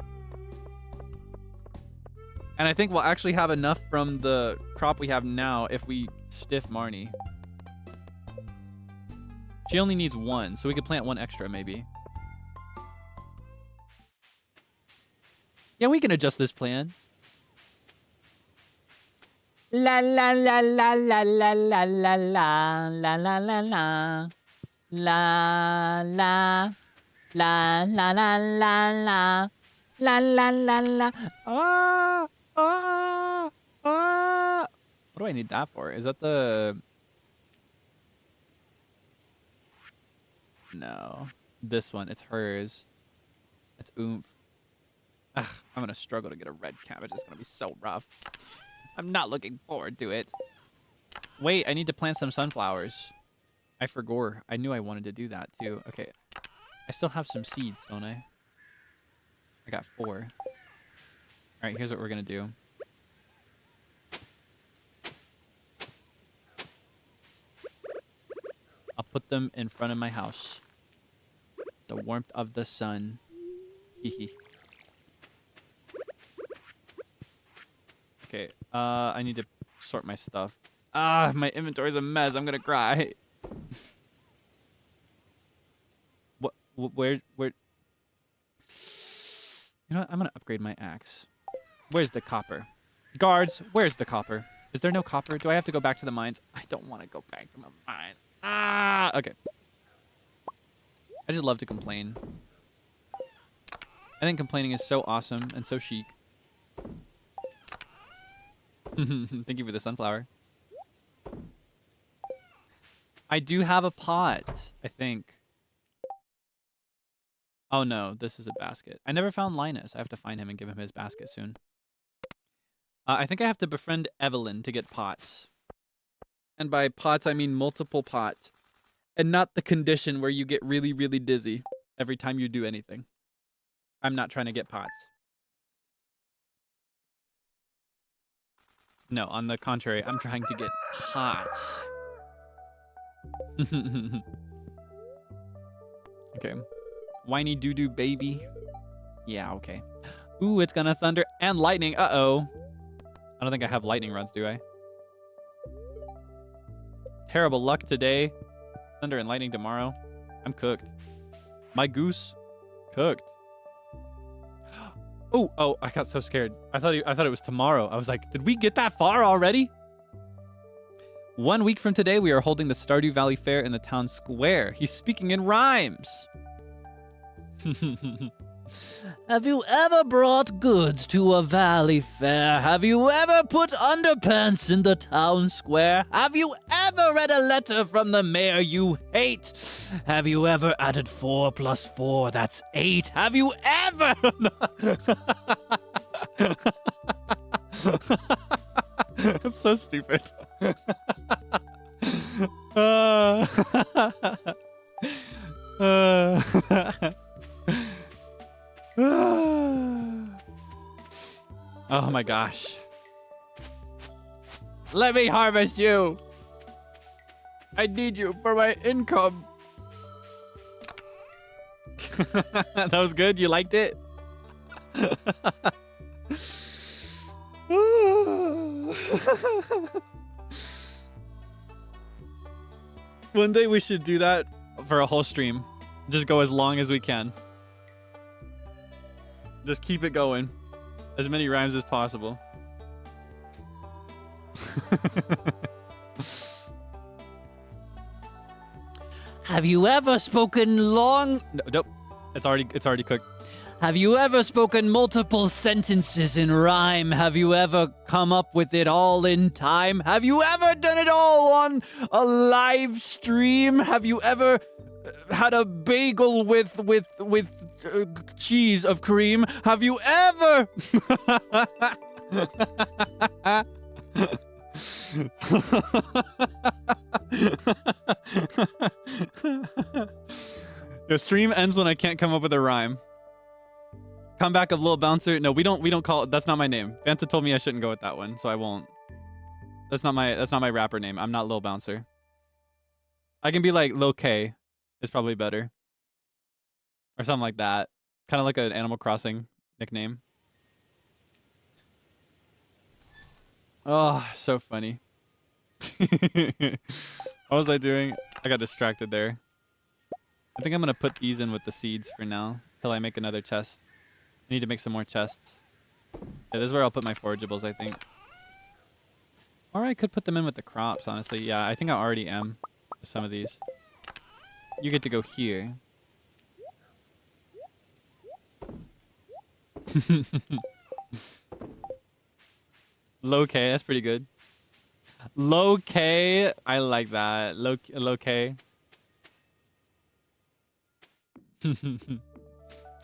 A: And I think we'll actually have enough from the crop we have now if we stiff Marnie. She only needs 1, so we could plant 1 extra maybe. Yeah, we can adjust this plan.
C: La la la la la la la la la la la la la. La la la la la la la la la la la.
A: Ah, ah, ah. What do I need that for? Is that the... No. This one. It's hers. It's oomph. Ugh, I'm gonna struggle to get a red cabbage. It's gonna be so rough. I'm not looking forward to it. Wait, I need to plant some sunflowers. I forgot. I knew I wanted to do that too. Okay. I still have some seeds, don't I? I got 4. Alright, here's what we're gonna do. I'll put them in front of my house. The warmth of the sun. Hehe. Okay, I need to sort my stuff. Ah, my inventory's a mess. I'm gonna cry. Where? You know what? I'm gonna upgrade my axe. Where's the copper? Guards, where's the copper? Is there no copper? Do I have to go back to the mines? I don't want to go back to the mines. Ah, okay. I just love to complain. I think complaining is so awesome and so chic. Thank you for the sunflower. I do have a pot, I think. Oh no, this is a basket. I never found Linus. I have to find him and give him his basket soon. I think I have to befriend Evelyn to get pots. And by pots, I mean multiple pots.
B: and not the condition where you get really, really dizzy every time you do anything. I'm not trying to get pots. No, on the contrary, I'm trying to get pots. Okay. Whiny doo-doo baby. Yeah, okay. Ooh, it's gonna thunder and lightning. Uh-oh. I don't think I have lightning rods, do I? Terrible luck today. Thunder and lightning tomorrow. I'm cooked. My goose, cooked. Oh, I got so scared. I thought it was tomorrow. I was like, did we get that far already? 1 week from today, we are holding the Stardew Valley Fair in the town square. He's speaking in rhymes.
D: Have you ever brought goods to a valley fair? Have you ever put underpants in the town square? Have you ever read a letter from the mayor you hate? Have you ever added 4 plus 4? That's 8. Have you ever...
B: That's so stupid. Oh my gosh. Let me harvest you. I need you for my income. That was good. You liked it? One day we should do that for a whole stream. Just go as long as we can. Just keep it going. As many rhymes as possible.
D: Have you ever spoken long...
B: Nope. It's already cooked.
D: Have you ever spoken multiple sentences in rhyme? Have you ever come up with it all in time? Have you ever done it all on a live stream? Have you ever had a bagel with cheese of cream? Have you ever...
B: The stream ends when I can't come up with a rhyme. Comeback of Lil Bouncer. No, we don't call it. That's not my name. Vanta told me I shouldn't go with that one, so I won't. That's not my rapper name. I'm not Lil Bouncer. I can be like Lil K. Is probably better. Or something like that. Kind of like an Animal Crossing nickname. Oh, so funny. What was I doing? I got distracted there. I think I'm going to put these in with the seeds for now. Till I make another chest. I need to make some more chests. Yeah, this is where I'll put my forageables, I think. Or I could put them in with the crops, honestly. Yeah, I think I already am with some of these. You get to go here. Low K, that's pretty good. Low K, I like that. Low K.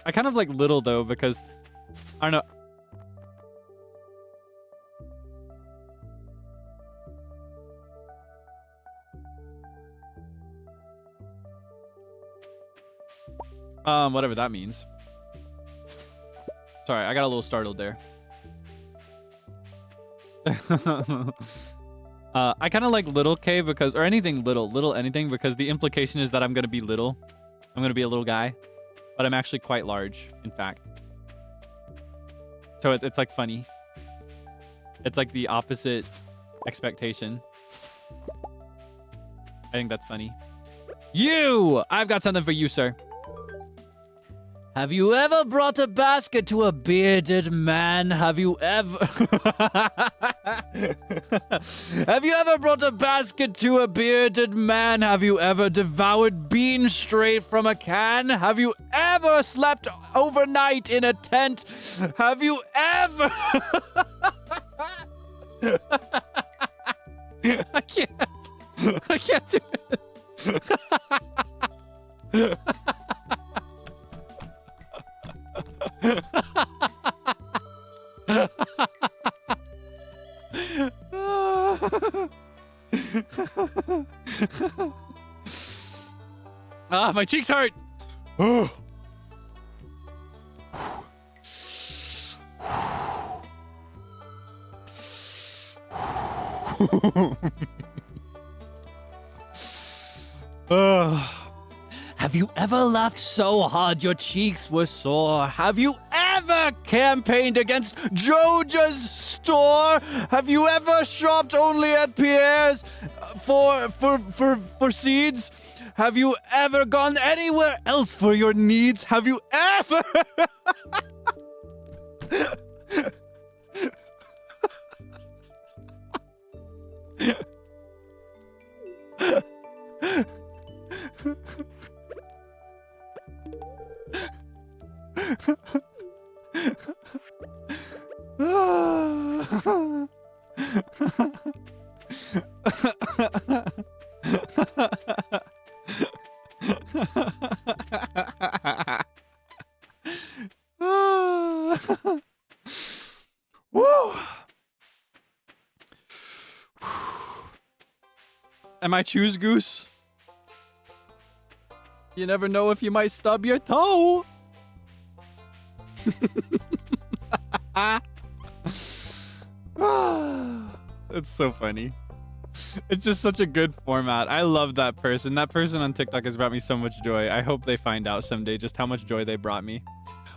B: I kind of like little though because I don't know. Whatever that means. Sorry, I got a little startled there. I kind of like little K because, or anything little anything, because the implication is that I'm gonna be little. I'm gonna be a little guy, but I'm actually quite large, in fact. So it's like funny. It's like the opposite expectation. I think that's funny. I've got something for you, sir.
D: Have you ever brought a basket to a bearded man? Have you ever... Have you ever brought a basket to a bearded man? Have you ever devoured beans straight from a can? Have you ever slept overnight in a tent? Have you ever...
B: I can't do it.
A: Ah, my cheeks hurt. Oh.
B: Have you ever laughed so hard your cheeks were sore? Have you ever campaigned against Joja's store? Have you ever shopped only at Pierre's for seeds? Have you ever gone anywhere else for your needs? Have you ever?
A: Am I choose goose? You never know if you might stub your toe. It's so funny. It's just such a good format. I love that person. That person on TikTok has brought me so much joy. I hope they find out someday just how much joy they brought me.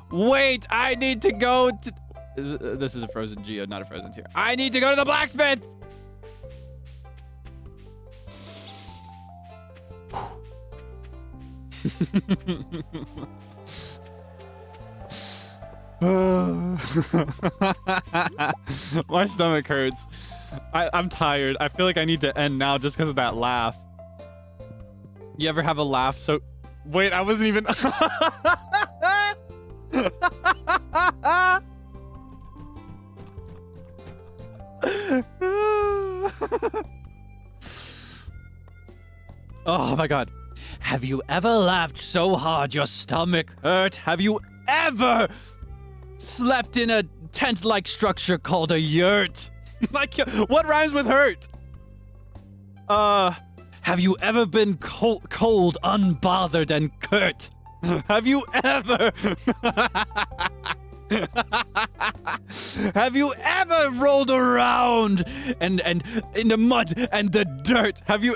A: Wait, I need to go to... This is a frozen geode, not a frozen tier. I need to go to the blacksmith! My stomach hurts. I'm tired. I feel like I need to end now just because of that laugh. You ever have a laugh so... Wait, I wasn't even... Oh my god. Have you ever laughed so hard your stomach hurt? Have you ever slept in a tent-like structure called a yurt? Like, what rhymes with hurt? Have you ever been cold, unbothered, and curt? Have you ever... Have you ever rolled around and in the mud and the dirt? Have you...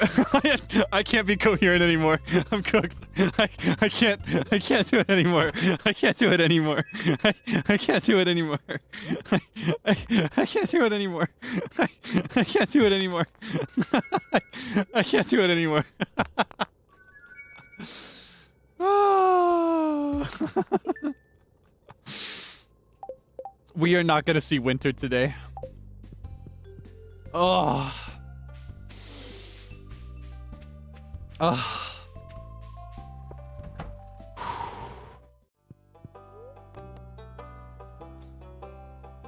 A: I can't be coherent anymore. I'm cooked. I can't do it anymore. I can't do it anymore. I can't do it anymore. I can't do it anymore. I can't do it anymore. I can't do it anymore. We are not going to see winter today. Oh. Oh.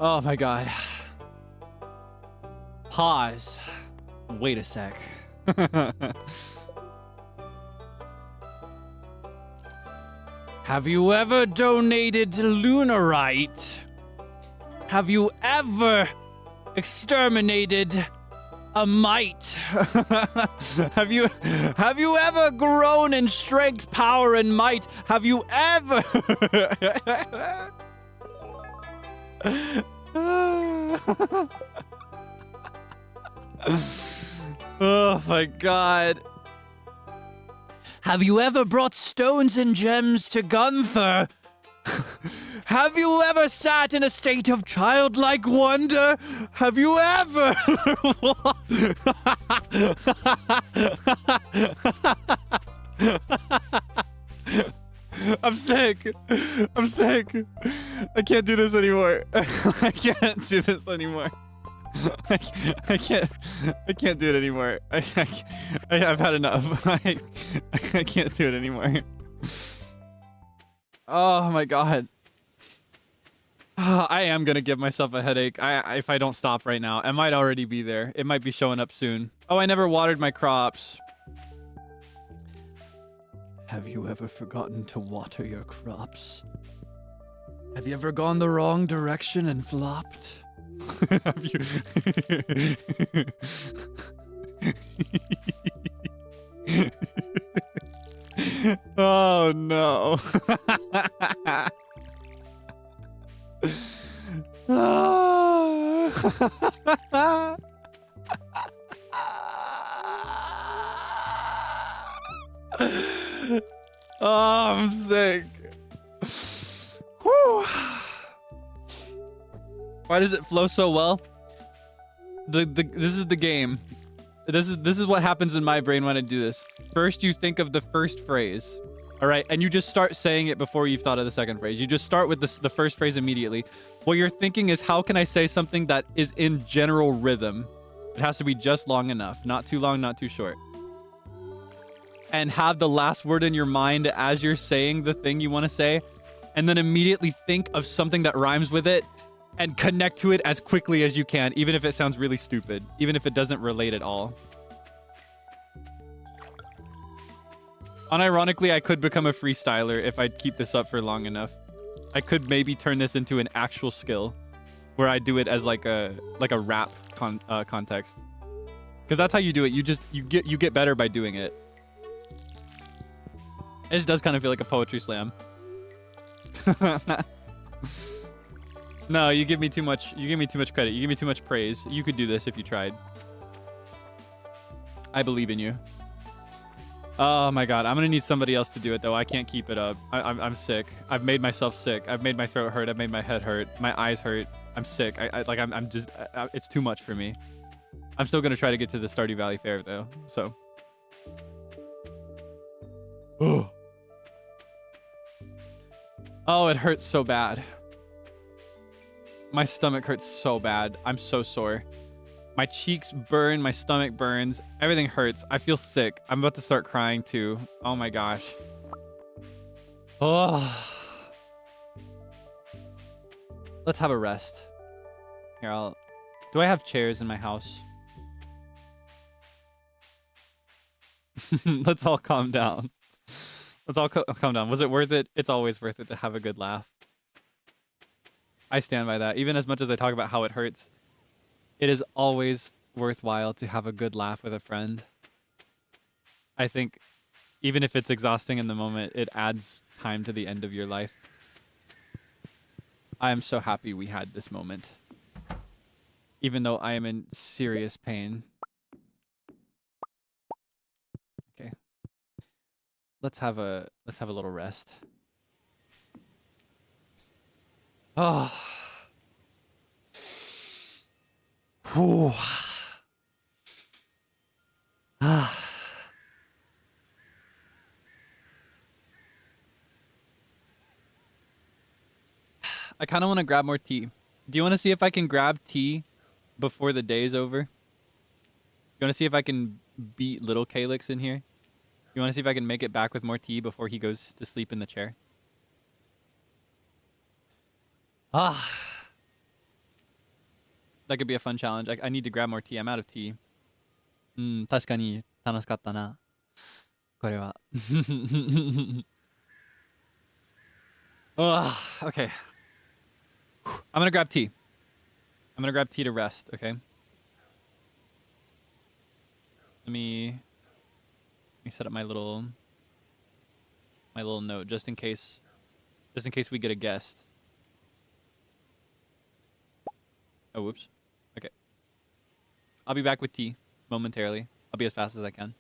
A: Oh my god. Pause. Wait a sec. Have you ever donated lunarite? Have you ever exterminated a mite? Have you ever grown in strength, power, and might? Have you ever? Oh my god. Have you ever brought stones and gems to Gunther? Have you ever sat in a state of childlike wonder? Have you ever? I'm sick. I'm sick. I can't do this anymore. I can't do this anymore. I can't do it anymore. I've had enough. I can't do it anymore. Oh my god. I am gonna give myself a headache if I don't stop right now. I might already be there. It might be showing up soon. Oh, I never watered my crops. Have you ever forgotten to water your crops? Have you ever gone the wrong direction and flopped? Have you... Oh no. Oh, I'm sick. Whew. Why does it flow so well? This is the game. This is what happens in my brain when I do this. First, you think of the first phrase, all right, and you just start saying it before you've thought of the second phrase. You just start with the first phrase immediately. What you're thinking is, how can I say something that is in general rhythm? It has to be just long enough, not too long, not too short. And have the last word in your mind as you're saying the thing you want to say, and then immediately think of something that rhymes with it and connect to it as quickly as you can, even if it sounds really stupid, even if it doesn't relate at all. Unironically, I could become a freestyler if I keep this up for long enough. I could maybe turn this into an actual skill where I do it as like a rap context. Because that's how you do it. You get better by doing it. This does kind of feel like a poetry slam. No, you give me too much. You give me too much credit. You give me too much praise. You could do this if you tried. I believe in you. Oh my god, I'm gonna need somebody else to do it though. I can't keep it up. I'm sick. I've made myself sick. I've made my throat hurt. I've made my head hurt. My eyes hurt. I'm sick. I'm just. It's too much for me. I'm still gonna try to get to the Stardew Valley Fair though. So. Oh, it hurts so bad. My stomach hurts so bad. I'm so sore. My cheeks burn. My stomach burns. Everything hurts. I feel sick. I'm about to start crying too. Oh my gosh. Oh. Let's have a rest. Here, do I have chairs in my house? Let's all calm down. Let's all calm down. Was it worth it? It's always worth it to have a good laugh. I stand by that. Even as much as I talk about how it hurts, it is always worthwhile to have a good laugh with a friend. I think even if it's exhausting in the moment, it adds time to the end of your life. I am so happy we had this moment. Even though I am in serious pain. Okay. Let's have a little rest. Oh. Whew. Ah. I kind of want to grab more tea. Do you want to see if I can grab tea before the day is over? You want to see if I can beat little Kaelix in here? You want to see if I can make it back with more tea before he goes to sleep in the chair? Ah. That could be a fun challenge. I need to grab more tea. I'm out of tea. 確かに楽しかったな。これは。Okay. I'm gonna grab tea. I'm gonna grab tea to rest, okay? Let me set up my little note just in case we get a guest. Oh, whoops. Okay. I'll be back with tea momentarily. I'll be as fast as I can.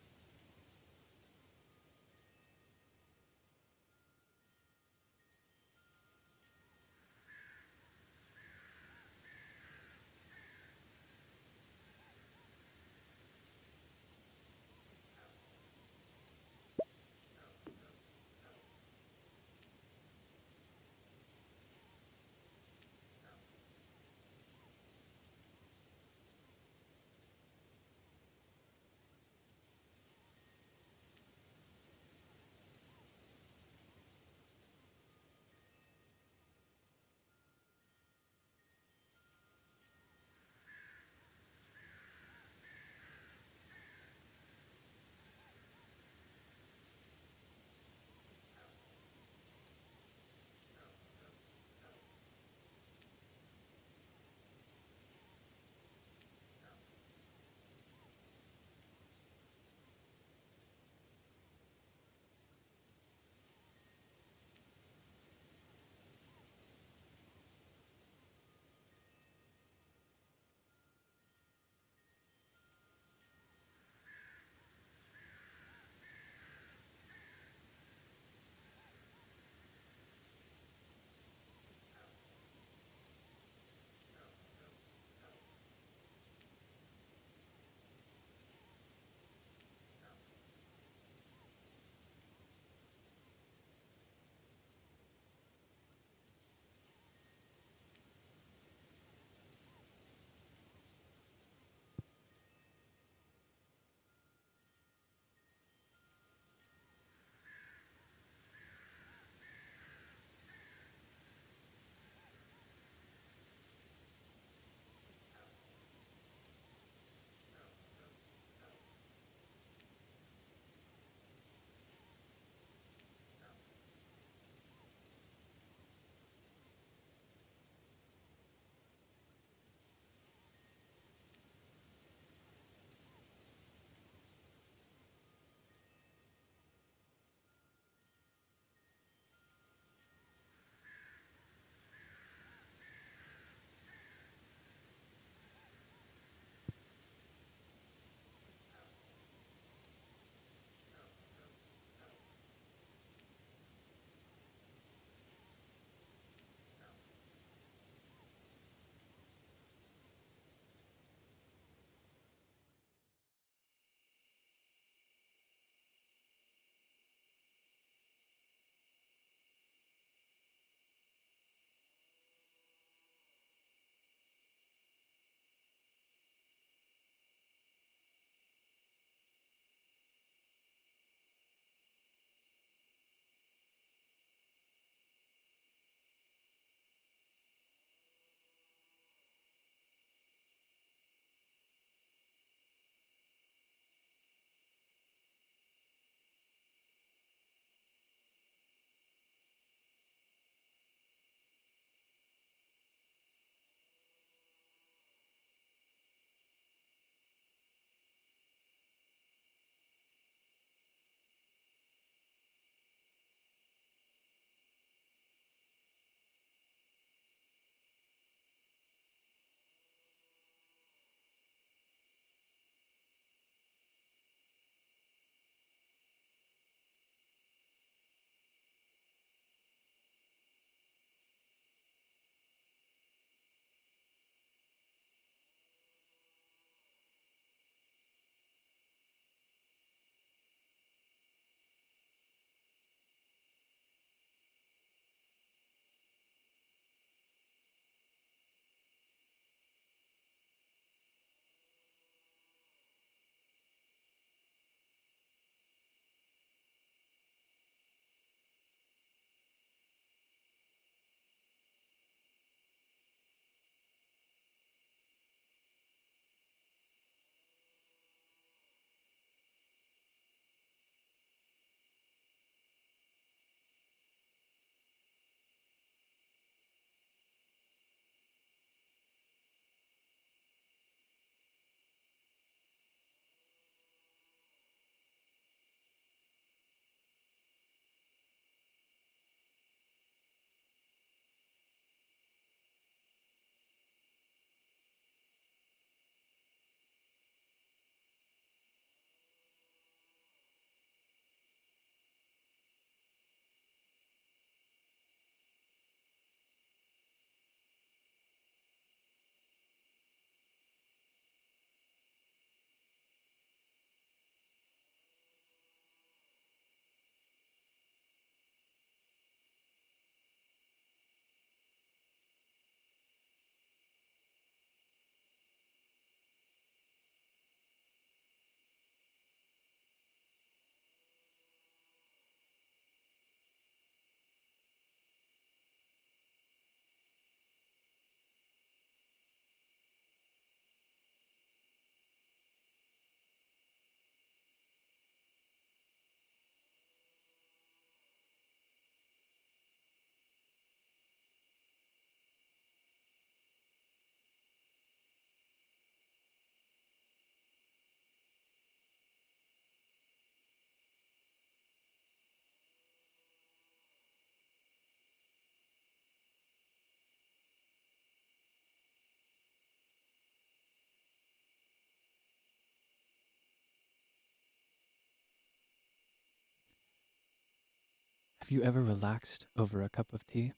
B: Have you ever relaxed over a cup of tea?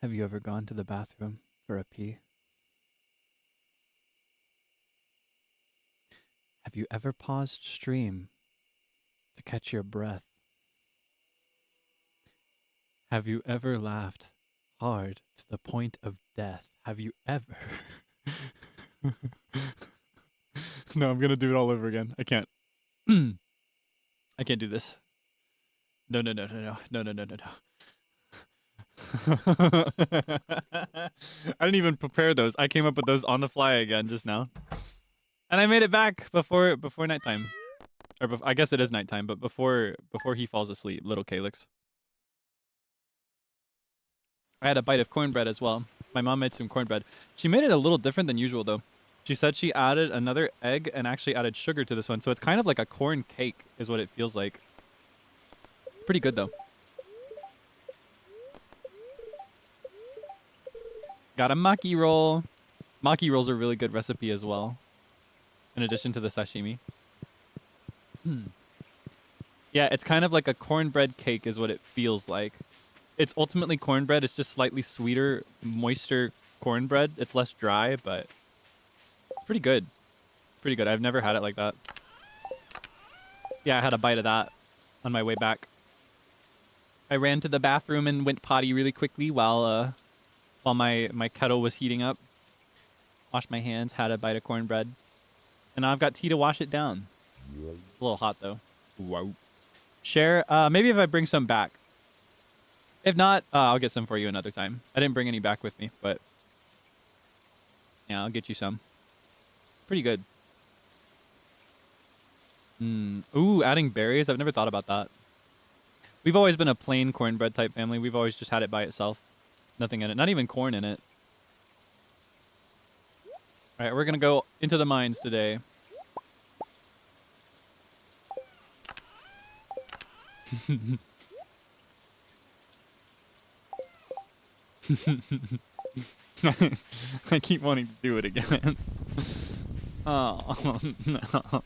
B: Have you ever gone to the bathroom for a pee? Have you ever paused stream to catch your breath? Have you ever laughed hard to the point of death? Have you ever? No, I'm gonna do it all over again. I can't. I can't do this. No, no, no, no, no, no, no, no, no, no. I didn't even prepare those. I came up with those on the fly again just now, and I made it back before nighttime, or I guess it is nighttime, but before he falls asleep, little Kaelix. I had a bite of cornbread as well. My mom made some cornbread. She made it a little different than usual though. She said she added another egg and actually added sugar to this one, so it's kind of like a corn cake, is what it feels like. Pretty good though. Got a maki roll. Maki rolls are a really good recipe as well, in addition to the sashimi. Yeah, it's kind of like a cornbread cake is what it feels like. It's ultimately cornbread. It's just slightly sweeter, moister cornbread. It's less dry, but it's pretty good. It's pretty good. I've never had it like that. Yeah, I had a bite of that on my way back. I ran to the bathroom and went potty really quickly while my kettle was heating up. Washed my hands, had a bite of cornbread. And now I've got tea to wash it down. A little hot though. Whoa. Share, maybe if I bring some back. If not, I'll get some for you another time. I didn't bring any back with me, but yeah, I'll get you some. Pretty good. Ooh, adding berries. I've never thought about that. We've always been a plain cornbread type family. We've always just had it by itself. Nothing in it. Not even corn in it. All right, we're going to go into the mines today. I keep wanting to do it again. Oh, no.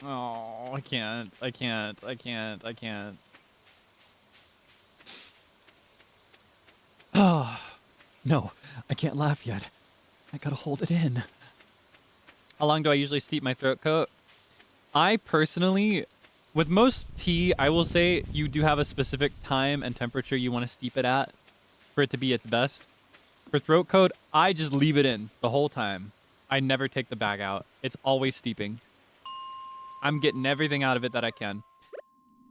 B: Oh, I can't. Oh, no, I can't laugh yet. I gotta hold it in. How long do I usually steep my throat coat? I personally, with most tea, I will say you do have a specific time and temperature you want to steep it at for it to be its best. For throat coat, I just leave it in the whole time. I never take the bag out. It's always steeping. I'm getting everything out of it that I can.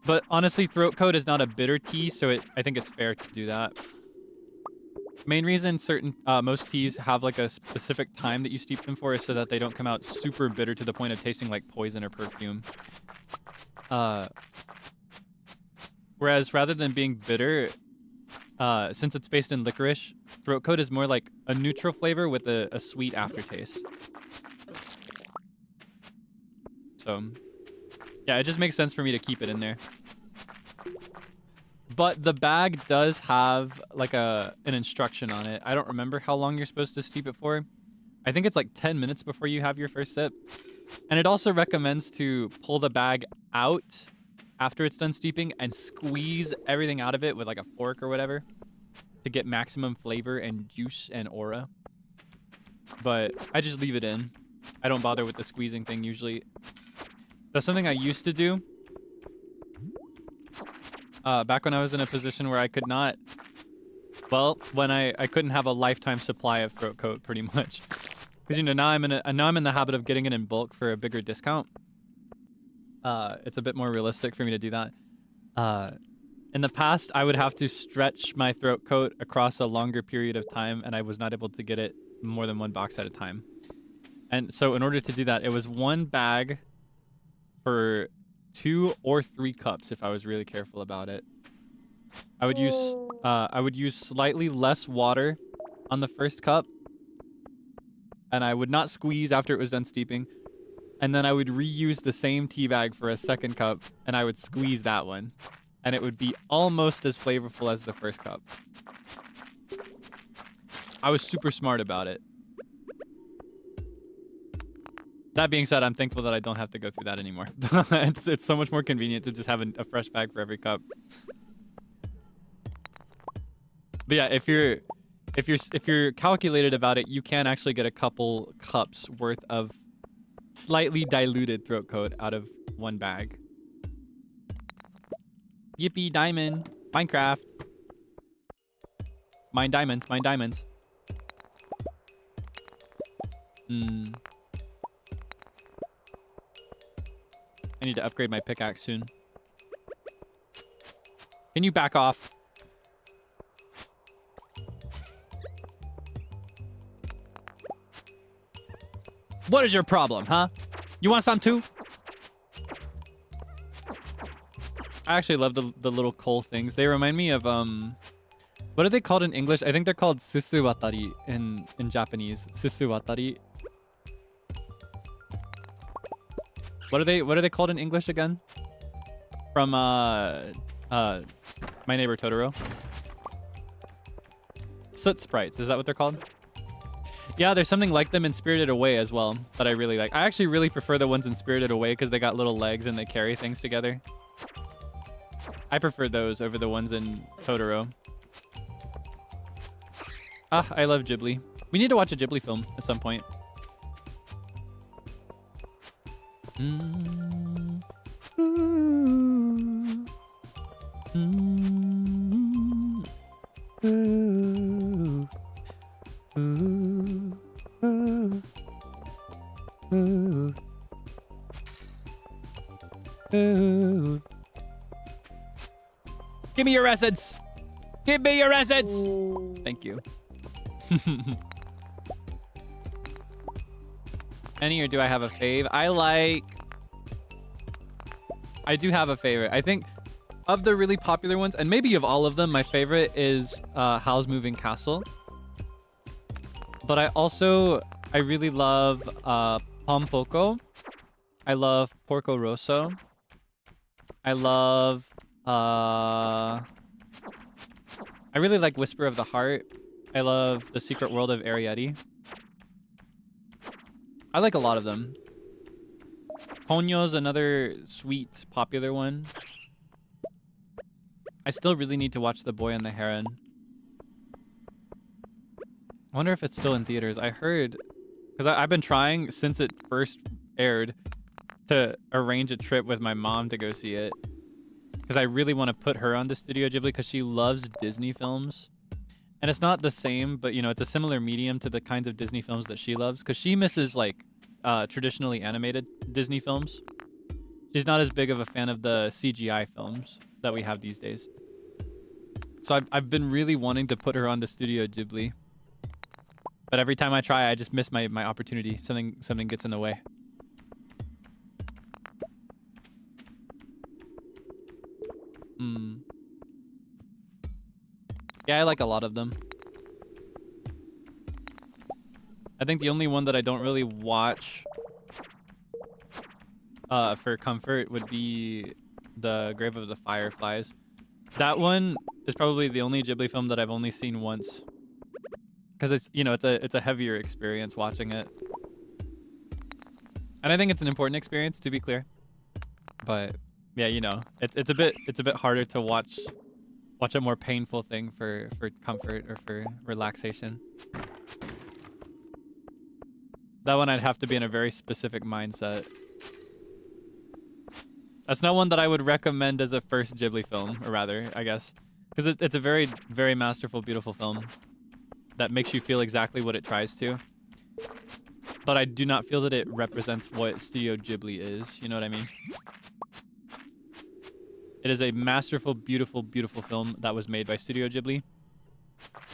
B: But honestly, throat coat is not a bitter tea, so I think it's fair to do that. Main reason most teas have like a specific time that you steep them for is so that they don't come out super bitter to the point of tasting like poison or perfume. Whereas rather than being bitter, since it's based in licorice, throat coat is more like a neutral flavor with a sweet aftertaste. So, yeah, it just makes sense for me to keep it in there. But the bag does have like an instruction on it. I don't remember how long you're supposed to steep it for. I think it's like 10 minutes before you have your first sip. And it also recommends to pull the bag out after it's done steeping and squeeze everything out of it with like a fork or whatever to get maximum flavor and juice and aura. But I just leave it in. I don't bother with the squeezing thing usually. That's something I used to do. Back when I was in a position where I could not, well, when I couldn't have a lifetime supply of throat coat, pretty much, because you know now I'm in the habit of getting it in bulk for a bigger discount. It's a bit more realistic for me to do that. In the past, I would have to stretch my throat coat across a longer period of time, and I was not able to get it more than one box at a time. And so, in order to do that, it was one bag for 2 or 3 cups if I was really careful about it. I would use slightly less water on the first cup, and I would not squeeze after it was done steeping. And then I would reuse the same tea bag for a second cup, and I would squeeze that one, and it would be almost as flavorful as the first cup. I was super smart about it. That being said, I'm thankful that I don't have to go through that anymore. It's so much more convenient to just have a fresh bag for every cup. But yeah, if you're calculated about it, you can actually get a couple cups worth of slightly diluted throat coat out of one bag. Yippee, diamond. Minecraft. Mine diamonds, mine diamonds. I need to upgrade my pickaxe soon. Can you back off? What is your problem, huh? You want some too? I actually love the little coal things. They remind me of what are they called in English? I think they're called susuwatari in Japanese. Susuwatari. What are they called in English again? From My Neighbor Totoro. Soot sprites, is that what they're called? Yeah, there's something like them in Spirited Away as well that I really like. I actually really prefer the ones in Spirited Away because they got little legs and they carry things together. I prefer those over the ones in Totoro. Ah, I love Ghibli. We need to watch a Ghibli film at some point. Give me your essence. Give me your essence. Thank you. Any, or do I have a fave? I do have a favorite. I think of the really popular ones, and maybe of all of them, my favorite is Howl's Moving Castle. But I really love Pompoko. I love Porco Rosso. I love I really like Whisper of the Heart. I love The Secret World of Arietti. I like a lot of them. Ponyo's another sweet, popular one. I still really need to watch The Boy and the Heron. I wonder if it's still in theaters. I heard, because I've been trying since it first aired to arrange a trip with my mom to go see it. Because I really want to put her on to Studio Ghibli because she loves Disney films. And it's not the same, but you know, it's a similar medium to the kinds of Disney films that she loves. Because she misses like traditionally animated Disney films. She's not as big of a fan of the CGI films that we have these days. So I've been really wanting to put her on to Studio Ghibli. But every time I try, I just miss my opportunity. Something gets in the way. Yeah, I like a lot of them. I think the only one that I don't really watch for comfort would be The Grave of the Fireflies. That one is probably the only Ghibli film that I've only seen once. Because it's, you know, it's a heavier experience watching it. And I think it's an important experience, to be clear. But yeah, you know, it's a bit harder to watch a more painful thing for comfort or for relaxation. That one I'd have to be in a very specific mindset. That's not one that I would recommend as a first Ghibli film, or rather, I guess. Because it's a very, very masterful, beautiful film that makes you feel exactly what it tries to. But I do not feel that it represents what Studio Ghibli is. You know what I mean? It is a masterful, beautiful, beautiful film that was made by Studio Ghibli.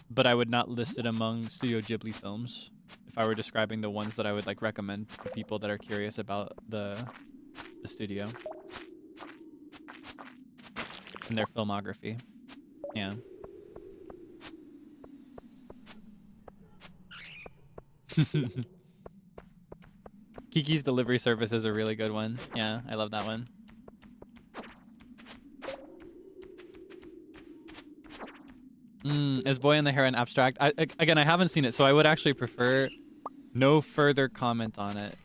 B: But I would not list it among Studio Ghibli films if I were describing the ones that I would like recommend to people that are curious about the studio and their filmography. Yeah. Kiki's Delivery Service is a really good one. Yeah, I love that one. Is Boy and the Heron abstract? Again, I haven't seen it, so I would actually prefer no further comment on it.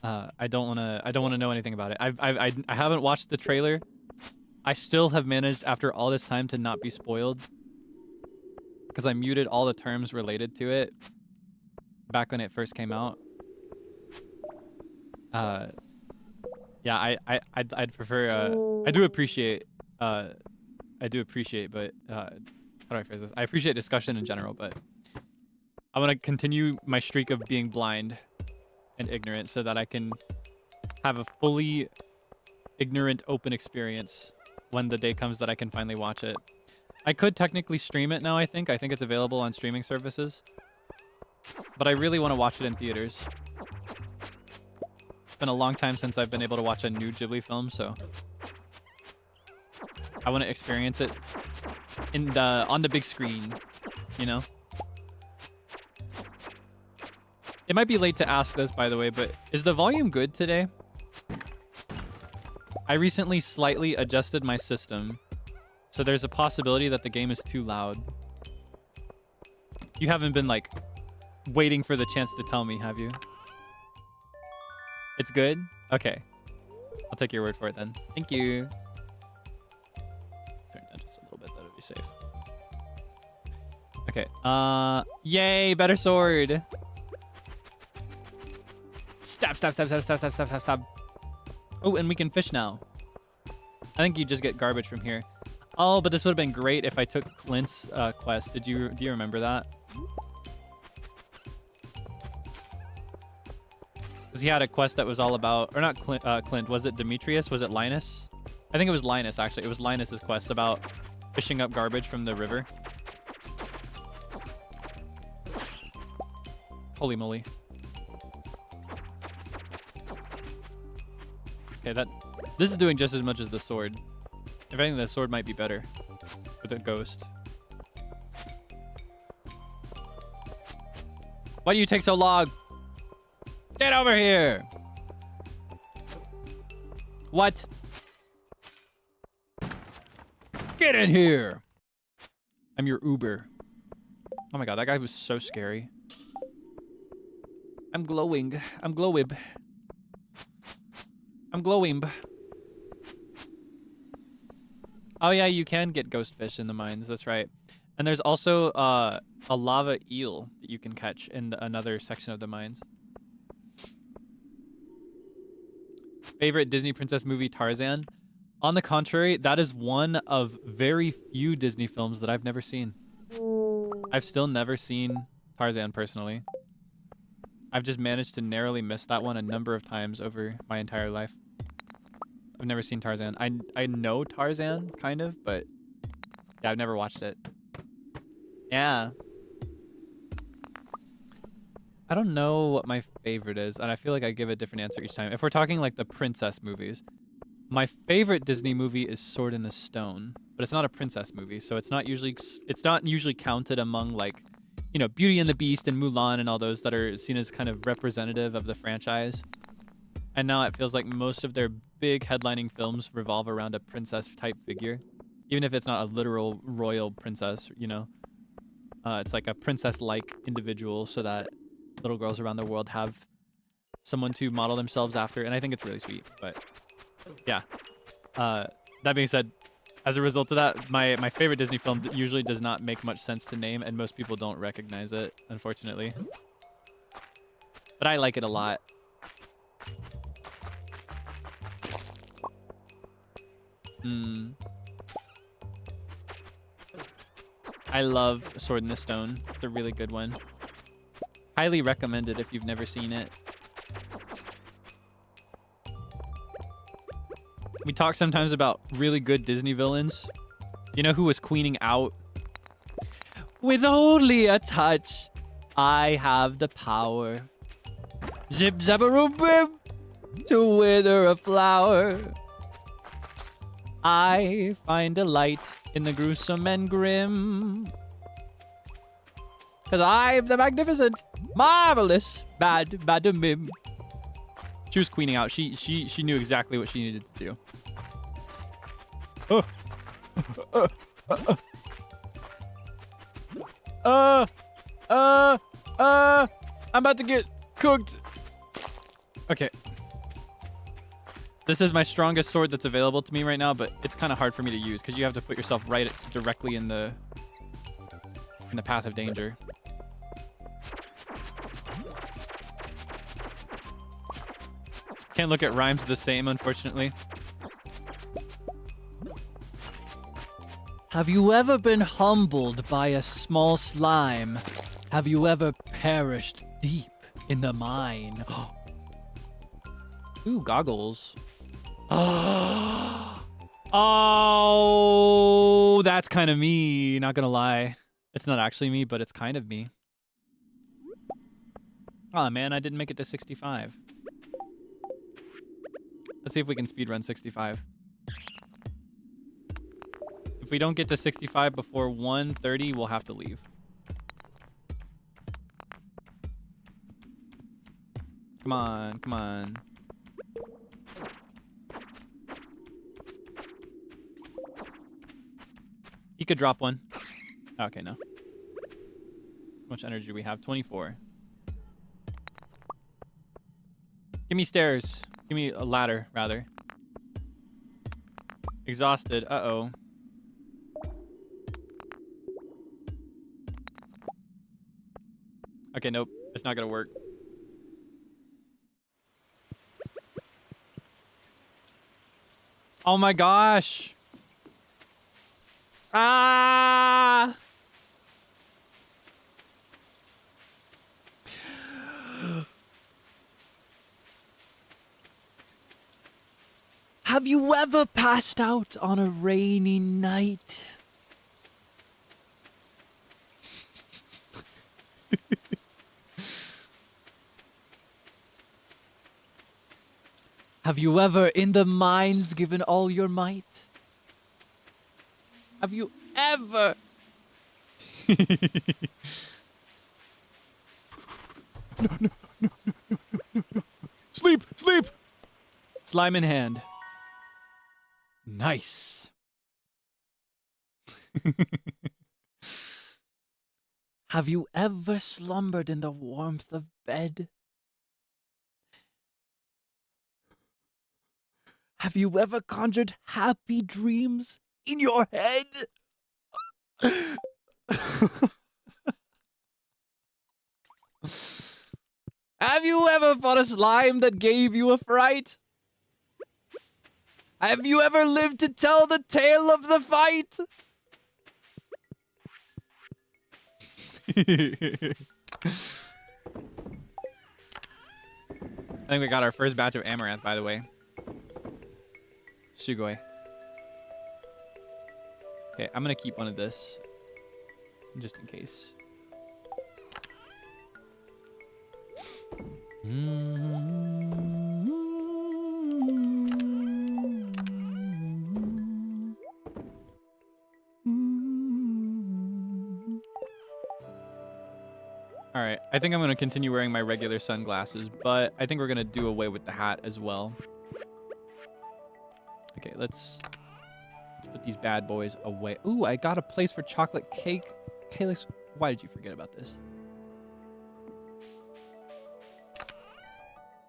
B: I don't wanna know anything about it. I haven't watched the trailer. I still have managed after all this time to not be spoiled because I muted all the terms related to it back when it first came out. Yeah, I'd prefer. I do appreciate. But how do I phrase this? I appreciate discussion in general, but I want to continue my streak of being blind and ignorant so that I can have a fully ignorant open experience when the day comes that I can finally watch it. I could technically stream it now, I think it's available on streaming services, but I really want to watch it in theaters. It's been a long time since I've been able to watch a new Ghibli film, so I want to experience it on the big screen, you know? It might be late to ask this, by the way, but is the volume good today? I recently slightly adjusted my system, so there's a possibility that the game is too loud. You haven't been, like, waiting for the chance to tell me, have you? It's good? Okay. I'll take your word for it then. Thank you. Turn down just a little bit, that'll be safe. Okay. Yay, better sword. Stab, stab, stab, stab, stab, stab, stab, stab, stab. Oh, and we can fish now. I think you just get garbage from here. Oh, but this would have been great if I took Clint's quest. Do you remember that? Because he had a quest that was all about, or not Clint, was it Demetrius? Was it Linus? I think it was Linus, actually. It was Linus's quest about fishing up garbage from the river. Holy moly. Okay, this is doing just as much as the sword. If anything, the sword might be better with a ghost. Why do you take so long? Get over here! What? Get in here! I'm your Uber. Oh my god, that guy was so scary. I'm glowing. I'm glowing. I'm glowing. Oh yeah, you can get ghost fish in the mines. That's right. And there's also a lava eel that you can catch in another section of the mines. Favorite Disney princess movie, Tarzan? On the contrary, that is one of very few Disney films that I've never seen. I've still never seen Tarzan personally. I've just managed to narrowly miss that one a number of times over my entire life. I've never seen Tarzan. I know Tarzan, kind of, but yeah, I've never watched it. Yeah. I don't know what my favorite is, and I feel like I give a different answer each time. If we're talking like the princess movies, my favorite Disney movie is Sword in the Stone, but it's not a princess movie, so it's not usually counted among, like, you know, Beauty and the Beast and Mulan and all those that are seen as kind of representative of the franchise. And now it feels like most of their big headlining films revolve around a princess type figure, even if it's not a literal royal princess, you know. It's like a princess-like individual so that little girls around the world have someone to model themselves after, and I think it's really sweet. But yeah, that being said, as a result of that, my favorite Disney film usually does not make much sense to name, and most people don't recognize it, unfortunately. But I like it a lot. I love Sword in the Stone. It's a really good one. Highly recommended if you've never seen it. We talk sometimes about really good Disney villains. You know who was queening out? With only a touch, I have the power. Zip zapparoop to wither a flower. I find delight in the gruesome and grim. 'Cause I'm the magnificent, marvelous, Badamim. She was queening out. She knew exactly what she needed to do. I'm about to get cooked. Okay.
A: This is my strongest sword that's available to me right now, but it's kind of hard for me to use because you have to put yourself right directly in the path of danger. Can't look at rhymes the same, unfortunately.
C: Have you ever been humbled by a small slime? Have you ever perished deep in the mine?
A: Ooh, goggles. Oh, that's kind of me. Not gonna lie. It's not actually me, but it's kind of me. Oh man, I didn't make it to 65. Let's see if we can speedrun 65. If we don't get to 65 before 1:30, we'll have to leave. Come on, come on. He could drop one. Okay, no. How much energy do we have? 24. Give me stairs. Give me a ladder, rather. Exhausted. Uh-oh. Okay, nope. It's not gonna work. Oh my gosh. Ah!
C: Have you ever passed out on a rainy night? Have you ever in the mines given all your might? Have you ever?
A: No. Sleep! Sleep! Slime in hand. Nice.
C: Have you ever slumbered in the warmth of bed? Have you ever conjured happy dreams in your head? Have you ever fought a slime that gave you a fright? Have you ever lived to tell the tale of the fight?
A: I think we got our first batch of amaranth, by the way. Sugoi. Okay, I'm gonna keep one of this. Just in case. Alright, I think I'm gonna continue wearing my regular sunglasses, but I think we're gonna do away with the hat as well. Okay, let's put these bad boys away. Ooh, I got a place for chocolate cake. Kaelix, why did you forget about this?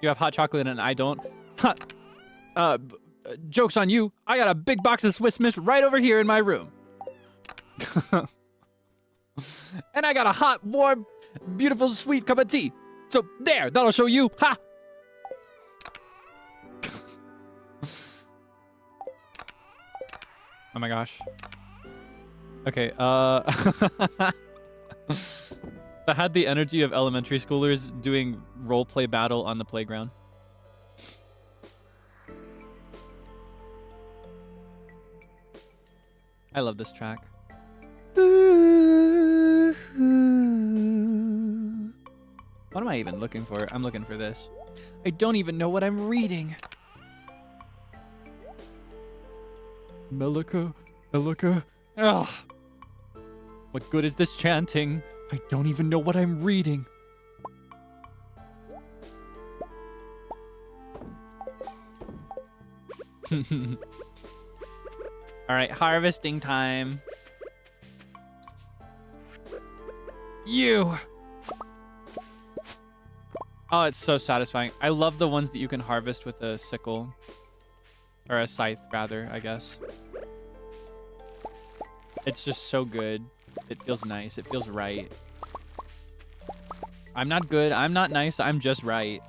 A: You have hot chocolate and I don't. Ha! Joke's on you. I got a big box of Swiss Miss right over here in my room. And I got a hot, warm, beautiful, sweet cup of tea. So there, that'll show you. Ha! Oh my gosh. Okay, that had the energy of elementary schoolers doing roleplay battle on the playground. I love this track. What am I even looking for? I'm looking for this. I don't even know what I'm reading. Melika, Melika. Ugh. What good is this chanting? I don't even know what I'm reading. All right, harvesting time. You. Oh, it's so satisfying. I love the ones that you can harvest with a sickle.
B: Or a scythe, rather, I guess. It's just so good. It feels nice. It feels right. I'm not good. I'm not nice. I'm just right.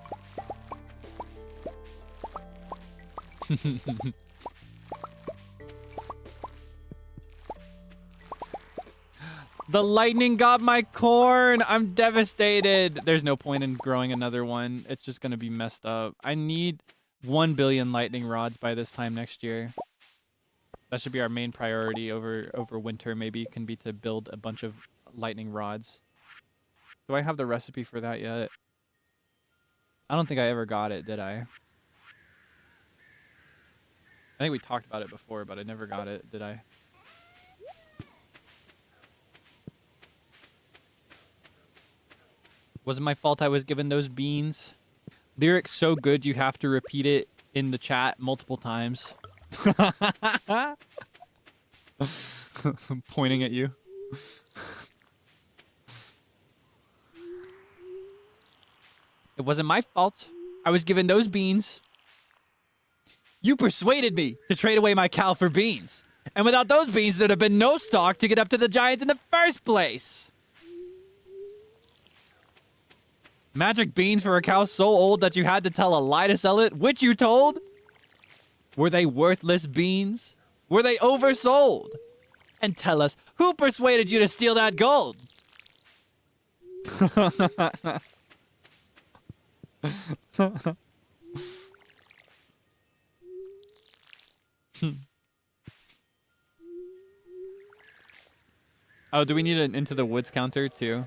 B: The lightning got my corn. I'm devastated. There's no point in growing another one. It's just going to be messed up. I need 1 billion lightning rods by this time next year. That should be our main priority over winter. Maybe can be to build a bunch of lightning rods. Do I have the recipe for that yet? I don't think I ever got it, did I? I think we talked about it before, but I never got it, did I? Wasn't my fault I was given those beans. Lyric's so good you have to repeat it in the chat multiple times. I'm pointing at you. It wasn't my fault. I was given those beans. You persuaded me to trade away my cow for beans. And without those beans, there'd have been no stock to get up to the giants in the first place. Magic beans for a cow so old that you had to tell a lie to sell it, which you told? Were they worthless beans? Were they oversold? And tell us, who persuaded you to steal that gold? Oh, do we need an Into the Woods counter too?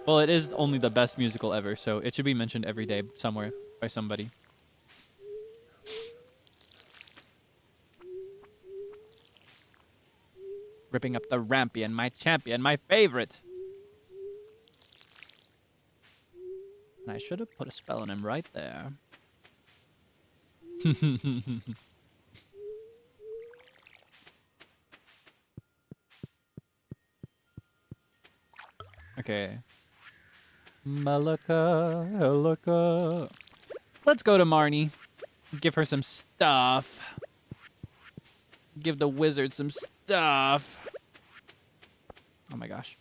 B: Well, it is only the best musical ever, so it should be mentioned every day somewhere by somebody. Ripping up the Rampion, my champion, my favorite. And I should have put a spell on him right there. Okay. Malika, Helika. Let's go to Marnie. Give her some stuff. Give the wizard some stuff. Oh my gosh.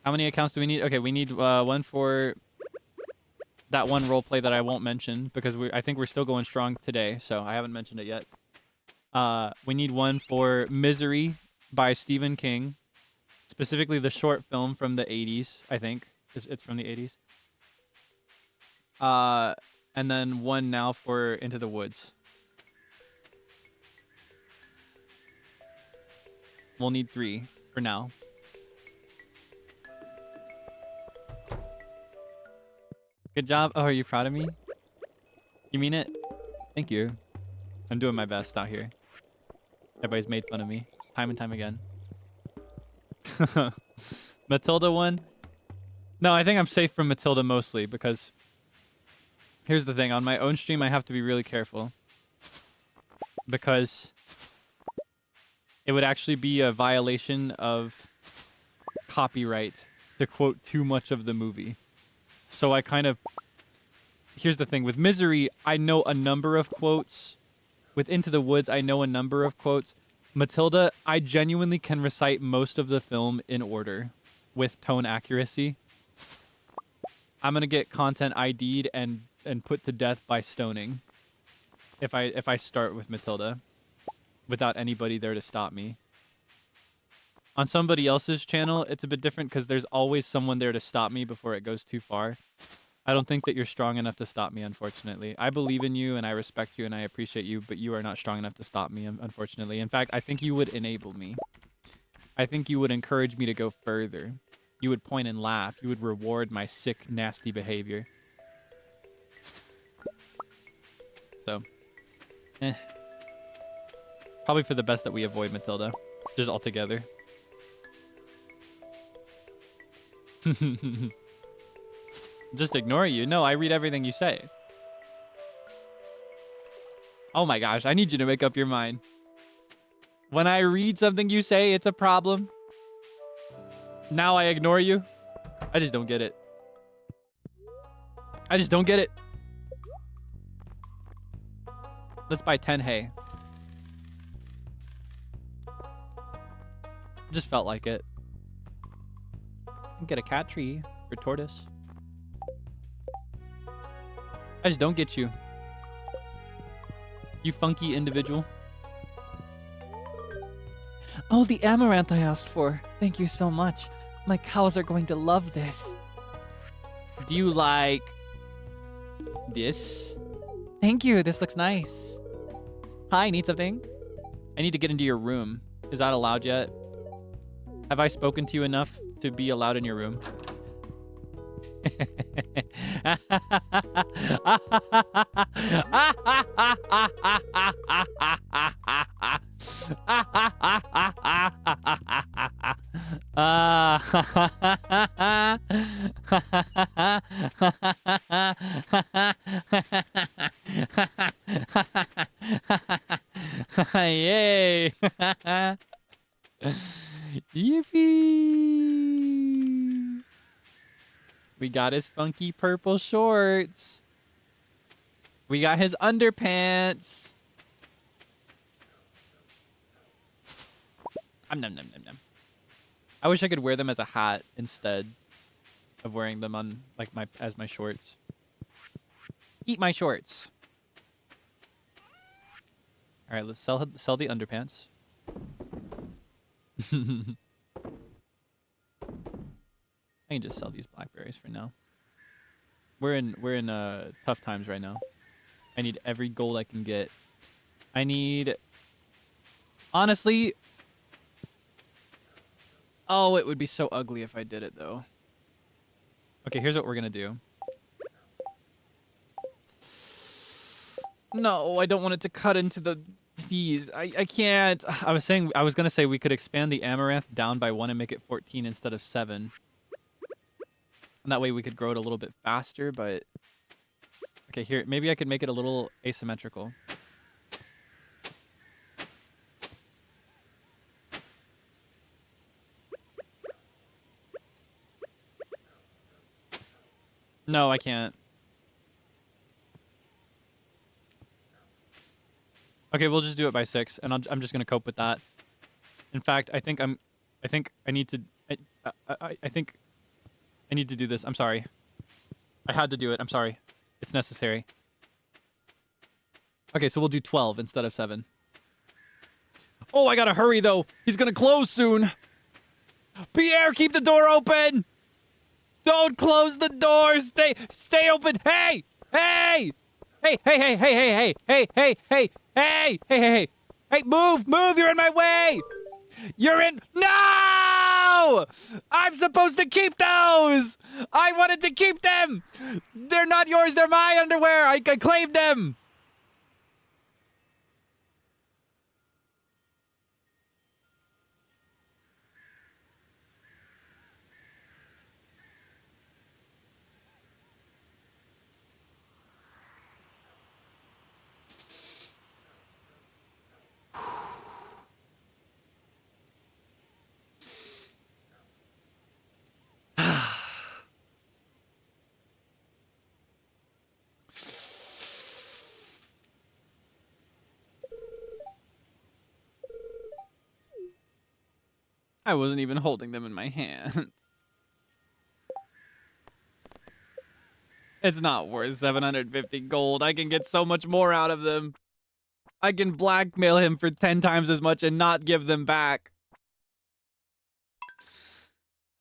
B: How many accounts do we need? Okay, we need one for that one roleplay that I won't mention because I think we're still going strong today, so I haven't mentioned it yet. We need one for Misery by Stephen King. Specifically the short film from the 80s, I think. It's from the 80s. And then one now for Into the Woods. We'll need 3 for now. Good job. Oh, are you proud of me? You mean it? Thank you. I'm doing my best out here. Everybody's made fun of me time and time again. Matilda one? No, I think I'm safe from Matilda mostly because here's the thing. On my own stream, I have to be really careful because it would actually be a violation of copyright to quote too much of the movie. So I kind of... Here's the thing. With Misery, I know a number of quotes. With Into the Woods, I know a number of quotes. Matilda, I genuinely can recite most of the film in order with tone accuracy. I'm gonna get content ID'd and put to death by stoning if I start with Matilda without anybody there to stop me. On somebody else's channel, it's a bit different because there's always someone there to stop me before it goes too far. I don't think that you're strong enough to stop me, unfortunately. I believe in you and I respect you and I appreciate you, but you are not strong enough to stop me, unfortunately. In fact, I think you would enable me. I think you would encourage me to go further. You would point and laugh. You would reward my sick, nasty behavior. So, probably for the best that we avoid Matilda. Just altogether. Just ignore you. No, I read everything you say. Oh my gosh, I need you to make up your mind. When I read something you say, it's a problem. Now I ignore you. I just don't get it. I just don't get it.
C: Let's buy 10 hay. Just felt like it. Get a cat tree for tortoise. I just don't get you. You funky individual. Oh, the amaranth I asked for. Thank you so much. My cows are going to love this. Do you like this? Thank you. This looks nice. Hi, need something? I need to get into your room. Is that allowed yet? Have I spoken to you enough to be allowed in your room? Yay! Yippee! We got his funky purple shorts. We got his underpants. Nom, nom, nom, nom. I wish I could wear them as a hat instead of wearing them on like as my shorts. Eat my shorts. All right, let's sell the underpants. I can just sell these blackberries for now. We're in tough times right now. I need every gold I can get. I need, honestly. Oh, it would be so ugly if I did it though. Okay, here's what we're gonna do. No, I don't want it to cut into these. I can't. I was gonna say we could expand the amaranth down by 1 and make it 14 instead of 7. And that way we could grow it a little bit faster, but... Okay, here, maybe I could make it a little asymmetrical. No, I can't. Okay, we'll just do it by 6, and I'm just gonna cope with that. In fact, I think I need to do this. I'm sorry. I had to do it. I'm sorry. It's necessary. Okay, so we'll do 12 instead of 7. Oh, I gotta hurry though. He's gonna close soon. Pierre, keep the door open. Don't close the door. Stay open. Hey! Hey! Hey, hey, hey, hey, hey, hey, hey, hey, hey, hey, hey, hey, hey, move, you're in my way! No! I'm supposed to keep those! I wanted to keep them! They're not yours, they're my underwear! I claimed them! I wasn't even holding them in my hand. It's not worth 750 gold. I can get so much more out of them. I can blackmail him for 10 times as much and not give them back.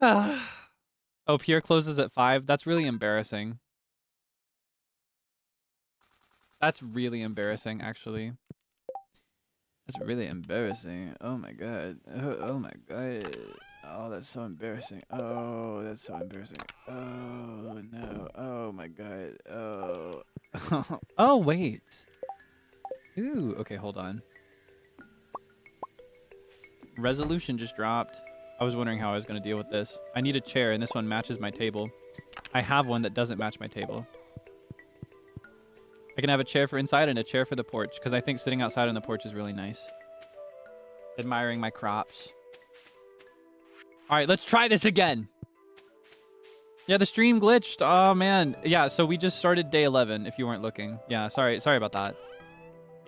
C: Oh, Pierre closes at 5. That's really embarrassing. That's really embarrassing, actually. That's really embarrassing. Oh my god. Oh my god. Oh, that's so embarrassing. Oh, that's so embarrassing. Oh no. Oh my god. Oh. Oh wait. Ooh. Okay, hold on. Resolution just dropped. I was wondering how I was gonna deal with this. I need a chair, and this one matches my table. I have one that doesn't match my table. I can have a chair for inside and a chair for the porch, because I think sitting outside on the porch is really nice. Admiring my crops. All right, let's try this again. Yeah, the stream glitched. Oh, man. Yeah, so we just started day 11, if you weren't looking. Yeah, sorry about that.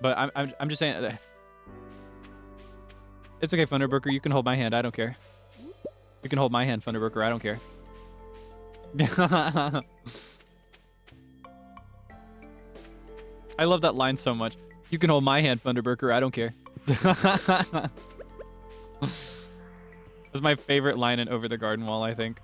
B: But I'm just saying. It's okay, Thunderbroker. You can hold my hand. I don't care. You can hold my hand, Thunderbroker. I don't care. I love that line so much. You can hold my hand, Thunderbroker. I don't care. That's my favorite line in Over the Garden Wall, I think.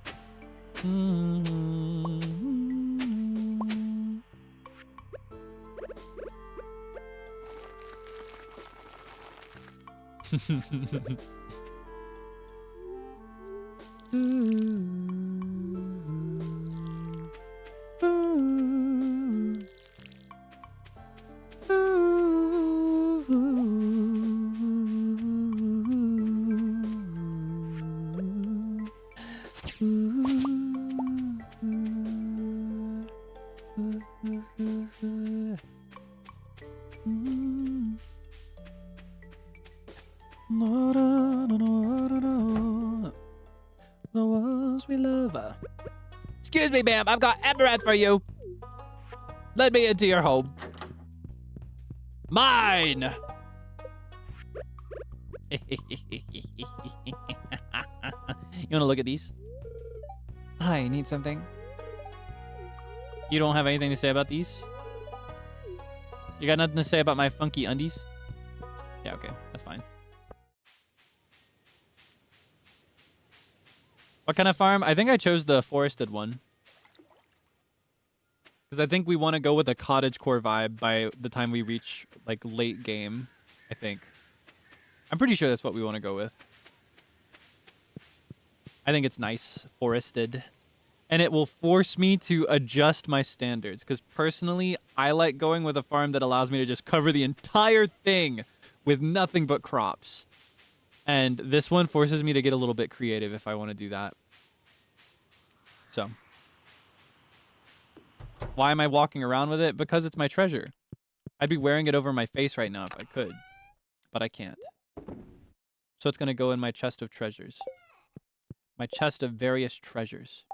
C: Excuse me, ma'am. I've got amaranth for you. Let me into your home. Mine. You want to look at these? Hi, need something?
B: You don't have anything to say about these? You got nothing to say about my funky undies? Yeah, okay. That's fine. What kind of farm? I think I chose the forested one. Because I think we want to go with a cottagecore vibe by the time we reach, like, late game, I think. I'm pretty sure that's what we want to go with. I think it's nice, forested. And it will force me to adjust my standards. Because personally, I like going with a farm that allows me to just cover the entire thing with nothing but crops. And this one forces me to get a little bit creative if I want to do that. So. Why am I walking around with it? Because it's my treasure. I'd be wearing it over my face right now if I could. But I can't. So it's going to go in my chest of treasures. My chest of various treasures.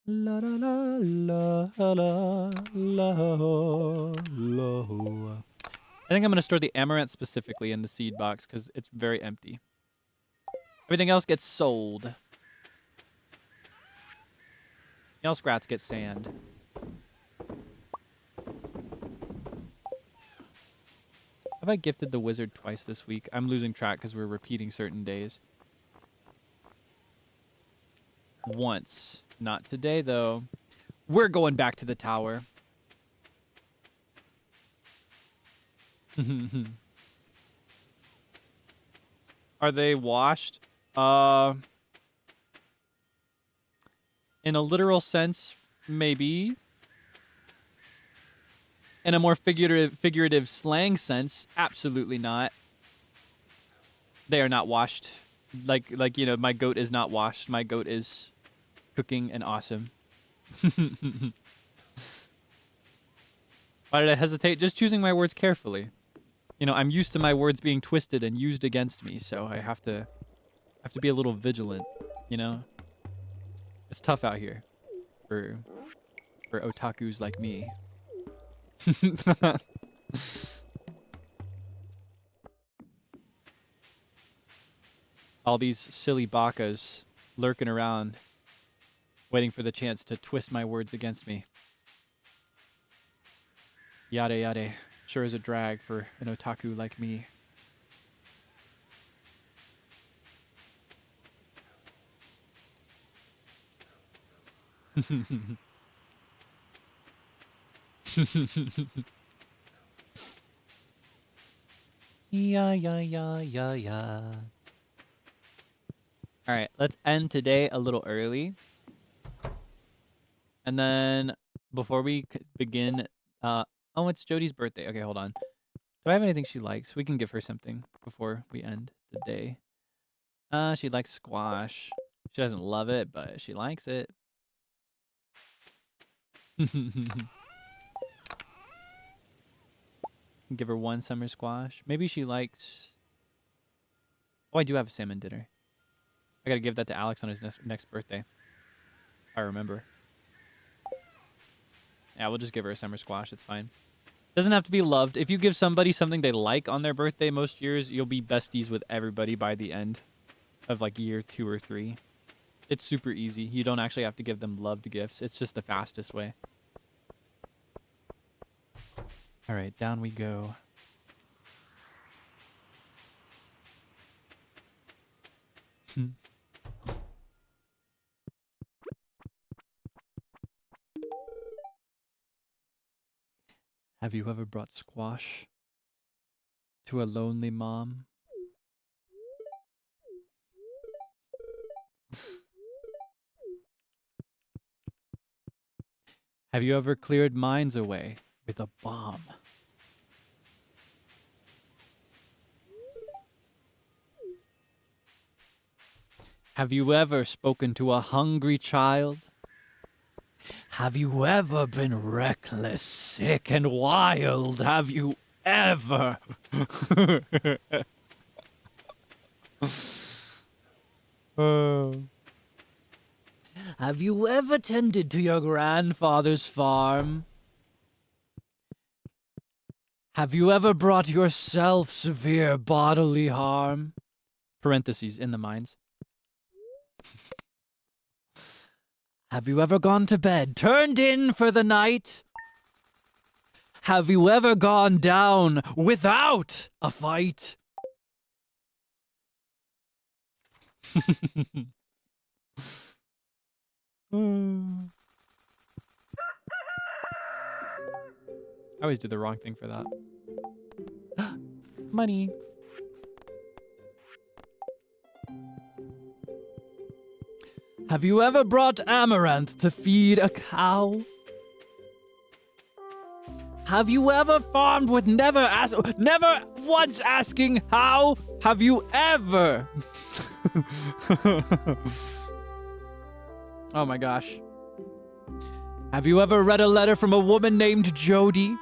B: La la la la la la la. I think I'm going to store the amaranth specifically in the seed box because it's very empty. Everything else gets sold. Nail scrats get sand. Have I gifted the wizard twice this week? I'm losing track because we're repeating certain days. Once. Not today, though. We're going back to the tower. Are they washed? In a literal sense, maybe. In a more figurative slang sense, absolutely not. They are not washed. Like you know, my goat is not washed. My goat is cooking and awesome. Why did I hesitate? Just choosing my words carefully. You know, I'm used to my words being twisted and used against me, so I have to be a little vigilant, you know? It's tough out here for otakus like me. All these silly bakas lurking around, waiting for the chance to twist my words against me. Yada yada. Sure is a drag for an otaku like me. Yeah. All right, let's end today a little early. And then before we begin, oh, it's Jodie's birthday. Okay, hold on. Do I have anything she likes? We can give her something before we end the day. She likes squash. She doesn't love it, but she likes it. Give her one summer squash. Maybe she likes... Oh, I do have a salmon dinner. I gotta give that to Alex on his next birthday. I remember. Yeah, we'll just give her a summer squash. It's fine. Doesn't have to be loved. If you give somebody something they like on their birthday most years, you'll be besties with everybody by the end of like year 2 or 3. It's super easy. You don't actually have to give them loved gifts. It's just the fastest way. All right, down we go. Have you ever brought squash to a lonely mom? Have you ever cleared mines away with a bomb? Have you ever spoken to a hungry child? Have you ever been reckless, sick, and wild? Have you ever? Have you ever tended to your grandfather's farm? Have you ever brought yourself severe bodily harm? Parentheses, in the mines. Have you ever gone to bed, turned in for the night? Have you ever gone down without a fight? I always do the wrong thing for that. Money. Have you ever brought amaranth to feed a cow? Have you ever farmed with never once asking how? Have you ever? Oh my gosh. Have you ever read a letter from a woman named Jodie?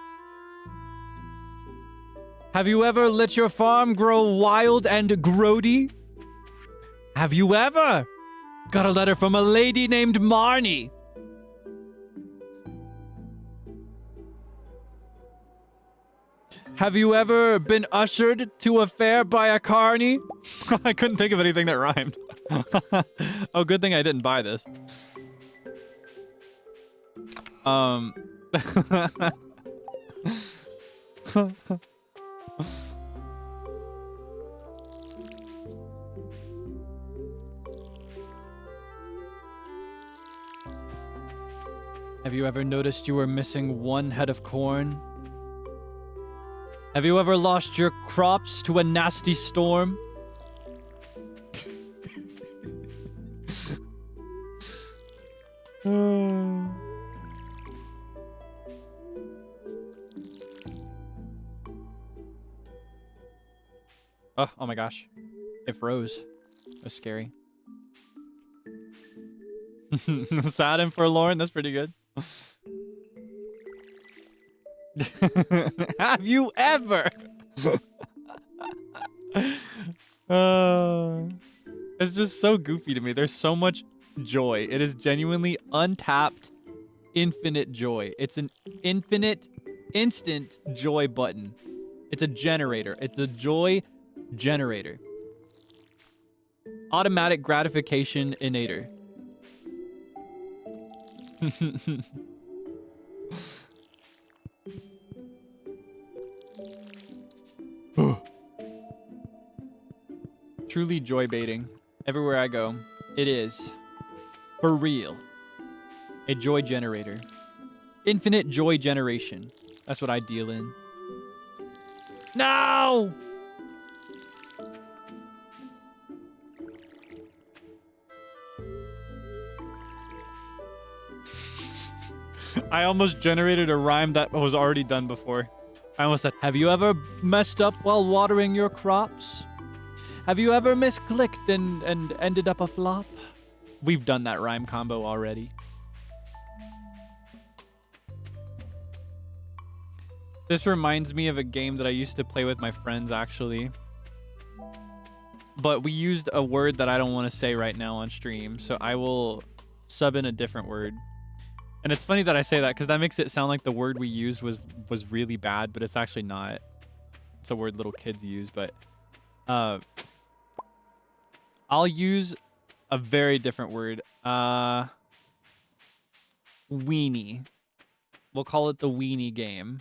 B: Have you ever let your farm grow wild and grody? Have you ever got a letter from a lady named Marnie? Have you ever been ushered to a fair by a carny? I couldn't think of anything that rhymed. Oh, good thing I didn't buy this. Have you ever noticed you were missing one head of corn? Have you ever lost your crops to a nasty storm? Oh my gosh. It froze. That was scary. Sad and forlorn, that's pretty good. Have you ever? It's just so goofy to me. There's so much joy. It is genuinely untapped, infinite joy. It's an infinite, instant joy button. It's a generator. It's a joy generator. Automatic gratification innator. Truly joy baiting. Everywhere I go, it is, for real, a joy generator. Infinite joy generation. That's what I deal in. No! I almost generated a rhyme that was already done before. I almost said, have you ever messed up while watering your crops? Have you ever misclicked and ended up a flop? We've done that rhyme combo already. This reminds me of a game that I used to play with my friends, actually. But we used a word that I don't want to say right now on stream, so I will sub in a different word. And it's funny that I say that because that makes it sound like the word we used was really bad, but it's actually not. It's a word little kids use, but I'll use a very different word. Weenie. We'll call it the weenie game.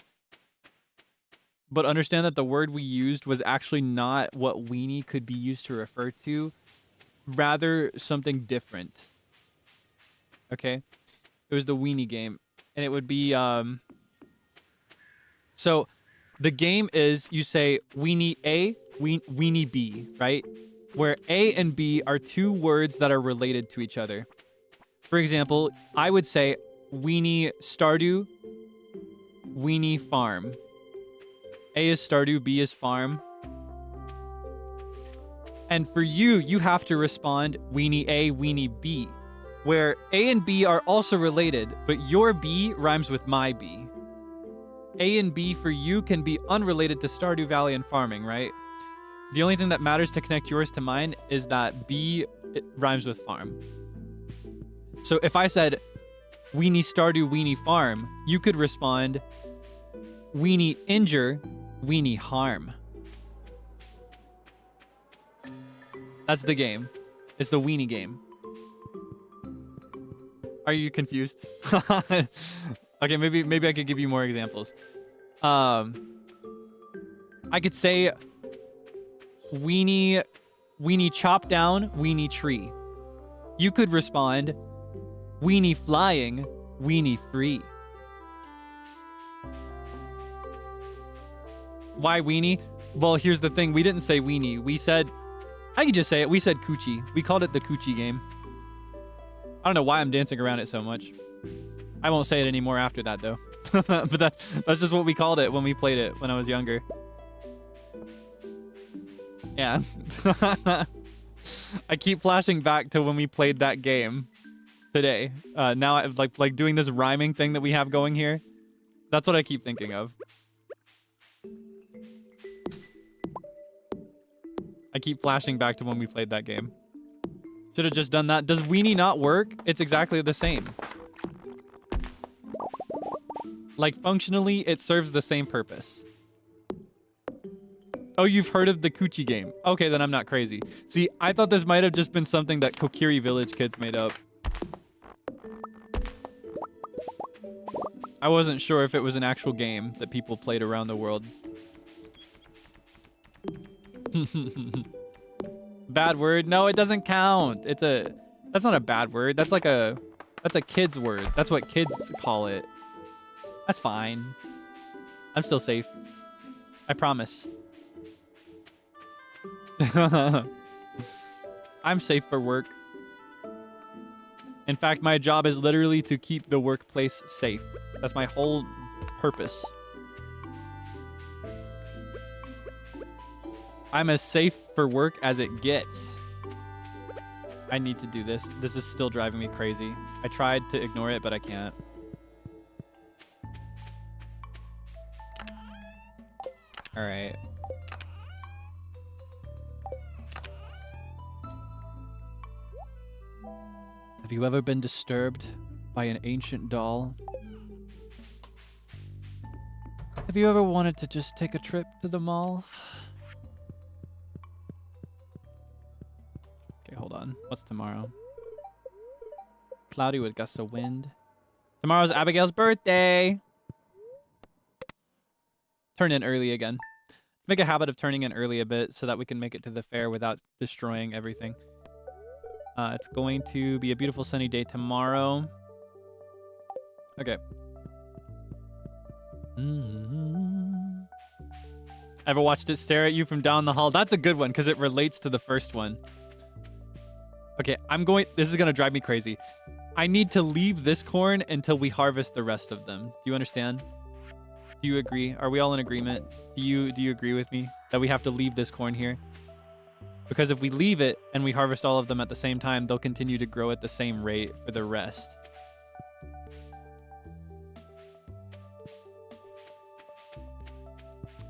B: But understand that the word we used was actually not what weenie could be used to refer to, rather something different. Okay? It was the weenie game. And it would be, so the game is you say weenie A, weenie B, right? Where A and B are two words that are related to each other. For example, I would say weenie Stardew, weenie farm. A is Stardew, B is farm. And for you, you have to respond weenie A, weenie B, where A and B are also related, but your B rhymes with my B. A and B for you can be unrelated to Stardew Valley and farming, right? The only thing that matters to connect yours to mine is that B it rhymes with farm. So if I said weenie Stardew, weenie farm, you could respond weenie injure, weenie harm. That's the game. It's the weenie game. Are you confused? Okay, maybe I could give you more examples. I could say weenie chop down, weenie tree. You could respond weenie flying, weenie free. Why weenie? Well, here's the thing. We didn't say weenie. We said, I could just say it. We said coochie. We called it the coochie game. I don't know why I'm dancing around it so much. I won't say it anymore after that, though. But that's just what we called it when we played it when I was younger. Yeah. I keep flashing back to when we played that game today. Now, I, like doing this rhyming thing that we have going here. That's what I keep thinking of. I keep flashing back to when we played that game. Should have just done that. Does weenie not work? It's exactly the same. Like, functionally, it serves the same purpose. Oh, you've heard of the coochie game. Okay, then I'm not crazy. See, I thought this might have just been something that Kokiri Village kids made up. I wasn't sure if it was an actual game that people played around the world. Bad word? No, it doesn't count. That's not a bad word. That's a kid's word. That's what kids call it. That's fine. I'm still safe. I promise. I'm safe for work. In fact, my job is literally to keep the workplace safe. That's my whole purpose. I'm as safe for work as it gets. I need to do this. This is still driving me crazy. I tried to ignore it, but I can't. All right. Have you ever been disturbed by an ancient doll? Have you ever wanted to just take a trip to the mall? Okay, hold on. What's tomorrow? Cloudy with gusts of wind. Tomorrow's Abigail's birthday. Turn in early again. Let's make a habit of turning in early a bit so that we can make it to the fair without destroying everything. It's going to be a beautiful sunny day tomorrow. Okay. Ever watched it stare at you from down the hall? That's a good one because it relates to the first one. Okay, this is going to drive me crazy. I need to leave this corn until we harvest the rest of them. Do you understand? Do you agree? Are we all in agreement? Do you agree with me that we have to leave this corn here? Because if we leave it and we harvest all of them at the same time, they'll continue to grow at the same rate for the rest.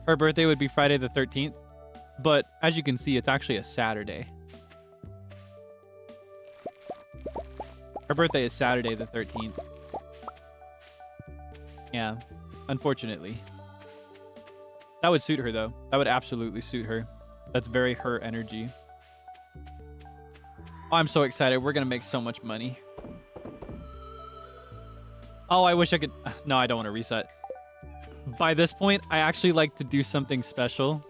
B: Her birthday would be Friday the 13th, but as you can see, it's actually a Saturday. Her birthday is Saturday the 13th. Yeah, unfortunately. That would suit her, though. That would absolutely suit her. That's very her energy. Oh, I'm so excited. We're going to make so much money. Oh, I wish I could... No, I don't want to reset. By this point, I actually like to do something special.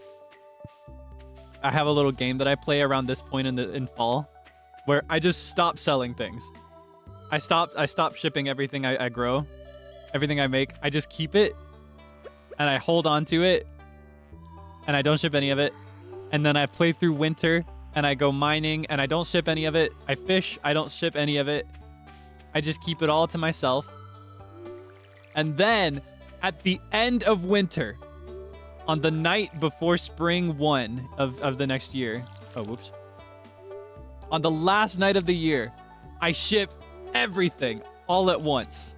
B: I have a little game that I play around this point in fall where I just stop selling things. I stop shipping everything I grow, everything I make. I just keep it and I hold on to it and I don't ship any of it. And then I play through winter and I go mining and I don't ship any of it. I fish, I don't ship any of it. I just keep it all to myself. And then at the end of winter, on the night before spring 1 of the next year, oh, whoops. On the last night of the year, I ship everything all at once.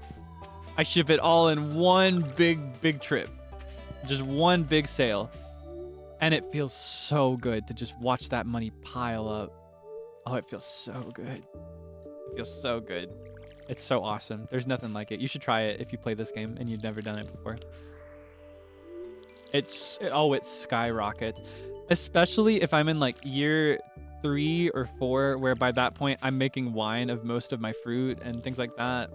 B: I ship it all in one big trip. Just one big sale. And it feels so good to just watch that money pile up. Oh, it feels so good. It feels so good. It's so awesome. There's nothing like it. You should try it if you play this game and you've never done it before. It skyrockets. Especially if I'm in like year 3 or 4, where by that point I'm making wine of most of my fruit and things like that.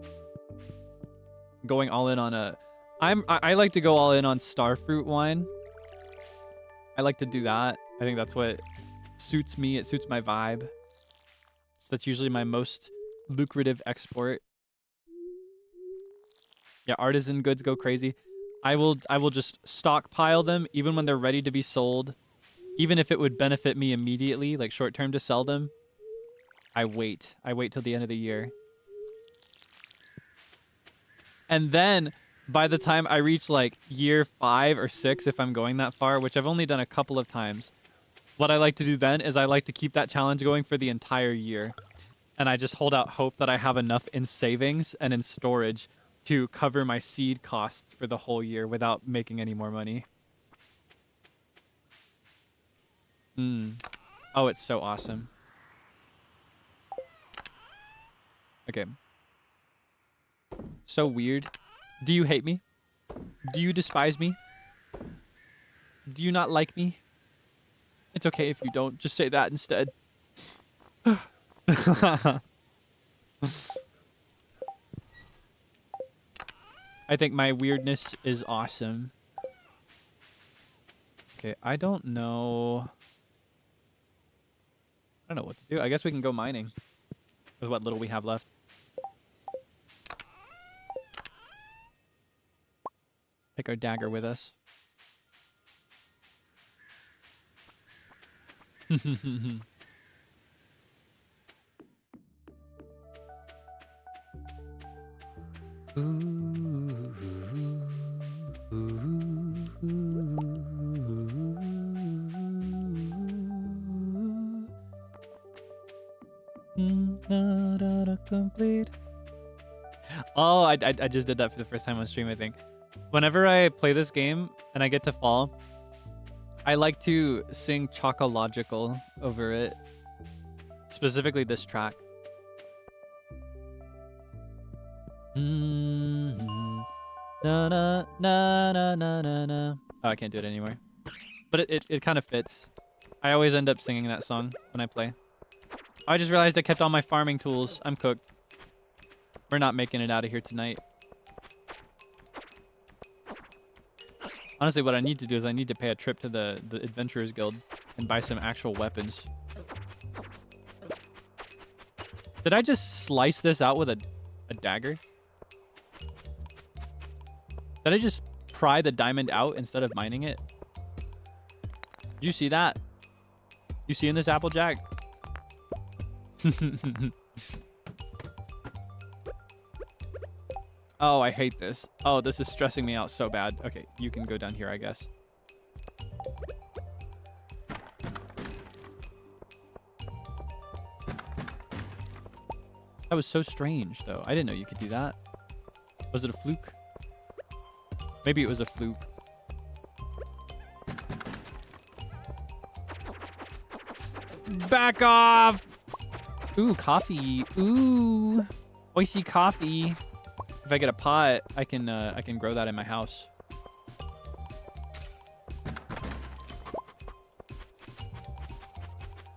B: Going all in on I like to go all in on starfruit wine. I like to do that. I think that's what suits me. It suits my vibe. So that's usually my most lucrative export. Yeah, artisan goods go crazy. I will just stockpile them even when they're ready to be sold. Even if it would benefit me immediately, like short term to sell them. I wait till the end of the year. And then by the time I reach like year 5 or 6, if I'm going that far, which I've only done a couple of times, what I like to do then is I like to keep that challenge going for the entire year. And I just hold out hope that I have enough in savings and in storage to cover my seed costs for the whole year without making any more money. Oh, it's so awesome. Okay. So weird. Do you hate me? Do you despise me? Do you not like me? It's okay if you don't. Just say that instead. I think my weirdness is awesome. Okay, I don't know what to do. I guess we can go mining with what little we have left. Take our dagger with us. Complete. Oh, I just did that for the first time on stream, I think. Whenever I play this game and I get to fall, I like to sing Chocological over it. Specifically this track. Na na na na na na na. Oh, I can't do it anymore. But it kind of fits. I always end up singing that song when I play. I just realized I kept all my farming tools. I'm cooked. We're not making it out of here tonight. Honestly, what I need to do is I need to pay a trip to the Adventurers Guild and buy some actual weapons. Did I just slice this out with a dagger? Did I just pry the diamond out instead of mining it? Did you see that? You seeing this, Applejack? Oh, I hate this. Oh, this is stressing me out so bad. Okay, you can go down here, I guess. That was so strange, though. I didn't know you could do that. Was it a fluke? Maybe it was a fluke. Back off! Ooh, coffee. Ooh. Oisy coffee. If I get a pot, I can grow that in my house.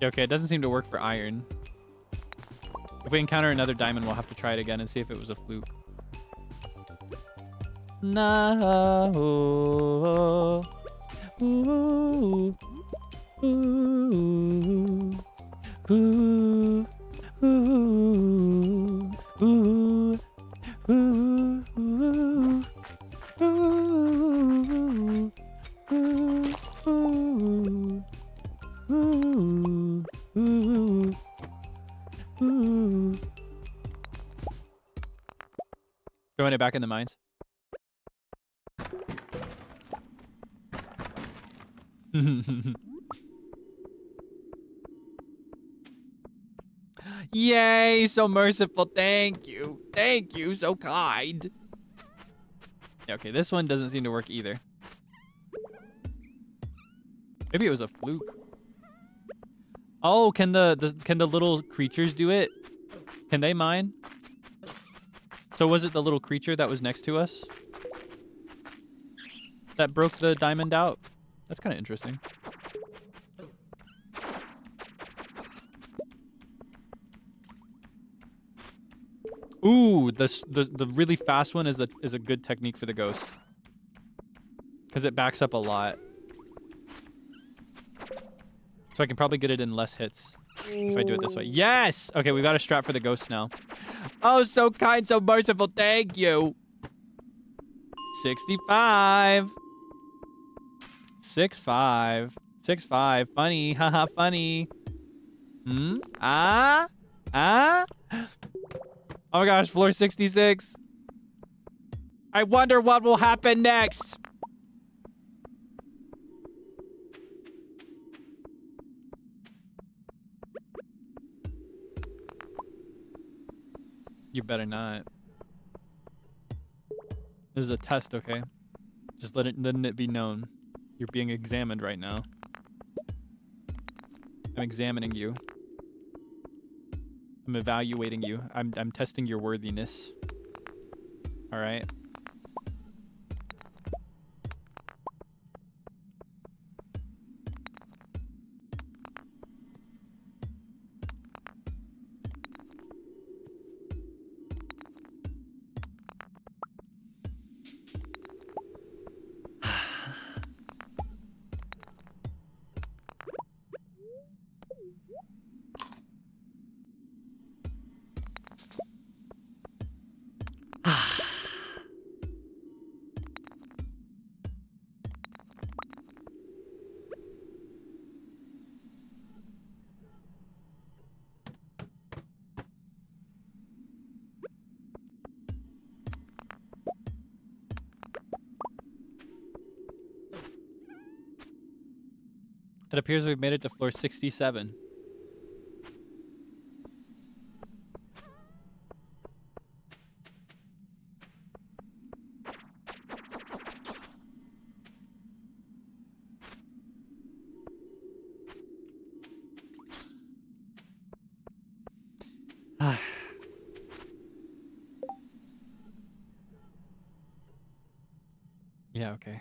B: Yeah, okay, it doesn't seem to work for iron. If we encounter another diamond, we'll have to try it again and see if it was a fluke. No. Ooh. Ooh. Ooh. Ooh. Ooh. Ooh. Throwing it back in the mines. Yay, so merciful. Thank you. Thank you, so kind. Yeah, okay, this one doesn't seem to work either. Maybe it was a fluke. Oh, can the little creatures do it? Can they mine? So was it the little creature that was next to us that broke the diamond out? That's kind of interesting. Ooh, the really fast one is a good technique for the ghost, because it backs up a lot. So I can probably get it in less hits if I do it this way. Yes! Okay, we got a strat for the ghost now. Oh, so kind, so merciful. Thank you. 65. 65. 65. Funny. Haha, funny. Hmm? Ah? Ah? Oh my gosh, floor 66. I wonder what will happen next. You better not. This is a test, okay? Just letting it be known. You're being examined right now. I'm examining you. I'm evaluating you. I'm testing your worthiness. All right. It appears we've made it to floor 67. Yeah, okay.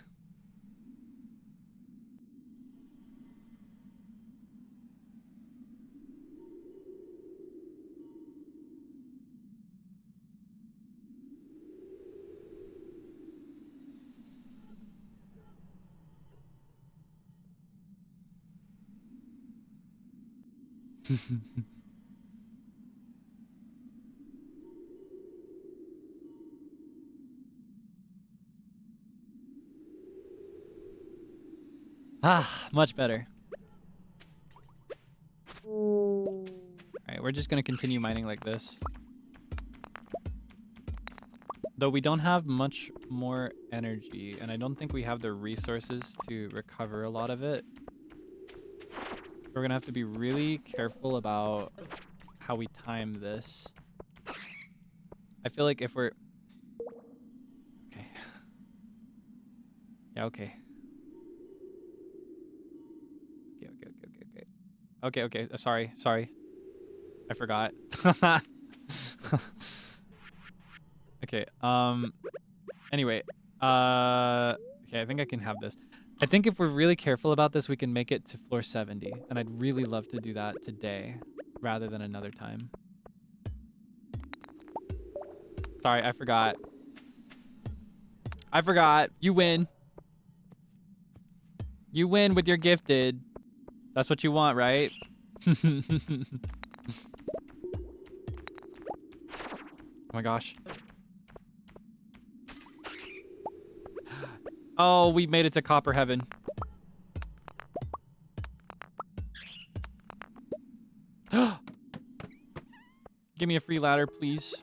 B: Much better. All right, we're just gonna continue mining like this. Though we don't have much more energy, and I don't think we have the resources to recover a lot of it. So we're gonna have to be really careful about how we time this. I feel like if we're... Okay. Yeah, okay. Okay. Sorry. I forgot. Okay. Anyway, okay, I think I can have this. I think if we're really careful about this, we can make it to floor 70, and I'd really love to do that today rather than another time. Sorry, I forgot. I forgot. You win. You win with your gifted. That's what you want, right? Oh my gosh. Oh, we made it to Copper Heaven. Give me a free ladder, please.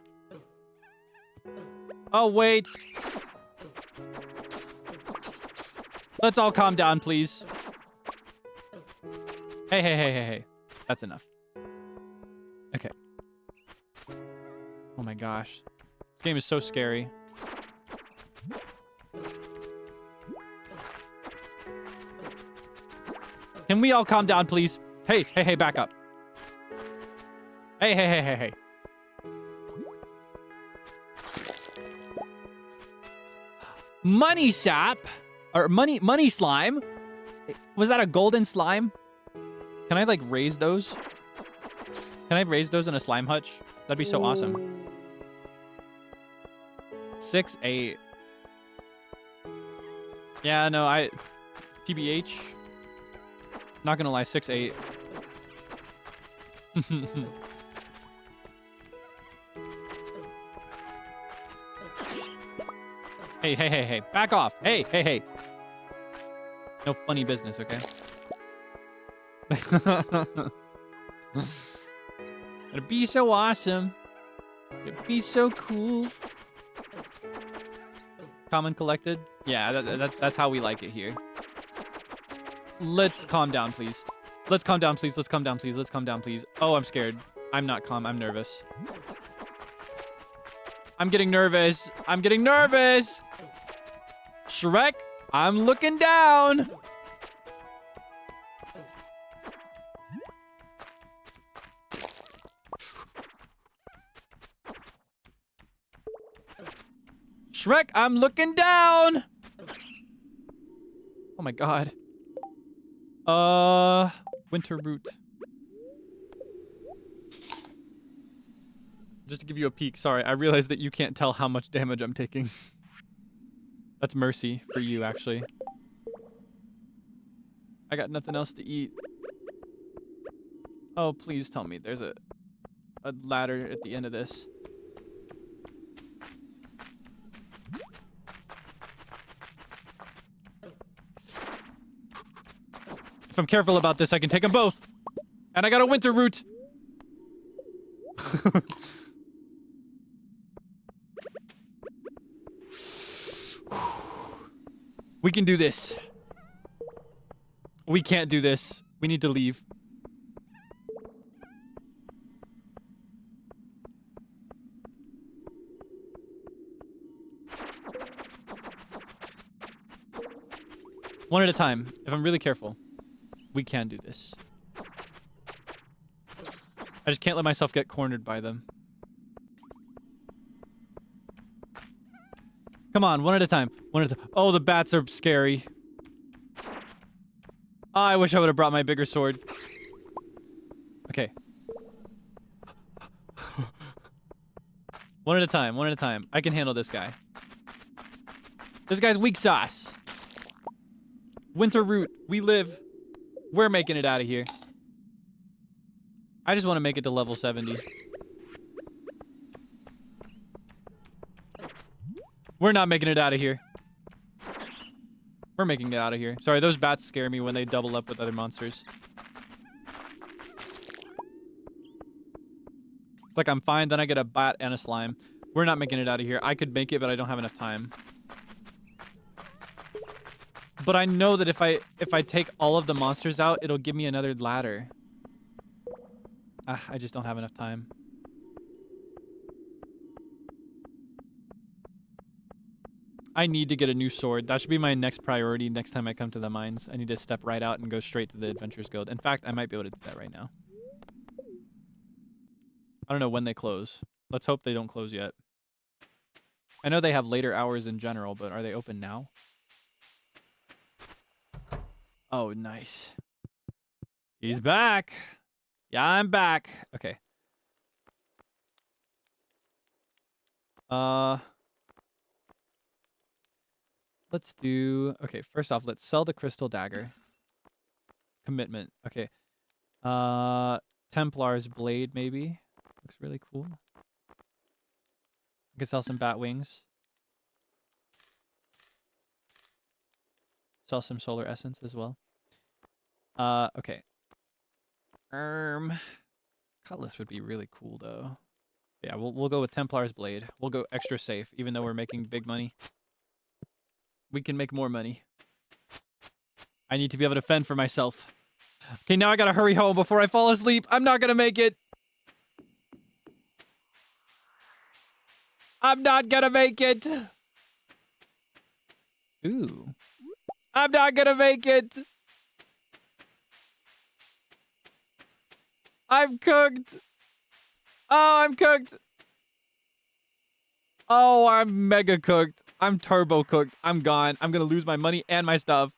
B: Oh, wait. Let's all calm down, please. Hey, hey, hey, hey, hey. That's enough. Okay. Oh my gosh. This game is so scary. Can we all calm down, please? Hey, hey, hey, back up. Hey, hey, hey, hey, hey. Money sap? Or money slime? Was that a golden slime? Can I, like, raise those? Can I raise those in a slime hutch? That'd be so awesome. 6-8. Yeah, no, TBH. Not gonna lie, 6-8. Hey, hey, hey, hey. Back off. Hey, hey, hey. No funny business, okay? It'd be so awesome. It'd be so cool. Common collected? Yeah, that's how we like it here. Let's calm down, please. Let's calm down, please. Let's calm down, please. Let's calm down, please. Oh, I'm scared. I'm not calm. I'm nervous. I'm getting nervous. I'm getting nervous. Shrek, I'm looking down. Shrek, I'm looking down. Oh my god. Winter root. Just to give you a peek, sorry, I realized that you can't tell how much damage I'm taking. That's mercy for you, actually. I got nothing else to eat. Oh, please tell me there's a ladder at the end of this. If I'm careful about this, I can take them both. And I got a winter root. We can do this. We can't do this. We need to leave. One at a time, if I'm really careful. We can do this. I just can't let myself get cornered by them. Come on, one at a time. One at a time. Oh, the bats are scary. Oh, I wish I would have brought my bigger sword. Okay. One at a time, one at a time. I can handle this guy. This guy's weak sauce. Winter root, we live. We're making it out of here. I just want to make it to level 70. We're not making it out of here. We're making it out of here. Sorry, those bats scare me when they double up with other monsters. It's like I'm fine, then I get a bat and a slime. We're not making it out of here. I could make it, but I don't have enough time. But I know that if I take all of the monsters out, it'll give me another ladder. I just don't have enough time. I need to get a new sword. That should be my next priority next time I come to the mines. I need to step right out and go straight to the Adventurers Guild. In fact, I might be able to do that right now. I don't know when they close. Let's hope they don't close yet. I know they have later hours in general, but are they open now? Oh, nice. He's back. Yeah, I'm back. Okay. Let's do... Okay, first off, let's sell the crystal dagger. Commitment. Okay. Templar's blade, maybe. Looks really cool. I could sell some bat wings. Sell some solar essence as well. Okay. Cutlass would be really cool though. Yeah, we'll go with Templar's blade. We'll go extra safe, even though we're making big money. We can make more money. I need to be able to fend for myself. Okay, now I gotta hurry home before I fall asleep. I'm not gonna make it. I'm not gonna make it. Ooh. I'm not gonna make it. I'm cooked. Oh, I'm cooked. Oh, I'm mega cooked. I'm turbo cooked. I'm gone. I'm gonna lose my money and my stuff.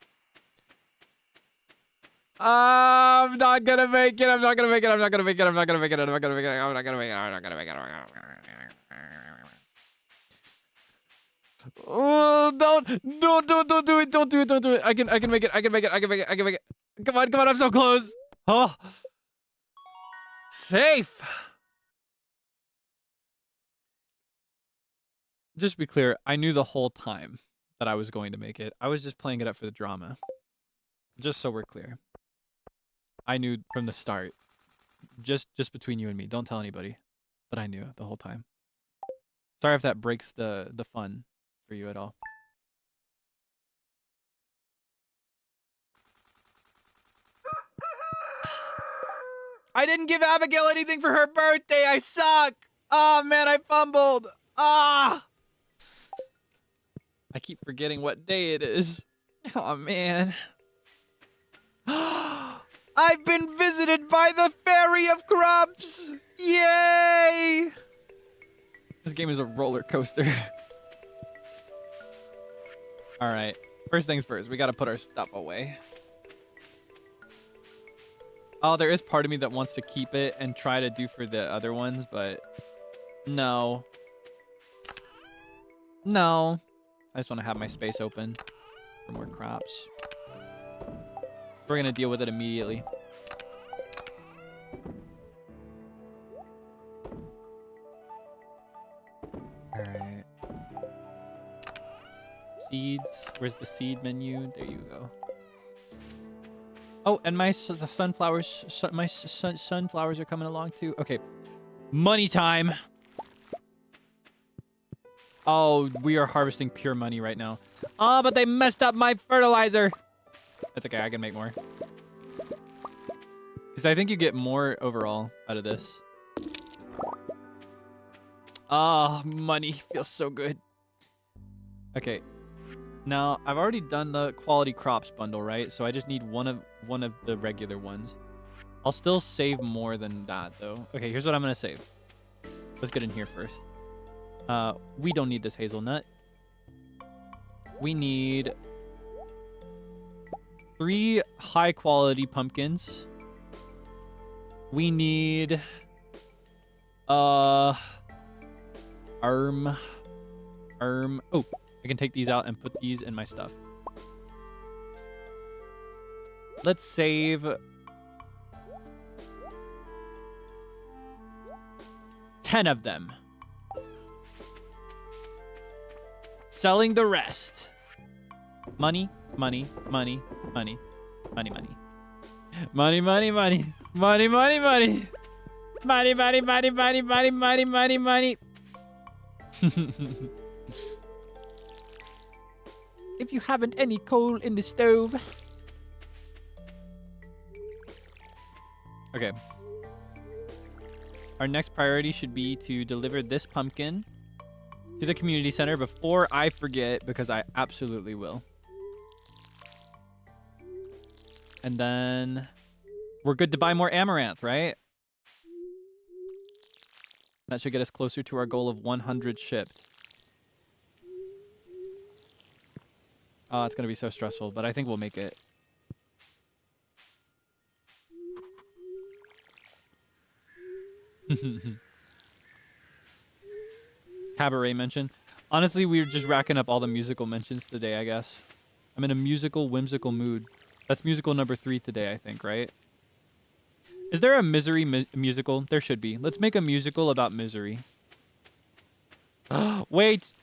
B: I'm not gonna make it. I'm not gonna make it. I'm not gonna make it. I'm not gonna make it. I'm not gonna make it. I'm not gonna make it. I'm not gonna make it. Oh, don't do it. Don't do it. Don't do it. I can make it. I can make it. I can make it. I can make it. Come on, come on. I'm so close. Oh. Safe. Just to be clear, I knew the whole time that I was going to make it. I was just playing it up for the drama. Just so we're clear. I knew from the start. Just between you and me. Don't tell anybody. But I knew the whole time. Sorry if that breaks the fun for you at all. I didn't give Abigail anything for her birthday. I suck. Oh, man, I fumbled. Ah. I keep forgetting what day it is. Oh, man. I've been visited by the Fairy of Crops. Yay. This game is a roller coaster. All right. First things first. We got to put our stuff away. Oh, there is part of me that wants to keep it and try to do for the other ones, but no. No. I just want to have my space open for more crops. We're going to deal with it immediately. All right. Seeds. Where's the seed menu? There you go. Oh, and my sunflowers, sunflowers are coming along too. Okay, money time. Oh, we are harvesting pure money right now. Oh, but they messed up my fertilizer. That's okay, I can make more. Because I think you get more overall out of this. Ah, money feels so good. Okay. Now, I've already done the quality crops bundle, right? So I just need one of the regular ones. I'll still save more than that, though. Okay, here's what I'm going to save. Let's get in here first. We don't need this hazelnut. We need 3 high-quality pumpkins. We need... Oh, I can take these out and put these in my stuff. Let's save 10 of them. Selling the rest. Money, money, money, money, money, money. Money, money, money. Money, money, money. Money, money, money, money, money, money, money, money. If you haven't any coal in the stove. Okay. Our next priority should be to deliver this pumpkin to the community center before I forget, because I absolutely will. And then we're good to buy more amaranth, right? That should get us closer to our goal of 100 shipped. Oh, it's gonna be so stressful, but I think we'll make it. Cabaret mention. Honestly, we're just racking up all the musical mentions today, I guess. I'm in a musical, whimsical mood. That's musical number 3 today, I think, right? Is there a misery musical? There should be. Let's make a musical about misery. Wait.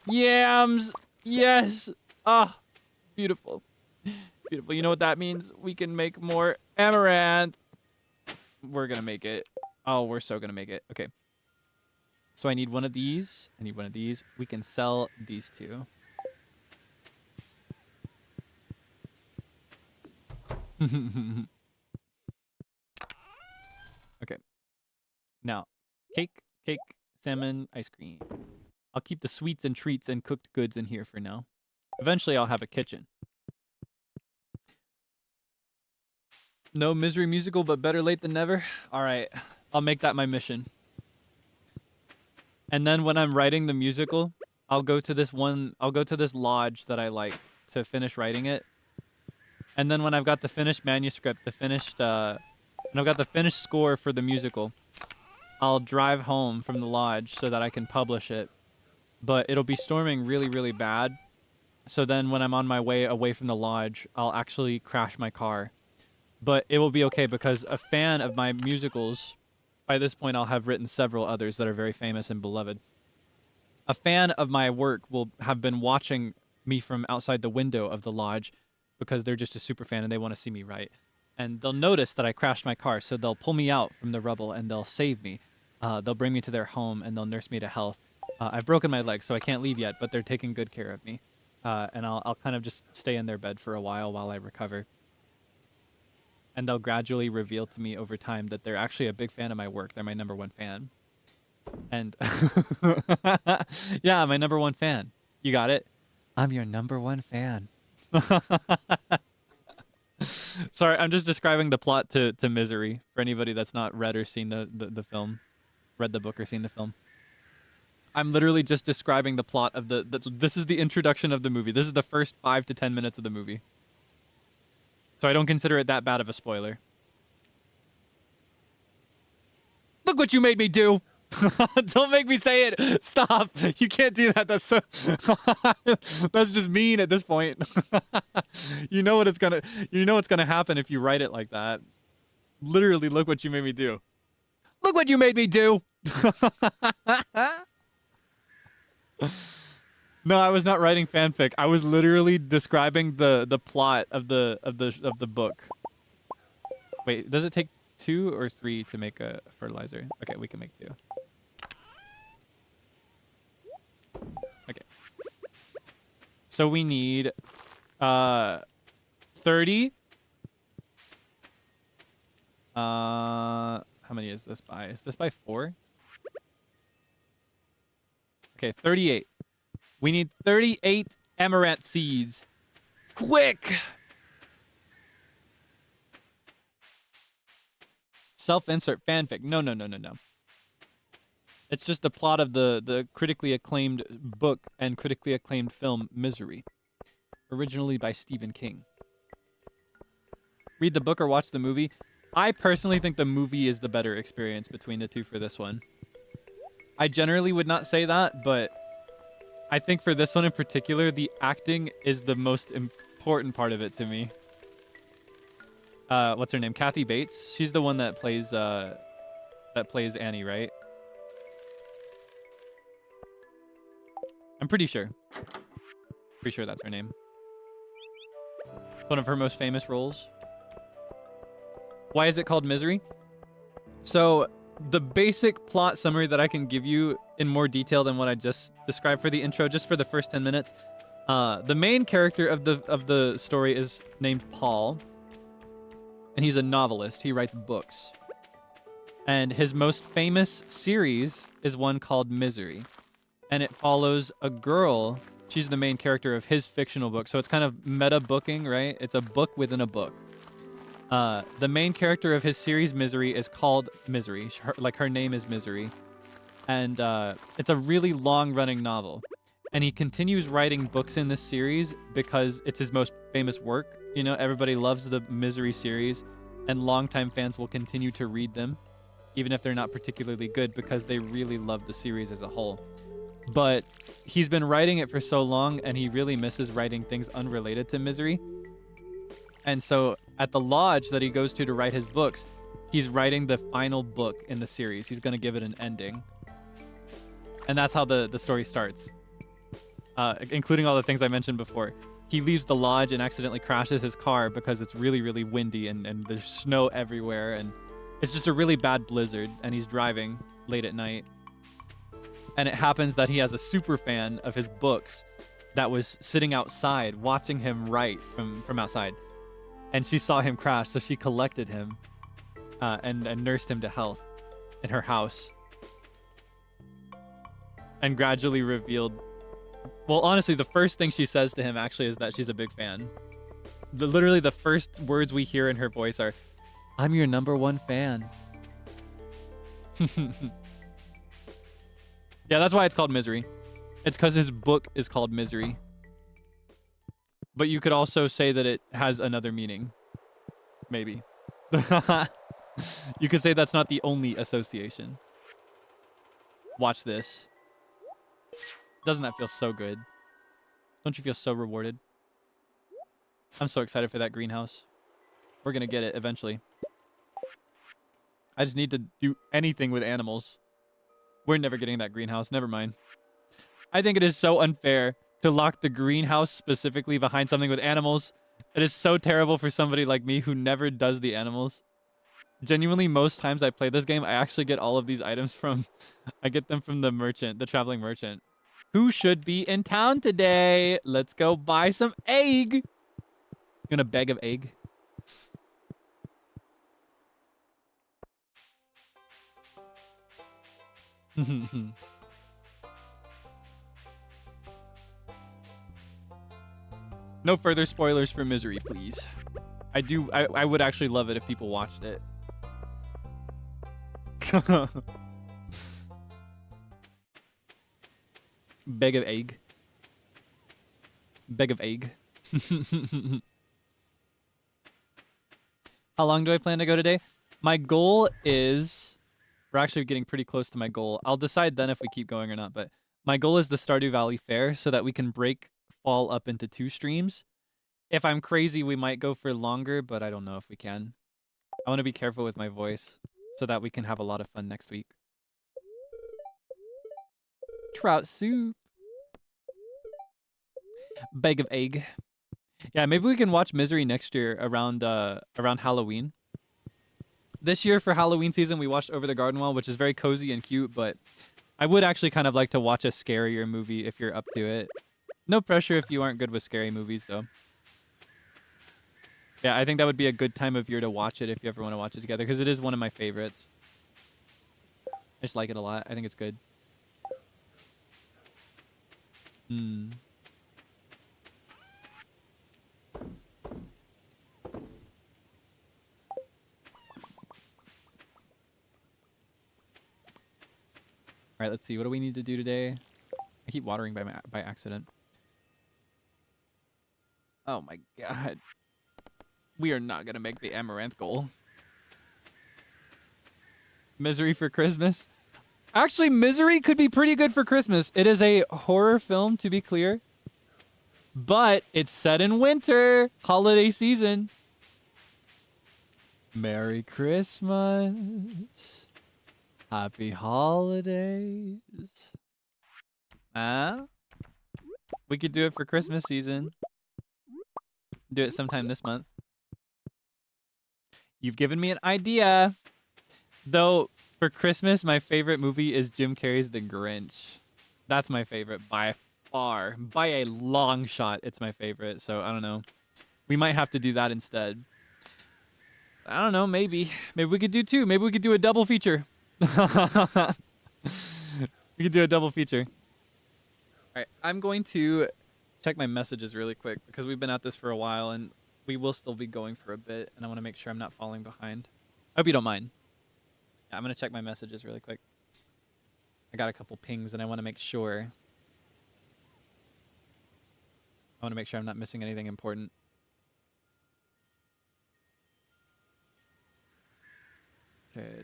B: Yams. Yes. Ah, beautiful. Beautiful. You know what that means? We can make more amaranth. We're gonna make it. Oh, we're so gonna make it. Okay. So I need one of these. I need one of these. We can sell these two. Okay. Now, cake, salmon, ice cream. I'll keep the sweets and treats and cooked goods in here for now. Eventually, I'll have a kitchen. No misery musical, but better late than never. All right. I'll make that my mission. And then when I'm writing the musical, I'll go to this lodge that I like to finish writing it. And then when I've got the finished manuscript, when I've got the finished score for the musical, I'll drive home from the lodge so that I can publish it. But it'll be storming really, really bad. So then when I'm on my way away from the lodge, I'll actually crash my car. But it will be okay because a fan of my musicals, by this point I'll have written several others that are very famous and beloved. A fan of my work will have been watching me from outside the window of the lodge because they're just a super fan and they want to see me write. And they'll notice that I crashed my car, so they'll pull me out from the rubble and they'll save me. They'll bring me to their home and they'll nurse me to health. I've broken my leg, so I can't leave yet, but they're taking good care of me. And I'll kind of just stay in their bed for a while I recover. And they'll gradually reveal to me over time that they're actually a big fan of my work. They're my #1 fan. And yeah, my #1 fan. You got it? I'm your #1 fan. Sorry, I'm just describing the plot to Misery for anybody that's not read or seen the film, read the book or seen the film. I'm literally just describing the plot of this is the introduction of the movie. This is the first 5 to 10 minutes of the movie. So I don't consider it that bad of a spoiler. Look what you made me do! Don't make me say it! Stop! You can't do that. That's so... That's just mean at this point. You know what's gonna happen if you write it like that. Literally, look what you made me do. Look what you made me do! No, I was not writing fanfic. I was literally describing the plot of the book. Wait, does it take 2 or 3 to make a fertilizer? Okay, we can make 2. Okay. So we need 30. How many is this by? Is this by 4? Okay, 38. We need 38 amaranth seeds. Quick! Self-insert fanfic. No. It's just the plot of the critically acclaimed book and critically acclaimed film Misery. Originally by Stephen King. Read the book or watch the movie. I personally think the movie is the better experience between the two for this one. I generally would not say that, but I think for this one in particular, the acting is the most important part of it to me. What's her name? Kathy Bates. She's the one that plays Annie, right? I'm pretty sure. Pretty sure that's her name. One of her most famous roles. Why is it called Misery? So the basic plot summary that I can give you in more detail than what I just described for the intro, just for the first 10 minutes. The main character of the story is named Paul, and he's a novelist. He writes books. And his most famous series is one called Misery. And it follows a girl. She's the main character of his fictional book. So it's kind of meta booking, right? It's a book within a book. The main character of his series Misery is called Misery. Her name is Misery. And it's a really long-running novel. And he continues writing books in this series because it's his most famous work. You know, everybody loves the Misery series, and longtime fans will continue to read them, even if they're not particularly good, because they really love the series as a whole. But he's been writing it for so long, and he really misses writing things unrelated to Misery. And so at the lodge that he goes to write his books, he's writing the final book in the series. He's going to give it an ending. And that's how the story starts, including all the things I mentioned before. He leaves the lodge and accidentally crashes his car because it's really, really windy and there's snow everywhere. And it's just a really bad blizzard. And he's driving late at night. And it happens that he has a super fan of his books that was sitting outside watching him write from outside. And she saw him crash, so she collected him and nursed him to health in her house. And gradually revealed... Well, honestly, the first thing she says to him actually is that she's a big fan. Literally the first words we hear in her voice are, "I'm your #1 fan." Yeah, that's why it's called Misery. It's because his book is called Misery. But you could also say that it has another meaning. Maybe. You could say that's not the only association. Watch this. Doesn't that feel so good? Don't you feel so rewarded? I'm so excited for that greenhouse. We're gonna get it eventually. I just need to do anything with animals. We're never getting that greenhouse. Never mind. I think it is so unfair to lock the greenhouse specifically behind something with animals. It is so terrible for somebody like me who never does the animals. Genuinely, most times I play this game, I actually get all of these items from... I get them from the merchant, the traveling merchant. Who should be in town today? Let's go buy some egg. You want a bag of egg? No further spoilers for Misery, please. I would actually love it if people watched it. Bag of egg. Bag of egg. How long do I plan to go today? My goal is... We're actually getting pretty close to my goal. I'll decide then if we keep going or not, but my goal is the Stardew Valley Fair so that we can break fall up into 2 streams. If I'm crazy, we might go for longer, but I don't know if we can. I want to be careful with my voice so that we can have a lot of fun next week. Trout soup. Bag of egg. Yeah, maybe we can watch Misery next year around Halloween. This year for Halloween season, we watched Over the Garden Wall, which is very cozy and cute, but I would actually kind of like to watch a scarier movie if you're up to it. No pressure if you aren't good with scary movies, though. Yeah, I think that would be a good time of year to watch it if you ever want to watch it together, because it is one of my favorites. I just like it a lot. I think it's good. All right, let's see. What do we need to do today? I keep watering by accident. Oh my god. We are not going to make the Amaranth goal. Misery for Christmas? Actually, Misery could be pretty good for Christmas. It is a horror film, to be clear. But it's set in winter. Holiday season. Merry Christmas. Happy holidays. We could do it for Christmas season. Do it sometime this month. You've given me an idea. Though, for Christmas, my favorite movie is Jim Carrey's The Grinch. That's my favorite by far. By a long shot, it's my favorite. So, I don't know. We might have to do that instead. I don't know, maybe. Maybe we could do 2. Maybe we could do a double feature. We could do a double feature. All right, I'm going to check my messages really quick because we've been at this for a while and we will still be going for a bit, and I want to make sure I'm not falling behind. I hope you don't mind. Yeah, I'm going to check my messages really quick. I got a couple pings and I want to make sure. I want to make sure I'm not missing anything important. Okay.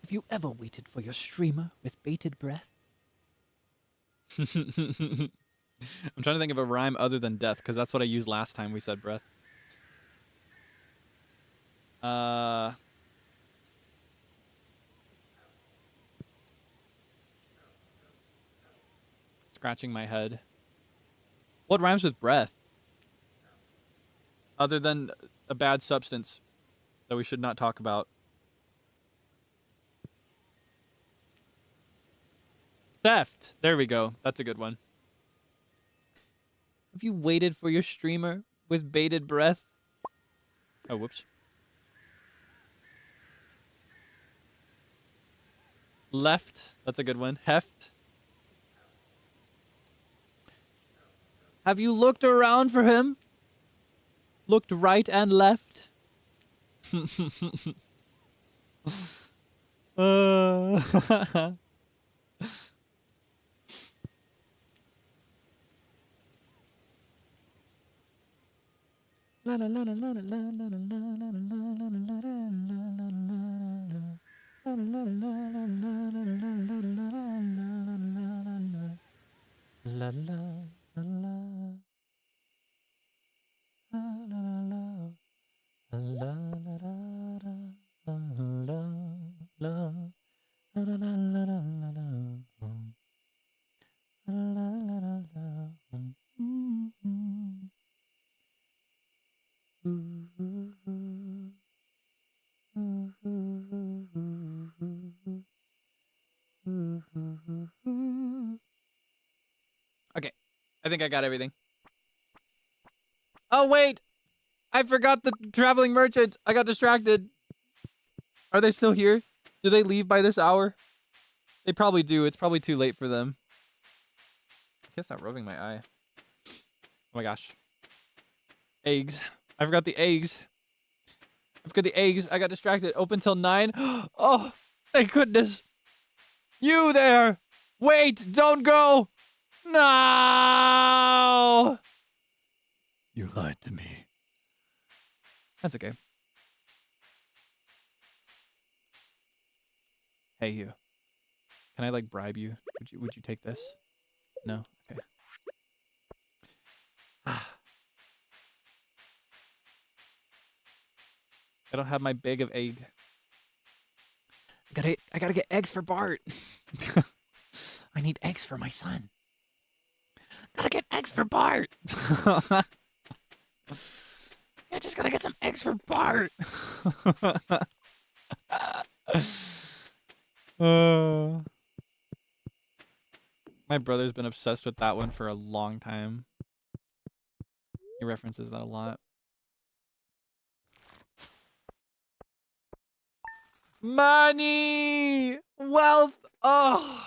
C: Have you ever waited for your streamer with bated breath?
B: I'm trying to think of a rhyme other than death, because that's what I used last time we said breath. Scratching my head. What rhymes with breath? Other than a bad substance that we should not talk about. Theft. There we go. That's a good one. Have you waited for your streamer with bated breath? Oh, whoops. Left. That's a good one. Heft. Have you looked around for him? Looked right and left? Okay, I think I got everything. Oh, wait! I forgot the traveling merchant! I got distracted. Are they still here? Do they leave by this hour? They probably do. It's probably too late for them. I guess not rubbing my eye. Oh my gosh. Eggs. I forgot the eggs. I forgot the eggs. I got distracted. Open till 9. Oh, thank goodness. You there! Wait! Don't go! No!
D: You lied to me.
B: That's okay. Hey, you. Can I, like, bribe you? Would you take this? No? Okay. I don't have my bag of egg.
C: I gotta get eggs for Bart. I need eggs for my son. Gotta get eggs for Bart. Yeah, just gotta get some eggs for Bart.
B: My brother's been obsessed with that one for a long time. He references that a lot. Money! Wealth! Oh!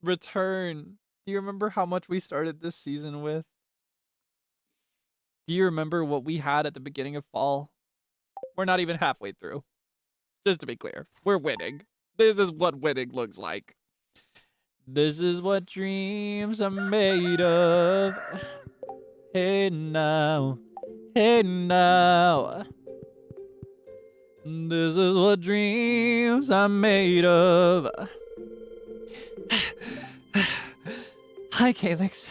B: Return. Do you remember how much we started this season with? Do you remember what we had at the beginning of fall? We're not even halfway through. Just to be clear, we're winning. This is what winning looks like. This is what dreams are made of. Hey now, hey now. This is what dreams are made of.
C: Hi, Kaelix.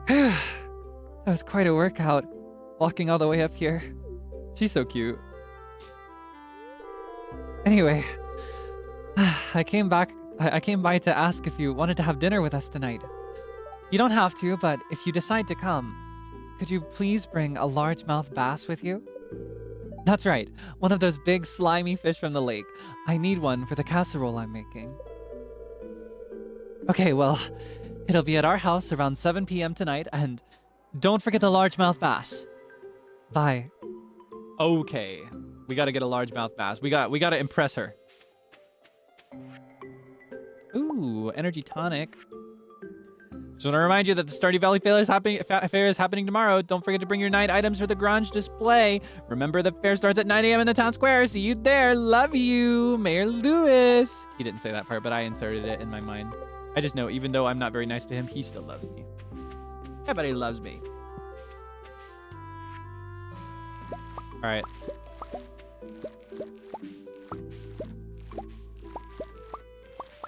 C: That was quite a workout, walking all the way up here.
B: She's so cute.
C: Anyway, I came by to ask if you wanted to have dinner with us tonight. You don't have to, but if you decide to come, could you please bring a largemouth bass with you? That's right, one of those big slimy fish from the lake. I need one for the casserole I'm making. Okay, well, it'll be at our house around 7 p.m. tonight, and don't forget the largemouth bass. Bye.
B: Okay. We got to get a largemouth bass. We got to impress her. Ooh, energy tonic. Just want to remind you that the Stardew Valley fair is happening tomorrow. Don't forget to bring your 9 items for the garage display. Remember, the fair starts at 9 a.m. in the town square. See you there. Love you, Mayor Lewis. He didn't say that part, but I inserted it in my mind. I just know, even though I'm not very nice to him, he still loves me. Everybody loves me. All right.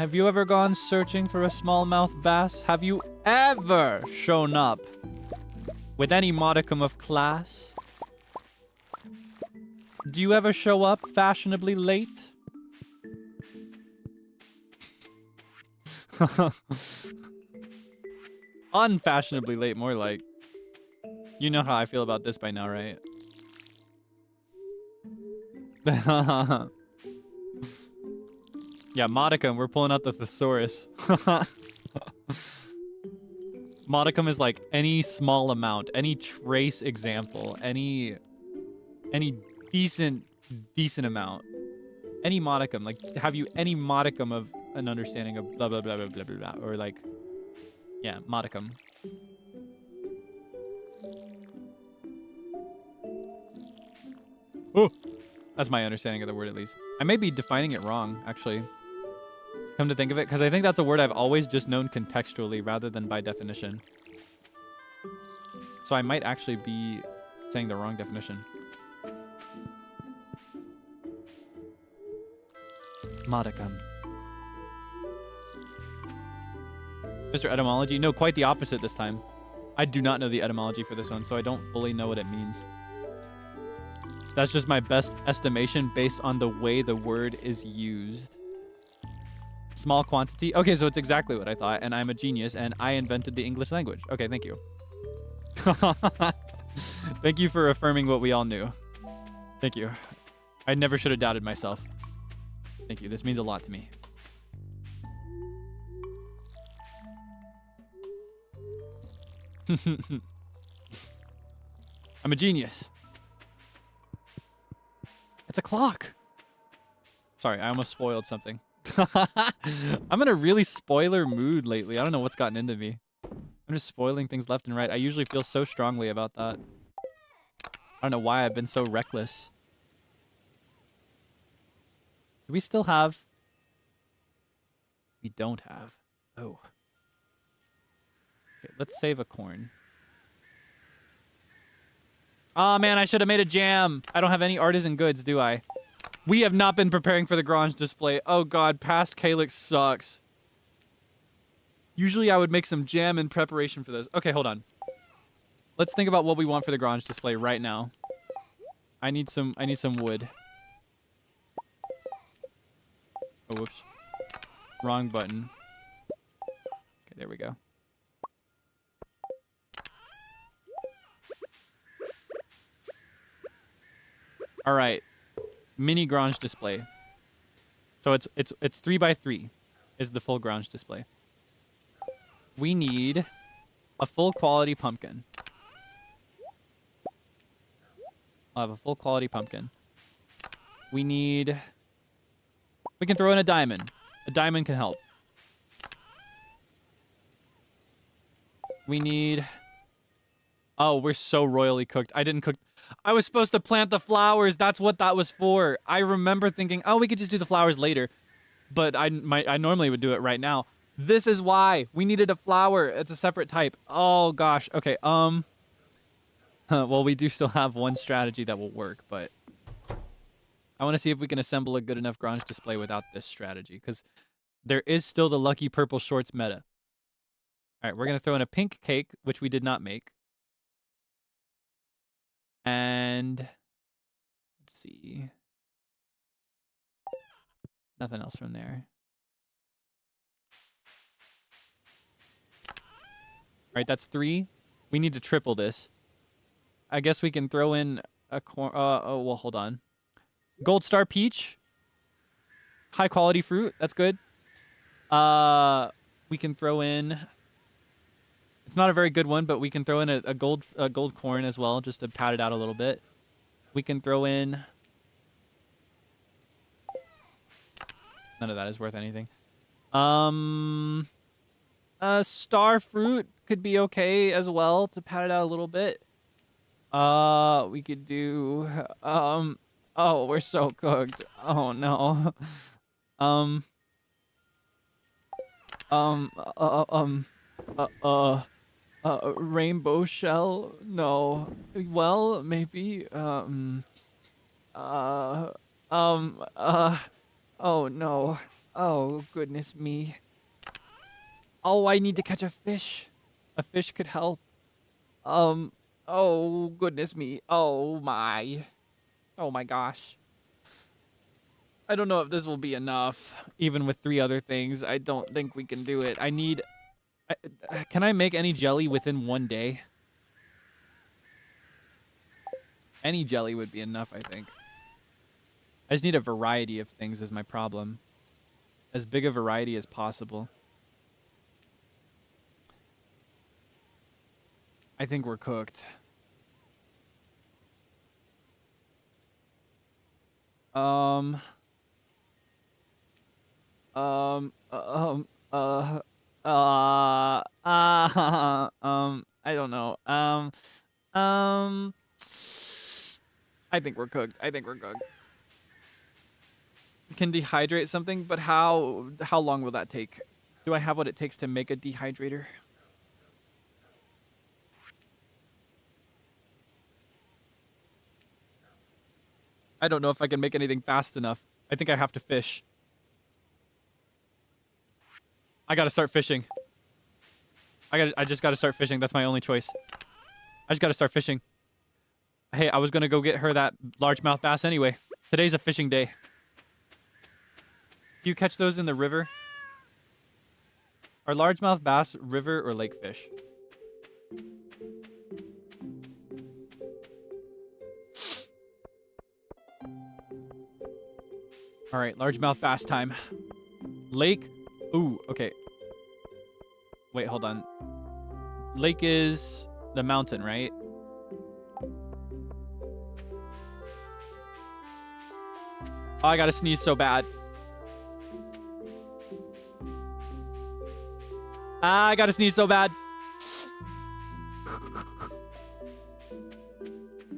B: Have you ever gone searching for a smallmouth bass? Have you ever shown up with any modicum of class? Do you ever show up fashionably late? Unfashionably late, more like. You know how I feel about this by now, right? Yeah, modicum. We're pulling out the thesaurus. Modicum is like any small amount, any trace example, any decent amount. Any modicum. Like, have you any modicum of an understanding of blah, blah, blah, blah, blah, blah, blah. Or like, yeah, modicum. Oh, that's my understanding of the word, at least. I may be defining it wrong, actually. Come to think of it, because I think that's a word I've always just known contextually rather than by definition. So I might actually be saying the wrong definition. Modicum. Mr. Etymology? No, quite the opposite this time. I do not know the etymology for this one, so I don't fully know what it means. That's just my best estimation based on the way the word is used. Small quantity. Okay, so it's exactly what I thought, and I'm a genius, and I invented the English language. Okay, thank you. Thank you for affirming what we all knew. Thank you. I never should have doubted myself. Thank you. This means a lot to me. I'm a genius. It's a clock. Sorry, I almost spoiled something. I'm in a really spoiler mood lately. I don't know what's gotten into me. I'm just spoiling things left and right. I usually feel so strongly about that. I don't know why I've been so reckless. Do we still have? We don't have. Oh. Okay, let's save a corn. Oh man, I should have made a jam. I don't have any artisan goods, do I? We have not been preparing for the garage display. Oh god, past Kaelix sucks. Usually I would make some jam in preparation for this. Okay, hold on. Let's think about what we want for the garage display right now. I need some wood. Oh, whoops. Wrong button. Okay, there we go. All right. Mini garage display. So it's 3x3 is the full garage display. We need a full quality pumpkin. I'll have a full quality pumpkin. We can throw in a diamond. A diamond can help. We need... Oh, we're so royally cooked. I didn't cook... I was supposed to plant the flowers. That's what that was for. I remember thinking, oh, we could just do the flowers later. But I normally would do it right now. This is why. We needed a flower. It's a separate type. Oh, gosh. Okay, well, we do still have one strategy that will work, but... I want to see if we can assemble a good enough garage display without this strategy, because there is still the lucky purple shorts meta. All right, we're going to throw in a pink cake, which we did not make. And let's see. Nothing else from there. All right, that's 3. We need to triple this. I guess we can throw in a corn. Oh, well, hold on. Gold Star Peach. High quality fruit. That's good. We can throw in... It's not a very good one, but we can throw in a gold corn as well, just to pad it out a little bit. We can throw in
A: None of that is worth anything. Star fruit could be okay as well to pad it out a little bit. We could do, oh, we're so cooked. Oh no. Um, um, uh, um, rainbow shell? No. Well, maybe, oh no. Oh, goodness me. Oh, I need to catch a fish. A fish could help. Oh, goodness me. Oh my gosh. I don't know if this will be enough. Even with 3 other things, I don't think we can do it. Can I make any jelly within 1 day? Any jelly would be enough, I think. I just need a variety of things is my problem. As big a variety as possible. I think we're cooked. I don't know. I think we're cooked. I think we're cooked. Can dehydrate something, but how long will that take? Do I have what it takes to make a dehydrator? I don't know if I can make anything fast enough. I think I have to fish. I gotta start fishing. I just gotta start fishing. That's my only choice. I just gotta start fishing. Hey, I was gonna go get her that largemouth bass anyway. Today's a fishing day. Do you catch those in the river? Are largemouth bass river or lake fish? All right, largemouth bass time. Lake. Ooh, okay. Wait, hold on. Lake is the mountain, right? Oh, I gotta sneeze so bad. I gotta sneeze so bad.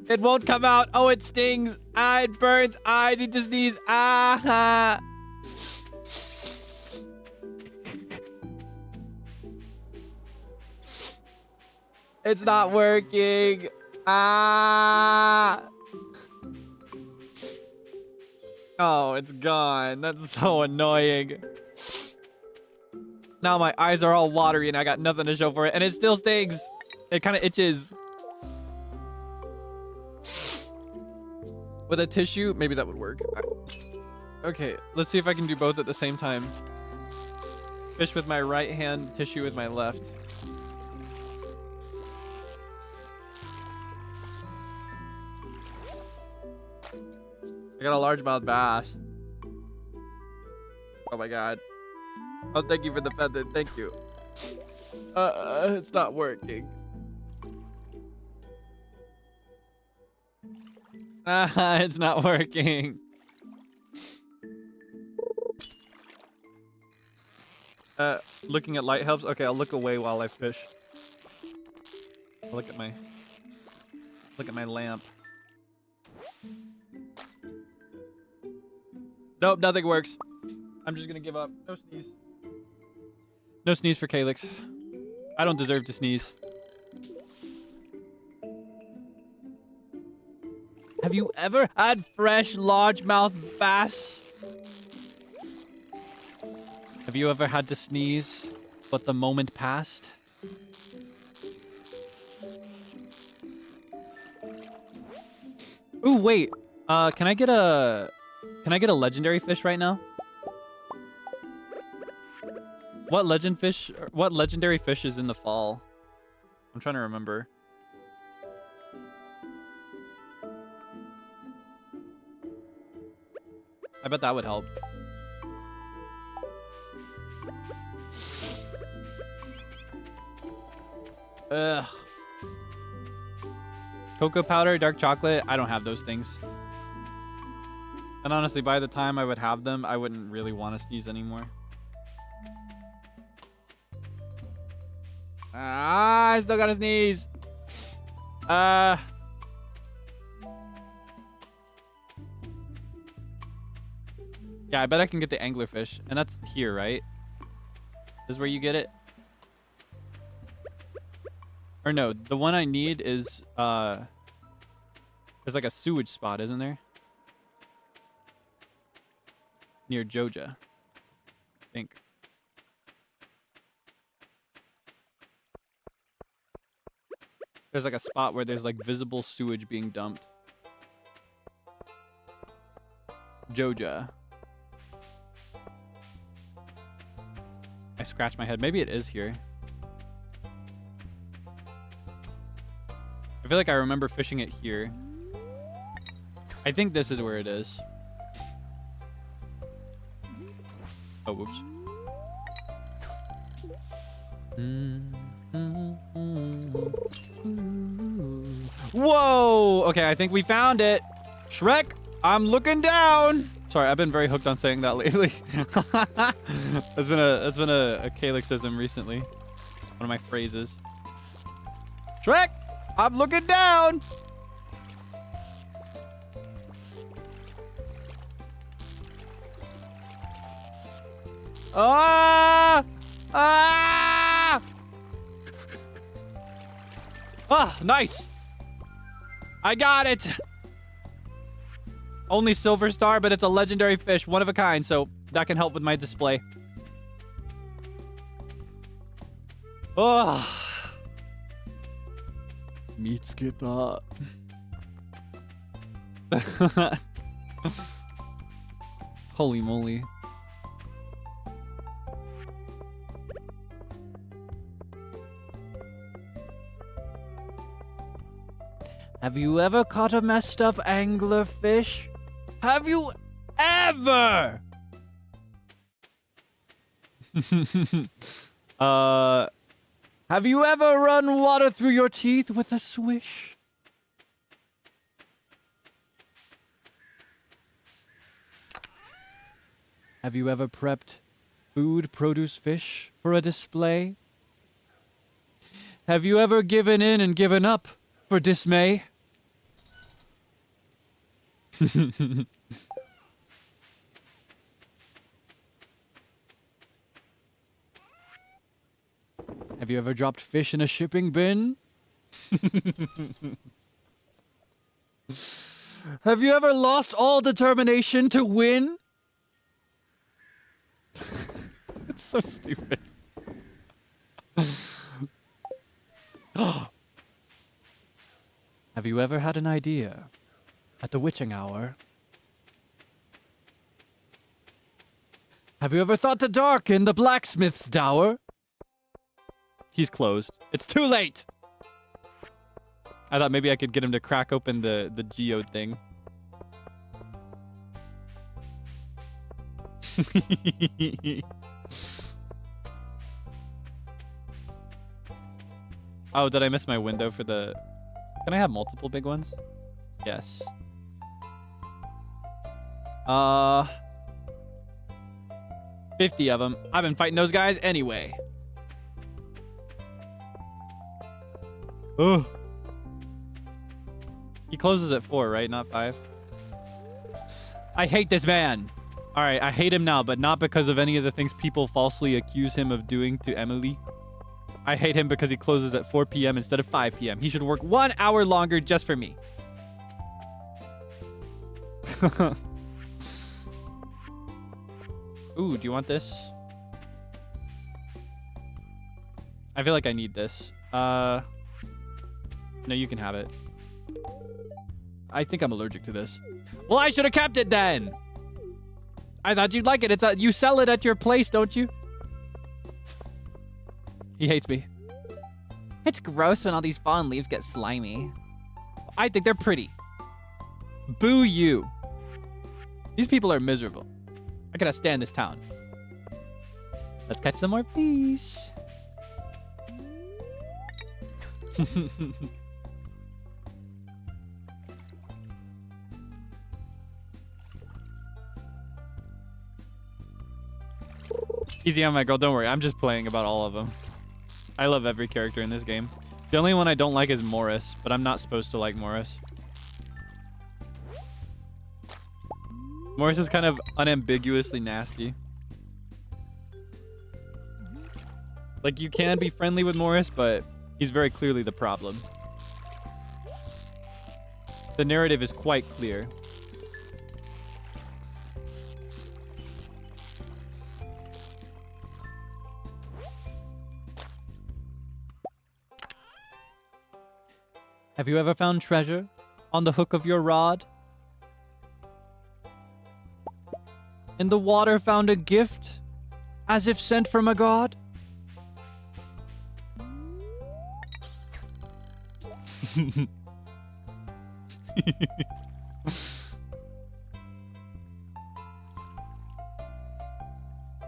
A: It won't come out. Oh, it stings. It burns. I need to sneeze. It's not working. Oh, it's gone. That's so annoying. Now my eyes are all watery and I got nothing to show for it. And it still stings. It kind of itches. With a tissue, maybe that would work. Okay, let's see if I can do both at the same time. Fish with my right hand, tissue with my left. I got a largemouth bass. Oh my god. Oh, thank you for the feather. Thank you. It's not working. It's not working. Looking at light helps. Okay, I'll look away while I fish. I'll look at my lamp. Nope, nothing works. I'm just gonna give up. No sneeze. No sneeze for Kaelix. I don't deserve to sneeze. Have you ever had fresh largemouth bass? Have you ever had to sneeze, but the moment passed? Ooh, wait. Can I get a legendary fish right now? What legendary fish is in the fall? I'm trying to remember. I bet that would help. Ugh. Cocoa powder, dark chocolate. I don't have those things. And honestly, by the time I would have them, I wouldn't really want to sneeze anymore. Ah, I still gotta sneeze. Yeah, I bet I can get the anglerfish. And that's here, right? This is where you get it? Or no, the one I need is, there's like a sewage spot, isn't there? Near Jodie, I think. There's like a spot where there's like visible sewage being dumped. Jodie. I scratch my head. Maybe it is here. I feel like I remember fishing it here. I think this is where it is. Oh, whoops. Whoa! Okay, I think we found it. Shrek, I'm looking down. Sorry, I've been very hooked on saying that lately. That's been a Kaelixism recently. One of my phrases. Shrek, I'm looking down. Ah! Ah! Ah, nice. I got it. Only silver star, but it's a legendary fish, one of a kind, so that can help with my display. Oh.
B: 見つけた. Holy moly.
C: Have you ever caught a messed up anglerfish? Have you ever? Have you ever run water through your teeth with a swish?
B: Have you ever prepped food, produce, fish for a display? Have you ever given in and given up for dismay? Have you ever dropped fish in a shipping bin? Have you ever lost all determination to win?
A: It's so stupid.
B: Have you ever had an idea at the witching hour? Have you ever thought to darken the blacksmith's dower?
A: He's closed. It's too late. I thought maybe I could get him to crack open the geode thing. Oh, did I miss my window for the... Can I have multiple big ones? Yes. 50 of them. I've been fighting those guys anyway. Oh. He closes at 4, right? Not 5. I hate this man. All right, I hate him now, but not because of any of the things people falsely accuse him of doing to Emily. I hate him because he closes at 4 p.m. instead of 5 p.m. He should work 1 hour longer just for me. Ooh, do you want this? I feel like I need this. No, you can have it. I think I'm allergic to this. Well, I should have kept it then. I thought you'd like it. You sell it at your place, don't you? He hates me.
C: It's gross when all these fallen leaves get slimy.
A: I think they're pretty. Boo you. These people are miserable. I gotta stay in this town. Let's catch some more fish. Easy on my girl. Don't worry. I'm just playing about all of them. I love every character in this game. The only one I don't like is Morris, but I'm not supposed to like Morris. Morris is kind of unambiguously nasty. Like, you can be friendly with Morris, but he's very clearly the problem. The narrative is quite clear. Have you ever found treasure on the hook of your rod? In the water found a gift, as if sent from a god?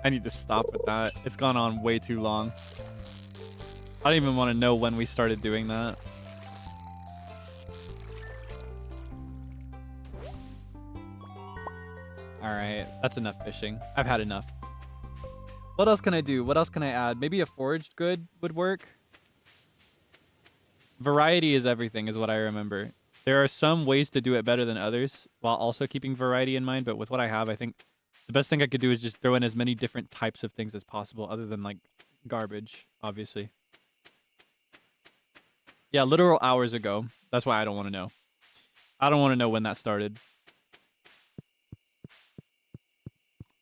A: I need to stop with that. It's gone on way too long. I don't even want to know when we started doing that. Alright, that's enough fishing. I've had enough. What else can I do? What else can I add? Maybe a foraged good would work. Variety is everything, is what I remember. There are some ways to do it better than others, while also keeping variety in mind, but with what I have, I think the best thing I could do is just throw in as many different types of things as possible, other than, like, garbage, obviously. Yeah, literal hours ago. That's why I don't want to know. I don't want to know when that started.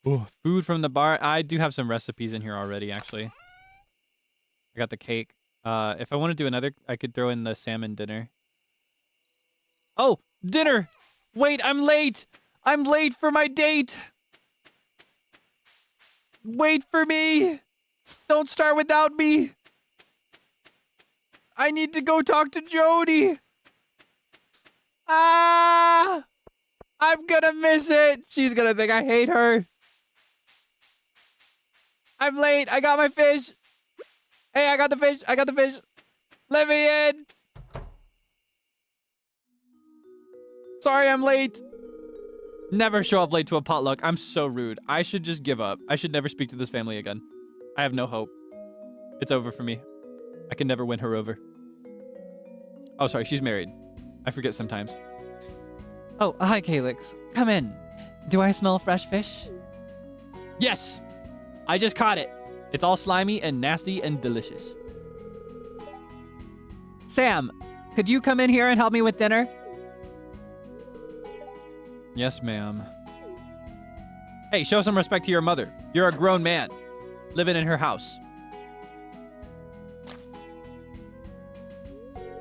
A: Ooh, food from the bar. I do have some recipes in here already, actually. I got the cake. If I want to do another, I could throw in the salmon dinner. Oh, dinner! Wait, I'm late! I'm late for my date! Wait for me! Don't start without me! I need to go talk to Jodie! Ah! I'm gonna miss it! She's gonna think I hate her. I'm late. I got my fish. Hey, I got the fish. I got the fish. Let me in. Sorry, I'm late. Never show up late to a potluck. I'm so rude. I should just give up. I should never speak to this family again. I have no hope. It's over for me. I can never win her over. Oh, sorry. She's married. I forget sometimes.
C: Oh, hi, Kaelix. Come in. Do I smell fresh fish?
A: Yes. I just caught it. It's all slimy and nasty and delicious.
C: Sam, could you come in here and help me with dinner?
A: Yes, ma'am. Hey, show some respect to your mother. You're a grown man, living in her house.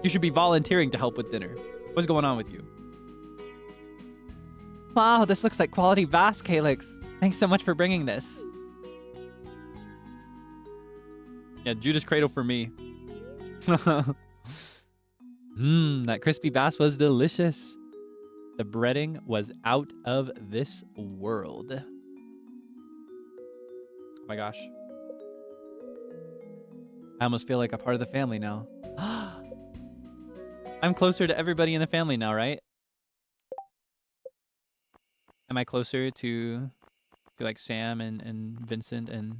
A: You should be volunteering to help with dinner. What's going on with you?
C: Wow, this looks like quality vase, Kaelix. Thanks so much for bringing this.
A: Yeah, Judas Cradle for me.
C: That crispy bass was delicious.
A: The breading was out of this world. Oh my gosh.
C: I almost feel like a part of the family now.
A: I'm closer to everybody in the family now, right? Am I closer to like Sam and Vincent and...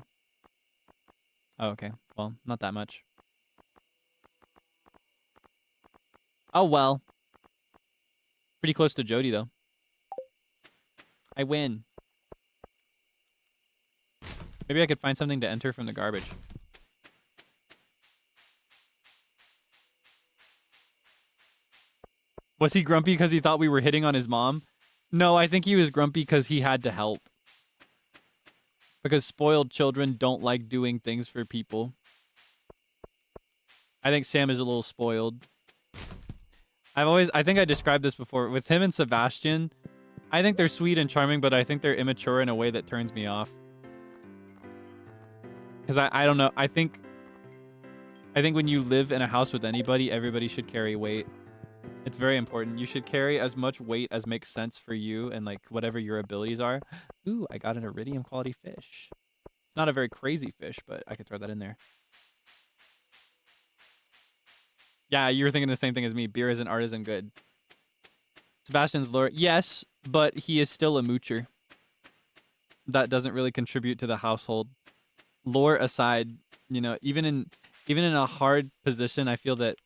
A: Oh, okay. Well, not that much. Oh, well. Pretty close to Jodie, though. I win. Maybe I could find something to enter from the garbage. Was he grumpy because he thought we were hitting on his mom? No, I think he was grumpy because he had to help. Because spoiled children don't like doing things for people. I think Sam is a little spoiled. I think I described this before. With him and Sebastian, I think they're sweet and charming, but I think they're immature in a way that turns me off. Because I don't know. I think when you live in a house with anybody, everybody should carry weight. It's very important. You should carry as much weight as makes sense for you and like whatever your abilities are. Ooh, I got an iridium quality fish. It's not a very crazy fish, but I could throw that in there. Yeah, you were thinking the same thing as me. Beer isn't artisan good. Sebastian's lore. Yes, but he is still a moocher. That doesn't really contribute to the household. lore aside, you know, even in a hard position, I feel that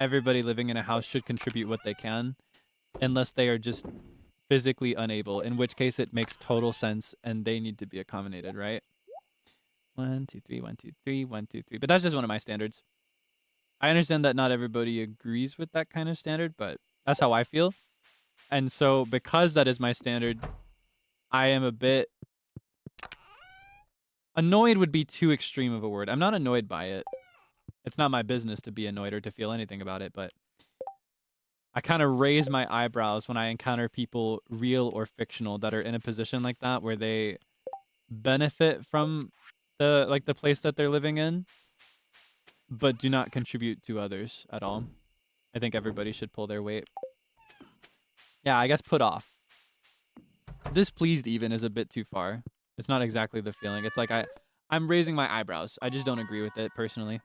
A: everybody living in a house should contribute what they can, unless they are just physically unable, in which case it makes total sense and they need to be accommodated, right? 1, 2, 3, 1, 2, 3, 1, 2, 3. But that's just one of my standards. I understand that not everybody agrees with that kind of standard, but that's how I feel. And so because that is my standard, I am a bit annoyed would be too extreme of a word. I'm not annoyed by it. It's not my business to be annoyed or to feel anything about it, but I kind of raise my eyebrows when I encounter people, real or fictional, that are in a position like that where they benefit from the place that they're living in, but do not contribute to others at all. I think everybody should pull their weight. Yeah, I guess put off. Displeased even is a bit too far. It's not exactly the feeling. It's like I'm raising my eyebrows. I just don't agree with it personally.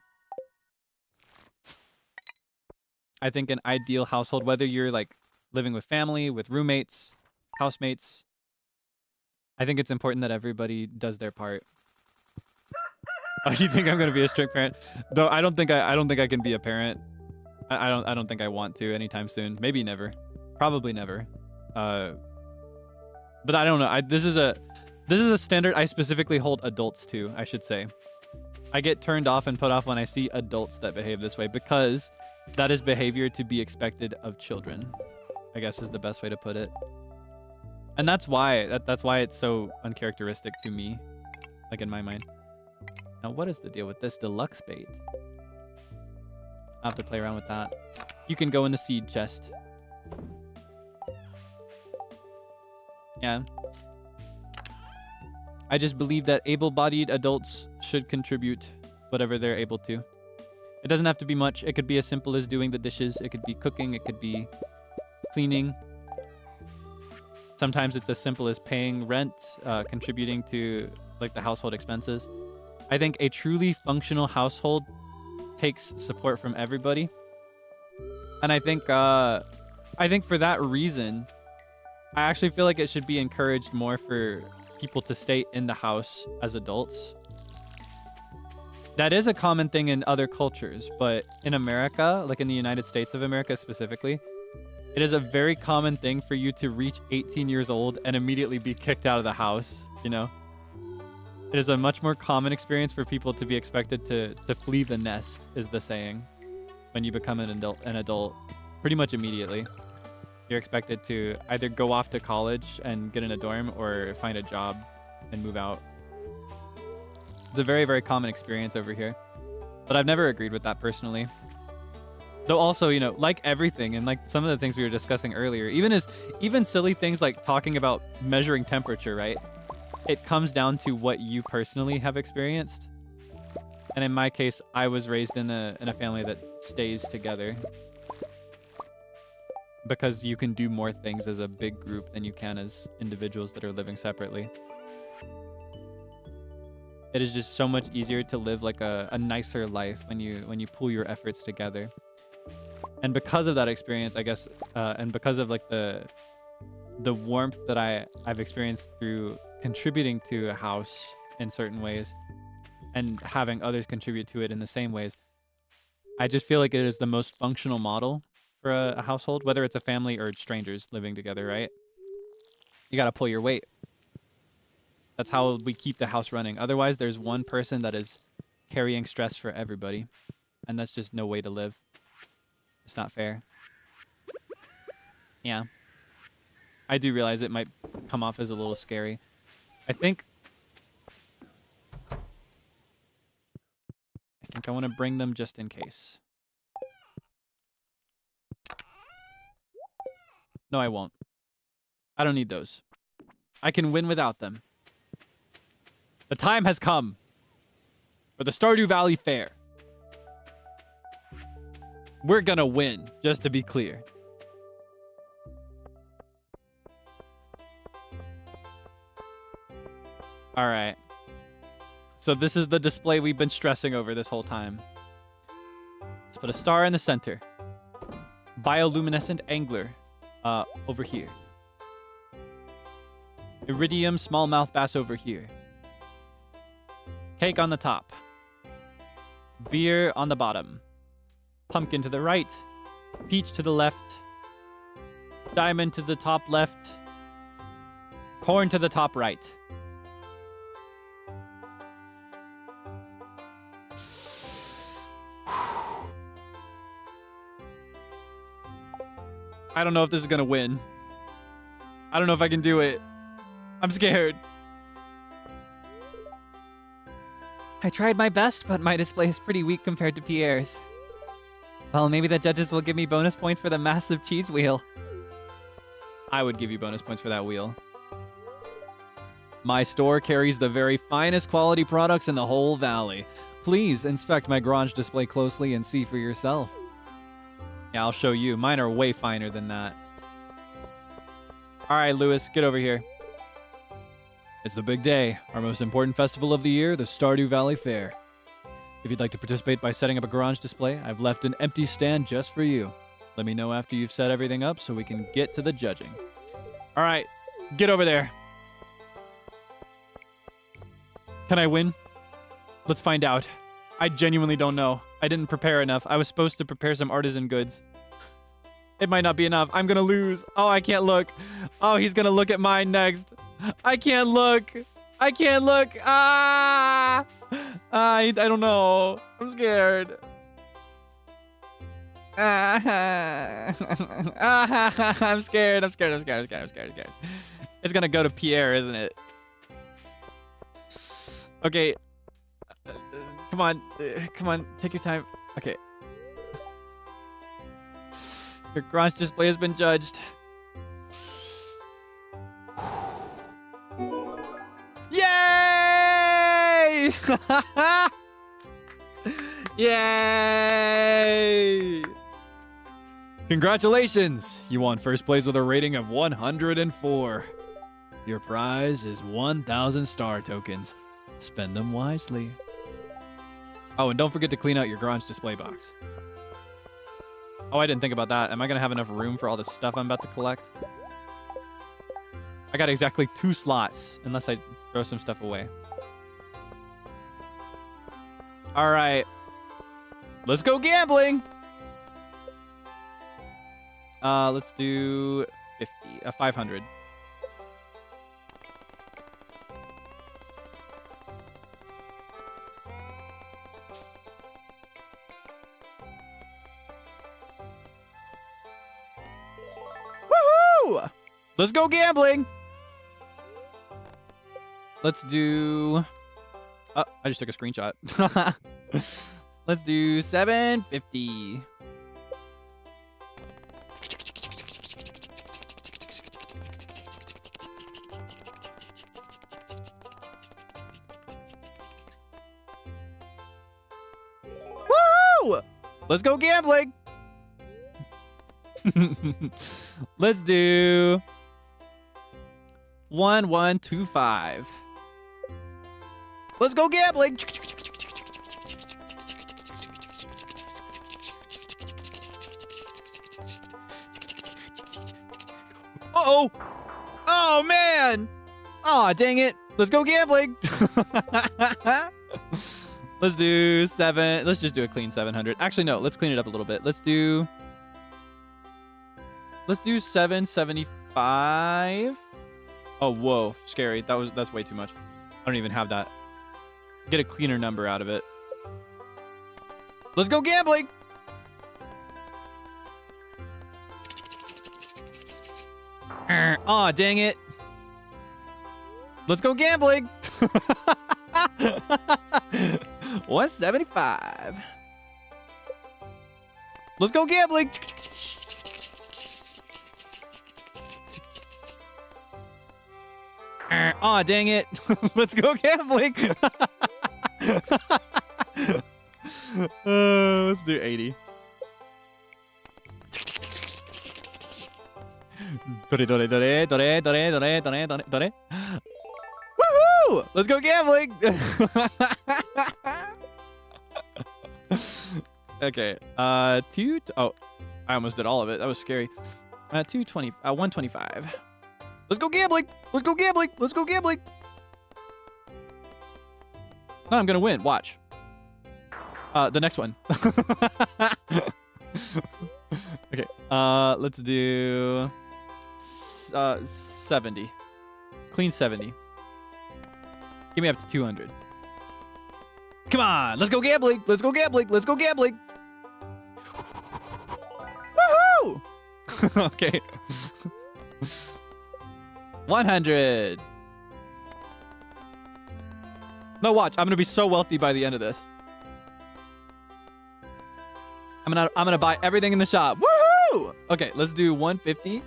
A: I think an ideal household, whether you're like living with family, with roommates, housemates, I think it's important that everybody does their part. Oh, you think I'm gonna be a strict parent? Though I don't think I can be a parent. I don't think I want to anytime soon. Maybe never. Probably never. But I don't know. This is a standard I specifically hold adults to, I should say. I get turned off and put off when I see adults that behave this way because that is behavior to be expected of children, I guess is the best way to put it. And that's why it's so uncharacteristic to me, like in my mind. Now, what is the deal with this deluxe bait? I'll have to play around with that. You can go in the seed chest. Yeah. I just believe that able-bodied adults should contribute whatever they're able to. It doesn't have to be much. It could be as simple as doing the dishes. It could be cooking. It could be cleaning. Sometimes it's as simple as paying rent, contributing to like the household expenses. I think a truly functional household takes support from everybody. And I think for that reason, I actually feel like it should be encouraged more for people to stay in the house as adults. That is a common thing in other cultures, but in America, like in the United States of America specifically, it is a very common thing for you to reach 18 years old and immediately be kicked out of the house, you know? It is a much more common experience for people to be expected to flee the nest, is the saying, when you become an adult pretty much immediately. You're expected to either go off to college and get in a dorm or find a job and move out. It's a very, very common experience over here. But I've never agreed with that personally. Though also, you know, like everything and like some of the things we were discussing earlier, even silly things like talking about measuring temperature, right? It comes down to what you personally have experienced. And in my case, I was raised in a family that stays together. Because you can do more things as a big group than you can as individuals that are living separately. It is just so much easier to live like a nicer life when you pool your efforts together. And because of that experience, I guess, and because of like the warmth that I've experienced through contributing to a house in certain ways and having others contribute to it in the same ways, I just feel like it is the most functional model for a household, whether it's a family or strangers living together, right? You got to pull your weight. That's how we keep the house running. Otherwise, there's one person that is carrying stress for everybody, and that's just no way to live. It's not fair. Yeah. I do realize it might come off as a little scary. I think I want to bring them just in case. No, I won't. I don't need those. I can win without them. The time has come for the Stardew Valley Fair. We're gonna win, just to be clear. All right. So this is the display we've been stressing over this whole time. Let's put a star in the center. Bioluminescent angler over here. Iridium smallmouth bass over here.
B: Cake on the top. Beer on the bottom. Pumpkin to the right. Peach to the left. Diamond to the top left. Corn to the top right. I don't know if this is gonna win. I don't know if I can do it. I'm scared.
C: I tried my best, but my display is pretty weak compared to Pierre's. Well, maybe the judges will give me bonus points for the massive cheese wheel.
B: I would give you bonus points for that wheel. My store carries the very finest quality products in the whole valley. Please inspect my garage display closely and see for yourself. Yeah, I'll show you. Mine are way finer than that. All right, Lewis, get over here. It's the big day, our most important festival of the year, the Stardew Valley Fair. If you'd like to participate by setting up a garage display, I've left an empty stand just for you. Let me know after you've set everything up so we can get to the judging. All right, get over there. Can I win? Let's find out. I genuinely don't know. I didn't prepare enough. I was supposed to prepare some artisan goods. It might not be enough. I'm gonna lose. Oh, I can't look. Oh, he's gonna look at mine next. I can't look. I can't look. Ah! I don't know. I'm scared. I'm scared. I'm scared. It's gonna go to Pierre, isn't it? Okay. Come on. Come on. Take your time. Okay. Your garage display has been judged. Yay! Yay! Congratulations! You won first place with a rating of 104. Your prize is 1,000 star tokens. Spend them wisely. Oh, and don't forget to clean out your garage display box. Oh, I didn't think about that. Am I going to have enough room for all the stuff I'm about to collect? I got exactly 2 slots, unless I throw some stuff away. All right. Let's go gambling. Let's do 500. Woohoo! Let's go gambling. Let's do... Oh, I just took a screenshot. Let's do 750. Woo! Let's go gambling. Let's do 1125. Let's go gambling. Uh-oh. Oh, man. Aw, dang it. Let's go gambling. Let's do 7. Let's just do a clean 700. Actually, no. Let's clean it up a little bit. Let's do 775. Oh, whoa. Scary. That's way too much. I don't even have that. Get a cleaner number out of it. Let's go gambling. Aw, dang it. Let's go gambling. 175. Let's go gambling. Aw, dang it. Let's go gambling. Let's do 80. Woohoo! Let's go gambling. Okay. Oh, I almost did all of it. That was scary. 125. Let's go gambling. Let's go gambling. Let's go gambling. No, I'm gonna win. Watch. The next one. Okay. Let's do 70. Clean 70. Give me up to 200. Come on, let's go gambling. Let's go gambling. Let's go gambling. Woohoo! Okay. 100. No, watch. I'm gonna be so wealthy by the end of this. I'm gonna buy everything in the shop. Woohoo! Okay, let's do 150.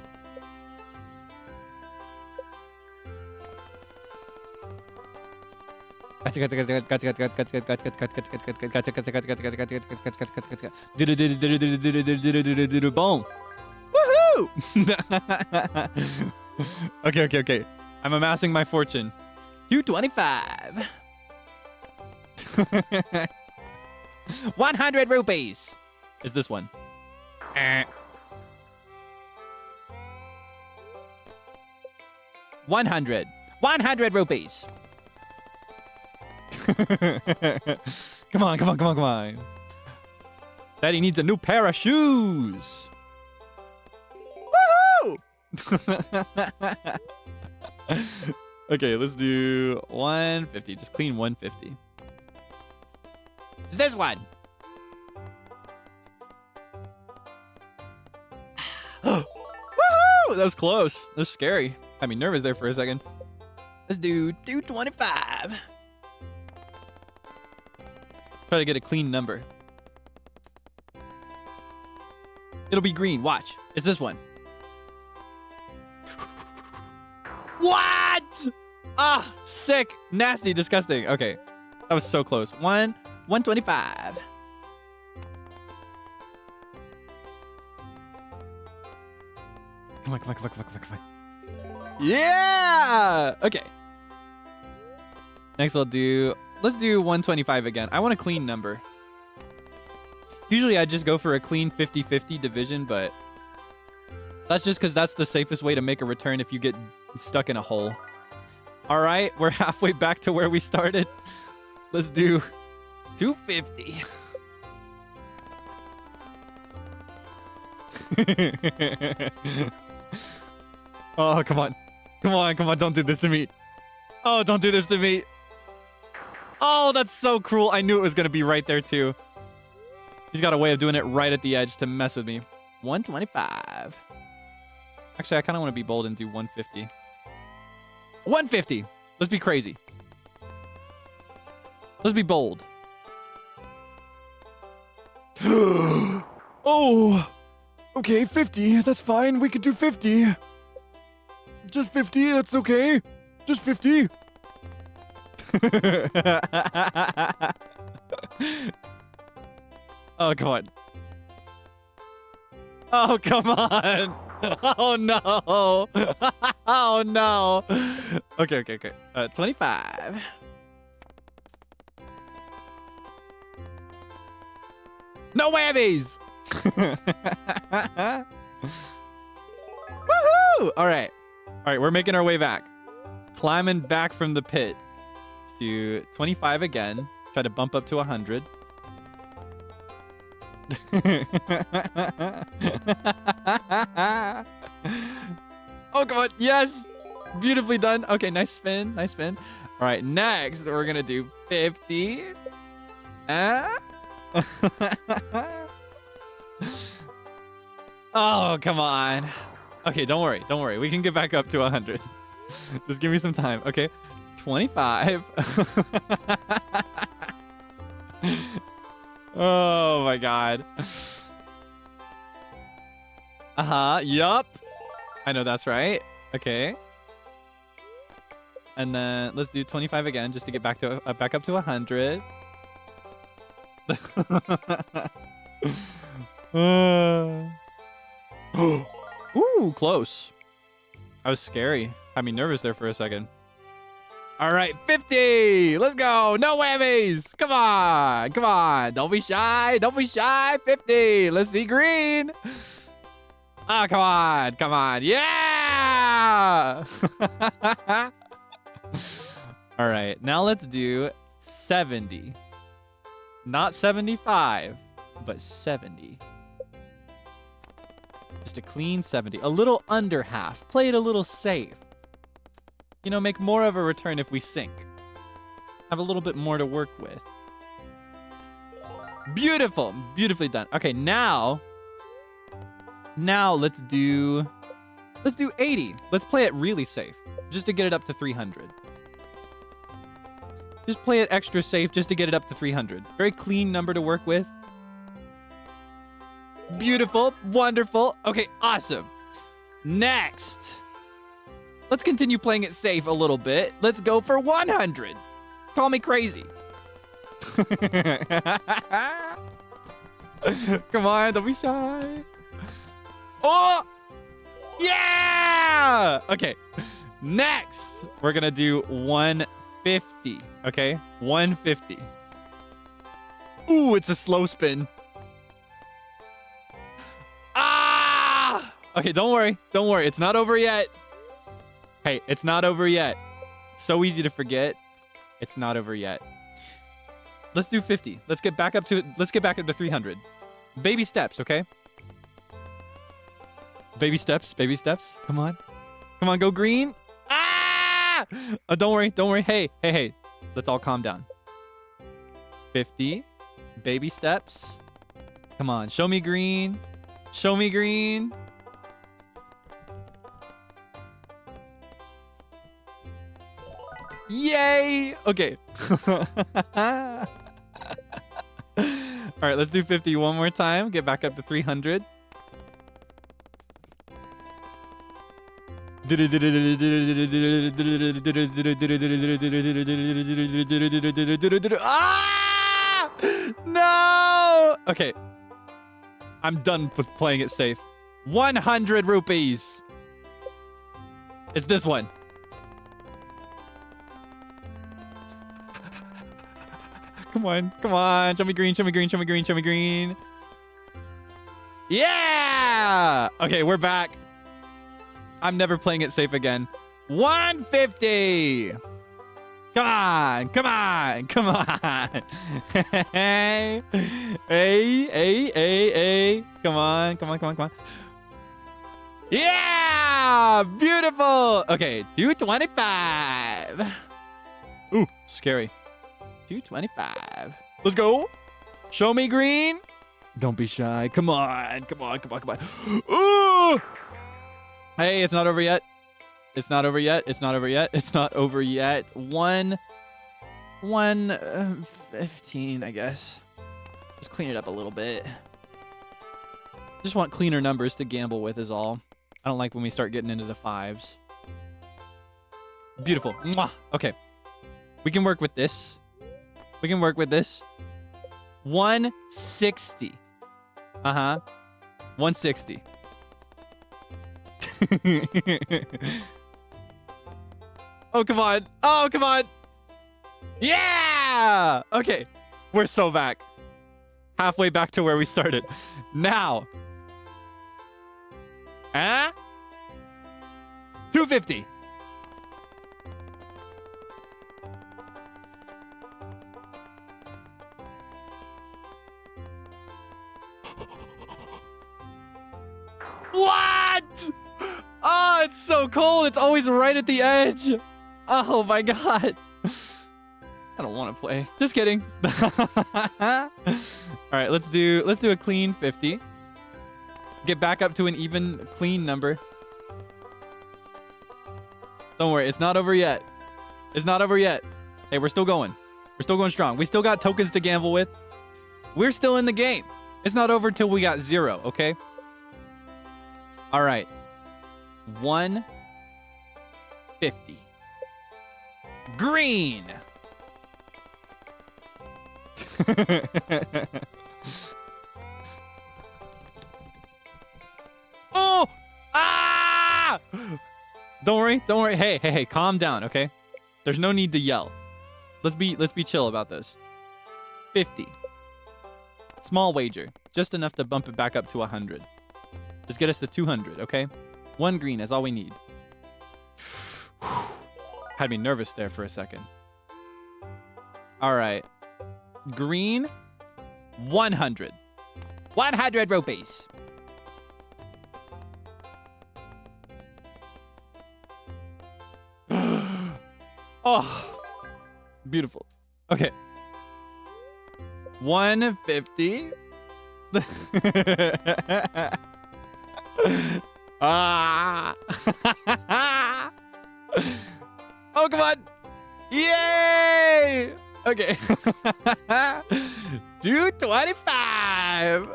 B: Boom. Woohoo! Okay. I'm amassing my fortune. 225. 100 rupees. Is this one? 100 rupees. Come on. Daddy needs a new pair of shoes. Woohoo! Okay, let's do 150. Just clean 150. It's this one. Woohoo! That was close. That was scary. Had me nervous there for a second. Let's do 225. Try to get a clean number. It'll be green. Watch. It's this one. What? Ah, sick, nasty, disgusting. Okay, that was so close. 125. Come on. Yeah. Okay. Next, let's do 125 again. I want a clean number. Usually I just go for a clean 50-50 division, but that's just because that's the safest way to make a return if you get stuck in a hole. All right, we're halfway back to where we started. Let's do 250. Oh, come on. Don't do this to me. Oh, don't do this to me. Oh, that's so cruel. I knew it was going to be right there, too. He's got a way of doing it right at the edge to mess with me. 125. Actually, I kind of want to be bold and do 150. 150. Let's be crazy. Let's be bold. Oh. Okay, 50. That's fine. We could do 50. Just 50. That's okay. Just 50. Oh, come on. Oh, come on. Oh, no. Oh, no. Okay. 25. No whammies. Woohoo! All right, we're making our way back. Climbing back from the pit. Let's do 25 again. Try to bump up to 100. Oh, come on. Yes. Beautifully done. Okay, nice spin. All right, next, we're going to do 50. Oh, come on. Okay, don't worry. We can get back up to 100. Just give me some time. Okay, 25. Oh my god. Yup. I know that's right. Okay. And then let's do 25 again just to get back up to 100. Ooh, close. I was scary. Had me nervous there for a second. All right, 50. Let's go. No whammies. Come on. Don't be shy. 50. Let's see green. Oh, come on. Yeah. All right, now let's do 70. Not 75, but 70. Just a clean 70. A little under half. Play it a little safe. You know, make more of a return if we sink. Have a little bit more to work with. Beautiful. Beautifully done. Okay, now let's do 80. Let's play it really safe, just to get it up to 300. Just play it extra safe just to get it up to 300. Very clean number to work with. Beautiful. Wonderful. Okay, awesome. Next. Let's continue playing it safe a little bit. Let's go for 100. Call me crazy. Come on, don't be shy. Oh! Yeah! Okay. Next, we're going to do 150. Okay? 150. Ooh, it's a slow spin. Ah! Okay, don't worry. Don't worry. It's not over yet. Hey, it's not over yet. So easy to forget. It's not over yet. Let's do 50. Let's get back up to 300. Baby steps, okay? Baby steps, baby steps. Come on. Come on, go green. Ah! Oh, don't worry, don't worry. Hey. Let's all calm down. 50. Baby steps. Come on, show me green. Show me green. Yay! Okay. All right, let's do 50 one more time. Get back up to 300. Ah! No! Okay. I'm done with playing it safe. 100 rupees. It's this one. Come on, come on. Show me green, show me green, show me green, show me green. Yeah! Okay, we're back. I'm never playing it safe again. 150! Come on, come on, come on. Hey, hey. Come on, come on, come on, come on. Yeah! Beautiful! Okay, 225. Ooh, scary. 225. Let's go. Show me green. Don't be shy. Come on. Come on. Come on. Come on. Ooh! Hey, it's not over yet. It's not over yet. It's not over yet. It's not over yet. 115, I guess. Just clean it up a little bit. Just want cleaner numbers to gamble with is all. I don't like when we start getting into the fives. Beautiful. Mwah. Okay. We can work with this. We can work with this. 160. 160. Oh, come on. Oh, come on. Yeah! Okay. We're so back. Halfway back to where we started. Now. 250. What? Oh, it's so cold. It's always right at the edge. Oh my god. I don't want to play. Just kidding. All right, let's do a clean 50. Get back up to an even clean number. Don't worry, it's not over yet. It's not over yet. Hey, we're still going. We're still going strong. We still got tokens to gamble with. We're still in the game. It's not over till we got 0, okay? All right. 150. Green. Oh! Ah! Don't worry. Hey, calm down, okay? There's no need to yell. Let's be chill about this. 50. Small wager. Just enough to bump it back up to 100. Just get us to 200, okay? 1 green is all we need. Had me nervous there for a second. All right. Green, 100. 100 rupees. Oh, beautiful. Okay. 150. Ah. Oh, come on. Yay. Okay. 225.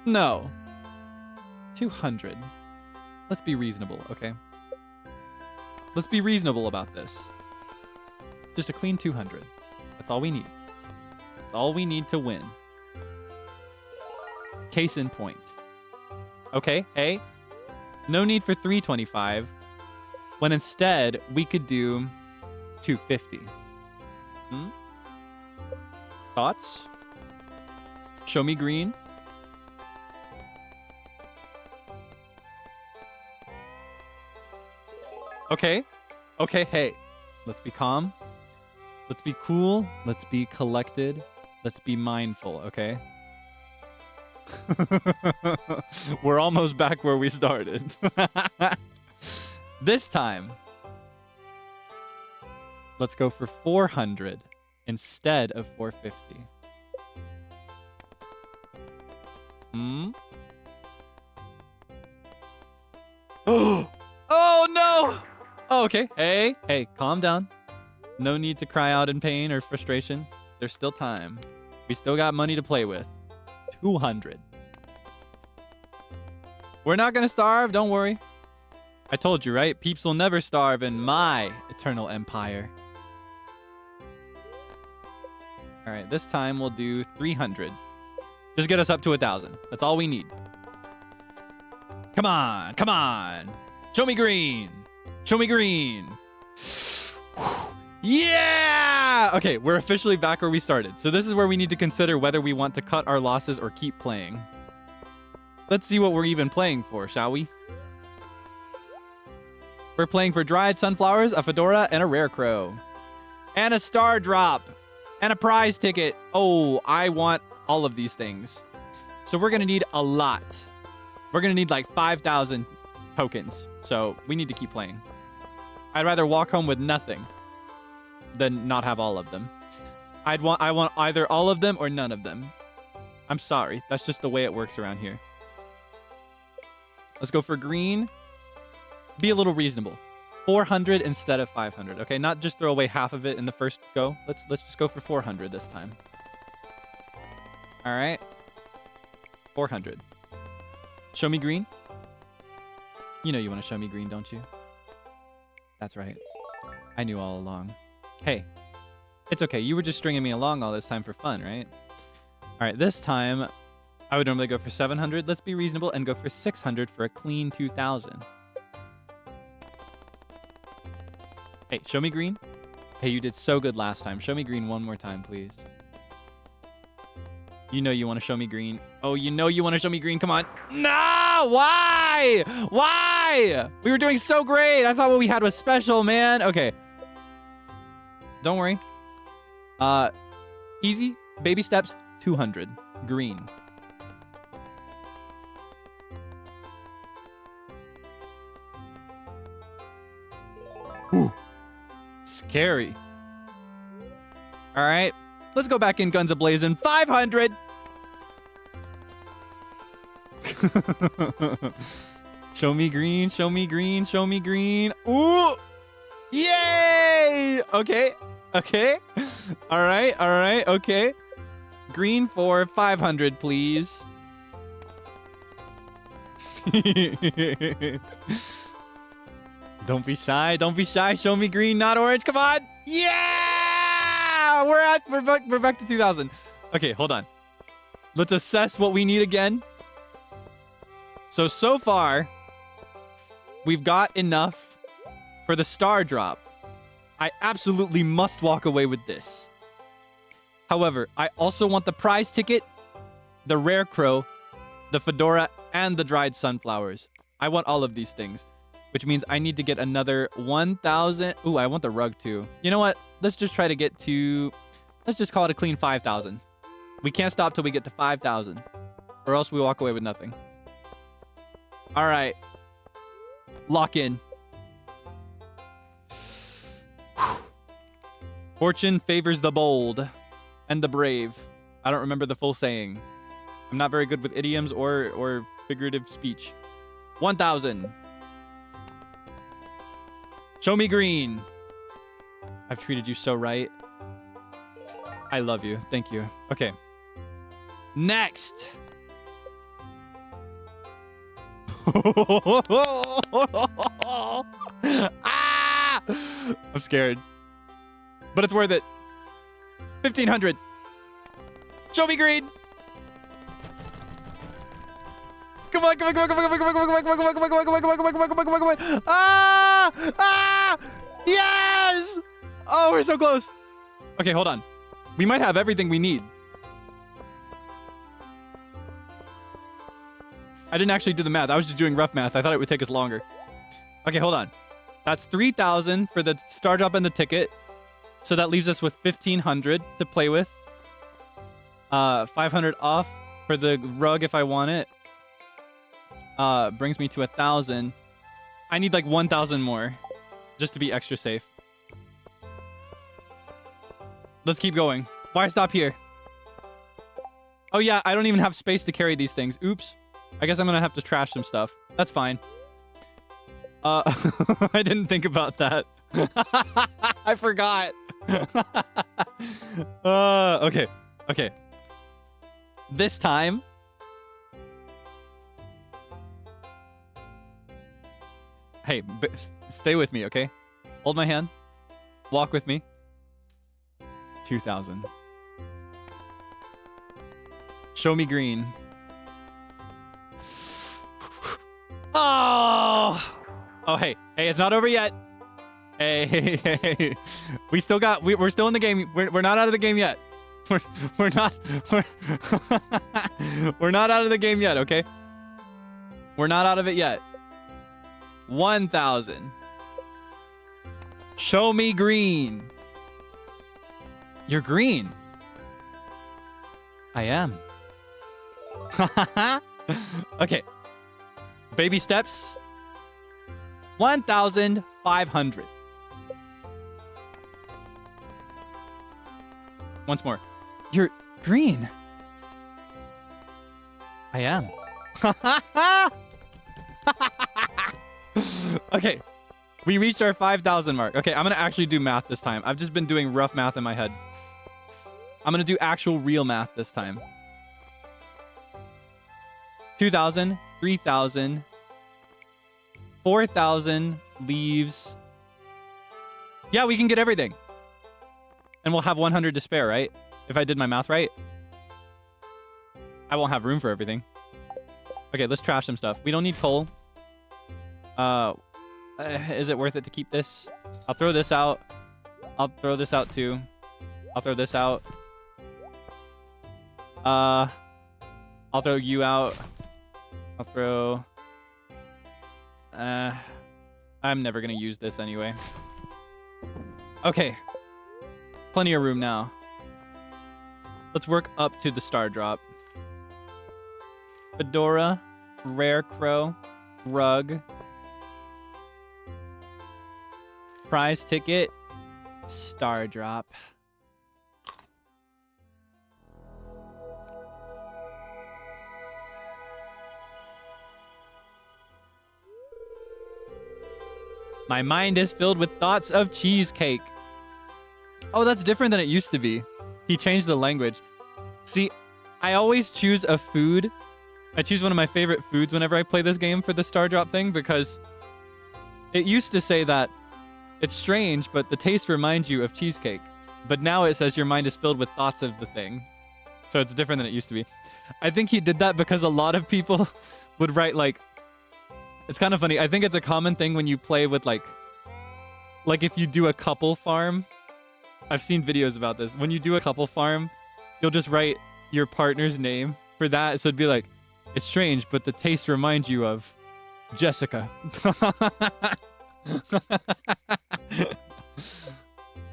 B: No. 200. Let's be reasonable, okay? Let's be reasonable about this. Just a clean 200. That's all we need. That's all we need to win. Case in point. Okay, hey. No need for 325. When instead, we could do 250. Thoughts? Show me green. Okay. Okay, hey. Let's be calm. Let's be cool. Let's be collected. Let's be mindful, okay? We're almost back where we started. This time, let's go for 400 instead of 450. Oh no! Oh, okay. Hey, calm down. No need to cry out in pain or frustration. There's still time. We still got money to play with. 200. We're not gonna starve, don't worry. I told you, right? Peeps will never starve in my eternal empire. All right, this time we'll do 300. Just get us up to 1,000. That's all we need. Come on, come on. Show me green. Show me green. Yeah! Okay, we're officially back where we started. So this is where we need to consider whether we want to cut our losses or keep playing. Let's see what we're even playing for, shall we? We're playing for dried sunflowers, a fedora, and a rare crow. And a star drop. And a prize ticket. Oh, I want all of these things. So we're going to need a lot. We're going to need like 5,000 tokens. So we need to keep playing. I'd rather walk home with nothing than not have all of them. I want either all of them or none of them. I'm sorry. That's just the way it works around here. Let's go for green. Be a little reasonable. 400 instead of 500. Okay, not just throw away half of it in the first go. Let's just go for 400 this time. All right. 400. Show me green. You know you want to show me green, don't you? That's right. I knew all along. Hey, it's okay. You were just stringing me along all this time for fun, right? All right, this time I would normally go for 700. Let's be reasonable and go for 600 for a clean 2,000. Hey, show me green. Hey, you did so good last time. Show me green one more time, please. You know you want to show me green. Oh, you know you want to show me green. Come on. No! Why? Why? We were doing so great. I thought what we had was special, man. Okay. Don't worry. Easy. Baby steps. 200. Green. Whew. Scary. All right. Let's go back in guns a-blazing. 500. Show me green. Show me green. Show me green. Ooh. Yay. Okay. Okay. All right. All right. Okay. Green for 500, please. Don't be shy. Don't be shy. Show me green, not orange. Come on. Yeah! We're back to 2,000. Okay, hold on. Let's assess what we need again. So far, we've got enough for the star drop. I absolutely must walk away with this. However, I also want the prize ticket, the rare crow, the fedora, and the dried sunflowers. I want all of these things, which means I need to get another 1,000. Ooh, I want the rug too. You know what? Let's just try to get to Let's just call it a clean 5,000. We can't stop till we get to 5,000. Or else we walk away with nothing. All right. Lock in. Fortune favors the bold and the brave. I don't remember the full saying. I'm not very good with idioms or figurative speech. 1,000. Show me green. I've treated you so right. I love you. Thank you. Okay. Next. Ah! I'm scared. But it's worth it. 1,500. Show me green. Come on, come on, come on, come on, come on, come on, come on, come on, come on, come on, come on, come on, come on, come on, come on, come on, come on. Ah! Ah! Yes! Oh, we're so close. Okay, hold on. We might have everything we need. I didn't actually do the math. I was just doing rough math. I thought it would take us longer. Okay, hold on. That's 3,000 for the star drop and the ticket. So that leaves us with 1,500 to play with. 500 off for the rug if I want it. Brings me to 1,000. I need like 1,000 more just to be extra safe. Let's keep going. Why stop here? Oh yeah, I don't even have space to carry these things. Oops. I guess I'm gonna have to trash some stuff. That's fine. I didn't think about that. I forgot. Okay. Okay. This time. Hey, stay with me, okay? Hold my hand. Walk with me. 2,000. Show me green. Oh! Oh, hey. Hey, it's not over yet. Hey. We still got... We're still in the game. We're not out of the game yet. We're not... We're not out of the game yet, okay? We're not out of it yet. 1,000. Show me green. You're green. I am. Okay. Baby steps. 1,500. Once more. You're green. I am. Okay. We reached our 5,000 mark. Okay, I'm going to actually do math this time. I've just been doing rough math in my head. I'm going to do actual real math this time. 2,000, 3,000, 4,000 leaves. Yeah, we can get everything. And we'll have 100 to spare, right? If I did my math right. I won't have room for everything. Okay, let's trash some stuff. We don't need coal. Is it worth it to keep this? I'll throw this out. I'll throw this out too. I'll throw this out. I'll throw you out. I'll throw... I'm never gonna use this anyway. Okay. Plenty of room now. Let's work up to the star drop. Fedora, Rare Crow, Rug, prize ticket, star drop. My mind is filled with thoughts of cheesecake. Oh, that's different than it used to be. He changed the language. See, I always choose a food. I choose one of my favorite foods whenever I play this game for the star drop thing because it used to say that it's strange, but the taste reminds you of cheesecake. But now it says your mind is filled with thoughts of the thing. So it's different than it used to be. I think he did that because a lot of people would write like... It's kind of funny. I think it's a common thing when you play with like if you do a couple farm. I've seen videos about this. When you do a couple farm, you'll just write your partner's name for that. So it'd be like, it's strange, but the taste reminds you of Jessica.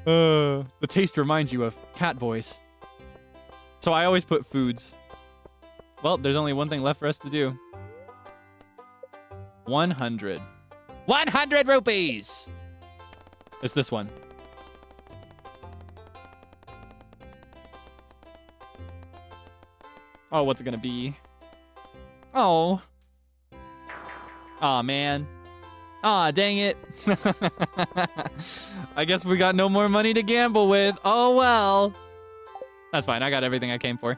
B: The taste reminds you of cat voice. So I always put foods. Well, there's only one thing left for us to do. 100. 100 rupees! It's this one. Oh, what's it gonna be? Oh. Aw, man. Aw, dang it. I guess we got no more money to gamble with. Oh, well. That's fine. I got everything I came for.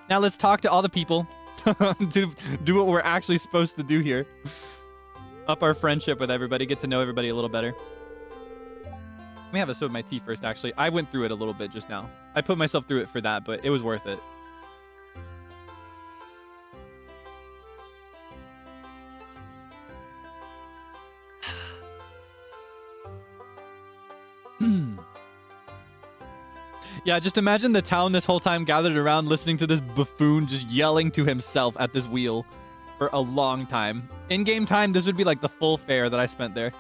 B: Now let's talk to all the people to do what we're actually supposed to do here. Up our friendship with everybody. Get to know everybody a little better. Let me have a sip of my tea first, actually. I went through it a little bit just now. I put myself through it for that, but it was worth it. Yeah, just imagine the town this whole time gathered around listening to this buffoon just yelling to himself at this wheel for a long time. In-game time, this would be like the full fare that I spent there.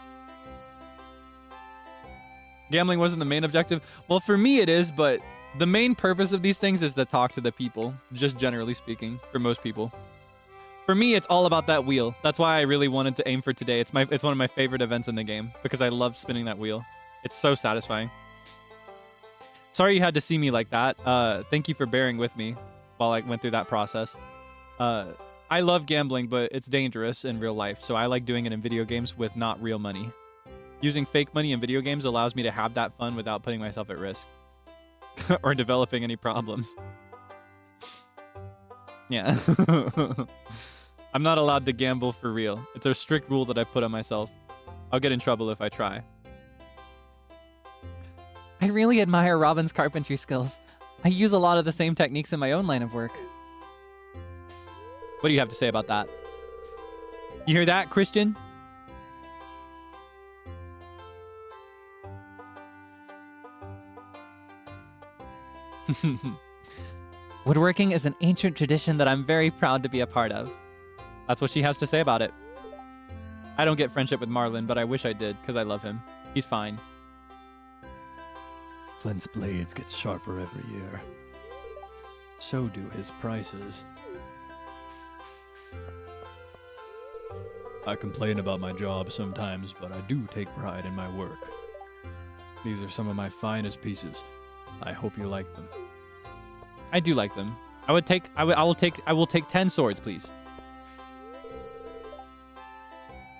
B: Gambling wasn't the main objective. Well, for me it is, but the main purpose of these things is to talk to the people, just generally speaking, for most people. For me, it's all about that wheel. That's why I really wanted to aim for today. It's one of my favorite events in the game because I love spinning that wheel. It's so satisfying. Sorry you had to see me like that. Thank you for bearing with me while I went through that process. I love gambling, but it's dangerous in real life, so I like doing it in video games with not real money. Using fake money in video games allows me to have that fun without putting myself at risk. Or developing any problems. Yeah. I'm not allowed to gamble for real. It's a strict rule that I put on myself. I'll get in trouble if I try.
C: I really admire Robin's carpentry skills. I use a lot of the same techniques in my own line of work.
B: What do you have to say about that? You hear that, Christian?
C: Woodworking is an ancient tradition that I'm very proud to be a part of.
B: That's what she has to say about it. I don't get friendship with Marlin, but I wish I did, because I love him. He's fine.
D: Flint's blades get sharper every year. So do his prices. I complain about my job sometimes, but I do take pride in my work. These are some of my finest pieces. I hope you like them.
B: I do like them. I will take 10 swords, please.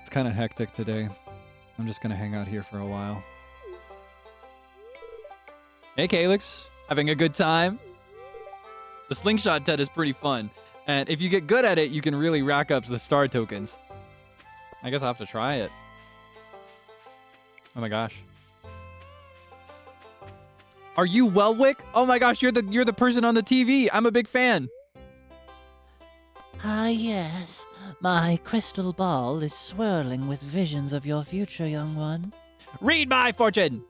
A: It's kind of hectic today. I'm just gonna hang out here for a while.
B: Hey, Kaelix. Having a good time? The slingshot Ted is pretty fun. And if you get good at it, you can really rack up the star tokens. I guess I'll have to try it. Oh my gosh. Are you Welwick? Oh my gosh, you're the person on the TV. I'm a big fan.
E: Ah, yes. My crystal ball is swirling with visions of your future, young one.
B: Read my fortune.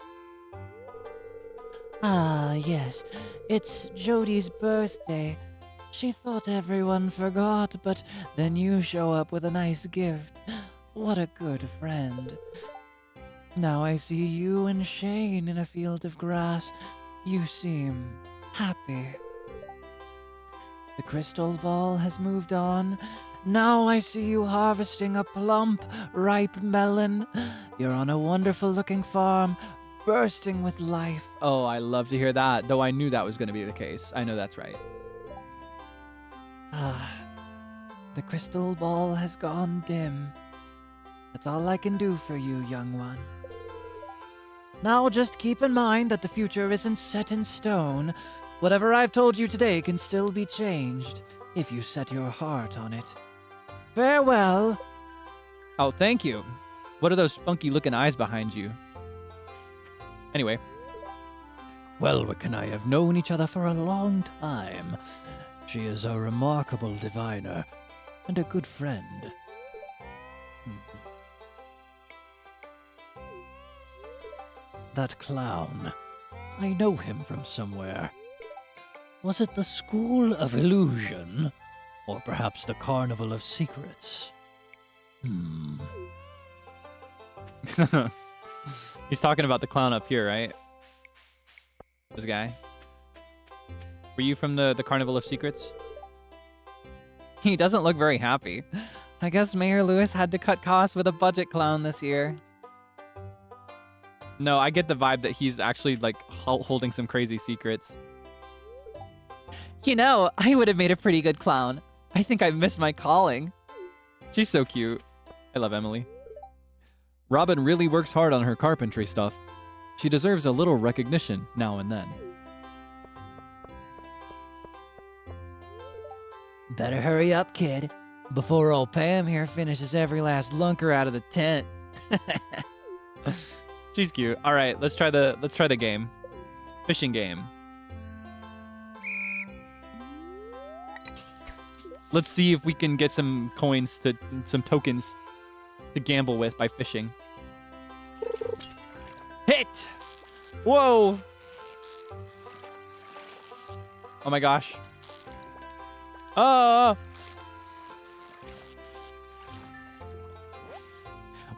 E: Ah, yes. It's Jodie's birthday. She thought everyone forgot, but then you show up with a nice gift. What a good friend. Now I see you and Shane in a field of grass. You seem happy. The crystal ball has moved on. Now I see you harvesting a plump, ripe melon. You're on a wonderful-looking farm, bursting with life.
B: Oh, I love to hear that, though I knew that was going to be the case. I know that's right.
E: Ah, the crystal ball has gone dim. That's all I can do for you, young one. Now just keep in mind that the future isn't set in stone. Whatever I've told you today can still be changed, if you set your heart on it. Farewell.
B: Oh, thank you. What are those funky-looking eyes behind you? Anyway.
D: Welwick and I have known each other for a long time. She is a remarkable diviner and a good friend. That clown. I know him from somewhere. Was it the School of Illusion? Or perhaps the Carnival of Secrets?
B: He's talking about the clown up here, right? This guy. Were you from the Carnival of Secrets?
C: He doesn't look very happy. I guess Mayor Lewis had to cut costs with a budget clown this year.
B: No, I get the vibe that he's actually like holding some crazy secrets.
C: You know, I would have made a pretty good clown. I think I missed my calling.
B: She's so cute. I love Emily. Robin really works hard on her carpentry stuff. She deserves a little recognition now and then.
E: Better hurry up, kid, before old Pam here finishes every last lunker out of the tent.
B: She's cute. All right, let's try the game. Fishing game. Let's see if we can get some coins some tokens to gamble with by fishing. Hit! Whoa! Oh my gosh. Oh!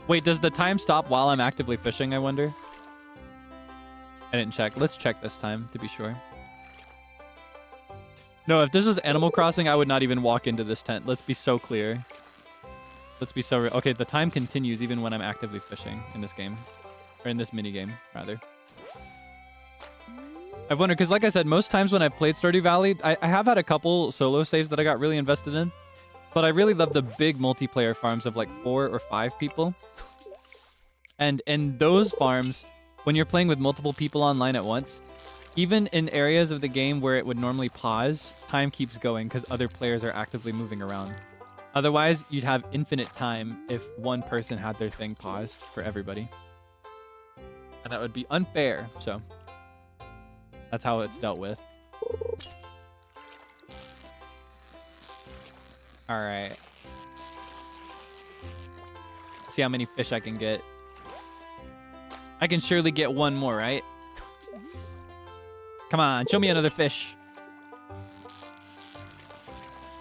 B: Wait, does the time stop while I'm actively fishing, I wonder? I didn't check. Let's check this time to be sure. No, if this was Animal Crossing, I would not even walk into this tent. Let's be so clear. Let's be so real. Okay, the time continues even when I'm actively fishing in this game. Or in this mini game, rather. I've wondered, because like I said, most times when I've played Stardew Valley, I have had a couple solo saves that I got really invested in. But I really love the big multiplayer farms of like 4 or 5 people. And in those farms, when you're playing with multiple people online at once, even in areas of the game where it would normally pause, time keeps going because other players are actively moving around. Otherwise, you'd have infinite time if one person had their thing paused for everybody. And that would be unfair, so that's how it's dealt with. All right. See how many fish I can get. I can surely get one more, right? Come on, show me another fish.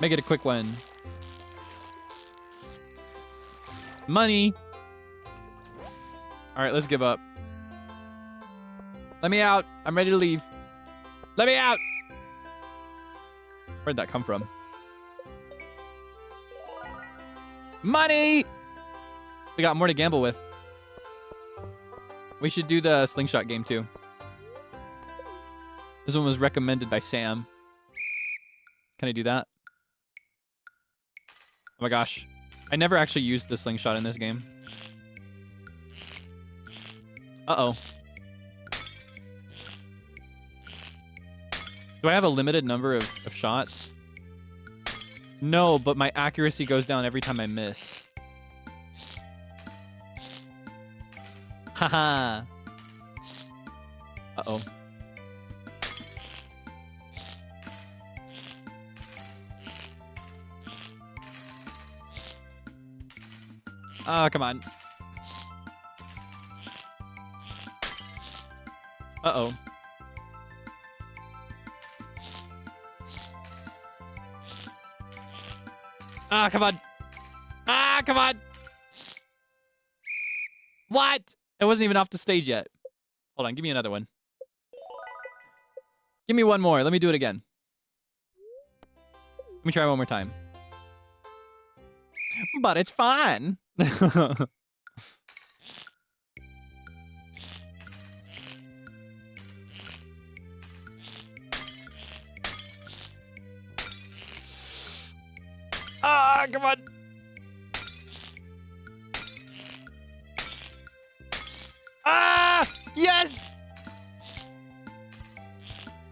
B: Make it a quick one. Money. All right, let's give up. Let me out. I'm ready to leave. Let me out. Where'd that come from? Money! We got more to gamble with. We should do the slingshot game too. This one was recommended by Sam. Can I do that? Oh my gosh. I never actually used the slingshot in this game. Uh-oh. Do I have a limited number of shots? No, but my accuracy goes down every time I miss. Haha. Uh-oh. Oh, come on. Uh-oh. Ah, come on. Ah, come on. What? It wasn't even off the stage yet. Hold on, give me another one. Give me one more. Let me do it again. Let me try one more time. But it's fun. Ah, come on. Ah, yes.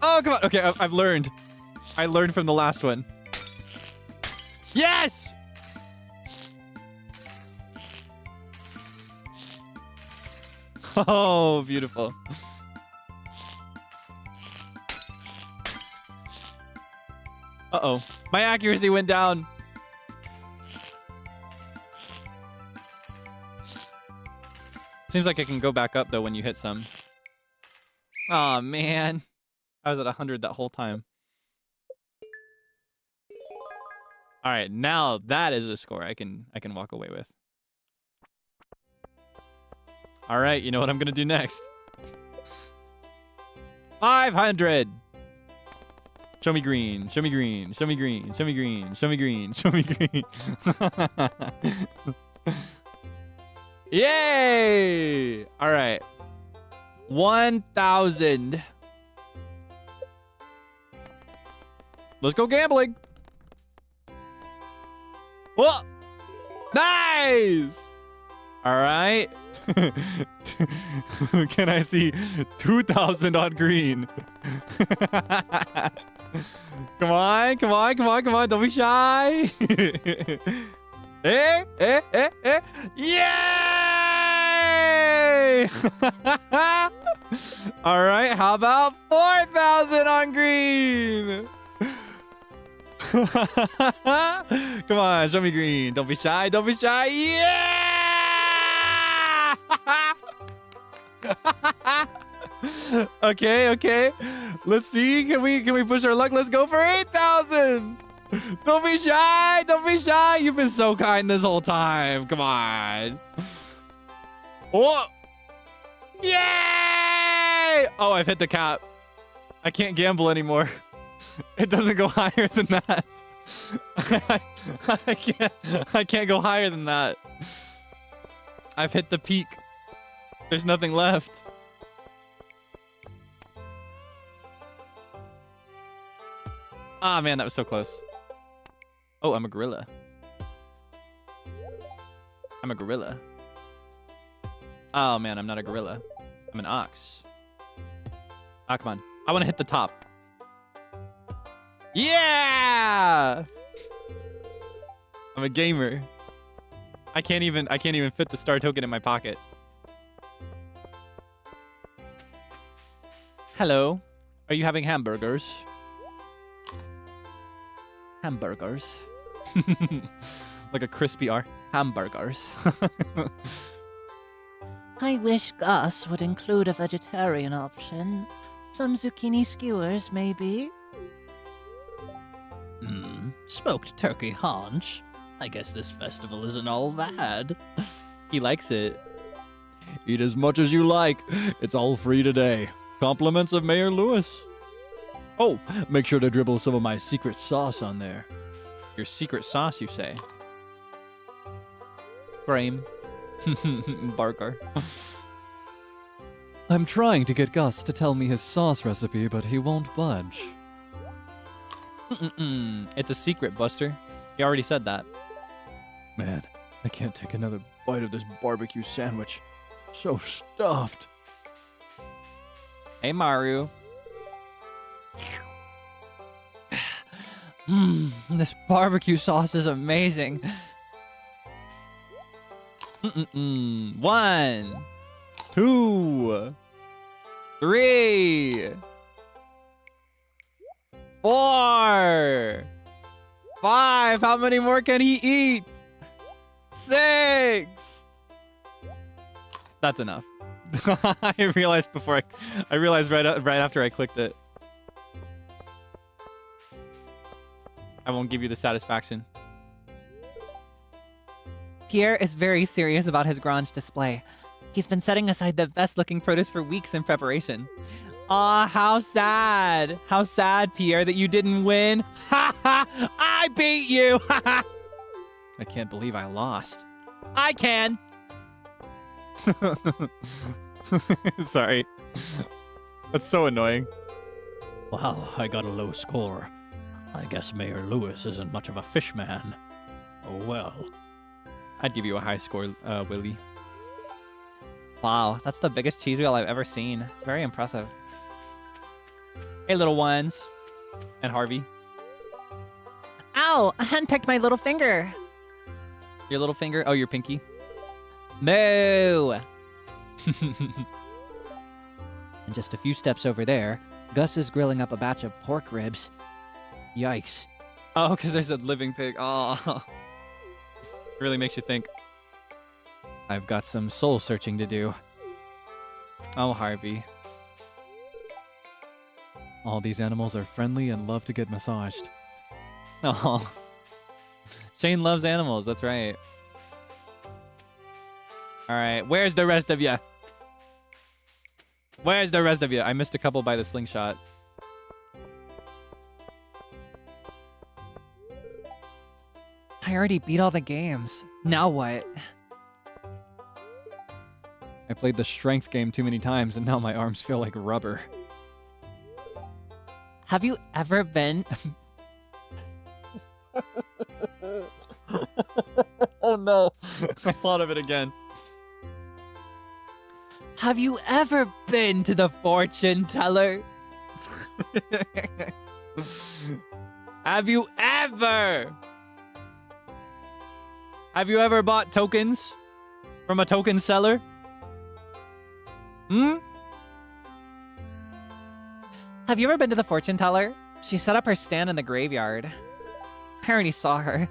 B: Oh, come on. Okay, I've learned. I learned from the last one. Yes. Oh, beautiful. Uh-oh. My accuracy went down. Seems like it can go back up, though, when you hit some. Aw, man. I was at 100 that whole time. All right, now that is a score I can walk away with. All right, you know what I'm going to do next. 500. Show me green. Show me green. Show me green. Show me green. Show me green. Show me green. Yay! All right. 1,000. Let's go gambling. Whoa! Nice! All right. Can I see 2,000 on green? Come on, come on, come on, come on. Don't be shy. Eh, eh, eh, eh. Yay! All right, how about 4,000 on green? Come on, show me green. Don't be shy, don't be shy. Yeah! Okay, okay. Let's see. Can we push our luck? Let's go for 8,000. Don't be shy. Don't be shy. You've been so kind this whole time. Come on. Oh. Yay! Oh, I've hit the cap. I can't gamble anymore. It doesn't go higher than that. I can't go higher than that. I've hit the peak. There's nothing left. Ah, man, that was so close. Oh, I'm a gorilla. I'm a gorilla. Oh, man, I'm not a gorilla. I'm an ox. Ah, come on. I want to hit the top. Yeah! I'm a gamer. I can't even fit the star token in my pocket. Hello. Are you having hamburgers? Hamburgers. Like a crispy R. Hamburgers.
E: I wish Gus would include a vegetarian option. Some zucchini skewers, maybe.
D: Smoked turkey haunch. I guess this festival isn't all bad.
B: He likes it.
A: Eat as much as you like. It's all free today. Compliments of Mayor Lewis. Oh, make sure to dribble some of my secret sauce on there.
B: Your secret sauce, you say? Frame. Barker.
A: I'm trying to get Gus to tell me his sauce recipe, but he won't budge.
B: It's a secret, Buster. He already said that.
A: Man, I can't take another bite of this barbecue sandwich. So stuffed.
B: Hey, Maru.
C: This barbecue sauce is amazing.
B: 1, 2, 3, 4, 5. How many more can he eat? 6. That's enough. I realized right after I clicked it. I won't give you the satisfaction.
C: Pierre is very serious about his grange display. He's been setting aside the best-looking produce for weeks in preparation. Aw, how sad. How sad, Pierre, that you didn't win. Ha ha! I beat you! Ha ha!
B: I can't believe I lost.
C: I can!
B: Sorry. That's so annoying.
D: Wow, I got a low score. I guess Mayor Lewis isn't much of a fish man. Oh well.
B: I'd give you a high score, Willie.
C: Wow, that's the biggest cheese wheel I've ever seen. Very impressive. Hey, little ones.
B: And Harvey.
E: Ow! I handpicked my little finger.
B: Your little finger? Oh, your pinky?
C: Moo! And just a few steps over there, Gus is grilling up a batch of pork ribs. Yikes.
B: Oh, because there's a living pig. Oh. Really makes you think. I've got some soul searching to do. Oh, Harvey.
A: All these animals are friendly and love to get massaged.
B: Oh. Shane loves animals. That's right. All right. Where's the rest of you?
A: Where's the rest of you? I missed a couple by the slingshot.
C: I already beat all the games. Now what?
B: I played the strength game too many times, and now my arms feel like rubber.
C: Have you ever been...
A: Oh no. I thought of it again.
C: Have you ever been to the fortune teller?
A: Have you ever bought tokens from a token seller? Hmm?
C: Have you ever been to the fortune teller? She set up her stand in the graveyard. I already saw her.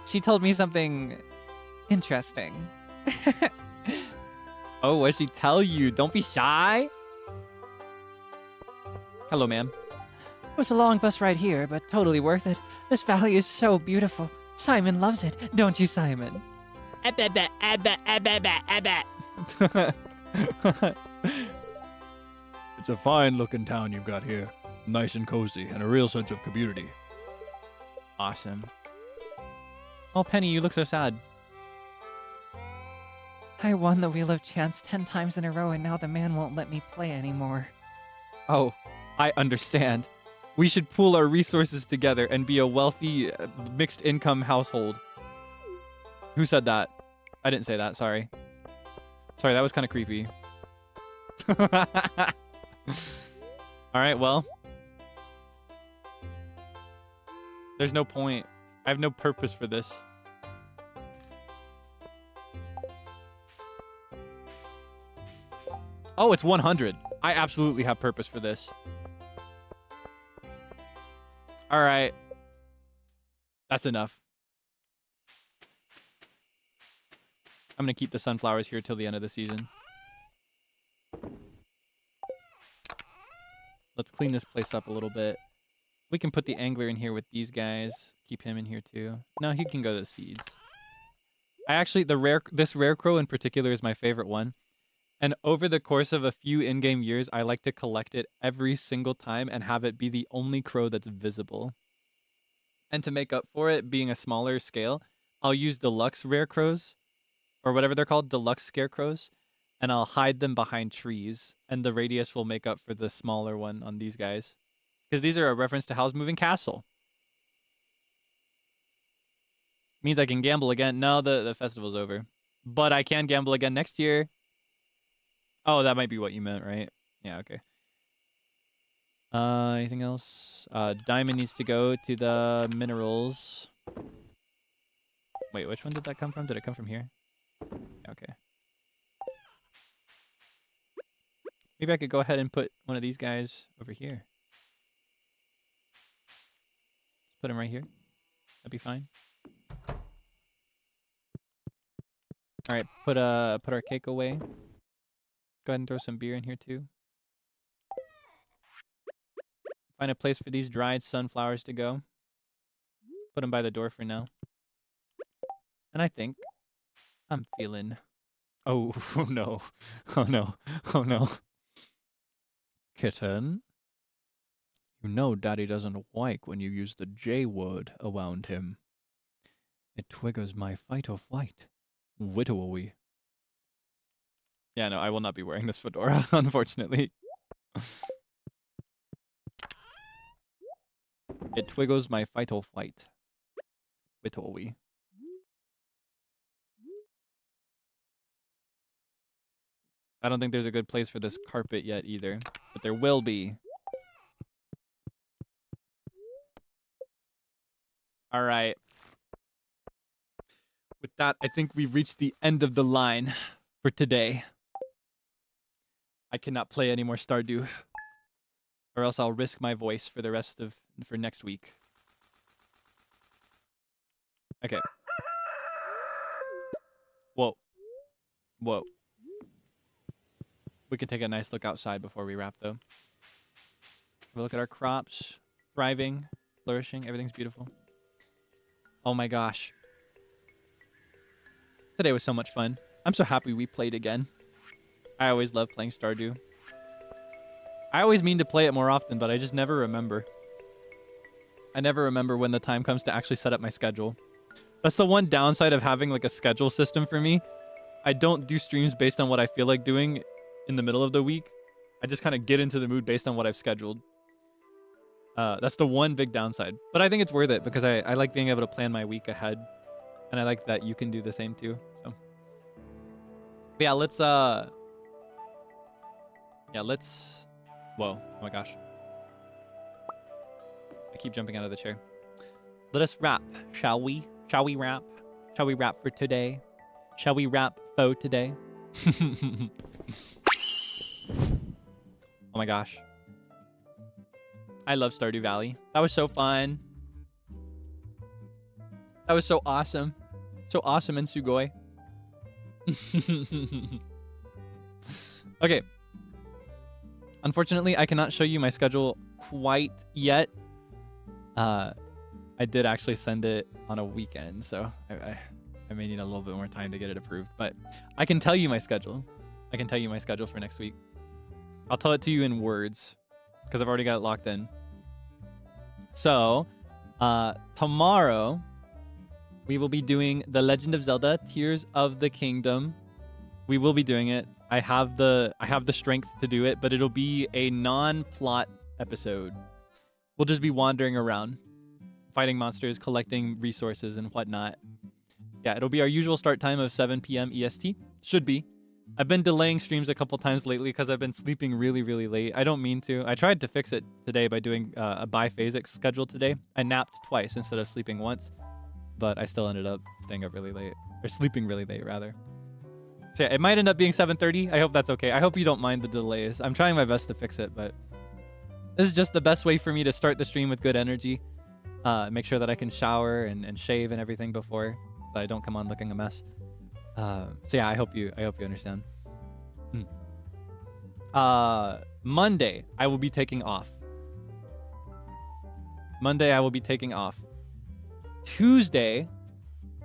C: She told me something interesting.
A: Oh, what did she tell you? Don't be shy. Hello, ma'am.
E: It was a long bus ride here, but totally worth it. This valley is so beautiful. Simon loves it, don't you, Simon?
B: It's a fine-looking town you've got here. Nice and cozy, and a real sense of community.
A: Awesome. Oh, Penny, you look so sad.
E: I won the Wheel of Chance 10 times in a row, and now the man won't let me play anymore.
A: Oh, I understand. We should pool our resources together and be a wealthy, mixed income household. Who said that? I didn't say that, sorry. Sorry, that was kind of creepy. Alright, well. There's no point. I have no purpose for this. Oh, it's 100. I absolutely have purpose for this. Alright. That's enough. I'm gonna keep the sunflowers here till the end of the season. Let's clean this place up a little bit. We can put the angler in here with these guys. Keep him in here too. No, he can go to the seeds. I actually, this rare crow in particular is my favorite one. And over the course of a few in-game years, I like to collect it every single time and have it be the only crow that's visible. And to make up for it being a smaller scale, I'll use deluxe rare crows, or whatever they're called, deluxe scarecrows, and I'll hide them behind trees, and the radius will make up for the smaller one on these guys. Because these are a reference to Howl's Moving Castle. Means I can gamble again. No, the festival's over. But I can gamble again next year. Oh, that might be what you meant, right? Yeah, okay. Anything else? Diamond needs to go to the minerals. Wait, which one did that come from? Did it come from here? Okay. Maybe I could go ahead and put one of these guys over here. Put him right here. That'd be fine. All right, put our cake away. Go ahead and throw some beer in here too. Find a place for these dried sunflowers to go. Put them by the door for now. And I think I'm feeling... Oh, oh no. Oh no. Oh no.
B: Kitten? You know Daddy doesn't like when you use the J word around him. It triggers my fight or flight. Widowy.
A: Yeah, no, I will not be wearing this fedora, unfortunately. It twiggles my fight or flight. Widowy. I don't think there's a good place for this carpet yet either, but there will be. All right. With that, I think we've reached the end of the line for today. I cannot play any more Stardew, or else I'll risk my voice for the rest of for next week. Okay. Whoa. Whoa. We can take a nice look outside before we wrap, though. Have a look at our crops. Thriving, flourishing, everything's beautiful. Oh my gosh. Today was so much fun. I'm so happy we played again. I always love playing Stardew.
B: I always mean to play it more often, but I just never remember. I never remember when the time comes to actually set up my schedule. That's the one downside of having like a schedule system for me. I don't do streams based on what I feel like doing in the middle of the week. I just kind of get into the mood based on what I've scheduled. That's the one big downside. But I think it's worth it because I like being able to plan my week ahead. And I like that you can do the same too. So but yeah, let's whoa, oh my gosh. I keep jumping out of the chair. Let us wrap, shall we? Shall we wrap? Shall we wrap for today? Shall we wrap for today? Oh my gosh. I love Stardew Valley. That was so fun. That was so awesome. So awesome and sugoi. Okay. Unfortunately, I cannot show you my schedule quite yet. I did actually send it on a weekend, so I may need a little bit more time to get it approved. But I can tell you my schedule. I can tell you my schedule for next week. I'll tell it to you in words because I've already got it locked in. So, tomorrow we will be doing The Legend of Zelda: Tears of the Kingdom. We will be doing it. I have the strength to do it, but it'll be a non-plot episode. We'll just be wandering around, fighting monsters, collecting resources and whatnot. Yeah, it'll be our usual start time of 7 p.m. EST. Should be. I've been delaying streams a couple times lately because I've been sleeping really, really late. I don't mean to. I tried to fix it today by doing a biphasic schedule today. I napped twice instead of sleeping once, but I still ended up staying up really late, or sleeping really late rather. So yeah, it might end up being 7:30. I hope that's okay. I hope you don't mind the delays. I'm trying my best to fix it, but this is just the best way for me to start the stream with good energy. Make sure that I can shower and shave and everything before, so that I don't come on looking a mess. So yeah, I hope you understand. Monday I will be taking off. Tuesday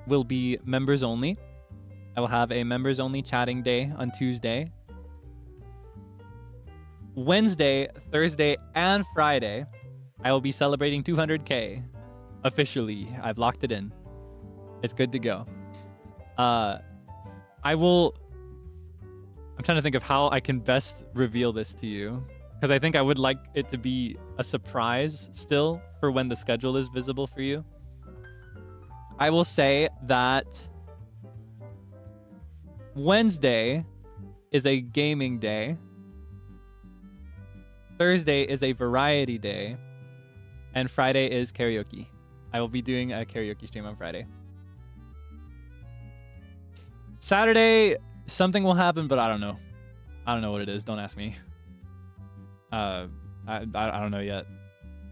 B: will be members only. I will have a members only chatting day on Tuesday. Wednesday, Thursday, and Friday, I will be celebrating 200K officially. I've locked it in. It's good to go. I'm trying to think of how I can best reveal this to you, because I think I would like it to be a surprise still for when the schedule is visible for you. I will say that Wednesday is a gaming day. Thursday is a variety day. And Friday is karaoke. I will be doing a karaoke stream on Friday. Saturday, something will happen, but I don't know. I don't know what it is. Don't ask me. I don't know yet.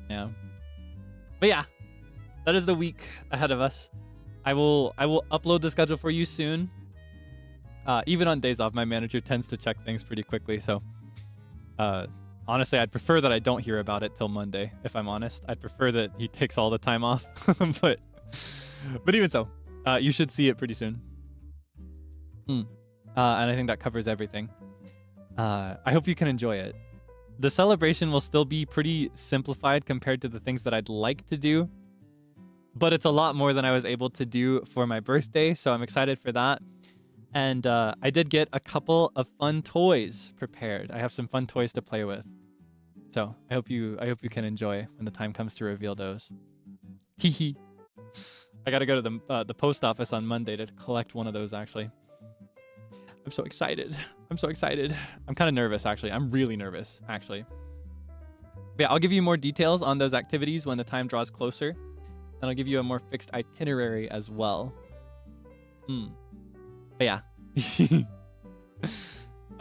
B: Yeah. But yeah, that is the week ahead of us. I will upload the schedule for you soon. Even on days off, my manager tends to check things pretty quickly. So, honestly, I'd prefer that I don't hear about it till Monday. If I'm honest, I'd prefer that he takes all the time off. but even so, you should see it pretty soon. And I think that covers everything. I hope you can enjoy it. The celebration will still be pretty simplified compared to the things that I'd like to do, but it's a lot more than I was able to do for my birthday, so I'm excited for that. And I did get a couple of fun toys prepared. I have some fun toys to play with, so I hope you can enjoy when the time comes to reveal those. Hehe. I gotta go to the post office on Monday to collect one of those. Actually, I'm so excited. I'm kind of nervous, actually. I'm really nervous, actually. But yeah, I'll give you more details on those activities when the time draws closer. And I'll give you a more fixed itinerary as well. But yeah.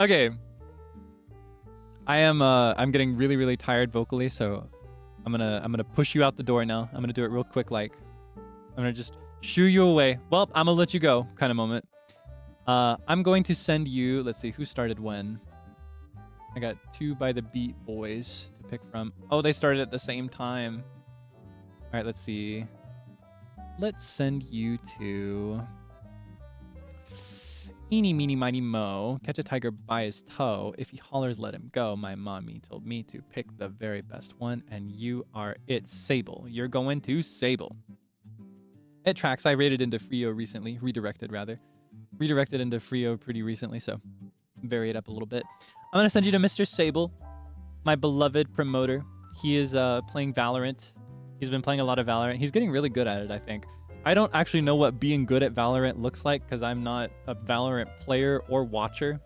B: Okay. I'm getting really, really tired vocally, so I'm gonna push you out the door now. I'm gonna do it real quick, like. I'm gonna just shoo you away. Well, I'm gonna let you go kind of moment. I'm going to send you, let's see, who started when? I got 2 by the Beat boys to pick from. Oh, they started at the same time. All right, let's see. Let's send you to Eeny, meeny, miny, mo. Catch a tiger by his toe. If he hollers, let him go. My mommy told me to pick the very best one, and you are it. Sable. You're going to Sable. It tracks. I raided into Frio recently. Redirected, rather. Redirected into Frio pretty recently, so vary it up a little bit. I'm going to send you to Mr. Sable, my beloved promoter. He is playing Valorant. He's been playing a lot of Valorant. He's getting really good at it, I think. I don't actually know what being good at Valorant looks like because I'm not a Valorant player or watcher.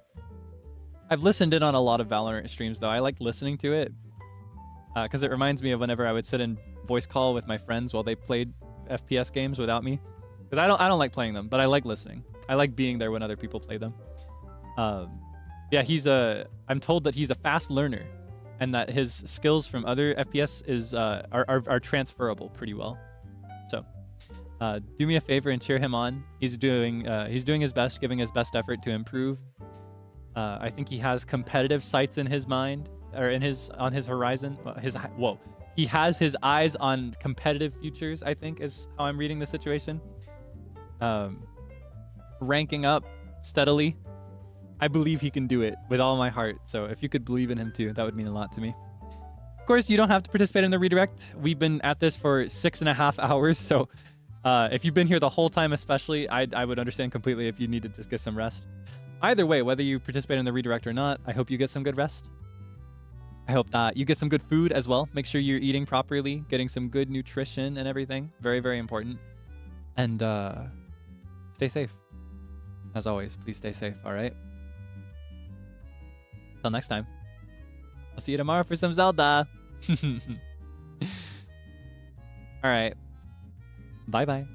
B: I've listened in on a lot of Valorant streams, though. I like listening to it because it reminds me of whenever I would sit in voice call with my friends while they played FPS games without me. Because I don't like playing them, but I like listening. I like being there when other people play them. Yeah, I'm told that he's a fast learner and that his skills from other FPS are transferable pretty well. So do me a favor and cheer him on. He's doing his best, giving his best effort to improve. I think he has competitive sights in his mind or on his horizon. He has his eyes on competitive futures, I think is how I'm reading the situation. Ranking up steadily. I believe he can do it with all my heart. So if you could believe in him too, that would mean a lot to me. Of course, you don't have to participate in the redirect. We've been at this for 6.5 hours. So if you've been here the whole time, especially, I would understand completely if you need to just get some rest. Either way, whether you participate in the redirect or not, I hope you get some good rest. I hope that you get some good food as well. Make sure you're eating properly, getting some good nutrition and everything. Very, very important. And stay safe. As always, please stay safe, all right? Till next time. I'll see you tomorrow for some Zelda. All right. Bye-bye.